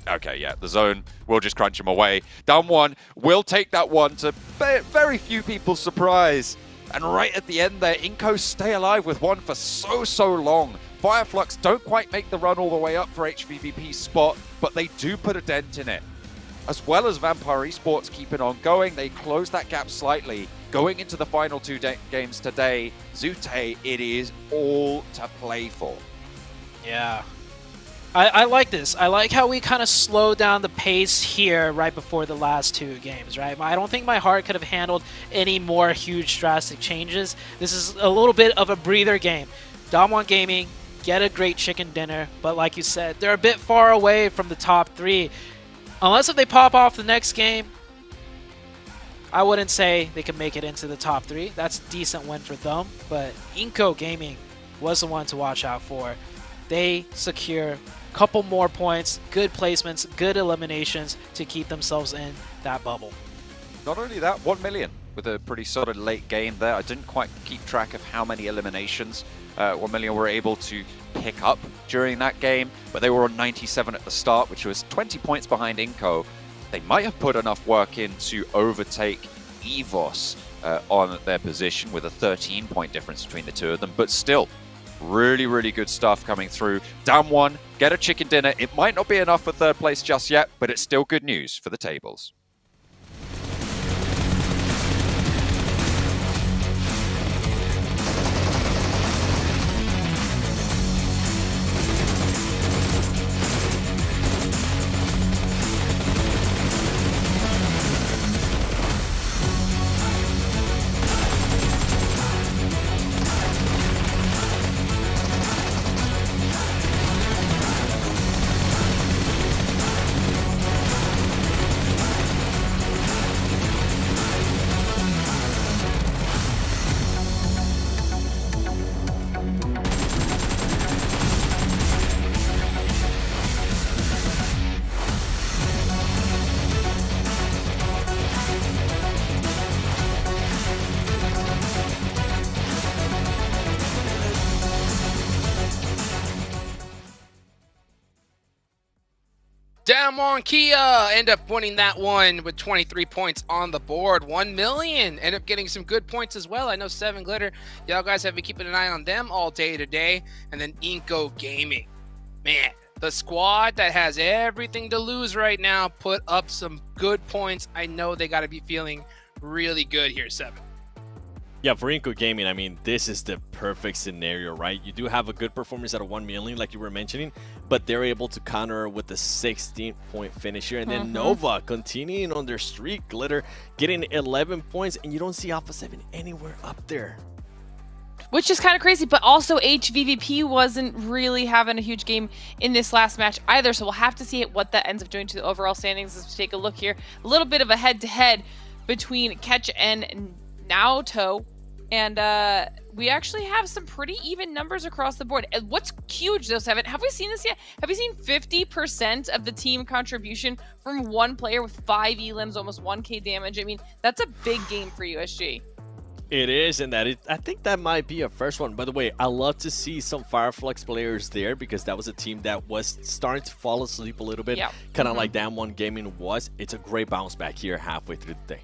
Okay, yeah, the zone will just crunch him away. Down one, will take that one to very few people's surprise. And right at the end there, iNCO stay alive with one for so long. Fireflux don't quite make the run all the way up for HVVP's spot, but they do put a dent in it. As well as Vampire Esports keeping on going, they close that gap slightly. Going into the final two games today, Zute, it is all to play for. Yeah. I like this. I like how we kind of slow down the pace here right before the last two games, right? I don't think my heart could have handled any more huge drastic changes. This is a little bit of a breather game. Damwon Gaming, get a great chicken dinner, but like you said, they're a bit far away from the top three. Unless if they pop off the next game, I wouldn't say they could make it into the top three. That's a decent win for them, but iNCO Gaming was the one to watch out for. They secure a couple more points, good placements, good eliminations to keep themselves in that bubble. Not only that, 1 million with a pretty solid late game there. I didn't quite keep track of how many eliminations 1 million were able to pick up during that game, but they were on 97 at the start, which was 20 points behind iNCO. They might have put enough work in to overtake EVOS on their position with a 13-point difference between the two of them, but still, really good stuff coming through. Down one, get a chicken dinner. It might not be enough for third place just yet, but it's still good news for the tables. Damwon Kia end up winning that one with 23 points on the board. 1 million end up getting some good points as well. I know 7 Glitter, y'all guys have been keeping an eye on them all day today. And then iNCO Gaming, man, the squad that has everything to lose right now put up some good points. I know they got to be feeling really good here, 7. Yeah, for iNCO Gaming, I mean, this is the perfect scenario, right? You do have a good performance at a 1 million, like you were mentioning, but they're able to counter with the 16-point finish here. And then Nova continuing on their streak, Glitter getting 11 points, and you don't see Alpha 7 anywhere up there. Which is kind of crazy, but also HVVP wasn't really having a huge game in this last match either, so we'll have to see what that ends up doing to the overall standings. Let's take a look here. A little bit of a head-to-head between Ketch and Naoto. And we actually have some pretty even numbers across the board. And what's huge though, 7, have we seen this yet? Have we seen 50% of the team contribution from one player with 5 elims, almost 1k damage? I mean, that's a big game for USG. It is, and I think that might be a first one. By the way, I love to see some Fireflux players there because that was a team that was starting to fall asleep a little bit, kind of like Damwon Gaming was. It's a great bounce back here halfway through the day.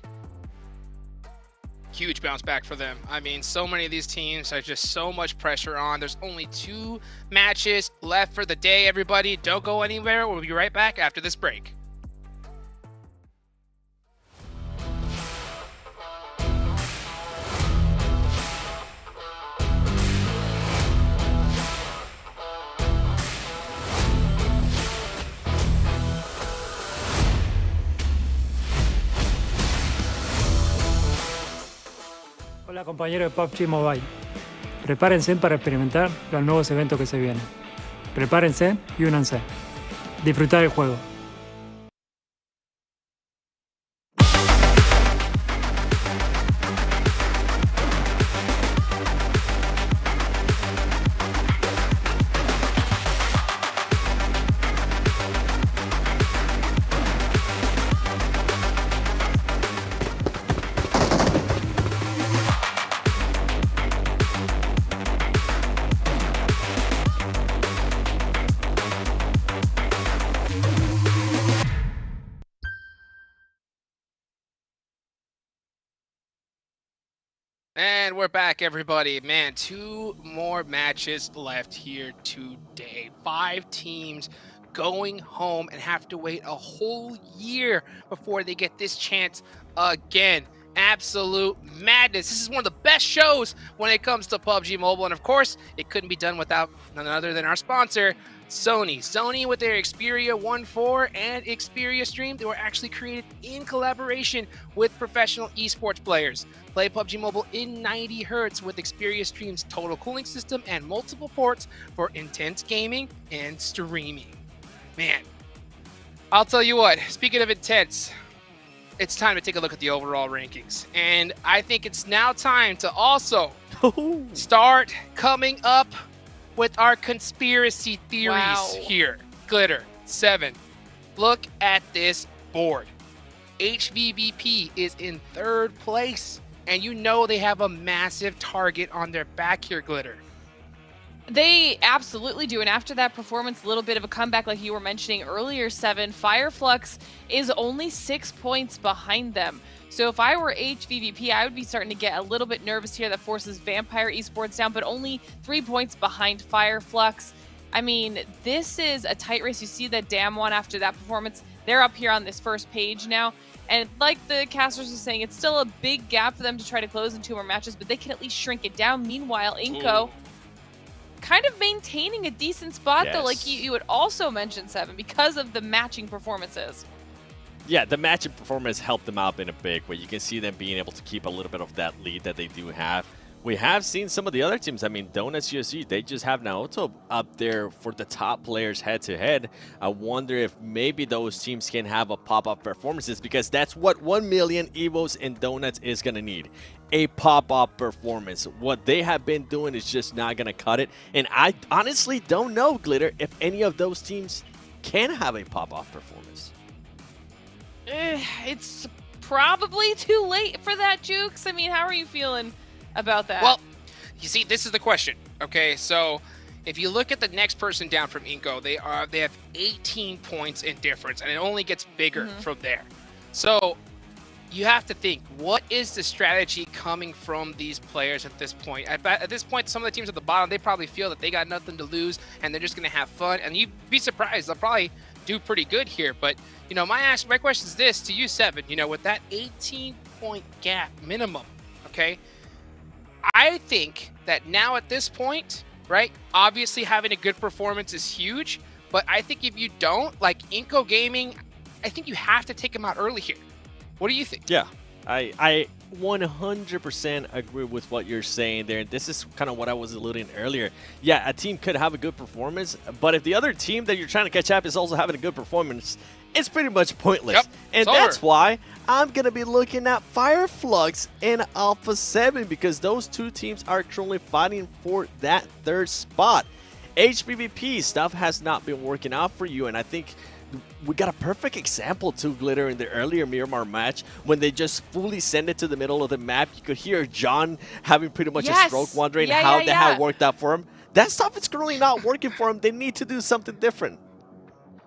Huge bounce back for them. I mean, so many of these teams have just so much pressure on. There's only 2 matches left for the day, everybody. Don't go anywhere. We'll be right back after this break. Hola compañeros de PUBG Mobile. Prepárense para experimentar los nuevos eventos que se vienen. Prepárense y únanse. Disfrutar el juego. And we're back, everybody. Man, 2 more matches left here today. 5 teams going home and have to wait a whole year before they get this chance again. Absolute madness. This is one of the best shows when it comes to PUBG Mobile. And of course, it couldn't be done without none other than our sponsor, Sony. Sony with their Xperia 1.4 and Xperia Stream, they were actually created in collaboration with professional esports players. Play PUBG Mobile in 90 Hz with Xperia Stream's total cooling system and multiple ports for intense gaming and streaming. Man, I'll tell you what, speaking of intense, it's time to take a look at the overall rankings. And I think it's now time to also start coming up with our conspiracy theories here. Glitter, 7. Look at this board. HVVP is in 3rd place. And you know they have a massive target on their back here, Glitter. They absolutely do, and after that performance, a little bit of a comeback like you were mentioning earlier, 7, Fireflux is only 6 points behind them. So if I were HVVP, I would be starting to get a little bit nervous here. That forces Vampire Esports down, but only 3 points behind Fireflux. I mean, this is a tight race. You see that Damwon after that performance, they're up here on this first page now. And like the casters were saying, it's still a big gap for them to try to close in 2 more matches, but they can at least shrink it down. Meanwhile, iNCO kind of maintaining a decent spot, though, like you would also mention, 7, because of the matching performances. Yeah, the matching performance helped them out in a big way. You can see them being able to keep a little bit of that lead that they do have. We have seen some of the other teams. I mean, Donuts USG, they just have Naoto up there for the top players head-to-head. I wonder if maybe those teams can have a pop-up performances, because that's what 1 million EVOS and Donuts is going to need. A pop-up performance. What they have been doing is just not going to cut it. And I honestly don't know, Glitter, if any of those teams can have a pop-up performance. It's probably too late for that, Jukes. I mean, how are you feeling about that? Well, you see, this is the question. Okay, so if you look at the next person down from iNCO, they have 18 points in difference, and it only gets bigger from there. So you have to think, what is the strategy coming from these players at this point? At this point, some of the teams at the bottom, they probably feel that they got nothing to lose, and they're just going to have fun. And you'd be surprised, they'll probably do pretty good here. But, you know, my question is this to you, 7. You know, with that 18-point gap minimum, okay, I think that now at this point, right, obviously having a good performance is huge, but I think if you don't, like iNCO Gaming, I think you have to take them out early here. What do you think? Yeah, I 100% agree with what you're saying there. This is kind of what I was alluding earlier. Yeah, a team could have a good performance, but if the other team that you're trying to catch up is also having a good performance, it's pretty much pointless. Yep, and that's why I'm going to be looking at Fireflux and Alpha 7, because those 2 teams are truly fighting for that 3rd spot. HVVP stuff has not been working out for you, and I think we got a perfect example to Glitter in the earlier Miramar match when they just fully send it to the middle of the map. You could hear John having pretty much a stroke, wondering how that had worked out for him. That stuff is currently not working for him. They need to do something different.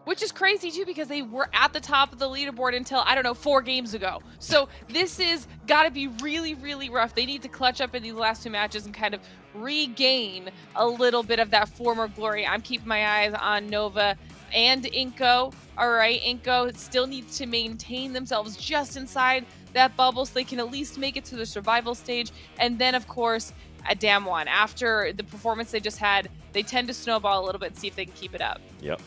Which is crazy, too, because they were at the top of the leaderboard until, I don't know, 4 games ago. So this is got to be really, really rough. They need to clutch up in these last 2 matches and kind of regain a little bit of that former glory. I'm keeping my eyes on Nova and iNCO. All right, iNCO still needs to maintain themselves just inside that bubble so they can at least make it to the survival stage. And then, of course, a Damwon. After the performance they just had, they tend to snowball a little bit and see if they can keep it up. Yep.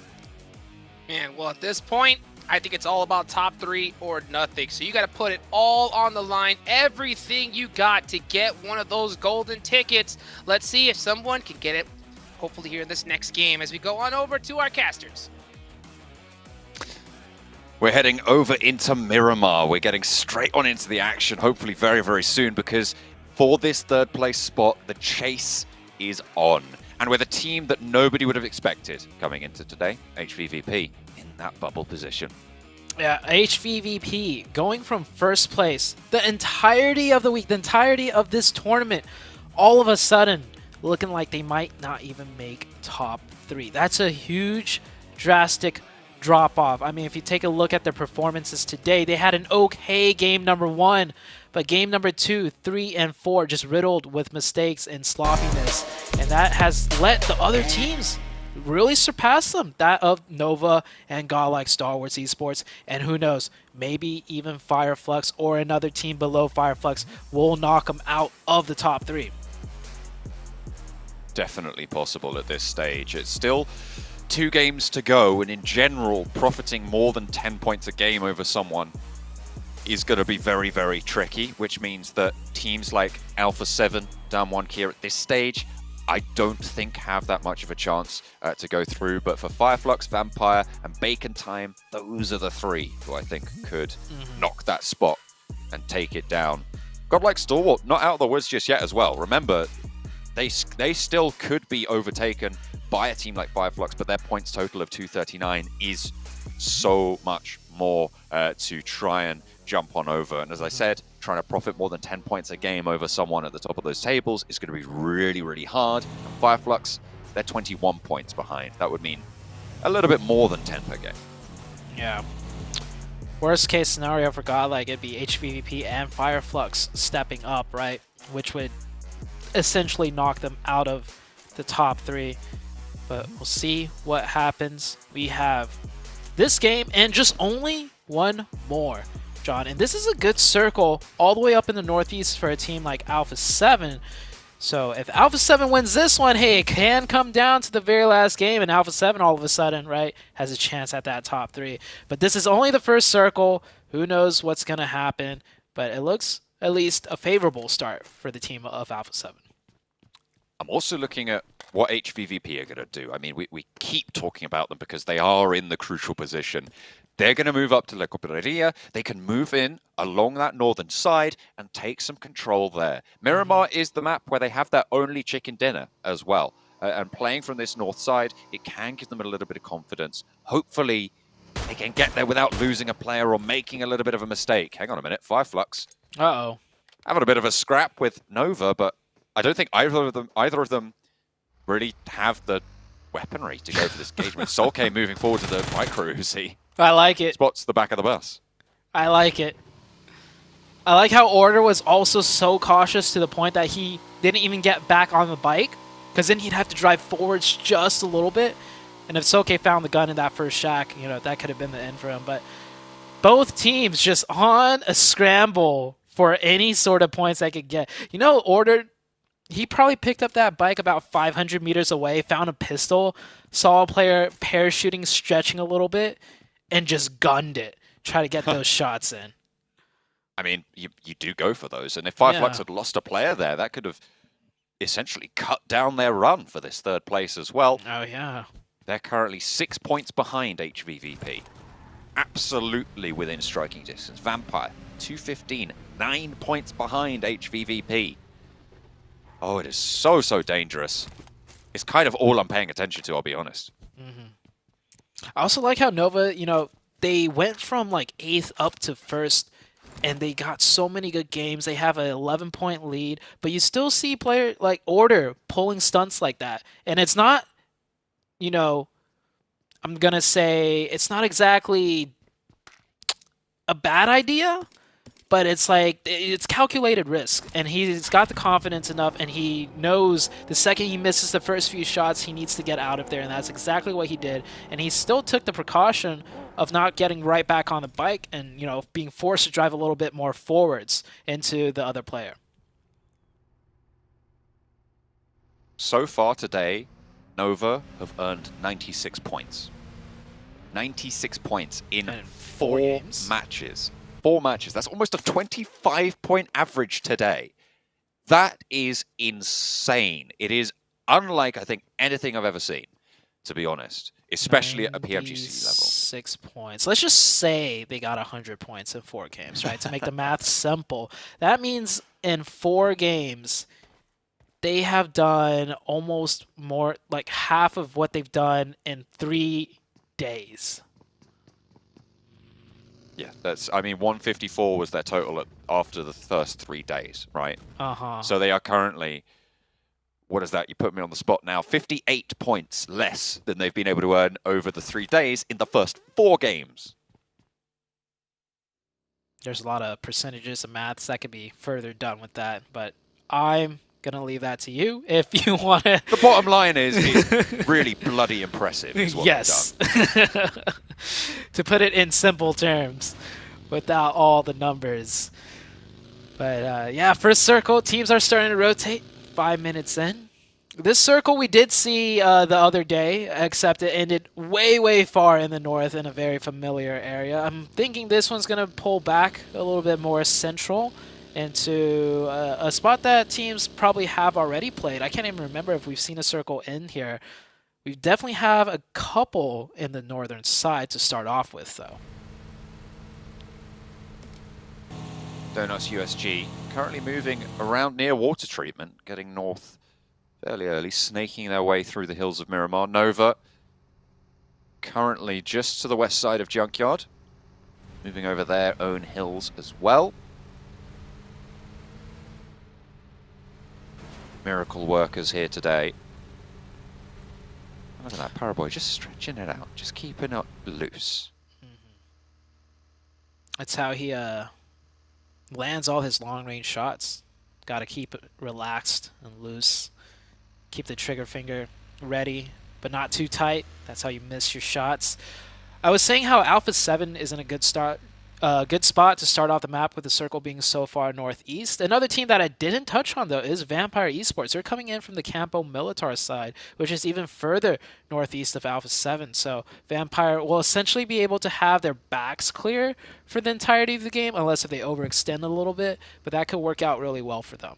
Man, well, at this point, I think it's all about top 3 or nothing. So you got to put it all on the line, everything you got to get one of those golden tickets. Let's see if someone can get it, hopefully here in this next game, as we go on over to our casters. We're heading over into Miramar. We're getting straight on into the action, hopefully very, very soon, because for this 3rd place spot, the chase is on. And with a team that nobody would have expected coming into today, HVVP in that bubble position. Yeah, HVVP going from 1st place the entirety of the week, the entirety of this tournament, all of a sudden looking like they might not even make top 3. That's a huge, drastic drop off. I mean, if you take a look at their performances today, they had an okay game number 1, but game number 2, 3, and 4 just riddled with mistakes and sloppiness, and that has let the other teams really surpass them, that of Nova and Godlike STALWART Esports, and who knows, maybe even Fireflux or another team below Fireflux will knock them out of the top 3. Definitely possible at this stage. It's still 2 games to go, and in general, profiting more than 10 points a game over someone is going to be very, very tricky, which means that teams like Alpha 7, Damwon here at this stage, I don't think have that much of a chance to go through. But for Fireflux, Vampire, and Bacon Time, those are the 3 who I think could knock that spot and take it down. Godlike STALWART, not out of the woods just yet as well. Remember, they still could be overtaken by a team like Fireflux, but their points total of 239 is so much more to try and jump on over. And as I said, trying to profit more than 10 points a game over someone at the top of those tables is going to be really, really hard. And Fireflux, they're 21 points behind. That would mean a little bit more than 10 per game. Yeah. Worst case scenario for Godlike, it'd be HVVP and Fireflux stepping up, right? Which would essentially knock them out of the top 3. But we'll see what happens. We have this game and just only one more, John. And this is a good circle all the way up in the Northeast for a team like Alpha 7. So if Alpha 7 wins this one, hey, it can come down to the very last game, and Alpha 7 all of a sudden, right, has a chance at that top 3. But this is only the first circle. Who knows what's going to happen? But it looks at least a favorable start for the team of Alpha 7. I'm also looking at what HVVP are going to do. I mean, we keep talking about them because they are in the crucial position. They're going to move up to La Copperia. They can move in along that northern side and take some control there. Miramar is the map where they have their only chicken dinner as well. And playing from this north side, it can give them a little bit of confidence. Hopefully, they can get there without losing a player or making a little bit of a mistake. Hang on a minute, Fireflux. Uh-oh. Having a bit of a scrap with Nova, but I don't think either of them really have the weaponry to go for this engagement. Solke moving forward to the micro Uzi. I like it. Spots the back of the bus. I like it. I like how Order was also so cautious to the point that he didn't even get back on the bike, because then he'd have to drive forwards just a little bit. And if Solke found the gun in that first shack, you know, that could have been the end for him. But both teams just on a scramble for any sort of points they could get. You know, Order, he probably picked up that bike about 500 meters away, found a pistol, saw a player parachuting, stretching a little bit, and just gunned it. Try to get those shots in. I mean, you do go for those. And if Fireflux had lost a player there, that could have essentially cut down their run for this 3rd place as well. Oh, yeah. They're currently 6 points behind HVVP. Absolutely within striking distance. Vampire, 215, 9 points behind HVVP. Oh, it is so, so dangerous. It's kind of all I'm paying attention to, I'll be honest. I also like how Nova, you know, they went from like 8th up to 1st, and they got so many good games. They have an 11-point lead, but you still see player like Order pulling stunts like that. And it's not, you know, I'm going to say it's not exactly a bad idea, but it's like, it's calculated risk, and he's got the confidence enough, and he knows the second he misses the first few shots, he needs to get out of there, and that's exactly what he did. And he still took the precaution of not getting right back on the bike and, you know, being forced to drive a little bit more forwards into the other player. So far today, Nova have earned 96 points. 96 points in 4 matches. 4 matches. That's almost a 25-point average today. That is insane. It is unlike, I think, anything I've ever seen, to be honest, especially at a PMGC level. 6 points. Let's just say they got 100 points in 4 games, right? To make the math simple. That means in 4 games, they have done almost more, like half of what they've done in 3 days. Yeah, that's, I mean, 154 was their total after the first 3 days, right? Uh-huh. So they are currently what is that? You put me on the spot now. 58 points less than they've been able to earn over the 3 days in the first 4 games. There's a lot of percentages and maths that could be further done with that, but I'm going to leave that to you if you want to. The bottom line is it's really bloody impressive. Is what yes. they've done. To put it in simple terms, without all the numbers. But yeah, first circle, teams are starting to rotate 5 minutes in. This circle we did see the other day, except it ended way, way far in the north in a very familiar area. I'm thinking this one's going to pull back a little bit more central into a spot that teams probably have already played. I can't even remember if we've seen a circle in here. We definitely have a couple in the northern side to start off with, though. Donuts USG currently moving around near water treatment, getting north fairly early, snaking their way through the hills of Miramar. Nova currently just to the west side of Junkyard, moving over their own hills as well. Miracle workers here today. Look at that Paraboy, just stretching it out, just keeping it loose. That's how he lands all his long-range shots. Got to keep it relaxed and loose. Keep the trigger finger ready, but not too tight. That's how you miss your shots. I was saying how Alpha 7 is in a good spot to start off the map with the circle being so far northeast. Another team that I didn't touch on, though, is Vampire Esports. They're coming in from the Campo Militar side, which is even further northeast of Alpha 7. So Vampire will essentially be able to have their backs clear for the entirety of the game, unless if they overextend a little bit, but that could work out really well for them.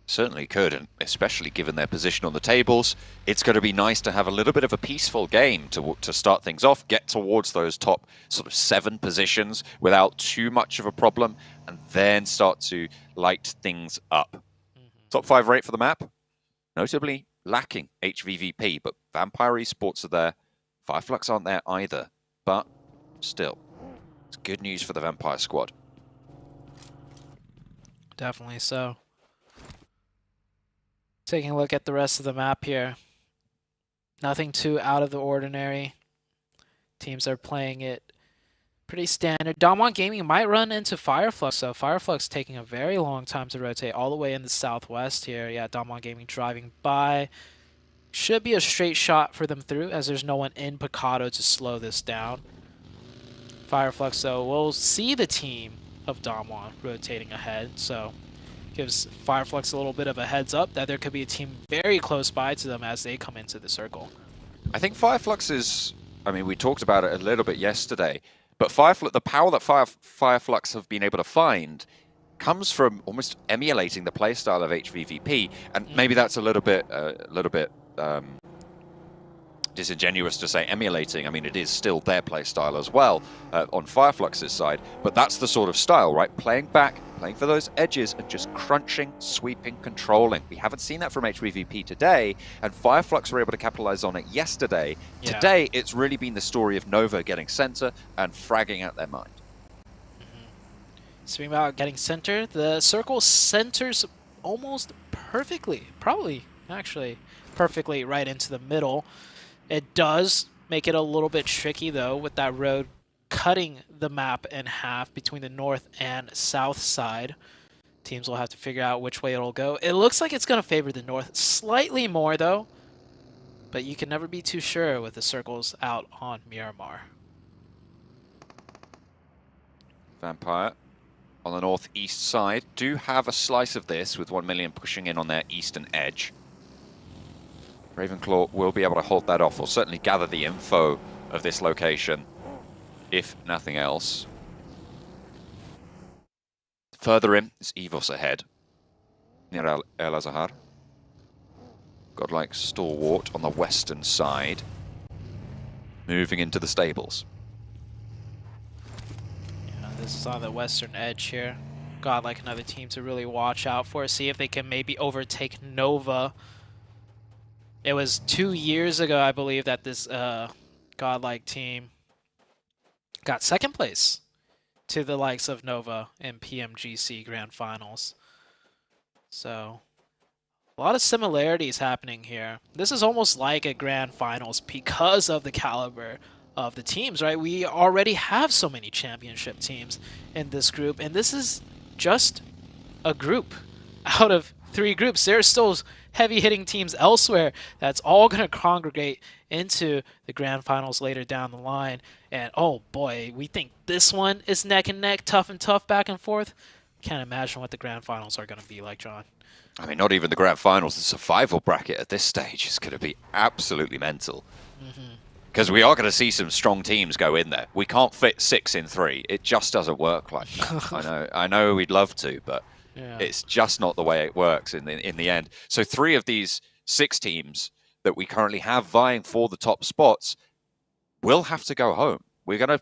Certainly could, and especially given their position on the tables, it's going to be nice to have a little bit of a peaceful game to start things off, get towards those top sort of 7 positions without too much of a problem, and then start to light things up. Top 5 rate for the map, notably lacking HVVP, but Vampire Esports are there. Fireflux aren't there either, but still, it's good news for the Vampire squad. Definitely so. Taking a look at the rest of the map here. Nothing too out of the ordinary. Teams are playing it pretty standard. Damwon Gaming might run into Fireflux, so Fireflux taking a very long time to rotate all the way in the southwest here. Yeah, Damwon Gaming driving by. Should be a straight shot for them through, as there's no one in Picado to slow this down. Fireflux, though, we'll see the team of Damwon rotating ahead, so gives Fireflux a little bit of a heads up that there could be a team very close by to them as they come into the circle. I think Fireflux is, I mean, we talked about it a little bit yesterday, but the power that Fireflux have been able to find comes from almost emulating the playstyle of HVVP, and maybe that's a little bit disingenuous to say emulating. I mean, it is still their playstyle as well on Fireflux's side, but that's the sort of style, right? Playing back, playing for those edges, and just crunching, sweeping, controlling. We haven't seen that from HVVP today, and Fireflux were able to capitalize on it yesterday. Yeah. Today, it's really been the story of Nova getting center and fragging out their mind. Speaking about getting center, the circle centers almost perfectly, probably actually perfectly right into the middle. It does make it a little bit tricky, though, with that road cutting the map in half between the north and south side. Teams will have to figure out which way it'll go. It looks like it's going to favor the north slightly more, though, but you can never be too sure with the circles out on Miramar. Vampire on the northeast side do have a slice of this, with 1 million pushing in on their eastern edge. Ravenclaw will be able to hold that off, or certainly gather the info of this location, if nothing else. Further in is EVOS ahead, near El Azahar. Godlike Stalwart on the western side, moving into the stables. Yeah, this is on the western edge here. Godlike, another team to really watch out for, see if they can maybe overtake Nova. It was 2 years ago, I believe, that this Godlike team got second place to the likes of Nova in PMGC Grand Finals. So A lot of similarities happening here. This is almost like a grand finals because of the caliber of the teams, right? We already have so many championship teams in this group, and this is just a group out of 3 groups. There are still heavy-hitting teams elsewhere that's all going to congregate into the grand finals later down the line. And oh boy, we think this one is neck and neck, tough and tough back and forth. Can't imagine what the grand finals are going to be like, John. I mean, not even the grand finals, the survival bracket at this stage is going to be absolutely mental. Because we are going to see some strong teams go in there. We can't fit 6 in 3. It just doesn't work like that. I know we'd love to, but it's just not the way it works in the end. So 3 of these 6 teams that we currently have vying for the top spots will have to go home. We're going to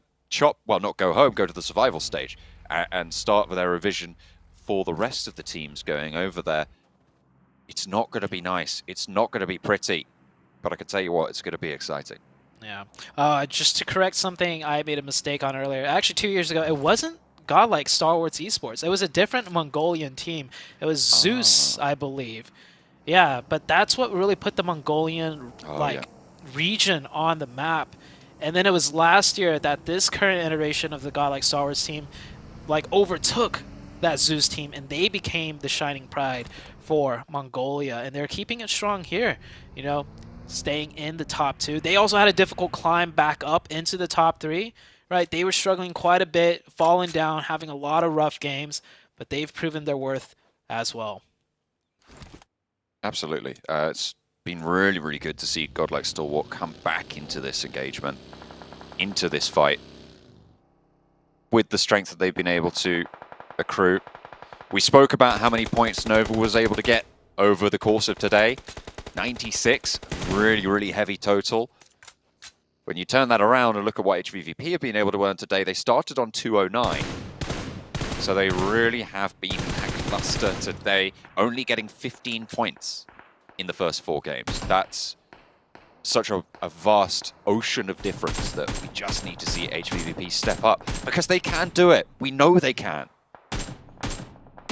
not go home, go to the survival stage and start with our revision for the rest of the teams going over there. It's not going to be nice. It's not going to be pretty. But I can tell you what, it's going to be exciting. Yeah. Just to correct something I made a mistake on earlier. Actually, 2 years ago, it wasn't GODLIKE STALWART Esports. It was a different Mongolian team. It was Zeus, I believe. Yeah, but that's what really put the Mongolian region on the map. And then it was last year that this current iteration of the GODLIKE STALWART team overtook that Zeus team, and they became the shining pride for Mongolia, and they're keeping it strong here, you know, staying in the top 2. They also had a difficult climb back up into the top 3, right? They were struggling quite a bit, falling down, having a lot of rough games, but they've proven their worth as well. Absolutely. It's been really, really good to see GODLIKE STALWART come back into this engagement, into this fight, with the strength that they've been able to accrue. We spoke about how many points Nova was able to get over the course of today. 96, really, really heavy total. When you turn that around and look at what HVVP have been able to earn today, they started on 209. So they really have been lackluster today, only getting 15 points in the first 4 games. That's such a vast ocean of difference that we just need to see HVVP step up, because they can do it. We know they can.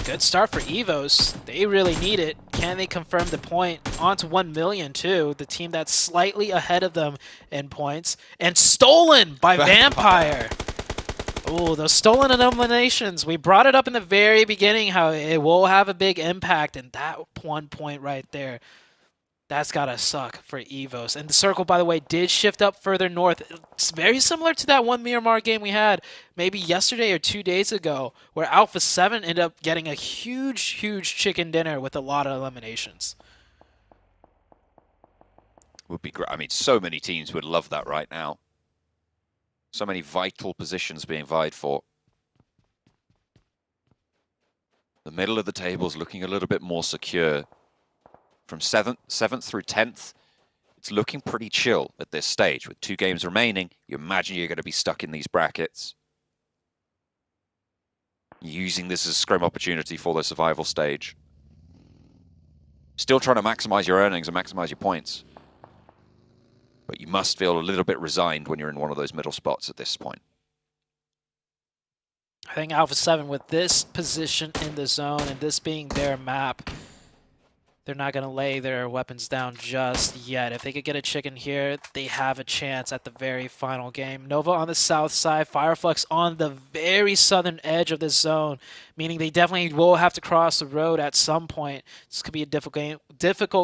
Good start for EVOS. They really need it. Can they confirm the point? On to 1 million, too. The team that's slightly ahead of them in points. And stolen by Vampire. Oh, those stolen eliminations. We brought it up in the very beginning how it will have a big impact. And that 1 point right there, that's got to suck for EVOS. And the circle, by the way, did shift up further north. It's very similar to that one Miramar game we had maybe yesterday or 2 days ago, where Alpha 7 ended up getting a huge, huge chicken dinner with a lot of eliminations. Would be great. I mean, so many teams would love that right now. So many vital positions being vied for. The middle of the table is looking a little bit more secure. From 7th through 10th, it's looking pretty chill at this stage. With 2 games remaining, you imagine you're going to be stuck in these brackets. Using this as a scrim opportunity for the survival stage. Still trying to maximize your earnings and maximize your points. But you must feel a little bit resigned when you're in one of those middle spots at this point. I think Alpha 7, with this position in the zone and this being their map, they're not going to lay their weapons down just yet. If they could get a chicken here, they have a chance at the very final game. Nova on the south side, Fireflux on the very southern edge of this zone, meaning they definitely will have to cross the road at some point. This could be a difficult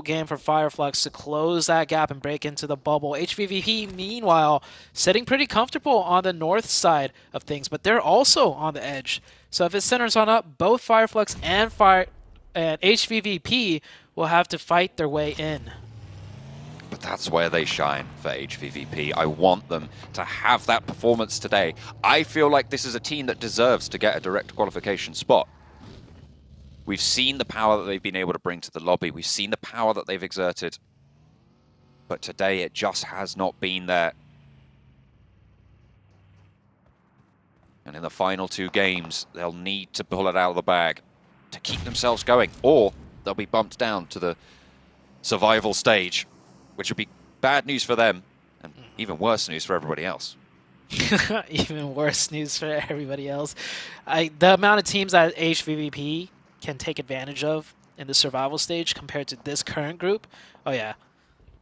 game for Fireflux to close that gap and break into the bubble. HVVP, meanwhile, sitting pretty comfortable on the north side of things, but they're also on the edge. So if it centers on up, both Fireflux and HVVP will have to fight their way in. But that's where they shine for HVVP. I want them to have that performance today. I feel like this is a team that deserves to get a direct qualification spot. We've seen the power that they've been able to bring to the lobby. We've seen the power that they've exerted. But today it just has not been there. And in the final 2 games, they'll need to pull it out of the bag to keep themselves going, or they'll be bumped down to the survival stage, which would be bad news for them and even worse news for everybody else. Even worse news for everybody else. The amount of teams that HVVP can take advantage of in the survival stage compared to this current group, oh yeah,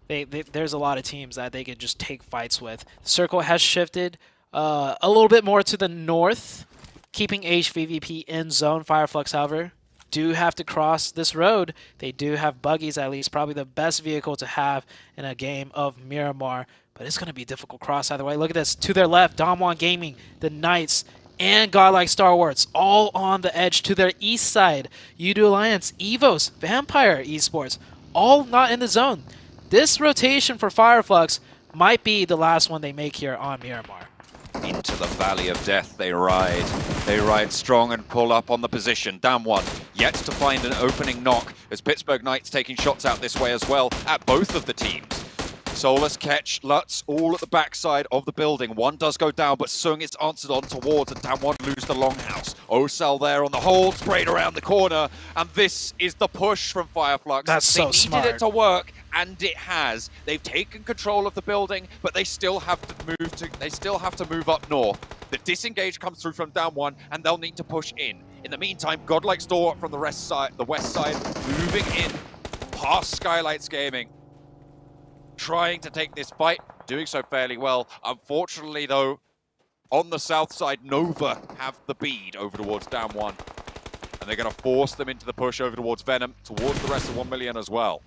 there's a lot of teams that they could just take fights with. The circle has shifted a little bit more to the north, keeping HVVP in zone. Fireflux, however, do have to cross this road. They do have buggies, at least probably the best vehicle to have in a game of Miramar. But it's going to be a difficult cross either way. Look at this. To their left, Damwon Gaming, the Knights, and Godlike STALWART all on the edge. To their east side, Yoodo Alliance, EVOS, Vampire Esports, all not in the zone. This rotation for Fireflux might be the last one they make here on Miramar. Into the Valley of Death they ride. They ride strong and pull up on the position. Damwon yet to find an opening knock as Pittsburgh Knights taking shots out this way as well at both of the teams. Solus, Ketch, Lutz, all at the backside of the building. One does go down, but Sung is answered on towards, and Damwon lose the longhouse. Osal there on the hold, sprayed around the corner, and this is the push from Fireflux. That's so smart. They needed it to work, and it has. They've taken control of the building, but they still have to move up north. The disengage comes through from Damwon, and they'll need to push in. In the meantime, Godlike STALWART from the west side, moving in past Skylights Gaming, trying to take this fight, doing so fairly well. Unfortunately, though, on the south side, Nova have the bead over towards Damwon, and they're going to force them into the push over towards Venom, towards the rest of 1 million as well.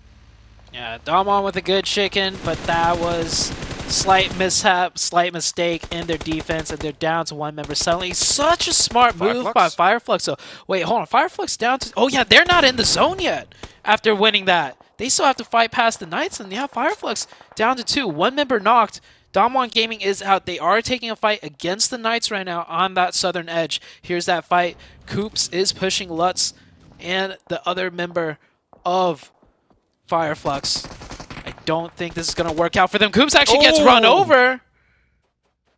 Yeah, Damwon with a good chicken, but that was slight mishap, slight mistake in their defense, and they're down to one member suddenly. Such a smart move by Fireflux. So, wait, hold on. Fireflux down to... Oh, yeah, they're not in the zone yet after winning that. They still have to fight past the Knights, and yeah, Fireflux down to 2. One member knocked. Damwon Gaming is out. They are taking a fight against the Knights right now on that southern edge. Here's that fight. Coops is pushing Lutz and the other member of Fireflux. I don't think this is going to work out for them. Coops actually gets run over.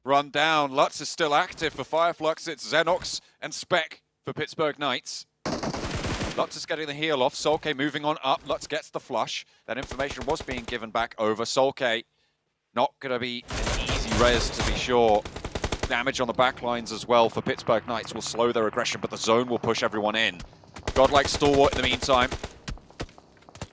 Run down. Lutz is still active for Fireflux. It's Xenox and Spec for Pittsburgh Knights. Lutz is getting the heal off. Solke moving on up. Lutz gets the flush. That information was being given back over. Solke not going to be an easy res, to be sure. Damage on the back lines as well for Pittsburgh Knights will slow their aggression, but the zone will push everyone in. Godlike STALWART in the meantime,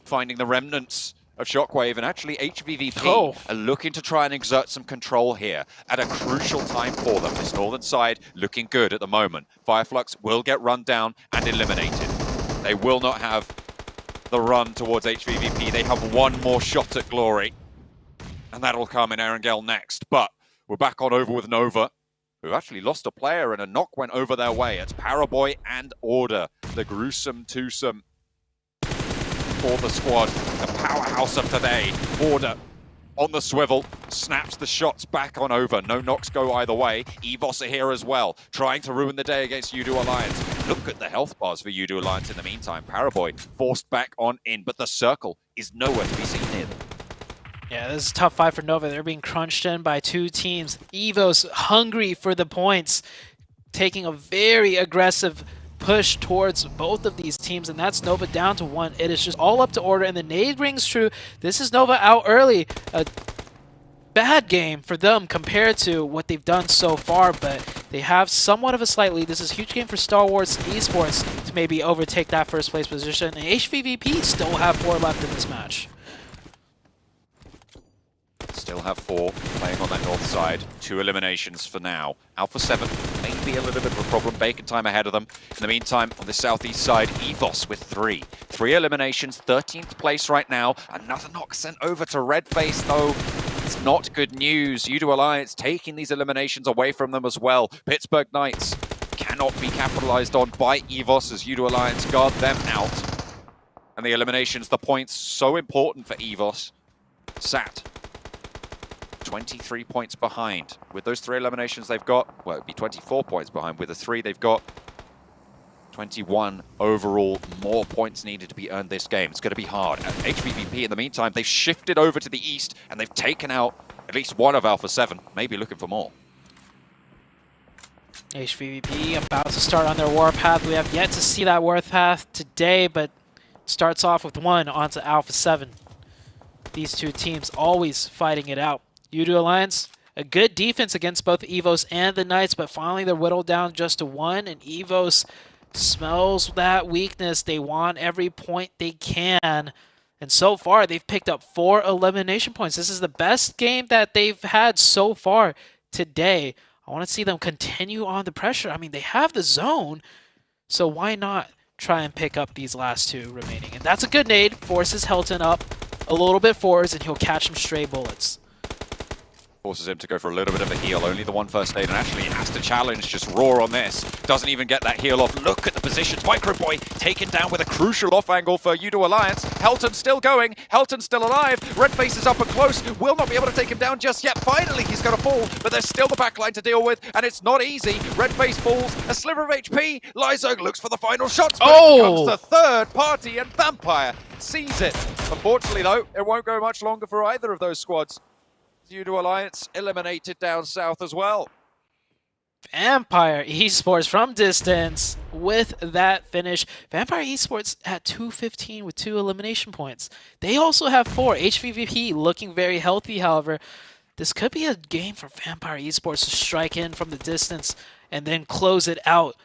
finding the remnants of Shockwave, and actually HVVP are looking to try and exert some control here at a crucial time for them. This northern side looking good at the moment. Fireflux will get run down and eliminated. They will not have the run towards HVVP. They have one more shot at glory, and that'll come in Erangel next. But we're back on over with Nova, who actually lost a player and a knock went over their way. It's Paraboy and Order, the gruesome twosome for the squad. The powerhouse of today. Order on the swivel, snaps the shots back on over. No knocks go either way. EVOS are here as well, trying to ruin the day against Yoodo Alliance. Look at the health bars for Yoodo Alliance in the meantime. Paraboy forced back on in, but the circle is nowhere to be seen near them. Yeah, this is a tough fight for Nova. They're being crunched in by two teams. EVOS hungry for the points, taking a very aggressive push towards both of these teams, and that's Nova down to 1. It is just all up to Order, and the nade rings true. This is Nova out early. A bad game for them compared to what they've done so far, but they have somewhat of a slight lead. This is a huge game for STALWART Esports to maybe overtake that first place position, and HVVP still have 4 left in this match. Still have 4 playing on that north side. 2 eliminations for now. Alpha 7 may be a little bit of a problem. Bacon time ahead of them. In the meantime, on the southeast side, EVOS with 3. 3 eliminations, 13th place right now. Another knock sent over to Redface, though. It's not good news. Yoodo Alliance taking these eliminations away from them as well. Pittsburgh Knights cannot be capitalized on by EVOS as Yoodo Alliance guard them out. And the eliminations, the points, so important for EVOS. Sat 23 points behind. With those 3 eliminations they've got, well, it'd be 24 points behind. With the 3 they've got, 21 overall. More points needed to be earned this game. It's going to be hard. And HVVP, in the meantime, they've shifted over to the east, and they've taken out at least one of Alpha 7, maybe looking for more. HVVP about to start on their warpath. We have yet to see that warpath today, but starts off with 1 onto Alpha 7. These two teams always fighting it out. Yoodo Alliance, a good defense against both EVOS and the Knights, but finally they're whittled down just to 1, and EVOS smells that weakness. They want every point they can. And so far, they've picked up 4 elimination points. This is the best game that they've had so far today. I want to see them continue on the pressure. I mean, they have the zone, so why not try and pick up these last 2 remaining? And that's a good nade. Forces Helton up a little bit forwards, and he'll catch some stray bullets. Forces him to go for a little bit of a heal, only the 1 first aid, and actually has to challenge, just raw on this. Doesn't even get that heal off. Look at the positions. Microboy taken down with a crucial off angle for Yoodo Alliance. Helton still going. Helton still alive. Redface is up and close. Will not be able to take him down just yet. Finally, he's going to fall, but there's still the backline to deal with, and it's not easy. Redface falls. A sliver of HP. Lyzog looks for the final shots, but it comes to third party, and Vampire sees it. Unfortunately, though, it won't go much longer for either of those squads. Yoodo Alliance eliminated down south as well. Vampire Esports from distance with that finish. Vampire Esports at 215 with 2 elimination points. They also have 4. HVVP looking very healthy, however. This could be a game for Vampire Esports to strike in from the distance and then close it out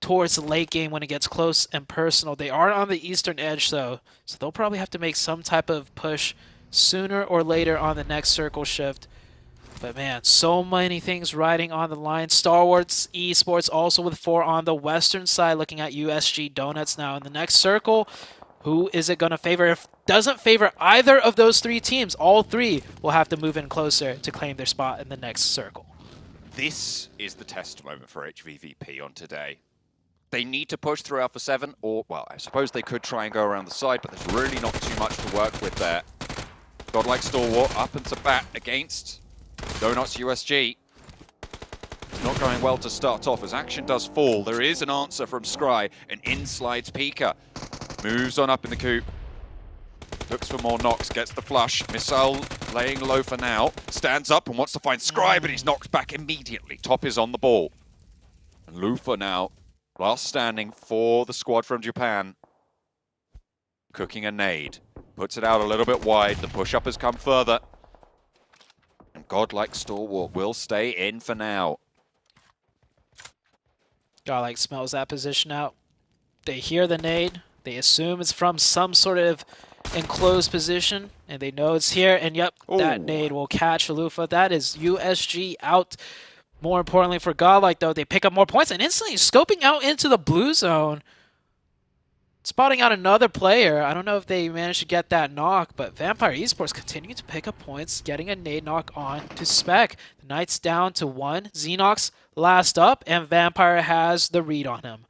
towards the late game when it gets close and personal. They are on the eastern edge, though, so they'll probably have to make some type of push sooner or later on the next circle shift. But man, so many things riding on the line. STALWART Esports also with 4 on the western side, looking at USG Donuts now in the next circle. Who is it going to favor? If it doesn't favor either of those 3 teams, all 3 will have to move in closer to claim their spot in the next circle. This is the test moment for HVVP on today. They need to push through Alpha 7, or, well, I suppose they could try and go around the side, but there's really not too much to work with there. Godlike Stalwart up and to bat against Donuts USG. It's not going well to start off as action does fall. There is an answer from Scry, and in slides Pika. Moves on up in the coop. Looks for more knocks, gets the flush. Missile laying low for now. Stands up and wants to find Scry, but he's knocked back immediately. Top is on the ball. And Lufa now, last standing for the squad from Japan. Cooking a nade. Puts it out a little bit wide. The push-up has come further. And Godlike Stalwart will stay in for now. Godlike smells that position out. They hear the nade. They assume it's from some sort of enclosed position. And they know it's here. And yep, that nade will catch Lufa. That is USG out. More importantly for Godlike, though, they pick up more points and instantly scoping out into the blue zone. Spotting out another player. I don't know if they managed to get that knock, but Vampire Esports continue to pick up points, getting a nade knock on to Spec. The Knights down to 1. Xenox last up, and Vampire has the read on him.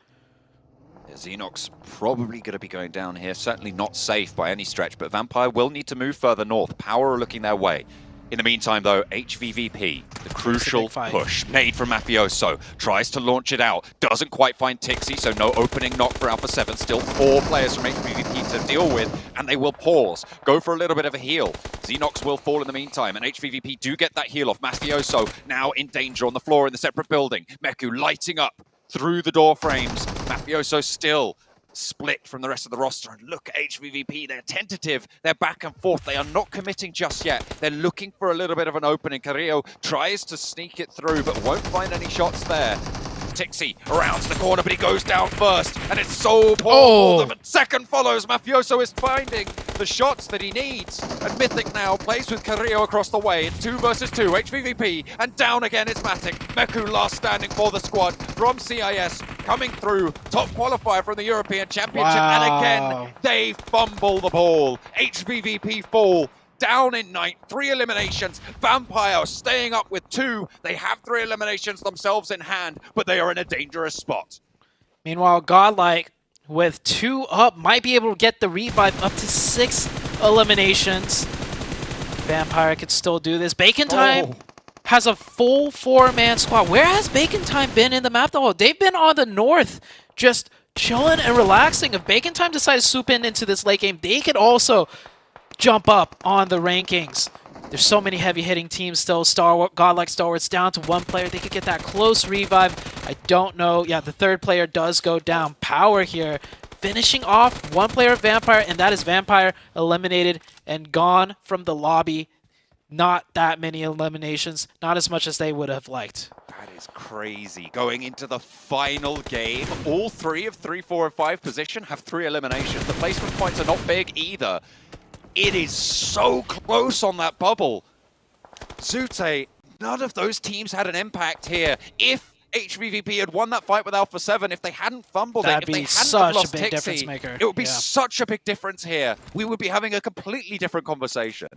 Yeah, Xenox probably going to be going down here. Certainly not safe by any stretch, but Vampire will need to move further north. POWR are looking their way. In the meantime, though, HVVP, the crucial push. Nade from Mafioso, tries to launch it out. Doesn't quite find Tixi, so no opening knock for Alpha 7. Still 4 players from HVVP to deal with, and they will pause. Go for a little bit of a heal. Xenox will fall in the meantime, and HVVP do get that heal off. Mafioso now in danger on the floor in the separate building. Meku lighting up through the door frames. Mafioso still split from the rest of the roster, and look at HVVP, they're tentative, they're back and forth, they are not committing just yet, they're looking for a little bit of an opening. Carrillo tries to sneak it through, but won't find any shots there. Tixi around the corner, but he goes down first, and it's so poor. The second follows. Mafioso is finding the shots that he needs, and Mythic now plays with Carrillo across the way. It's 2 versus 2, HVVP, and down again is Matic. Meku last standing for the squad from CIS, coming through, top qualifier from the European Championship, and again, they fumble the ball. HVVP fall. Down in 9, 3 eliminations. Vampire staying up with 2. They have 3 eliminations themselves in hand, but they are in a dangerous spot. Meanwhile, Godlike with 2 up might be able to get the revive up to 6 eliminations. Vampire could still do this. Bacon Time has a full 4-man squad. Where has Bacon Time been in the map though? They've been on the north, just chilling and relaxing. If Bacon Time decides to swoop into this late game, they could also jump up on the rankings. There's so many heavy-hitting teams still. Godlike Stalwart's down to 1 player. They could get that close revive. I don't know. Yeah, the 3rd player does go down. POWR here finishing off 1 player of Vampire, and that is Vampire eliminated and gone from the lobby. not that many eliminations, not as much as they would have liked. That is crazy. Going into the final game, all 3 of 3, 4, and 5 position have 3 eliminations. The placement points are not big either. It is so close on that bubble. Zute, none of those teams had an impact here. If HVVP had won that fight with Alpha 7, if they hadn't fumbled That'd it, if they be hadn't such lost a big difference Tixie, maker. it would be Yeah. such a big difference here. We would be having a completely different conversation.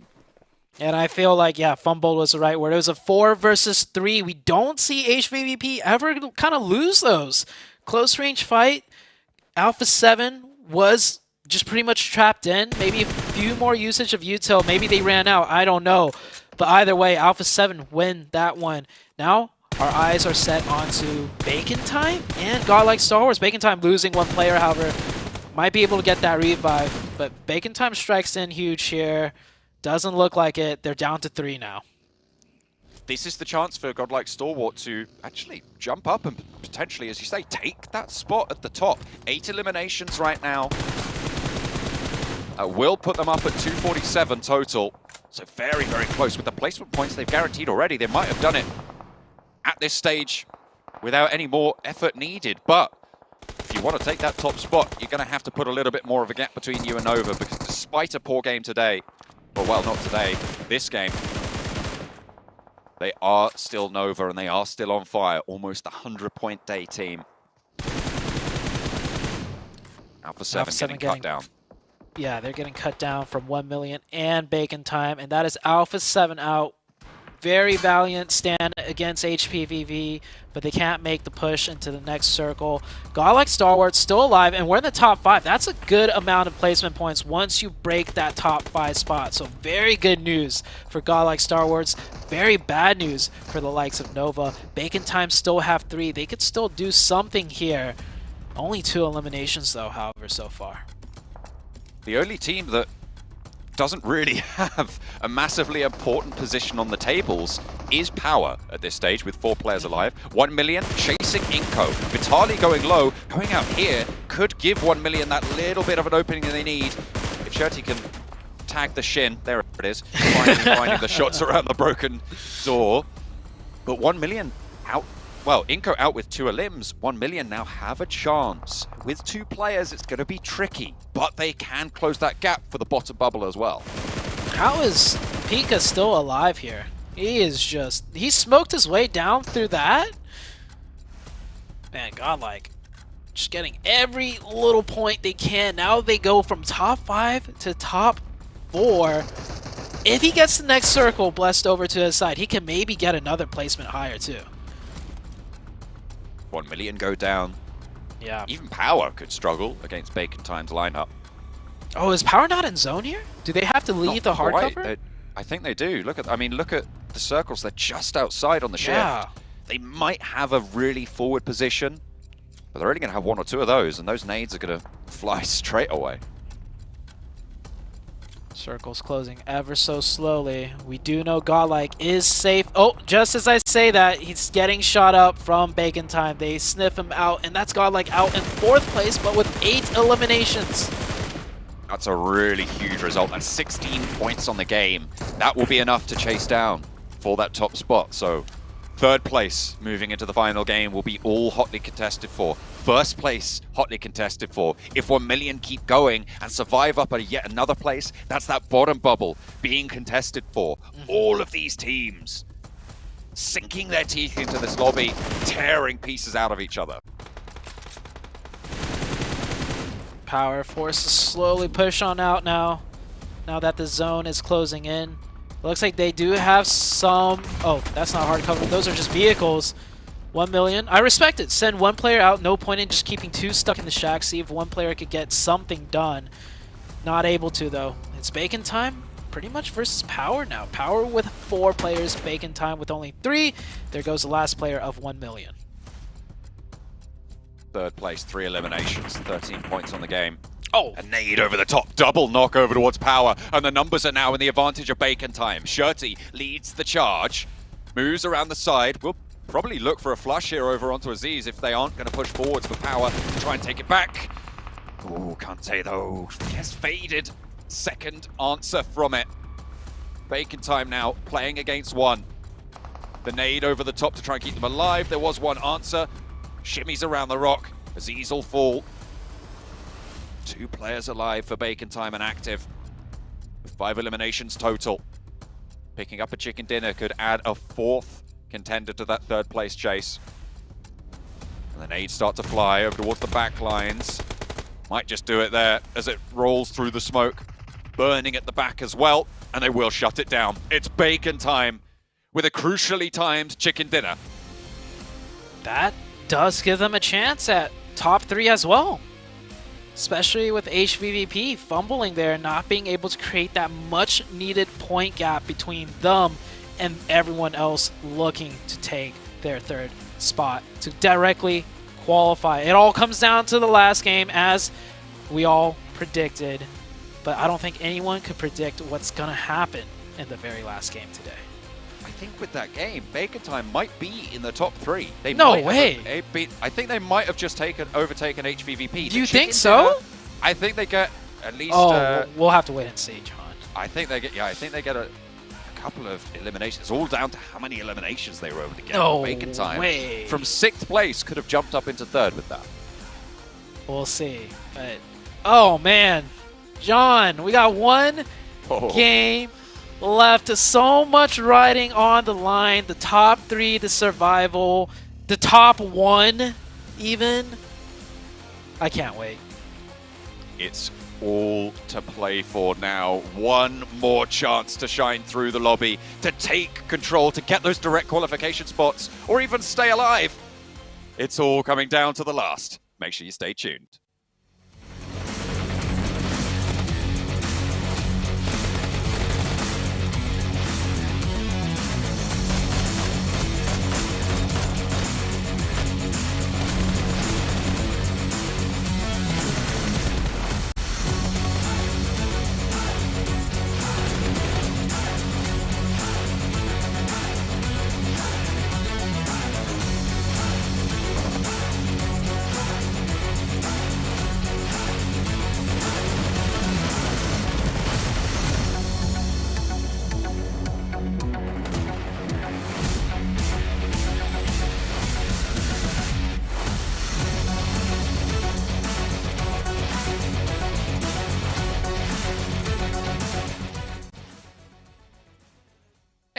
And I feel like, yeah, fumble was the right word. It was a 4 versus 3. We don't see HVVP ever kind of lose those. Close range fight. Alpha 7 was just pretty much trapped in. Maybe a few more usage of util. Maybe they ran out. I don't know. But either way, Alpha 7 win that one. Now, our eyes are set onto Bacon Time and Godlike Star Wars. Bacon Time losing 1 player, however, might be able to get that revive. But Bacon Time strikes in huge here. Doesn't look like it. They're down to 3 now. This is the chance for Godlike Stalwart to actually jump up and potentially, as you say, take that spot at the top. 8 eliminations right now. Will put them up at 247 total. So very, very close. With the placement points they've guaranteed already, they might have done it at this stage without any more effort needed. But if you want to take that top spot, you're going to have to put a little bit more of a gap between you and Nova, because despite a poor game today, or well, not today, this game, they are still Nova and they are still on fire. Almost a 100-point day team. Alpha 7 getting cut down. Yeah, they're getting cut down from 1 million and Bacon Time, and that is Alpha 7 out. Very valiant stand against HPVV, but they can't make the push into the next circle. Godlike Stalwart still alive, and we're in the top 5. That's a good amount of placement points once you break that top 5 spot. So very good news for Godlike Stalwarts. Very bad news for the likes of Nova. Bacon Time still have 3. They could still do something here. Only 2 eliminations though, however, so far. The only team that doesn't really have a massively important position on the tables is POWR at this stage with 4 players alive. 1 million chasing iNCO. Vitali going low, going out here could give 1 million that little bit of an opening that they need. If Shirty can tag the shin, there it is, finally finding the shots around the broken door. But 1 million out. Well, iNCO out with 2 elims. 1 million now have a chance. With 2 players, it's going to be tricky, but they can close that gap for the bottom bubble as well. How is Pika still alive here? He is just... He smoked his way down through that? Man, Godlike. Just getting every little point they can. Now they go from top 5 to top 4. If he gets the next circle blessed over to his side, he can maybe get another placement higher too. 1 million go down. Yeah. Even POWR could struggle against Bacon Time's lineup. Oh, is POWR not in zone here? Do they have to leave the hard cover? I think they do. Look at the circles. They're just outside on the shift. Yeah. They might have a really forward position, but they're only going to have 1 or 2 of those, and those nades are going to fly straight away. Circle's closing ever so slowly. We do know Godlike is safe. Oh, just as I say that, he's getting shot up from Bacon Time. They sniff him out, and that's Godlike out in 4th place, but with 8 eliminations. That's a really huge result. That's 16 points on the game. That will be enough to chase down for that top spot. So 3rd place moving into the final game will be all hotly contested for. 1st place hotly contested for. If 1 million keep going and survive up at yet another place, that's that bottom bubble being contested for. All of these teams sinking their teeth into this lobby, tearing pieces out of each other. POWR forced to slowly push on out now that the zone is closing in. Looks like they do have some... Oh, that's not hard cover. Those are just vehicles. 1 million. I respect it. Send 1 player out. No point in just keeping 2 stuck in the shack. See if 1 player could get something done. Not able to, though. It's Bacon Time pretty much versus POWR now. POWR with 4 players. Bacon Time with only 3. There goes the last player of 1 million. 3rd place, 3 eliminations, 13 points on the game. Oh! A nade over the top, double knock over towards POWR, and the numbers are now in the advantage of Bacon Time. Shirty leads the charge, moves around the side. We'll probably look for a flush here over onto Aziz if they aren't going to push forwards for POWR to try and take it back. Oh, can't say though. Gets faded. 2nd answer from it. Bacon Time now playing against one. The nade over the top to try and keep them alive. There was one answer. Shimmies around the rock as these all fall. 2 players alive for Bacon Time and active. 5 eliminations total. Picking up a chicken dinner could add a 4th contender to that 3rd place chase. And the nades start to fly over towards the back lines. Might just do it there as it rolls through the smoke. Burning at the back as well, and they will shut it down. It's Bacon Time with a crucially timed chicken dinner. That does give them a chance at top 3 as well. Especially with HVVP fumbling there, not being able to create that much needed point gap between them and everyone else looking to take their 3rd spot to directly qualify. It all comes down to the last game as we all predicted, but I don't think anyone could predict what's going to happen in the very last game today. I think with that game, Bacon Time might be in the top 3. They No might way. I think they might have just overtaken HVVP. Do you think so? I think they get at least. We'll have to wait and see, John. I think they get. Yeah, I think they get a couple of eliminations. It's all down to how many eliminations they were able to get. No Bacon Time way. from 6th place could have jumped up into 3rd with that. We'll see. But oh man, John, we got one game left. So much riding on the line. The top 3, the survival, the top 1 even. I can't wait. It's all to play for now. One more chance to shine through the lobby, to take control, to get those direct qualification spots, or even stay alive. It's all coming down to the last. Make sure you stay tuned.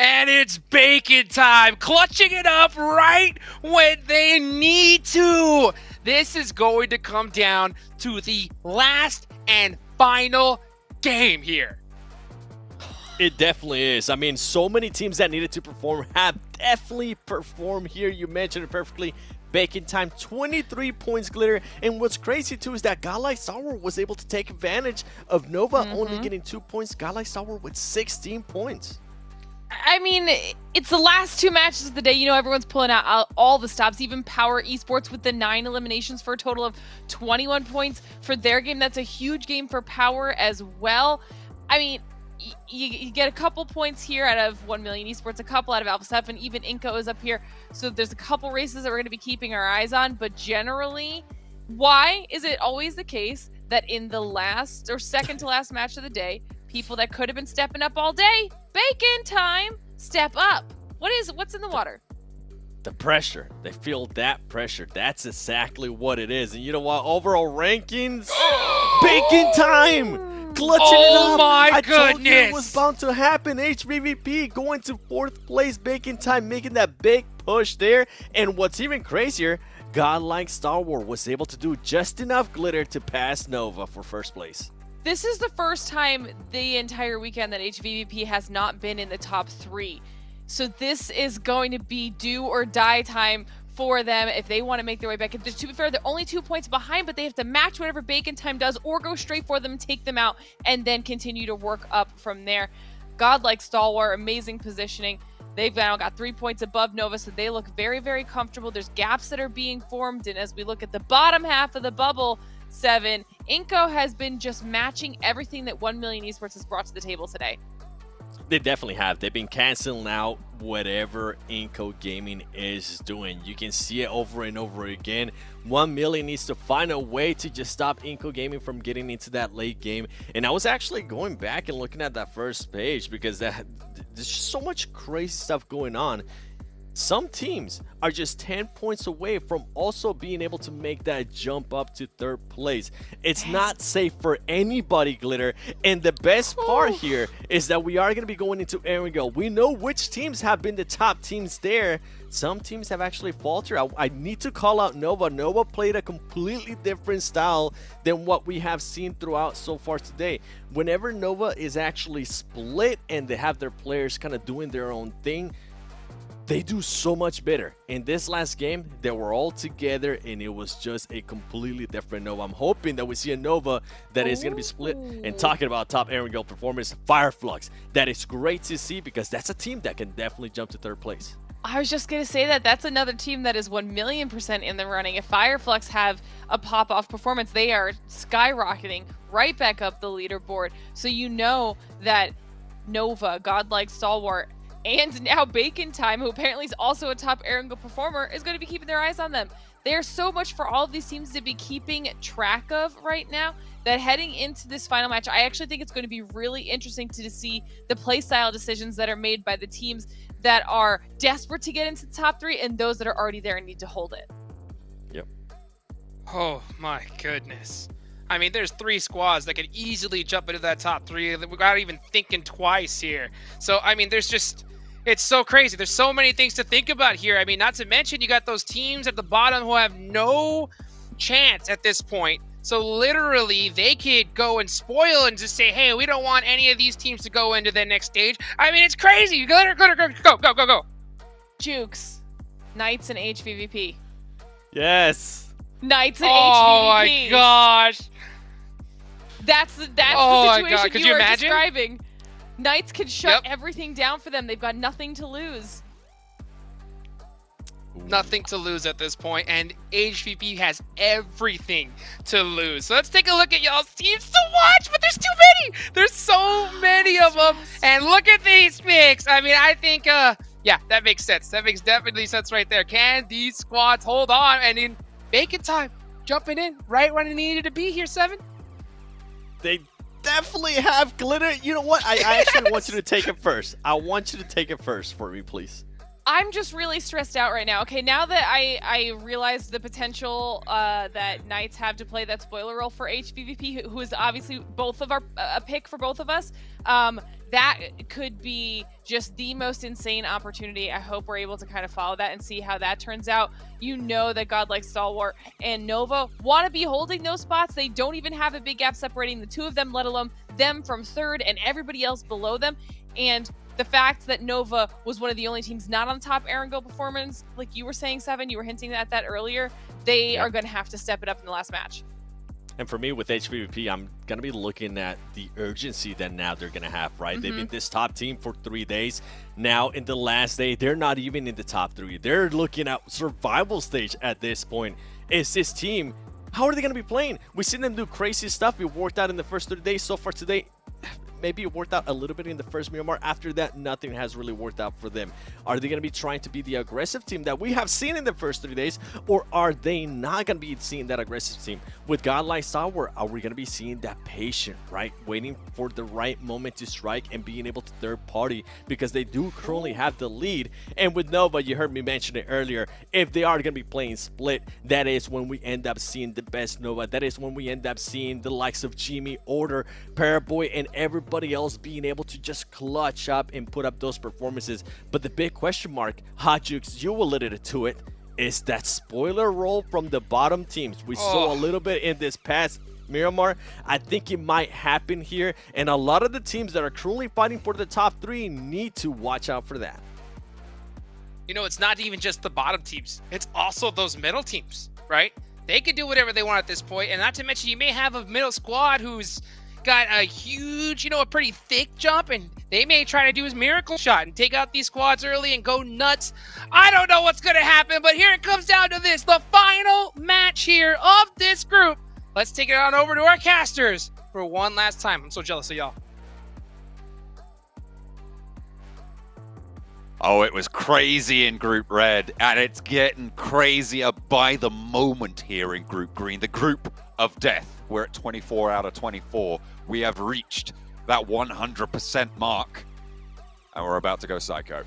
And it's Bacon Time, clutching it up right when they need to. This is going to come down to the last and final game here. It definitely is. I mean, so many teams that needed to perform have definitely performed here. You mentioned it perfectly. Bacon Time, 23 points, Glitter. And what's crazy, too, is that GODLIKE STALWART was able to take advantage of Nova only getting 2 points. GODLIKE STALWART with 16 points. I mean, it's the last 2 matches of the day. You know, everyone's pulling out all the stops, even POWR Esports with the 9 eliminations for a total of 21 points for their game. That's a huge game for POWR as well. I mean, you get a couple points here out of 1 Million Esports, a couple out of Alpha 7, even iNCO is up here. So there's a couple races that we're going to be keeping our eyes on. But generally, why is it always the case that in the last or second to last match of the day, people that could have been stepping up all day, Bacon Time, step up? What's in the water? The pressure. They feel that pressure. That's exactly what it is. And you know what? Overall rankings, Bacon Time, clutching it up. Oh my goodness! I told you it goodness. was bound to happen. HVVP going to 4th place. Bacon Time making that big push there. And what's even crazier, GODLIKE STALWART was able to do just enough glitter to pass Nova for 1st place. This is the first time the entire weekend that HVVP has not been in the top 3. So this is going to be do or die time for them if they want to make their way back. To be fair, they're only 2 points behind, but they have to match whatever Bacon Time does or go straight for them, take them out, and then continue to work up from there. GODLIKE STALWART, amazing positioning. They've now got 3 points above Nova, so they look very, very comfortable. There's gaps that are being formed, and as we look at the bottom half of the bubble, 7, iNCO has been just matching everything that 1 Million Esports has brought to the table today. They definitely have. They've been canceling out whatever iNCO Gaming is doing. You can see it over and over again. 1 million needs to find a way to just stop iNCO Gaming from getting into that late game. And I was actually going back and looking at that first page because there's just so much crazy stuff going on. Some teams are just 10 points away from also being able to make that jump up to third place. It's not safe for anybody, Glitter. And the best part here is that we are going to be going into Erangel. We know which teams have been the top teams there. Some teams have actually faltered. I need to call out Nova. Nova played a completely different style than what we have seen throughout so far today. Whenever Nova is actually split and they have their players kind of doing their own thing, they do so much better. In this last game, they were all together and it was just a completely different Nova. I'm hoping that we see a Nova that is going to be split. And talking about top Erangel performance, Fireflux. That is great to see because that's a team that can definitely jump to third place. I was just going to say that's another team that is 1,000,000% in the running. If Fireflux have a pop-off performance, they are skyrocketing right back up the leaderboard. So you know that Nova, Godlike, Stalwart, and now Bacon Time, who apparently is also a top Erangel performer, is going to be keeping their eyes on them. There's so much for all of these teams to be keeping track of right now that heading into this final match, I actually think it's going to be really interesting to see the playstyle decisions that are made by the teams that are desperate to get into the top 3 and those that are already there and need to hold it. Yep. Oh my goodness. I mean, there's 3 squads that could easily jump into that top 3 without even thinking twice here. So, I mean, it's so crazy. There's so many things to think about here. I mean, not to mention you got those teams at the bottom who have no chance at this point. So literally, they could go and spoil and just say, hey, we don't want any of these teams to go into the next stage. I mean, it's crazy. Go. Jukes, Knights and HVVP. Yes. Knights and HVVP. Oh my gosh. That's the situation you are describing. Knights can shut everything down for them. They've got nothing to lose. Nothing to lose at this point, and HVP has everything to lose. So let's take a look at y'all's teams to watch, but there's too many. There's so many of them, and look at these picks. I mean, I think, yeah, that makes sense. That makes definitely sense right there. Can these squads hold on? And in Bacon Time, jumping in right when it needed to be here, 7. They definitely have, Glitter. You know what? I actually want you to take it first. I want you to take it first for me, please. I'm just really stressed out right now. Okay, now that I realized the potential that Knights have to play that spoiler role for HVVP, who is obviously a pick for both of us, that could be just the most insane opportunity. I hope we're able to kind of follow that and see how that turns out. You know that Godlike, Stalwart, and Nova want to be holding those spots. They don't even have a big gap separating the 2 of them, let alone them from 3rd and everybody else below them. And the fact that Nova was one of the only teams not on top Erangel performance, like you were saying, 7, you were hinting at that earlier, they are going to have to step it up in the last match. And for me, with HVVP, I'm going to be looking at the urgency that now they're going to have, right? They've been this top team for 3 days. Now, in the last day, they're not even in the top 3. They're looking at survival stage at this point. Is this team, how are they going to be playing? We've seen them do crazy stuff. It worked out in the first 30 days. So far today, maybe it worked out a little bit in the first Miramar. After that, nothing has really worked out for them. Are they going to be trying to be the aggressive team that we have seen in the first 3 days? Or are they not going to be seeing that aggressive team? With Godlike Stalwart, are we going to be seeing that patient, right? Waiting for the right moment to strike and being able to third party because they do currently have the lead. And with Nova, you heard me mention it earlier, if they are going to be playing split, that is when we end up seeing the best Nova. That is when we end up seeing the likes of Jimmy, Order, Paraboy, and everybody else being able to just clutch up and put up those performances. But the big question mark, Hot Jukes, you alluded to it, is that spoiler role from the bottom teams. We saw a little bit in this past Miramar. I think it might happen here, and a lot of the teams that are currently fighting for the top 3 need to watch out for that. You know, it's not even just the bottom teams. It's also those middle teams, right? They can do whatever they want at this point, and not to mention you may have a middle squad who's got a huge, a pretty thick jump, and they may try to do his miracle shot and take out these squads early and go nuts. I don't know what's going to happen, but here it comes down to this, the final match here of this group. Let's take it on over to our casters for one last time. I'm so jealous of y'all. Oh, it was crazy in Group Red, and it's getting crazier by the moment here in Group Green. The group of death. We're at 24 out of 24. We have reached that 100% mark, and we're about to go psycho.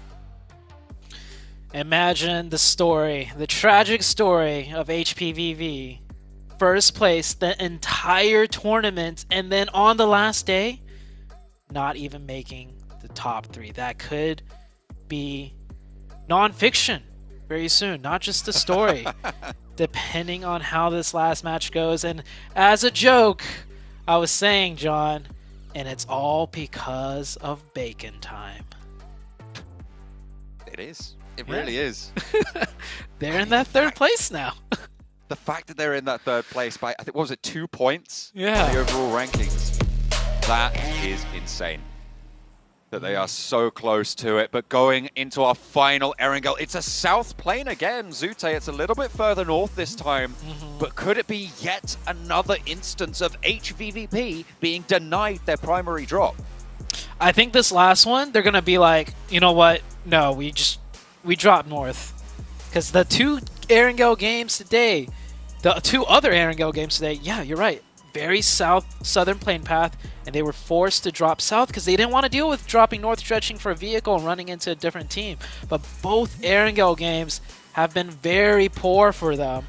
Imagine the story, the tragic story of HPVV. First place the entire tournament, and then on the last day, not even making the top 3. That could be non-fiction very soon, not just a story, depending on how this last match goes. And as a joke, I was saying, John, and it's all because of bacon time. It is. It really is. They're in that third place now. The fact that they're in that third place by, I think, what was it, 2 points? Yeah. In the overall rankings. That is insane. That they are so close to it. But going into our final Erangel, it's a south plane again, Zute. It's a little bit further north this time. But could it be yet another instance of HVVP being denied their primary drop? I think this last one, they're going to be like, you know what? No, we drop north. Because the 2 Erangel games today, the 2 other Erangel games today, yeah, you're right. Very southern plane path, and they were forced to drop south because they didn't want to deal with dropping north, stretching for a vehicle and running into a different team. But both Erangel games have been very poor for them.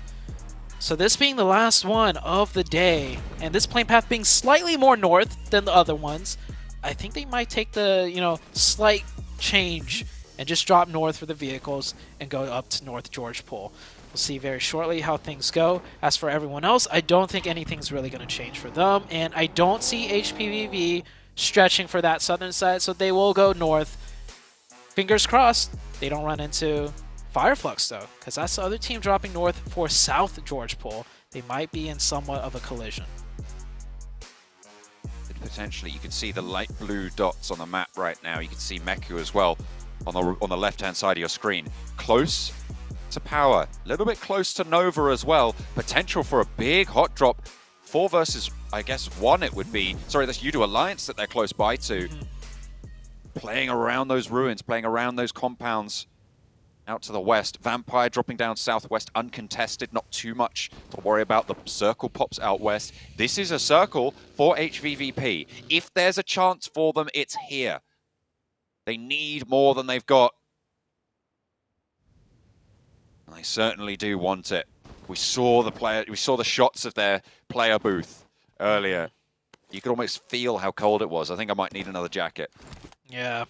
So this being the last one of the day, and this plane path being slightly more north than the other ones, I think they might take the, slight change and just drop north for the vehicles and go up to North George Pool. We'll see very shortly how things go. As for everyone else, I don't think anything's really going to change for them, and I don't see HPVV stretching for that southern side, so they will go north. Fingers crossed they don't run into Fireflux, though, because that's the other team dropping north for South George Pool. They might be in somewhat of a collision. Potentially, you can see the light blue dots on the map right now. You can see Meku as well on the left-hand side of your screen. Close to POWR, a little bit close to Nova as well. Potential for a big hot drop. 4 versus, I guess, 1 it would be. Sorry, that's Yoodo Alliance that they're close by to. Playing around those ruins, playing around those compounds out to the west. Vampire dropping down southwest, uncontested, not too much to worry about. The circle pops out west. This is a circle for HVVP. If there's a chance for them, it's here. They need more than they've got. They certainly do want it. We saw the shots of their player booth earlier. You could almost feel how cold it was. I think I might need another jacket. Yeah.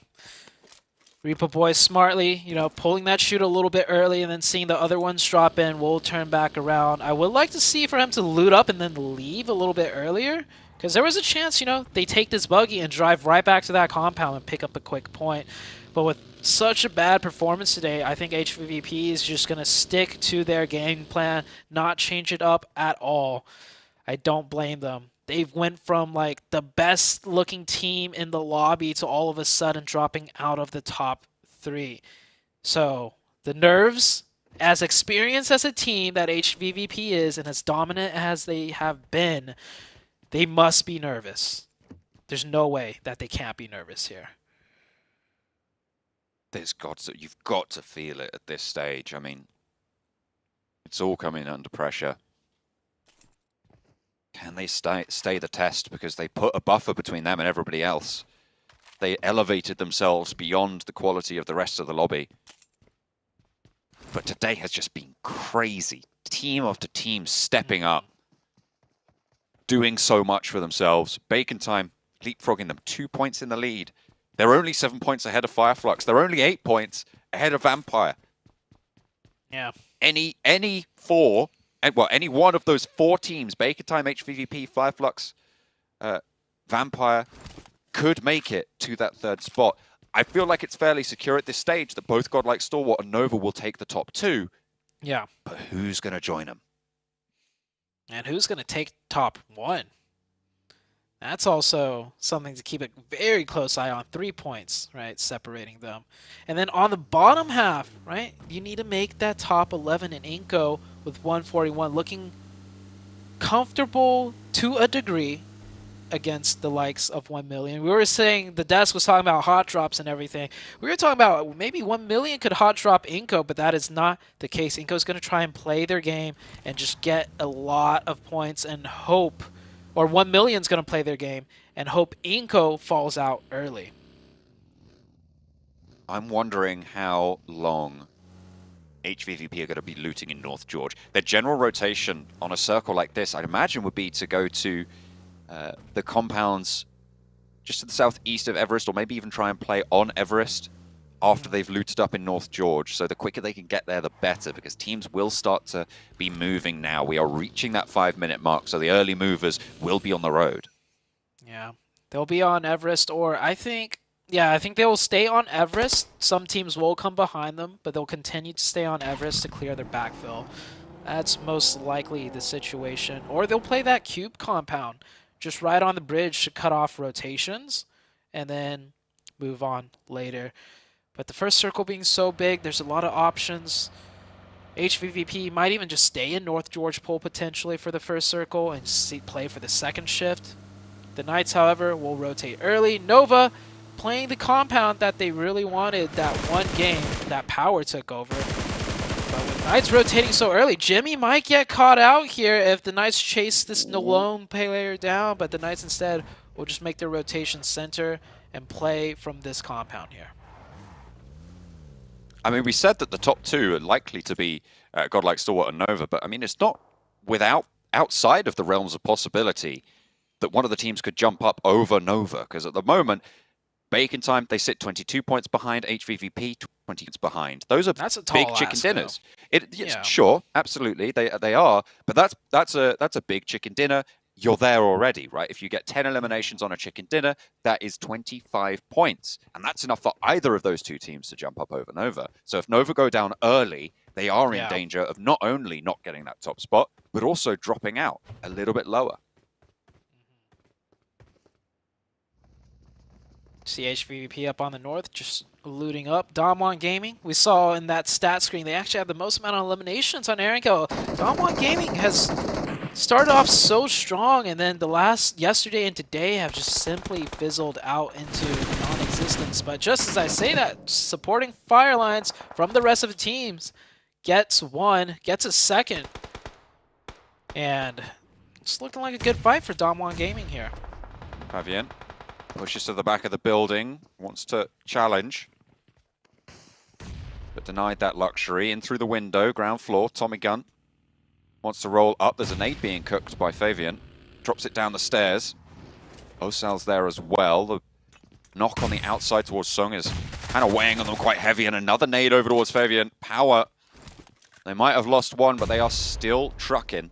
Reaper Boy smartly, pulling that shoot a little bit early and then seeing the other ones drop in. We'll turn back around. I would like to see for him to loot up and then leave a little bit earlier. Because there was a chance, they take this buggy and drive right back to that compound and pick up a quick point. But with such a bad performance today, I think HVVP is just going to stick to their game plan, not change it up at all. I don't blame them. They went from like the best looking team in the lobby to all of a sudden dropping out of the top 3. So the nerves, as experienced as a team that HVVP is and as dominant as they have been, they must be nervous. There's no way that they can't be nervous here. You've got to feel it at this stage. I mean, it's all coming under pressure. Can they stay the test? Because they put a buffer between them and everybody else. They elevated themselves beyond the quality of the rest of the lobby. But today has just been crazy. Team after team stepping up. Doing so much for themselves. Bacon Time leapfrogging them 2 points in the lead. They're only 7 points ahead of Fireflux. They're only 8 points ahead of Vampire. Yeah. Any one of those 4 teams, Bacon Time, HVVP, Fireflux, Vampire, could make it to that 3rd spot. I feel like it's fairly secure at this stage that both GODLIKE, STALWART, and Nova will take the top 2. Yeah. But who's going to join them? And who's going to take top 1? That's also something to keep a very close eye on. 3 points, right, separating them. And then on the bottom half, right, you need to make that top 11 in iNCO with 141 looking comfortable to a degree against the likes of 1 million. We were saying the desk was talking about hot drops and everything. We were talking about maybe 1 million could hot drop iNCO, but that is not the case. iNCO is going to try and play their game and just get a lot of points and hope, or 1 million is going to play their game and hope iNCO falls out early. I'm wondering how long HVVP are going to be looting in North George. Their general rotation on a circle like this, I'd imagine, would be to go to the compounds just to the southeast of Everest, or maybe even try and play on Everest after they've looted up in North George. So the quicker they can get there, the better, because teams will start to be moving now. We are reaching that 5-minute mark, so the early movers will be on the road. Yeah, they'll be on Everest, or I think they will stay on Everest. Some teams will come behind them, but they'll continue to stay on Everest to clear their backfill. That's most likely the situation. Or they'll play that cube compound just right on the bridge to cut off rotations and then move on later. But the first circle being so big, there's a lot of options. HVVP might even just stay in North George Pole potentially for the first circle and play for the second shift. The Knights, however, will rotate early. Nova playing the compound that they really wanted that one game that POWR took over. But with Knights rotating so early, Jimmy might get caught out here if the Knights chase this lone player down, but the Knights instead will just make their rotation center and play from this compound here. I mean, we said that the top two are likely to be GODLIKE, STALWART, and Nova, but I mean, it's not outside of the realms of possibility that one of the teams could jump up over Nova, because at the moment, Bacon Time, they sit 22 points behind, HVVP 20 points behind. Those are big chicken dinners. Sure, absolutely, they are, but that's a big chicken dinner. You're there already, right? If you get 10 eliminations on a chicken dinner, that is 25 points. And that's enough for either of those two teams to jump up over Nova. So if Nova go down early, they are in danger of not only not getting that top spot, but also dropping out a little bit lower. CHVVP up on the north, just looting up. Damwon Gaming, we saw in that stat screen, they actually have the most amount of eliminations on iNCO. Damwon Gaming has started off so strong, and then yesterday and today have just simply fizzled out into non-existence. But just as I say that, supporting Firelines from the rest of the teams gets a second. And it's looking like a good fight for Damwon Gaming here. Fabian pushes to the back of the building, wants to challenge, but denied that luxury. In through the window, ground floor, Tommy Gunn wants to roll up. There's a nade being cooked by Fabian. Drops it down the stairs. Osal's there as well. The knock on the outside towards Sung is kind of weighing on them quite heavy, and another nade over towards Fabian. POWR, they might have lost one, but they are still trucking.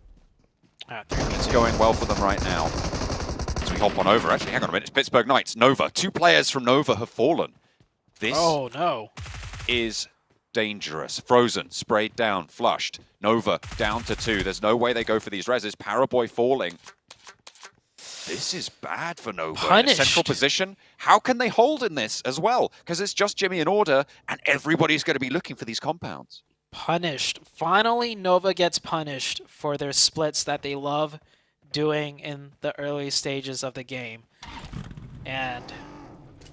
It's going well for them right now. As we hop on over, actually, hang on a minute, it's PITTSBURGH Knights, Nova. 2 players from Nova have fallen. This is dangerous. Frozen, sprayed down, flushed. Nova down to 2. There's no way they go for these reses. Paraboy falling. This is bad for Nova. Punished. In a central position. How can they hold in this as well? Because it's just Jimmy in order, and everybody's going to be looking for these compounds. Punished. Finally, Nova gets punished for their splits that they love doing in the early stages of the game. And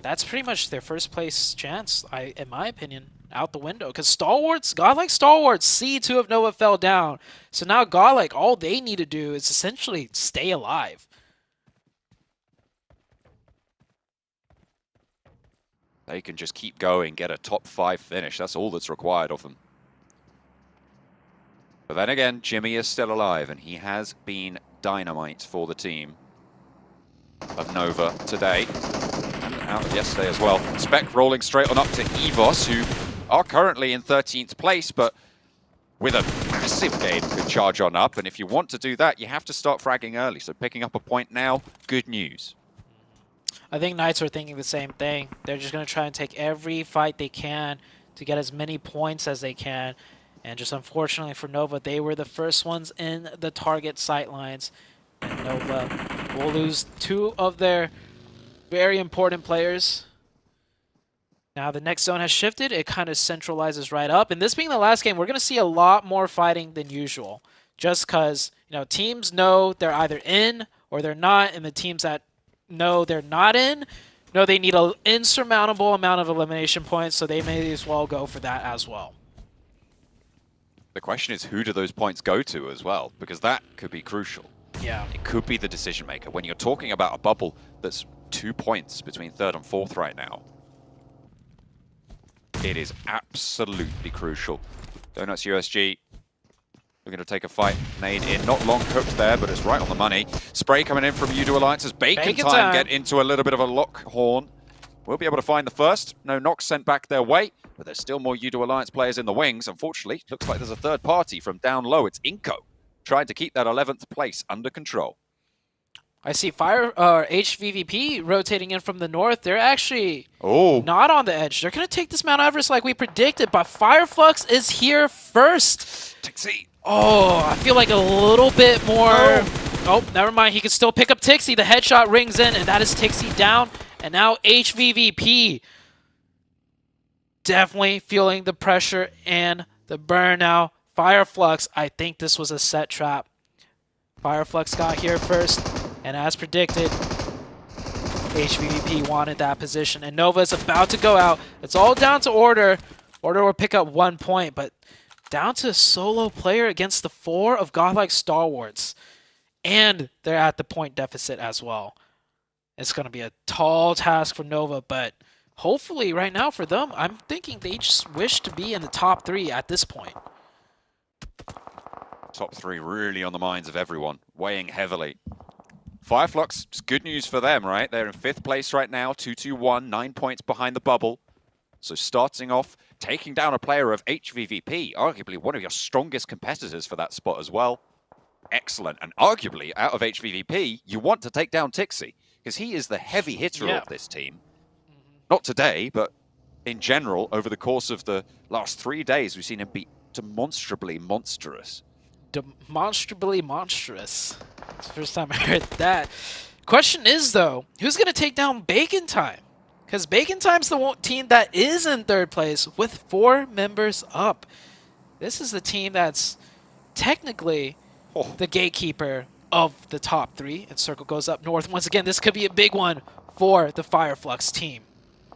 that's pretty much their first place chance, in my opinion, out the window. Because Stalwarts, GODLIKE Stalwarts, C2 of Nova fell down. So now GODLIKE, all they need to do is essentially stay alive. They can just keep going, get a top 5 finish. That's all that's required of them. But then again, Jimmy is still alive, and he has been dynamite for the team of Nova today. And out yesterday as well. Spec rolling straight on up to EVOS, who are currently in 13th place, but with a massive game could charge on up. And if you want to do that, you have to start fragging early. So picking up a point now, good news. I think Knights are thinking the same thing. They're just going to try and take every fight they can to get as many points as they can. And just unfortunately for Nova, they were the first ones in the target sightlines. And Nova will lose 2 of their very important players. Now the next zone has shifted. It kind of centralizes right up. And this being the last game, we're going to see a lot more fighting than usual. Just because, teams know they're either in or they're not. And the teams that no, they're not in. No, they need an insurmountable amount of elimination points, so they may as well go for that as well. The question is, who do those points go to as well? Because that could be crucial. Yeah. It could be the decision maker. When you're talking about a bubble that's 2 points between 3rd and 4th right now, it is absolutely crucial. Donuts USG looking to take a fight. Nade in, not long cooked there, but it's right on the money. Spray coming in from Yoodo Alliance as Bacon Time get into a little bit of a lock horn. We'll be able to find the first. No knocks sent back their way, but there's still more Yoodo Alliance players in the wings. Unfortunately, looks like there's a third party from down low. It's iNCO trying to keep that 11th place under control. I see HVVP rotating in from the north. They're actually not on the edge. They're going to take this Mount Everest like we predicted, but Fireflux is here first. Tixi. Oh, I feel like a little bit more. Oh, never mind. He can still pick up Tixi. The headshot rings in, and that is Tixi down. And now HVVP definitely feeling the pressure and the burn now. Fireflux, I think this was a set trap. Fireflux got here first, and as predicted, HVVP wanted that position. And Nova is about to go out. It's all down to Order. Order will pick up 1 point, but down to a solo player against the 4 of GODLIKE STALWARTs. And they're at the point deficit as well. It's going to be a tall task for Nova, but hopefully right now for them, I'm thinking they just wish to be in the top 3 at this point. Top 3 really on the minds of everyone, weighing heavily. Fireflux, it's good news for them, right? They're in 5th place right now, 2-2-1, 9 points behind the bubble. So starting off, taking down a player of HVVP, arguably one of your strongest competitors for that spot as well. Excellent. And arguably, out of HVVP, you want to take down Tixi, because he is the heavy hitter of this team. Not today, but in general, over the course of the last 3 days, we've seen him be demonstrably monstrous. Demonstrably monstrous. It's the first time I heard that. Question is, though, who's going to take down Bacon Time? Because Bacon Time's the team that is in 3rd place with 4 members up. This is the team that's technically the gatekeeper of the top 3. And Circle goes up north. Once again, this could be a big one for the Fireflux team.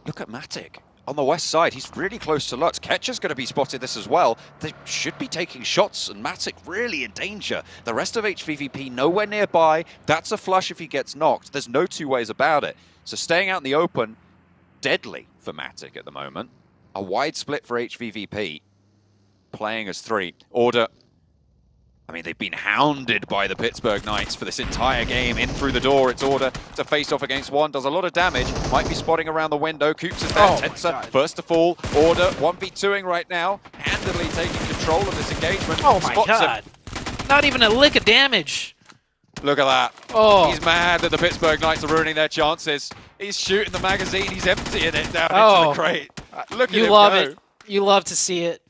Look at Matic on the west side. He's really close to Lutz. Ketcher's going to be spotted this as well. They should be taking shots, and Matic really in danger. The rest of HVVP nowhere nearby. That's a flush if he gets knocked. There's no 2 ways about it. So staying out in the open, deadly for Matic at the moment. A wide split for HVVP, playing as 3. Order, I mean, they've been hounded by the Pittsburgh Knights for this entire game. In through the door, it's Order to face off against 1. Does a lot of damage. Might be spotting around the window. Coops is there. Tensa, first to fall. Order, 1v2ing right now. Handily taking control of this engagement. Oh my god. Not even a lick of damage. Look at that. Oh. He's mad that the Pittsburgh Knights are ruining their chances. He's shooting the magazine. He's emptying it down into the crate. Look at him love go. it. You love to see it.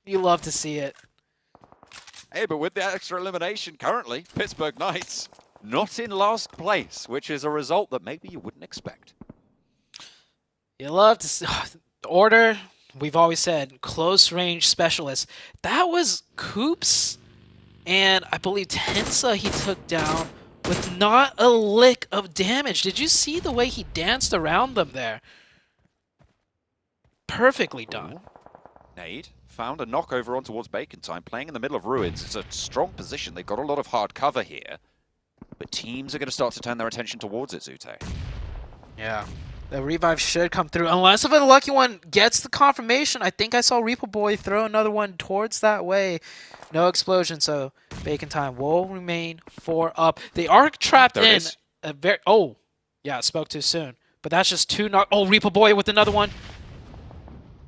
You love to see it. Hey, but with the extra elimination currently, Pittsburgh Knights not in last place, which is a result that maybe you wouldn't expect. You love to see Order. We've always said close range specialist. That was Coops, and I believe Tensa he took down with not a lick of damage. Did you see the way he danced around them there? Perfectly done. Nade found a knockover on towards Bacon Time, playing in the middle of Ruins. It's a strong position. They've got a lot of hard cover here, but teams are going to start to turn their attention towards it, Zute. Yeah. The revive should come through. Unless if a lucky one gets the confirmation. I think I saw Reaper Boy throw another one towards that way. No explosion, so Bacon Time will remain 4 up. They are trapped in a very... Oh, yeah, spoke too soon. But that's just 2 knock... Oh, Reaper Boy with another one.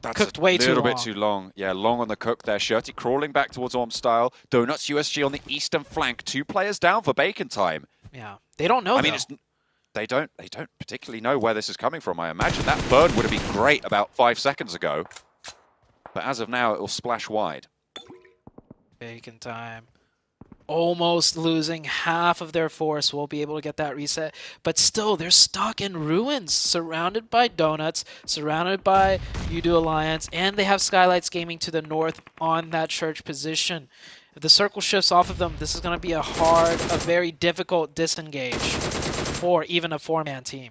That's cooked way too long. A little bit too long. Yeah, long on the cook there. Shirty crawling back towards Orm Style. Donuts USG on the eastern flank. 2 players down for Bacon Time. Yeah, they don't know, I mean, they don't particularly know where this is coming from. I imagine that bird would have been great about 5 seconds ago. But as of now, it will splash wide. Bacon Time. Almost losing half of their force. Won't be able to get that reset. But still, they're stuck in Ruins. Surrounded by Donuts. Surrounded by Yoodo Alliance. And they have Skylights Gaming to the north on that church position. If the circle shifts off of them, this is going to be a very difficult disengage for even a 4-man team.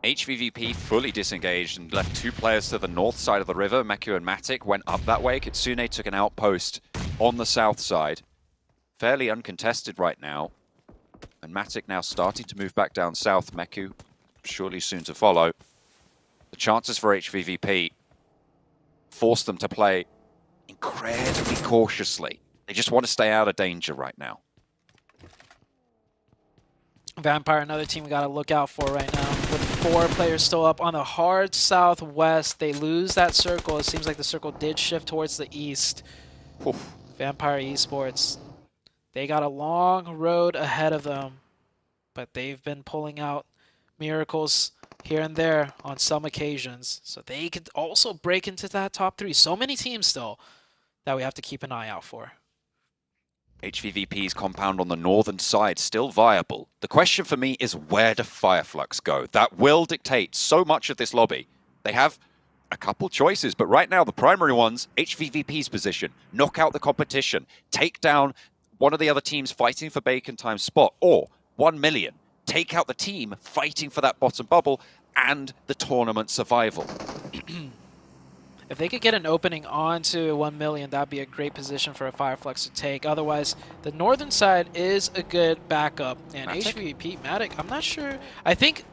HVVP fully disengaged and left 2 players to the north side of the river. Meku and Matic went up that way. Kitsune took an outpost on the south side. Fairly uncontested right now. And Matic now starting to move back down south. Meku surely soon to follow. The chances for HVVP force them to play incredibly cautiously. They just want to stay out of danger right now. Vampire, another team we got to look out for right now. With 4 players still up on the hard southwest, they lose that circle. It seems like the circle did shift towards the east. Oof. Vampire Esports, they got a long road ahead of them, but they've been pulling out miracles here and there on some occasions. So they could also break into that top 3. So many teams still that we have to keep an eye out for. HVVP's compound on the northern side still viable. The question for me is, where do Fireflux go? That will dictate so much of this lobby. They have a couple choices, but right now the primary one's HVVP's position. Knock out the competition. Take down one of the other teams fighting for Bacon Time's spot. Or 1 million. Take out the team fighting for that bottom bubble and the tournament survival. If they could get an opening onto 1 million, that'd be a great position for a Fireflux to take. Otherwise, the northern side is a good backup. And HVVP, Matic, I'm not sure. I think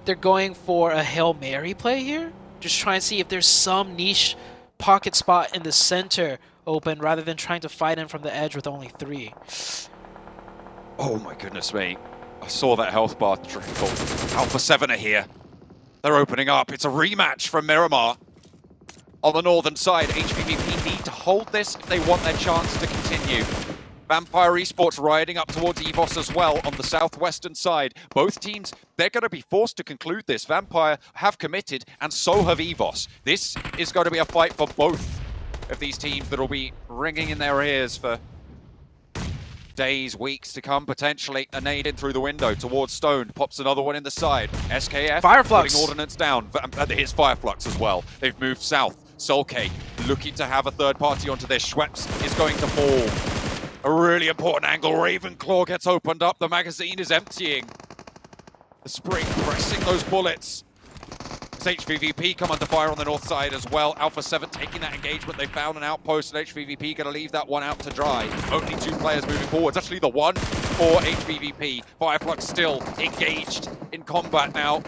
they're going for a Hail Mary play here. Just try and see if there's some niche pocket spot in the center open rather than trying to fight in from the edge with only 3. Oh my goodness me. I saw that health bar trickle. Alpha 7 are here. They're opening up. It's a rematch from Miramar. On the northern side, HVVP need to hold this if they want their chance to continue. Vampire Esports riding up towards EVOS as well on the southwestern side. Both teams, they're going to be forced to conclude this. Vampire have committed, and so have EVOS. This is going to be a fight for both of these teams that will be ringing in their ears for days, weeks to come, potentially. A nade in through the window towards Stone. Pops another one in the side. SKF Fireflux putting ordnance down. Here's Fireflux as well. They've moved south. Solcade looking to have a third party onto this. Schweppes is going to fall. A really important angle. Ravenclaw gets opened up. The magazine is emptying. The spring pressing those bullets. As HVVP come under fire on the north side as well. Alpha 7 taking that engagement. They found an outpost, and HVVP going to leave that one out to dry. Only 2 players moving forwards. Actually, the one for HVVP. Fireflux still engaged in combat now.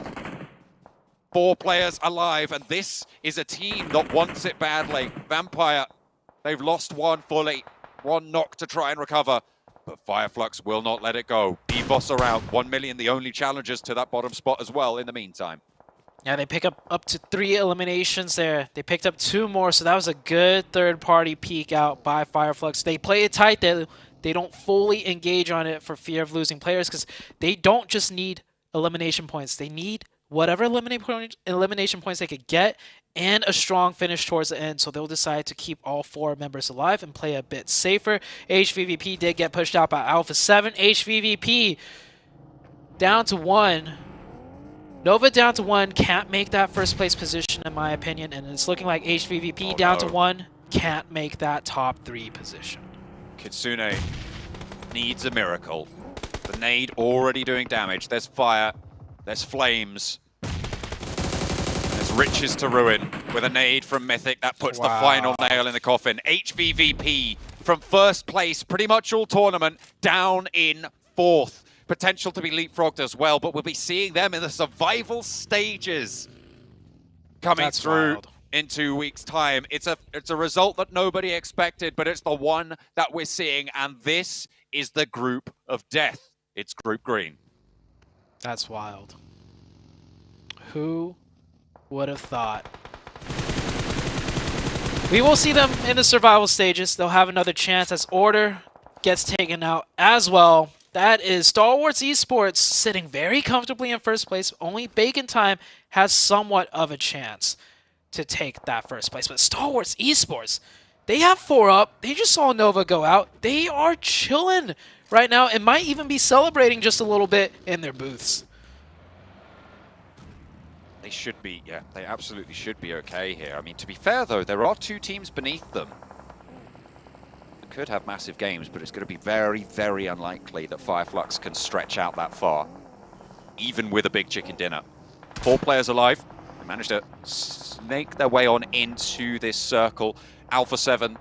4 players alive, and this is a team that wants it badly. Vampire, they've lost one fully. 1 knock to try and recover, but Fireflux will not let it go. EVOS around. 1 million, the only challengers to that bottom spot as well in the meantime. Yeah, they pick up to 3 eliminations there. They picked up 2 more, so that was a good third-party peek out by Fireflux. They play it tight. They don't fully engage on it for fear of losing players, because they don't just need elimination points. They need whatever elimination points they could get and a strong finish towards the end, so they'll decide to keep all 4 members alive and play a bit safer. HVVP did get pushed out by Alpha 7. HVVP down to 1. Nova down to 1 can't make that first place position in my opinion, and it's looking like HVVP down to 1 can't make that top 3 position. Kitsune needs a miracle. The nade already doing damage. There's fire. There's flames. And there's riches to ruin with a nade from Mythic. That puts the final nail in the coffin. HVVP from first place, pretty much all tournament, down in 4th. Potential to be leapfrogged as well, but we'll be seeing them in the survival stages coming through in 2 weeks' time. It's a result that nobody expected, but it's the one that we're seeing, and this is the group of death. It's Group Green. That's wild. Who would have thought? We will see them in the survival stages. They'll have another chance as Order gets taken out as well. That is STALWART Esports sitting very comfortably in first place. Only Bacon Time has somewhat of a chance to take that first place. But STALWART Esports, they have 4 up. They just saw Nova go out. They are chilling right now and might even be celebrating just a little bit in their booths. They should be, yeah, they absolutely should be okay here. I mean, to be fair though, there are 2 teams beneath them. could have massive games, but it's going to be very, very unlikely that Fireflux can stretch out that far, even with a big chicken dinner. 4 players alive. They managed to snake their way on into this circle. Alpha 7,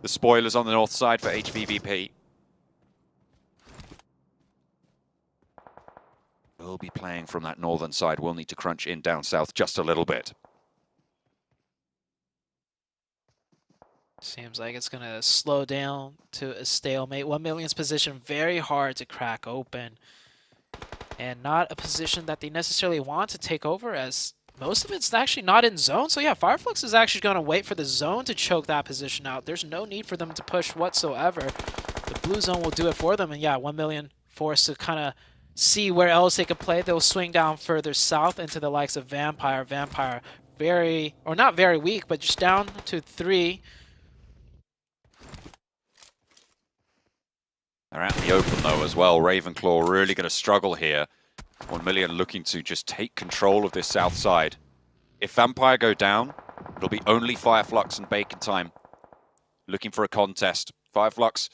the spoilers on the north side for HVVP. We'll be playing from that northern side. We'll need to crunch in down south just a little bit. Seems like it's going to slow down to a stalemate. 1 million's position very hard to crack open. And not a position that they necessarily want to take over, as most of it's actually not in zone. So yeah, Fireflux is actually going to wait for the zone to choke that position out. There's no need for them to push whatsoever. The blue zone will do it for them. And yeah, 1 million forced to kind of see where else they could play. They'll swing down further south into the likes of Vampire. Vampire very, or not very weak, but just down to 3. They're out in the open though as well. Ravenclaw really going to struggle here. 1 million looking to just take control of this south side. If Vampire go down, it'll be only Fireflux and Bacon Time looking for a contest. Fireflux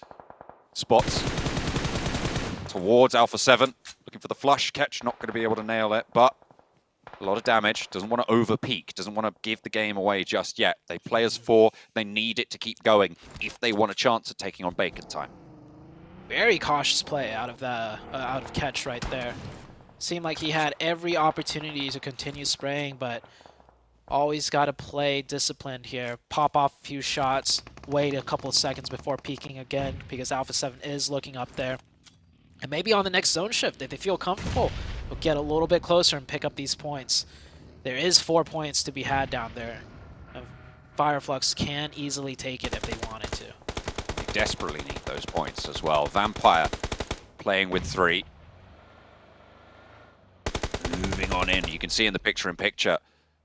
spots towards Alpha 7, looking for the flush catch, not going to be able to nail it, but a lot of damage. Doesn't want to over-peak, doesn't want to give the game away just yet. They play as 4, they need it to keep going if they want a chance at taking on Bacon Time. Very cautious play out of catch right there. Seemed like he had every opportunity to continue spraying, but always got to play disciplined here. Pop off a few shots, wait a couple of seconds before peeking again, because Alpha 7 is looking up there. And maybe on the next zone shift, if they feel comfortable, they'll get a little bit closer and pick up these points. There is 4 points to be had down there. And Fireflux can easily take it if they wanted to. They desperately need those points as well. Vampire playing with 3. Moving on in. You can see in the picture-in-picture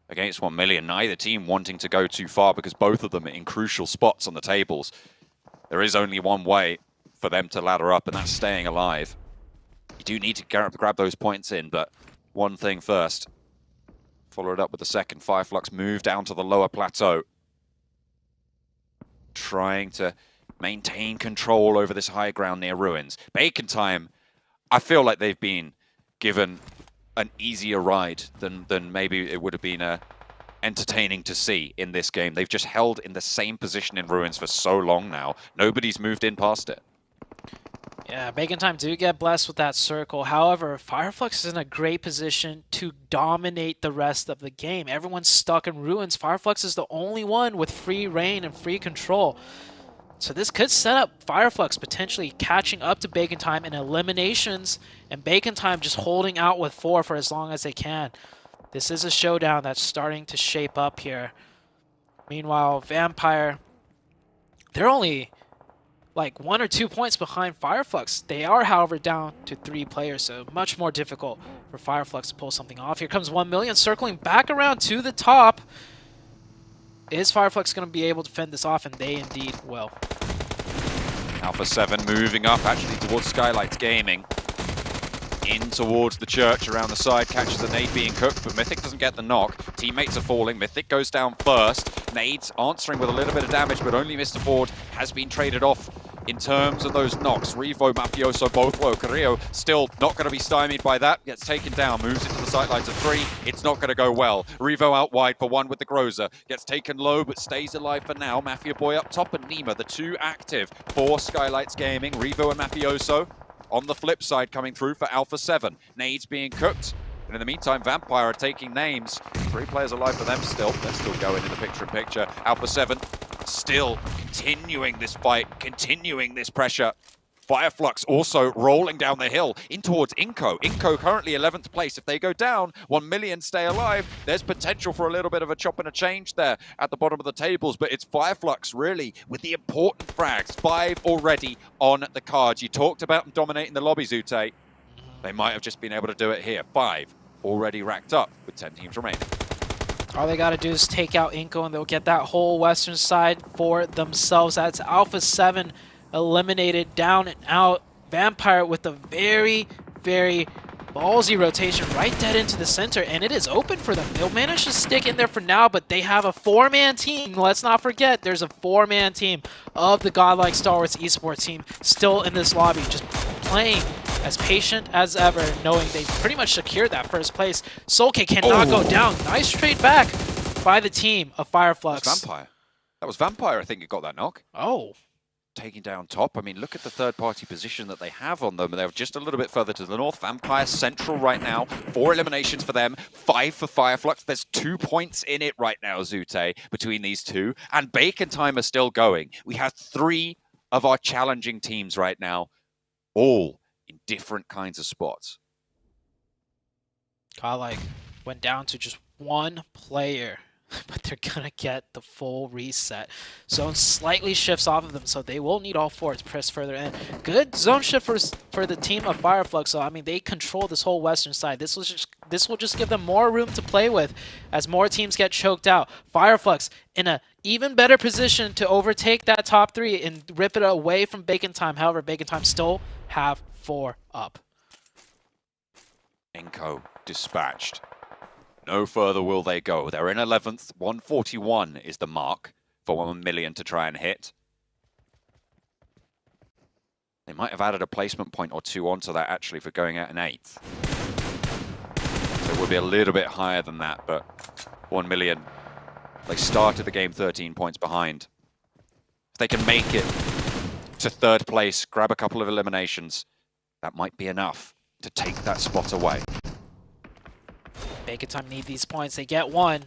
against 1 million, neither team wanting to go too far because both of them are in crucial spots on the tables. There is only one way for them to ladder up, and that's staying alive. You do need to grab those points in, but one thing first. Follow it up with the second. Fireflux move down to the lower plateau. Trying to maintain control over this high ground near ruins. Bacon Time, I feel like they've been given an easier ride than maybe it would have been entertaining to see in this game. They've just held in the same position in ruins for so long now. Nobody's moved in past it. Yeah, Bacon Time do get blessed with that circle. However, Fireflux is in a great position to dominate the rest of the game. Everyone's stuck in ruins. Fireflux is the only one with free reign and free control. So this could set up Fireflux potentially catching up to Bacon Time in eliminations, and Bacon Time just holding out with 4 for as long as they can. This is a showdown that's starting to shape up here. Meanwhile, Vampire, they're only like 1 or 2 points behind Fireflux. They are, however, down to 3 players, so much more difficult for Fireflux to pull something off. Here comes 1 million circling back around to the top. Is Fireflux going to be able to fend this off? And they indeed will. Alpha 7 moving up actually towards Skylights Gaming. In towards the church around the side, catches a nade being cooked, but Mythic doesn't get the knock. Teammates are falling, Mythic goes down first. Nades answering with a little bit of damage, but only Mr. Ford has been traded off in terms of those knocks. Revo, Mafioso both low. Carrillo still not going to be stymied by that. Gets taken down, moves into the sightlines of 3. It's not going to go well. Revo out wide for 1 with the Groza. Gets taken low, but stays alive for now. Mafia Boy up top and Nima, the 2 active for Skylights Gaming. Revo and Mafioso on the flip side coming through for Alpha 7. Nades being cooked. And in the meantime, Vampire are taking names. 3 players alive for them still. They're still going in the picture-in-picture. Alpha 7 still continuing this fight, continuing this pressure. Fireflux also rolling down the hill in towards iNCO. iNCO currently 11th place. If they go down, 1 million stay alive. There's potential for a little bit of a chop and a change there at the bottom of the tables, but it's Fireflux really with the important frags. 5 already on the cards. You talked about them dominating the lobby, Zute. They might have just been able to do it here. 5 already racked up with 10 teams remaining. All they got to do is take out iNCO and they'll get that whole western side for themselves. That's Alpha 7 eliminated, down and out. Vampire with a very, very Ballsy rotation right dead into the center, and it is open for them. They'll manage to stick in there for now, but they have a 4-man team. Let's not forget, there's a 4-man team of the godlike STALWART's esports team still in this lobby, just playing as patient as ever, knowing they pretty much secured that first place. Solke cannot go down. Nice trade back by the team of Fireflux. That's Vampire. That was Vampire, I think, who got that knock. Oh. Taking down top. I mean, look at the third-party position that they have on them. They're just a little bit further to the north. Vampire central right now. 4 eliminations for them. 5 for Fireflux. There's 2 points in it right now, Zute, between these two. And Bacon Time are still going. We have 3 of our challenging teams right now, all in different kinds of spots. Godlike went down to just 1 player, but they're gonna get the full reset. Zone slightly shifts off of them, so they will need all 4 to press further in. Good zone shift for the team of Fireflux. So I mean, they control this whole western side. This will just give them more room to play with as more teams get choked out. Fireflux in a even better position to overtake that top 3 and rip it away from Bacon Time. However, Bacon Time still have 4 up. iNCO dispatched. No further will they go. They're in 11th. 141 is the mark for 1 million to try and hit. They might have added a placement point or 2 onto that actually for going out in 8th. So it would be a little bit higher than that, but 1 million. They started the game 13 points behind. If they can make it to 3rd place, grab a couple of eliminations, that might be enough to take that spot away. Bacon Time need these points. They get 1.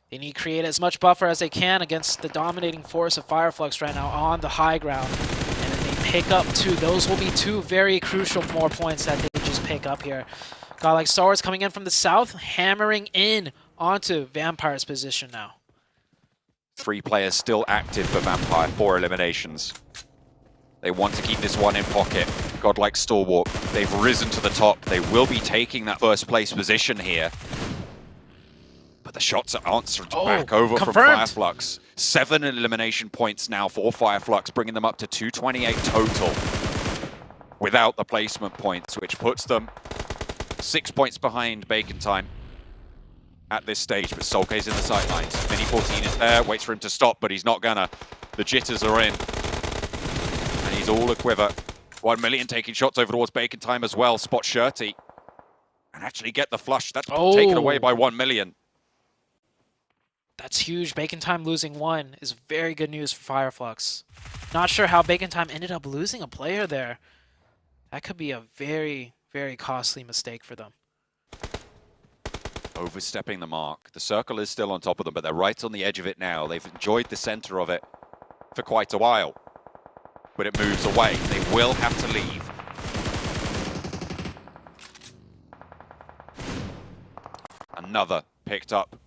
They need to create as much buffer as they can against the dominating force of Fireflux right now on the high ground. And then they pick up 2. Those will be 2 very crucial more points that they just pick up here. Godlike STALWART's coming in from the south, hammering in onto Vampire's position now. 3 players still active for Vampire, 4 eliminations. They want to keep this one in pocket. Godlike Stalwart, they've risen to the top. They will be taking that 1st place position here. But the shots are answered back over from Fireflux. 7 elimination points now for Fireflux, bringing them up to 228 total. Without the placement points, which puts them 6 points behind Bacon Time at this stage. But Solke's in the sidelines. Mini 14 is there, waits for him to stop, but he's not gonna. The jitters are in. And he's all a quiver. 1 million taking shots over towards Bacon Time as well. Spot Shirty. And actually get the flush. That's taken away by 1 million. That's huge. Bacon Time losing 1 is very good news for Fireflux. Not sure how Bacon Time ended up losing a player there. That could be a very, very costly mistake for them. Overstepping the mark. The circle is still on top of them, but they're right on the edge of it now. They've enjoyed the center of it for quite a while. But it moves away. They will have to leave. Another picked up.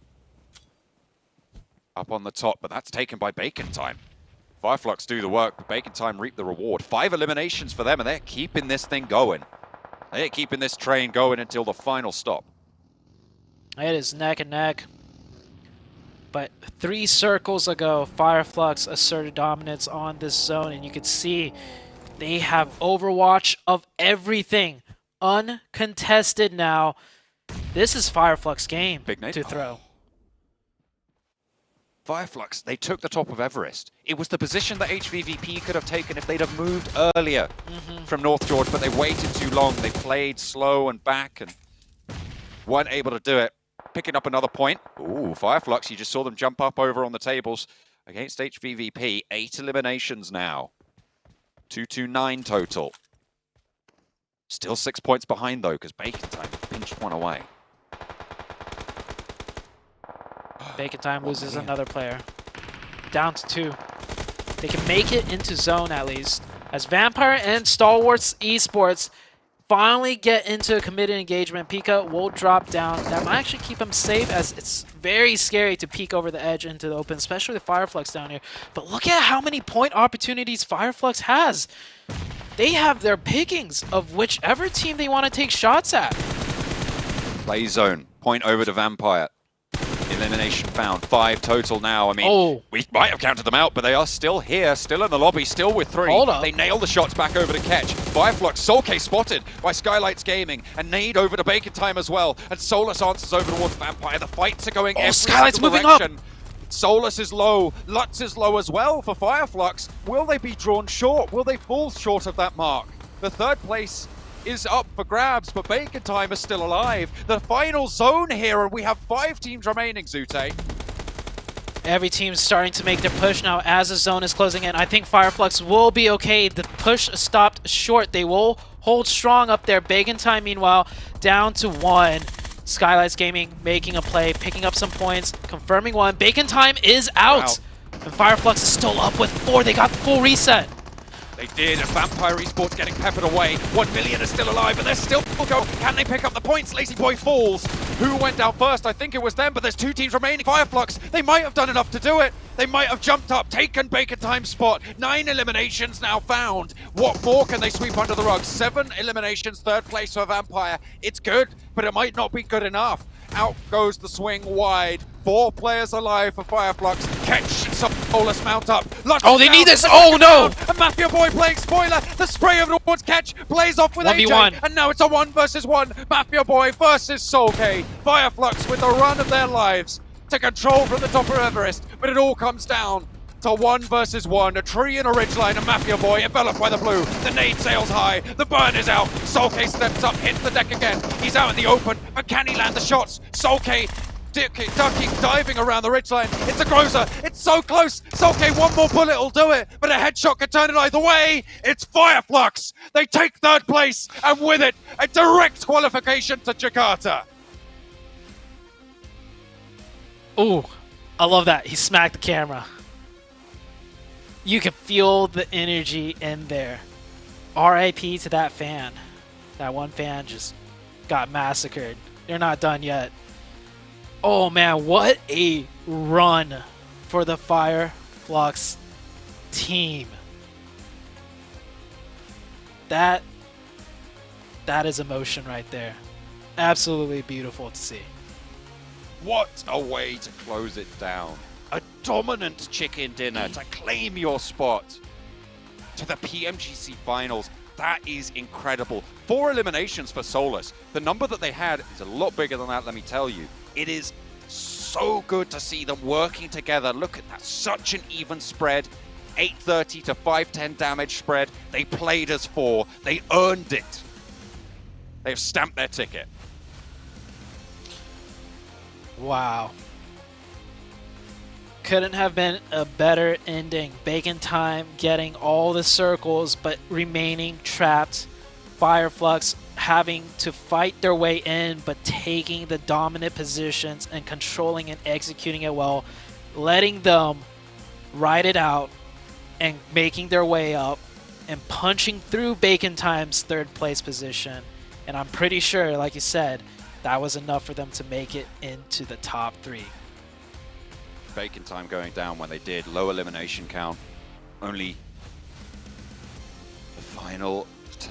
Up on the top, but that's taken by Bacon Time. Fireflux do the work, but Bacon Time reap the reward. 5 eliminations for them, and they're keeping this thing going. They're keeping this train going until the final stop. It is neck and neck. But 3 circles ago, Fireflux asserted dominance on this zone, and you can see they have overwatch of everything. Uncontested now. This is Fireflux game to throw. Fireflux, they took the top of Everest. It was the position that HVVP could have taken if they'd have moved earlier from North George, but they waited too long. They played slow and back and weren't able to do it. Picking up another point. Ooh, Fireflux, you just saw them jump up over on the tables against HVVP. 8 eliminations now. 229 total. Still 6 points behind, though, because Bacon Time pinched 1 away. Bacon Time loses another player. Down to 2. They can make it into zone, at least. As Vampire and STALWART's Esports finally get into a committed engagement, Pika will drop down. That might actually keep him safe, as it's very scary to peek over the edge into the open, especially with Fireflux down here. But look at how many point opportunities Fireflux has. They have their pickings of whichever team they want to take shots at. Play zone. Point over to Vampire. elimination found. 5 total now. I mean, we might have counted them out, but they are still here, still in the lobby, still with 3. Hold up. They nail the shots back over to Ketch. Fireflux, Soulcase spotted by Skylights Gaming, and Nade over to Bacon Time as well. And Solus answers over towards Vampire. The fights are going every Skylights single moving direction. up. Solus is low, Lutz is low as well for Fireflux. Will they be drawn short? Will they fall short of that mark? The 3rd place is up for grabs, but Bacon Time is still alive. The final zone here, and we have 5 teams remaining, Zute. Every team's starting to make their push now as the zone is closing in. I think Fireflux will be okay. The push stopped short. They will hold strong up there. Bacon Time, meanwhile, down to 1. Skylights Gaming making a play, picking up some points, confirming 1. Bacon Time is out. And Fireflux is still up with 4. They got the full reset. They did, and Vampire Esports getting peppered away. 1 million is still alive, but they're still go. Can they pick up the points? Lazy Boy falls. Who went down first? I think it was them, but there's 2 teams remaining. Fireflux, they might have done enough to do it. They might have jumped up, taken Bacon Time's spot. 9 eliminations now found. What more can they sweep under the rug? 7 eliminations, 3rd place for Vampire. It's good, but it might not be good enough. Out goes the swing wide. 4 players alive for Fireflux. Catch Solus mount up. Lutz they down. need this. Oh no! And Mafia Boy playing spoiler. The spray over towards Catch plays off with 1v1. AJ. And now it's a 1 versus 1. Mafia Boy versus Soulcase. Fireflux with the run of their lives to control from the top of Everest. But it all comes down to 1 versus 1. A tree and a ridgeline, and Mafia Boy enveloped by the blue. The nade sails high. The burn is out. Soulcase steps up, hits the deck again. He's out in the open, but can he land the shots? Soulcase ducking, diving around the ridgeline. It's a Groza. It's so close. Soulcase, 1 more bullet will do it, but a headshot could turn it either way. It's Fireflux. They take 3rd place, and with it, a direct qualification to Jakarta. Ooh, I love that. He smacked the camera. You can feel the energy in there. RIP to that fan. That one fan just got massacred. They're not done yet. Oh man, what a run for the Fireflux team. That is emotion right there. Absolutely beautiful to see. What a way to close it down. A dominant chicken dinner to claim your spot to the PMGC finals. That is incredible. 4 eliminations for Solus. The number that they had is a lot bigger than that, let me tell you. It is so good to see them working together. Look at that, such an even spread. 830 to 510 damage spread. They played as 4. They earned it. They've stamped their ticket. Wow. Couldn't have been a better ending. Bacon Time getting all the circles but remaining trapped. Fireflux having to fight their way in but taking the dominant positions and controlling and executing it well. Letting them ride it out and making their way up and punching through Bacon Time's 3rd place position. And I'm pretty sure, like you said, that was enough for them to make it into the top 3. Bacon Time going down when they did. Low elimination count. Only the final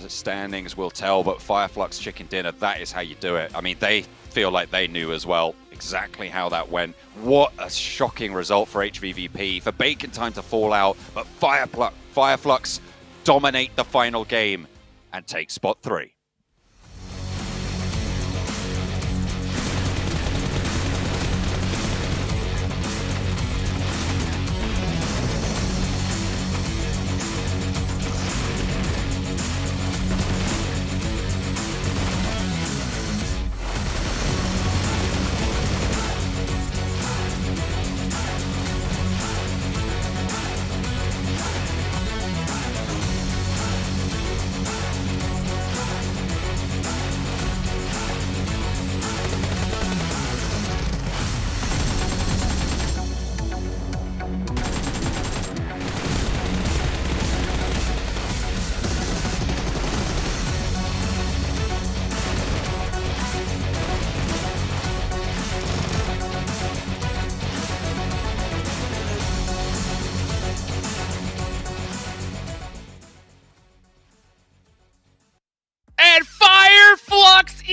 standings will tell, but Fireflux chicken dinner, that is how you do it. I mean, they feel like they knew as well exactly how that went. What a shocking result for HVVP. For Bacon Time to fall out, but Fireflux dominate the final game and take spot 3.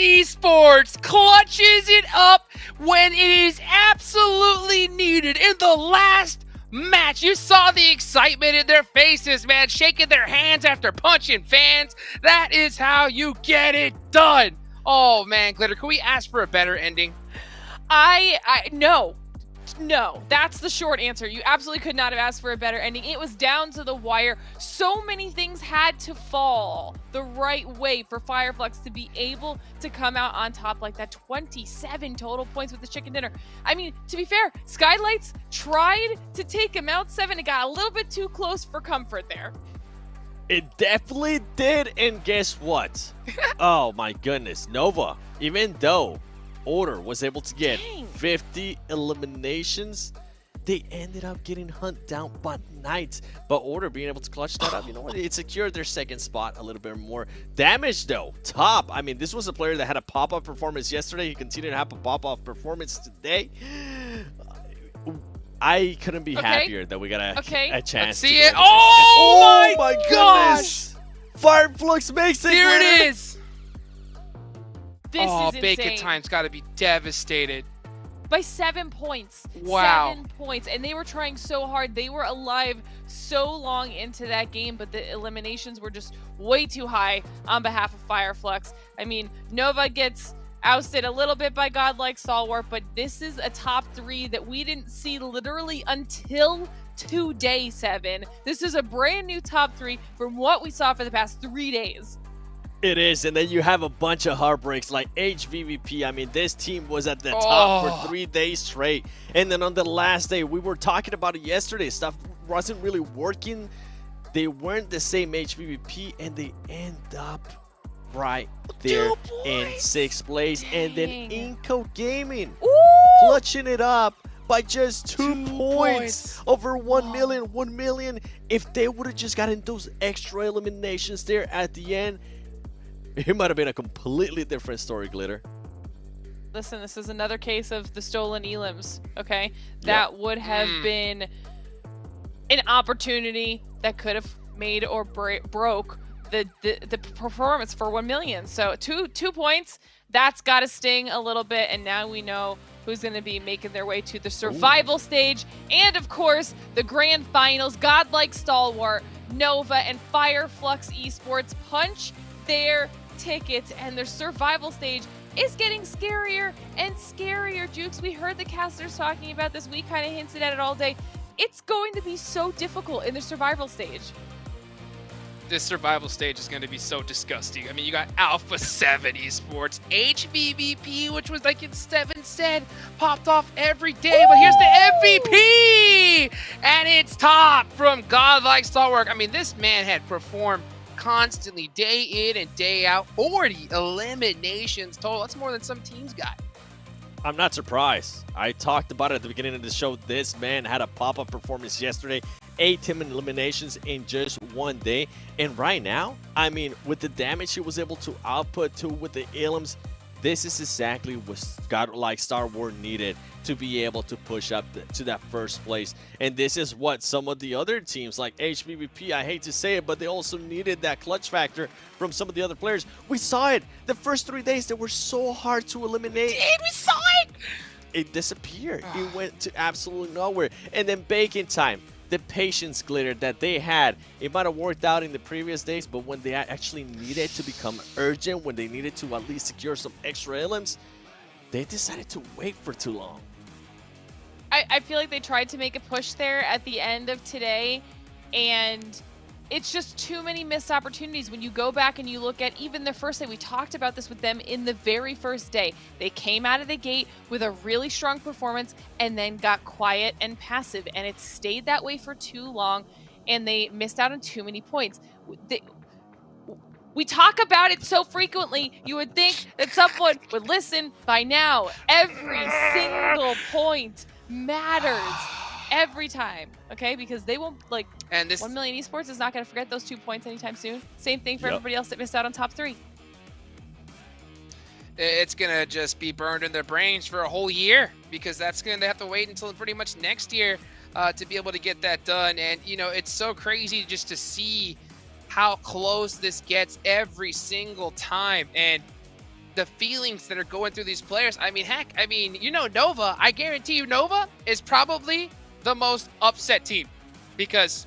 Esports clutches it up when it is absolutely needed in the last match. You saw the excitement in their faces, man, shaking their hands after punching fans. That is how you get it done. Oh man, Glitter, can we ask for a better ending? No, that's the short answer. You absolutely could not have asked for a better ending. It was down to the wire. So many things had to fall the right way for Fireflux to be able to come out on top like that. 27 total points with the chicken dinner. I mean, to be fair, Skylights tried to take him out 7. It got a little bit too close for comfort there. It definitely did, and guess what? Oh my goodness, Nova, even though Order was able to get 50 eliminations, they ended up getting hunted down by Knights. But Order being able to clutch that up, you know what? It secured their second spot a little bit more. Damage though, top. I mean, this was a player that had a pop-up performance yesterday. He continued to have a pop-up performance today. I couldn't be happier that we got a chance. Let's see it. Oh my goodness! Fireflux makes it. Here it is. This is Bacon insane. Time's got to be devastated. By 7 points. Wow. 7 points. And they were trying so hard. They were alive so long into that game, but the eliminations were just way too high on behalf of Fireflux. I mean, Nova gets ousted a little bit by GODLIKE, STALWART, but this is a top 3 that we didn't see literally until today, 7. This is a brand new top 3 from what we saw for the past 3 days. It is, and then you have a bunch of heartbreaks like HVVP. I mean, this team was at the top for 3 days straight. And then on the last day, we were talking about it yesterday. Stuff wasn't really working. They weren't the same HVVP, and they end up right there in 6th place. Dang. And then iNCO Gaming clutching it up by just 2 points over 1 million. 1 million. If they would have just gotten those extra eliminations there at the end, it might have been a completely different story, Glitter. Listen, this is another case of the stolen elims, okay? That would have been an opportunity that could have made or broke the performance for 1 million. So 2 points, that's got to sting a little bit, and now we know who's going to be making their way to the survival stage, and of course, the grand finals. GODLIKE, STALWART, Nova, and Fireflux Esports punch their tickets, and their survival stage is getting scarier and scarier. Jukes, we heard the casters talking about this. We kind of hinted at it all day. It's going to be so difficult in the survival stage. This survival stage is going to be so disgusting. I mean, you got Alpha 7 Esports, HVVP, which was like Seven said, popped off every day, but here's the MVP! And it's top from GODLIKE, STALWART. I mean, this man had performed constantly, day in and day out. 40 eliminations total. That's more than some teams got. I'm not surprised. I talked about it at the beginning of the show. This man had a pop-up performance yesterday. 8 team eliminations in just 1 day. And right now, I mean, with the damage he was able to output to with the elims, this is exactly what GODLIKE STALWART needed to be able to push up to that first place. And this is what some of the other teams like HVVP, I hate to say it, but they also needed that clutch factor from some of the other players. We saw it. The first 3 days, they were so hard to eliminate. We saw it! It disappeared. It went to absolutely nowhere. And then Bacon Time. The patience, Glitter, that they had, it might have worked out in the previous days, but when they actually needed to become urgent, when they needed to at least secure some extra elims, they decided to wait for too long. I feel like they tried to make a push there at the end of today, and it's just too many missed opportunities. When you go back and you look at even the first day, we talked about this with them in the very first day. They came out of the gate with a really strong performance and then got quiet and passive, and it stayed that way for too long, and they missed out on too many points. We talk about it so frequently, you would think that someone would listen by now. Every single point matters. Every time, okay? Because they won't, like, and this 1 million Esports is not going to forget those 2 points anytime soon. Same thing for everybody else that missed out on top 3. It's going to just be burned in their brains for a whole year, because that's going to have to wait until pretty much next year to be able to get that done. And, you know, it's so crazy just to see how close this gets every single time. And the feelings that are going through these players. I mean, heck, you know Nova. I guarantee you Nova is probably the most upset team because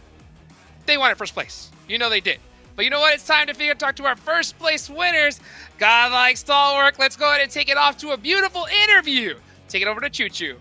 they wanted first place. You know they did. But you know what? It's time to talk to our first place winners. Godlike, Stalwart. Let's go ahead and take it off to a beautiful interview. Take it over to Choo Choo.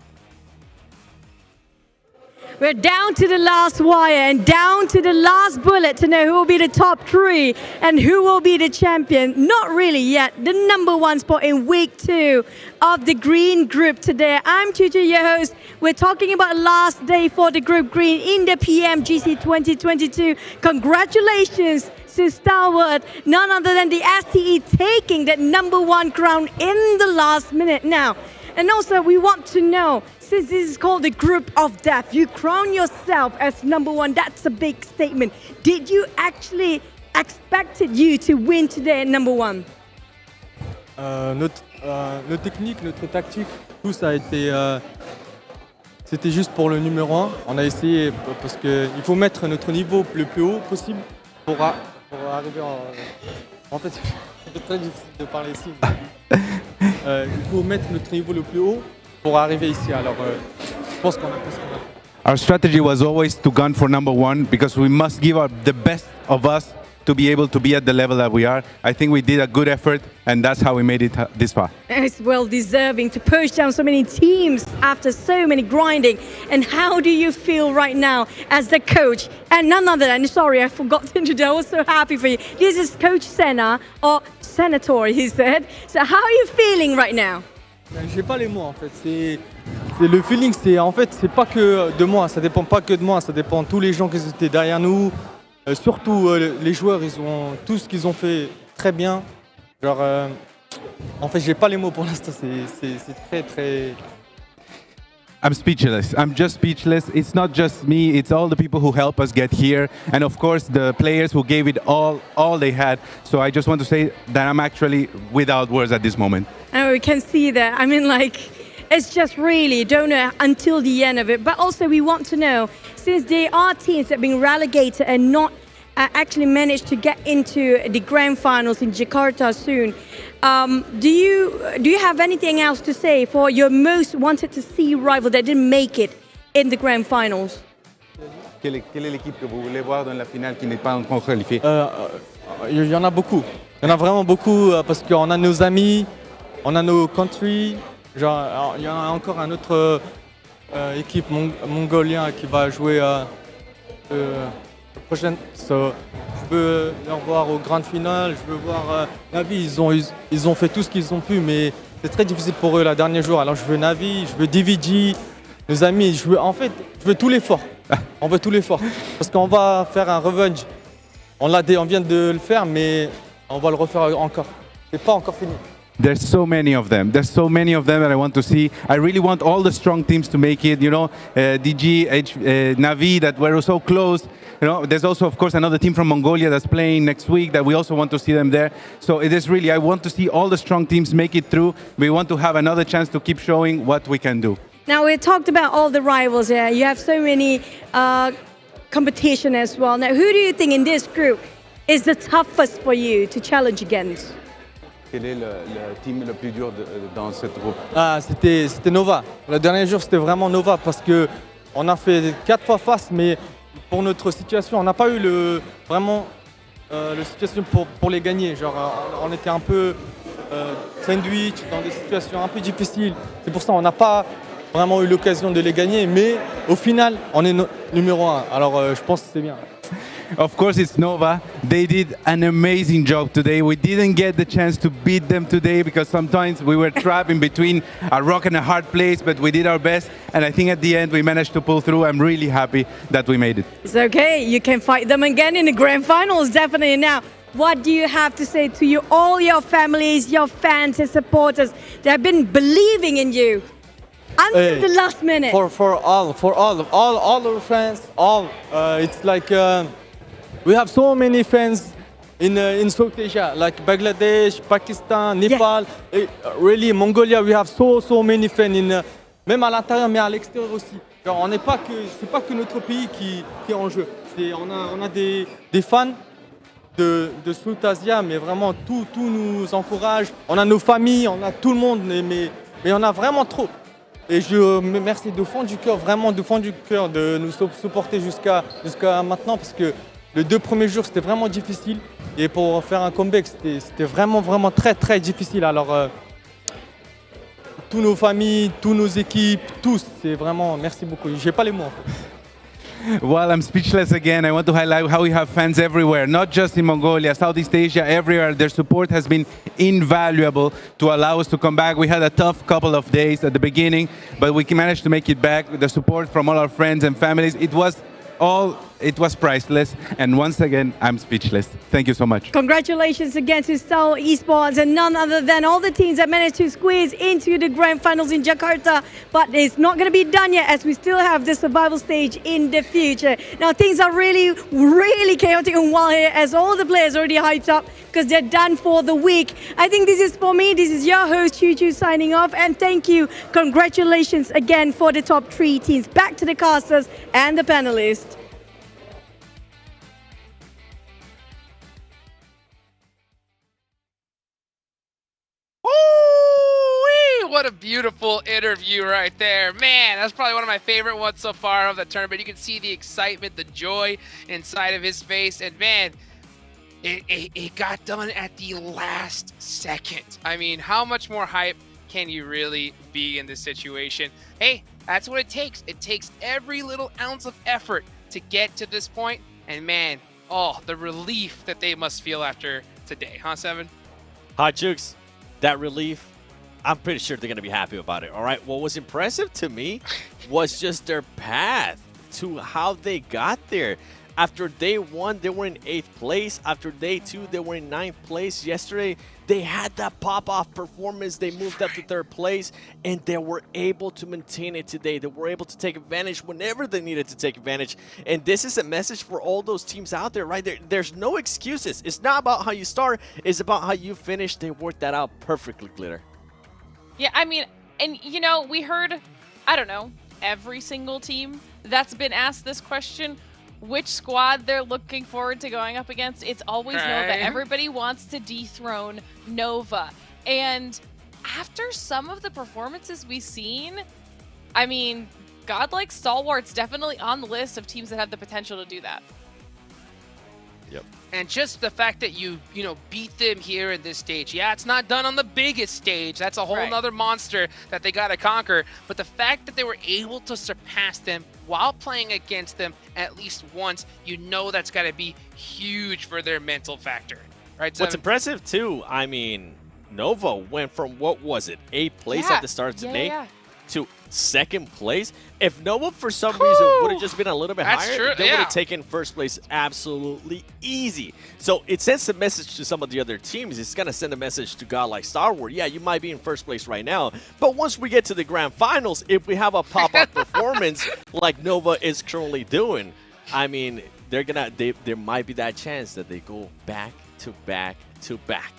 We're down to the last wire and down to the last bullet to know who will be the top 3 and who will be the champion. Not really yet. The number 1 spot in week 2 of the green group today. I'm Choo Choo, your host. We're talking about last day for the group green in the PMGC 2022. Congratulations to Stalwart, none other than the STE taking that number 1 crown in the last minute now. And also we want to know, since this is called the group of death, you crown yourself as number 1. That's a big statement. Did you actually expected you to win today at number 1? Notre technique, notre tactique, tout ça a été... C'était juste pour le numéro 1. On a essayé parce qu'il faut mettre notre niveau le plus haut possible pour arriver en fait, c'est très difficile de parler ici. Il faut mettre notre niveau le plus haut pour arriver ici. Alors, je pense qu'on a fait ce qu'on a. Our strategy was always to gun for number 1 because we must give up the best of us to be able to be at the level that we are. I think we did a good effort, and that's how we made it this far. It's well deserving to push down so many teams after so many grinding. And how do you feel right now as the coach? And none other than, sorry, I forgot to introduce, I was so happy for you. This is Coach Senna, or Senator, he said. So how are you feeling right now? J'ai pas les mots en fait. C'est le feeling. En fait, c'est pas que de moi. Ça dépend pas que de moi. Ça dépend de tous les gens qui étaient derrière nous. Surtout les joueurs, ils ont tout ce qu'ils ont fait très bien. Genre, en fait, j'ai pas les mots pour l'instant. C'est très. I'm speechless. I'm just speechless. It's not just me. It's all the people who help us get here, and of course the players who gave it all they had. So I just want to say that I'm actually without words at this moment. Oh, we can see that. I mean, it's just really don't know until the end of it. But also we want to know, since there are teams that have been relegated and not actually managed to get into the grand finals in Jakarta soon, do you have anything else to say for your most wanted to see rival that didn't make it in the grand finals? Quelle est l'équipe que vous voulez voir dans la finale qui n'est pas encore qualifiée? Il y en a beaucoup. Il y en a vraiment beaucoup parce qu'on a nos amis, on a nos countries. Genre, il y a encore une autre équipe mongolienne qui va jouer prochaine. So, je veux les revoir aux grandes finales. Je veux voir Navi. Ils ont fait tout ce qu'ils ont pu, mais c'est très difficile pour eux le dernier jour. Alors je veux Navi, je veux DVG, nos amis. Je veux tout l'effort. On veut tout l'effort parce qu'on va faire un revenge. On vient de le faire, mais on va le refaire encore. C'est pas encore fini. There's so many of them. There's so many of them that I want to see. I really want all the strong teams to make it. You know, DG, Navi, that were so close. You know, there's also, of course, another team from Mongolia that's playing next week that we also want to see them there. So it is really, I want to see all the strong teams make it through. We want to have another chance to keep showing what we can do. Now, we talked about all the rivals here. You have so many competition as well. Now, who do you think in this group is the toughest for you to challenge against? Quel est le team le plus dur dans ce groupe? C'était Nova. Le dernier jour, c'était vraiment Nova parce qu'on a fait 4 fois face, mais pour notre situation, on n'a pas eu vraiment la situation pour les gagner. Genre, on était un peu sandwich dans des situations un peu difficiles. C'est pour ça qu'on n'a pas vraiment eu l'occasion de les gagner, mais au final, on est numéro 1. Alors, je pense que c'est bien. Of course, it's Nova. They did an amazing job today. We didn't get the chance to beat them today because sometimes we were trapped in between a rock and a hard place, but we did our best. And I think at the end, we managed to pull through. I'm really happy that we made it. It's okay. You can fight them again in the grand finals, definitely. Now, what do you have to say to all your families, your fans and supporters that have been believing in you until the last minute? For all our fans, it's like... we have so many fans in South Asia, like Bangladesh, Pakistan, Nepal, really Mongolia. We have so many fans même à l'intérieur, mais à l'extérieur aussi. Genre, c'est pas que notre pays qui est en jeu. On a des fans de South Asia, mais vraiment tout nous encourage. On a nos familles, on a tout le monde, mais on a vraiment trop. Et je remercie de fond du cœur, vraiment de fond du cœur, de nous supporter jusqu'à maintenant, parce que les 2 premiers jours, c'était vraiment difficile. Et pour faire un comeback, c'était vraiment très, très difficile. Alors, tous nos familles, toutes nos équipes, tous, c'est vraiment, merci beaucoup. J'ai pas les mots. Well, I'm speechless again. I want to highlight how we have fans everywhere, not just in Mongolia, Southeast Asia, everywhere. Their support has been invaluable to allow us to come back. We had a tough couple of days at the beginning, but we managed to make it back with the support from all our friends and families. It was priceless. And once again, I'm speechless. Thank you so much. Congratulations again to STALWART Esports and none other than all the teams that managed to squeeze into the grand finals in Jakarta. But it's not going to be done yet, as we still have the survival stage in the future. Now things are really chaotic and wild here, as all the players are already hyped up because they're done for the week. I think this is for me. This is your host Choo Choo signing off, and thank you. Congratulations again for the top 3 teams. Back to the casters and the panelists. What a beautiful interview right there. Man, that's probably one of my favorite ones so far of the tournament. You can see the excitement, the joy inside of his face. And man, it got done at the last second. I mean, how much more hype can you really be in this situation? Hey, that's what it takes. It takes every little ounce of effort to get to this point. And man, oh, the relief that they must feel after today. Huh, Seven? Hot Jukes, that relief, I'm pretty sure they're going to be happy about it. All right. What was impressive to me was just their path to how they got there. After day 1, they were in 8th place. After day 2, they were in 9th place. Yesterday, they had that pop-off performance. They moved up to 3rd place, and they were able to maintain it today. They were able to take advantage whenever they needed to take advantage. And this is a message for all those teams out there, right? There's no excuses. It's not about how you start. It's about how you finish. They worked that out perfectly, Glitter. Yeah, I mean, and you know, we heard, I don't know, every single team that's been asked this question, which squad they're looking forward to going up against. It's always Nova. Everybody wants to dethrone Nova. And after some of the performances we've seen, I mean, GODLIKE, STALWART's definitely on the list of teams that have the potential to do that. Yep. And just the fact that you beat them here in this stage. Yeah, it's not done on the biggest stage. That's a whole nother monster that they got to conquer. But the fact that they were able to surpass them while playing against them at least once, you know that's got to be huge for their mental factor. Right, Seven? What's impressive, too, I mean, Nova went from, what was it, 8th place at the start of today to 2nd place. If Nova, for some reason, would have just been a little bit higher, they would have taken 1st place absolutely easy. So it sends a message to some of the other teams. It's going to send a message to GODLIKE STALWART. Yeah, you might be in 1st place right now, but once we get to the grand finals, if we have a pop-up performance like Nova is currently doing, I mean, there might be that chance that they go back to back to back.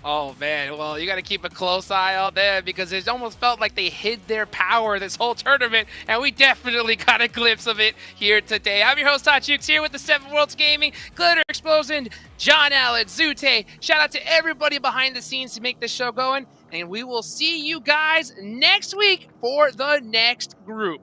Oh, man. Well, you got to keep a close eye out there because it almost felt like they hid their power this whole tournament, and we definitely got a glimpse of it here today. I'm your host, Tachukes, here with the 7 Worlds Gaming, Glitter Explosion, John Allen, Zute. Shout out to everybody behind the scenes to make this show going, and we will see you guys next week for the next group.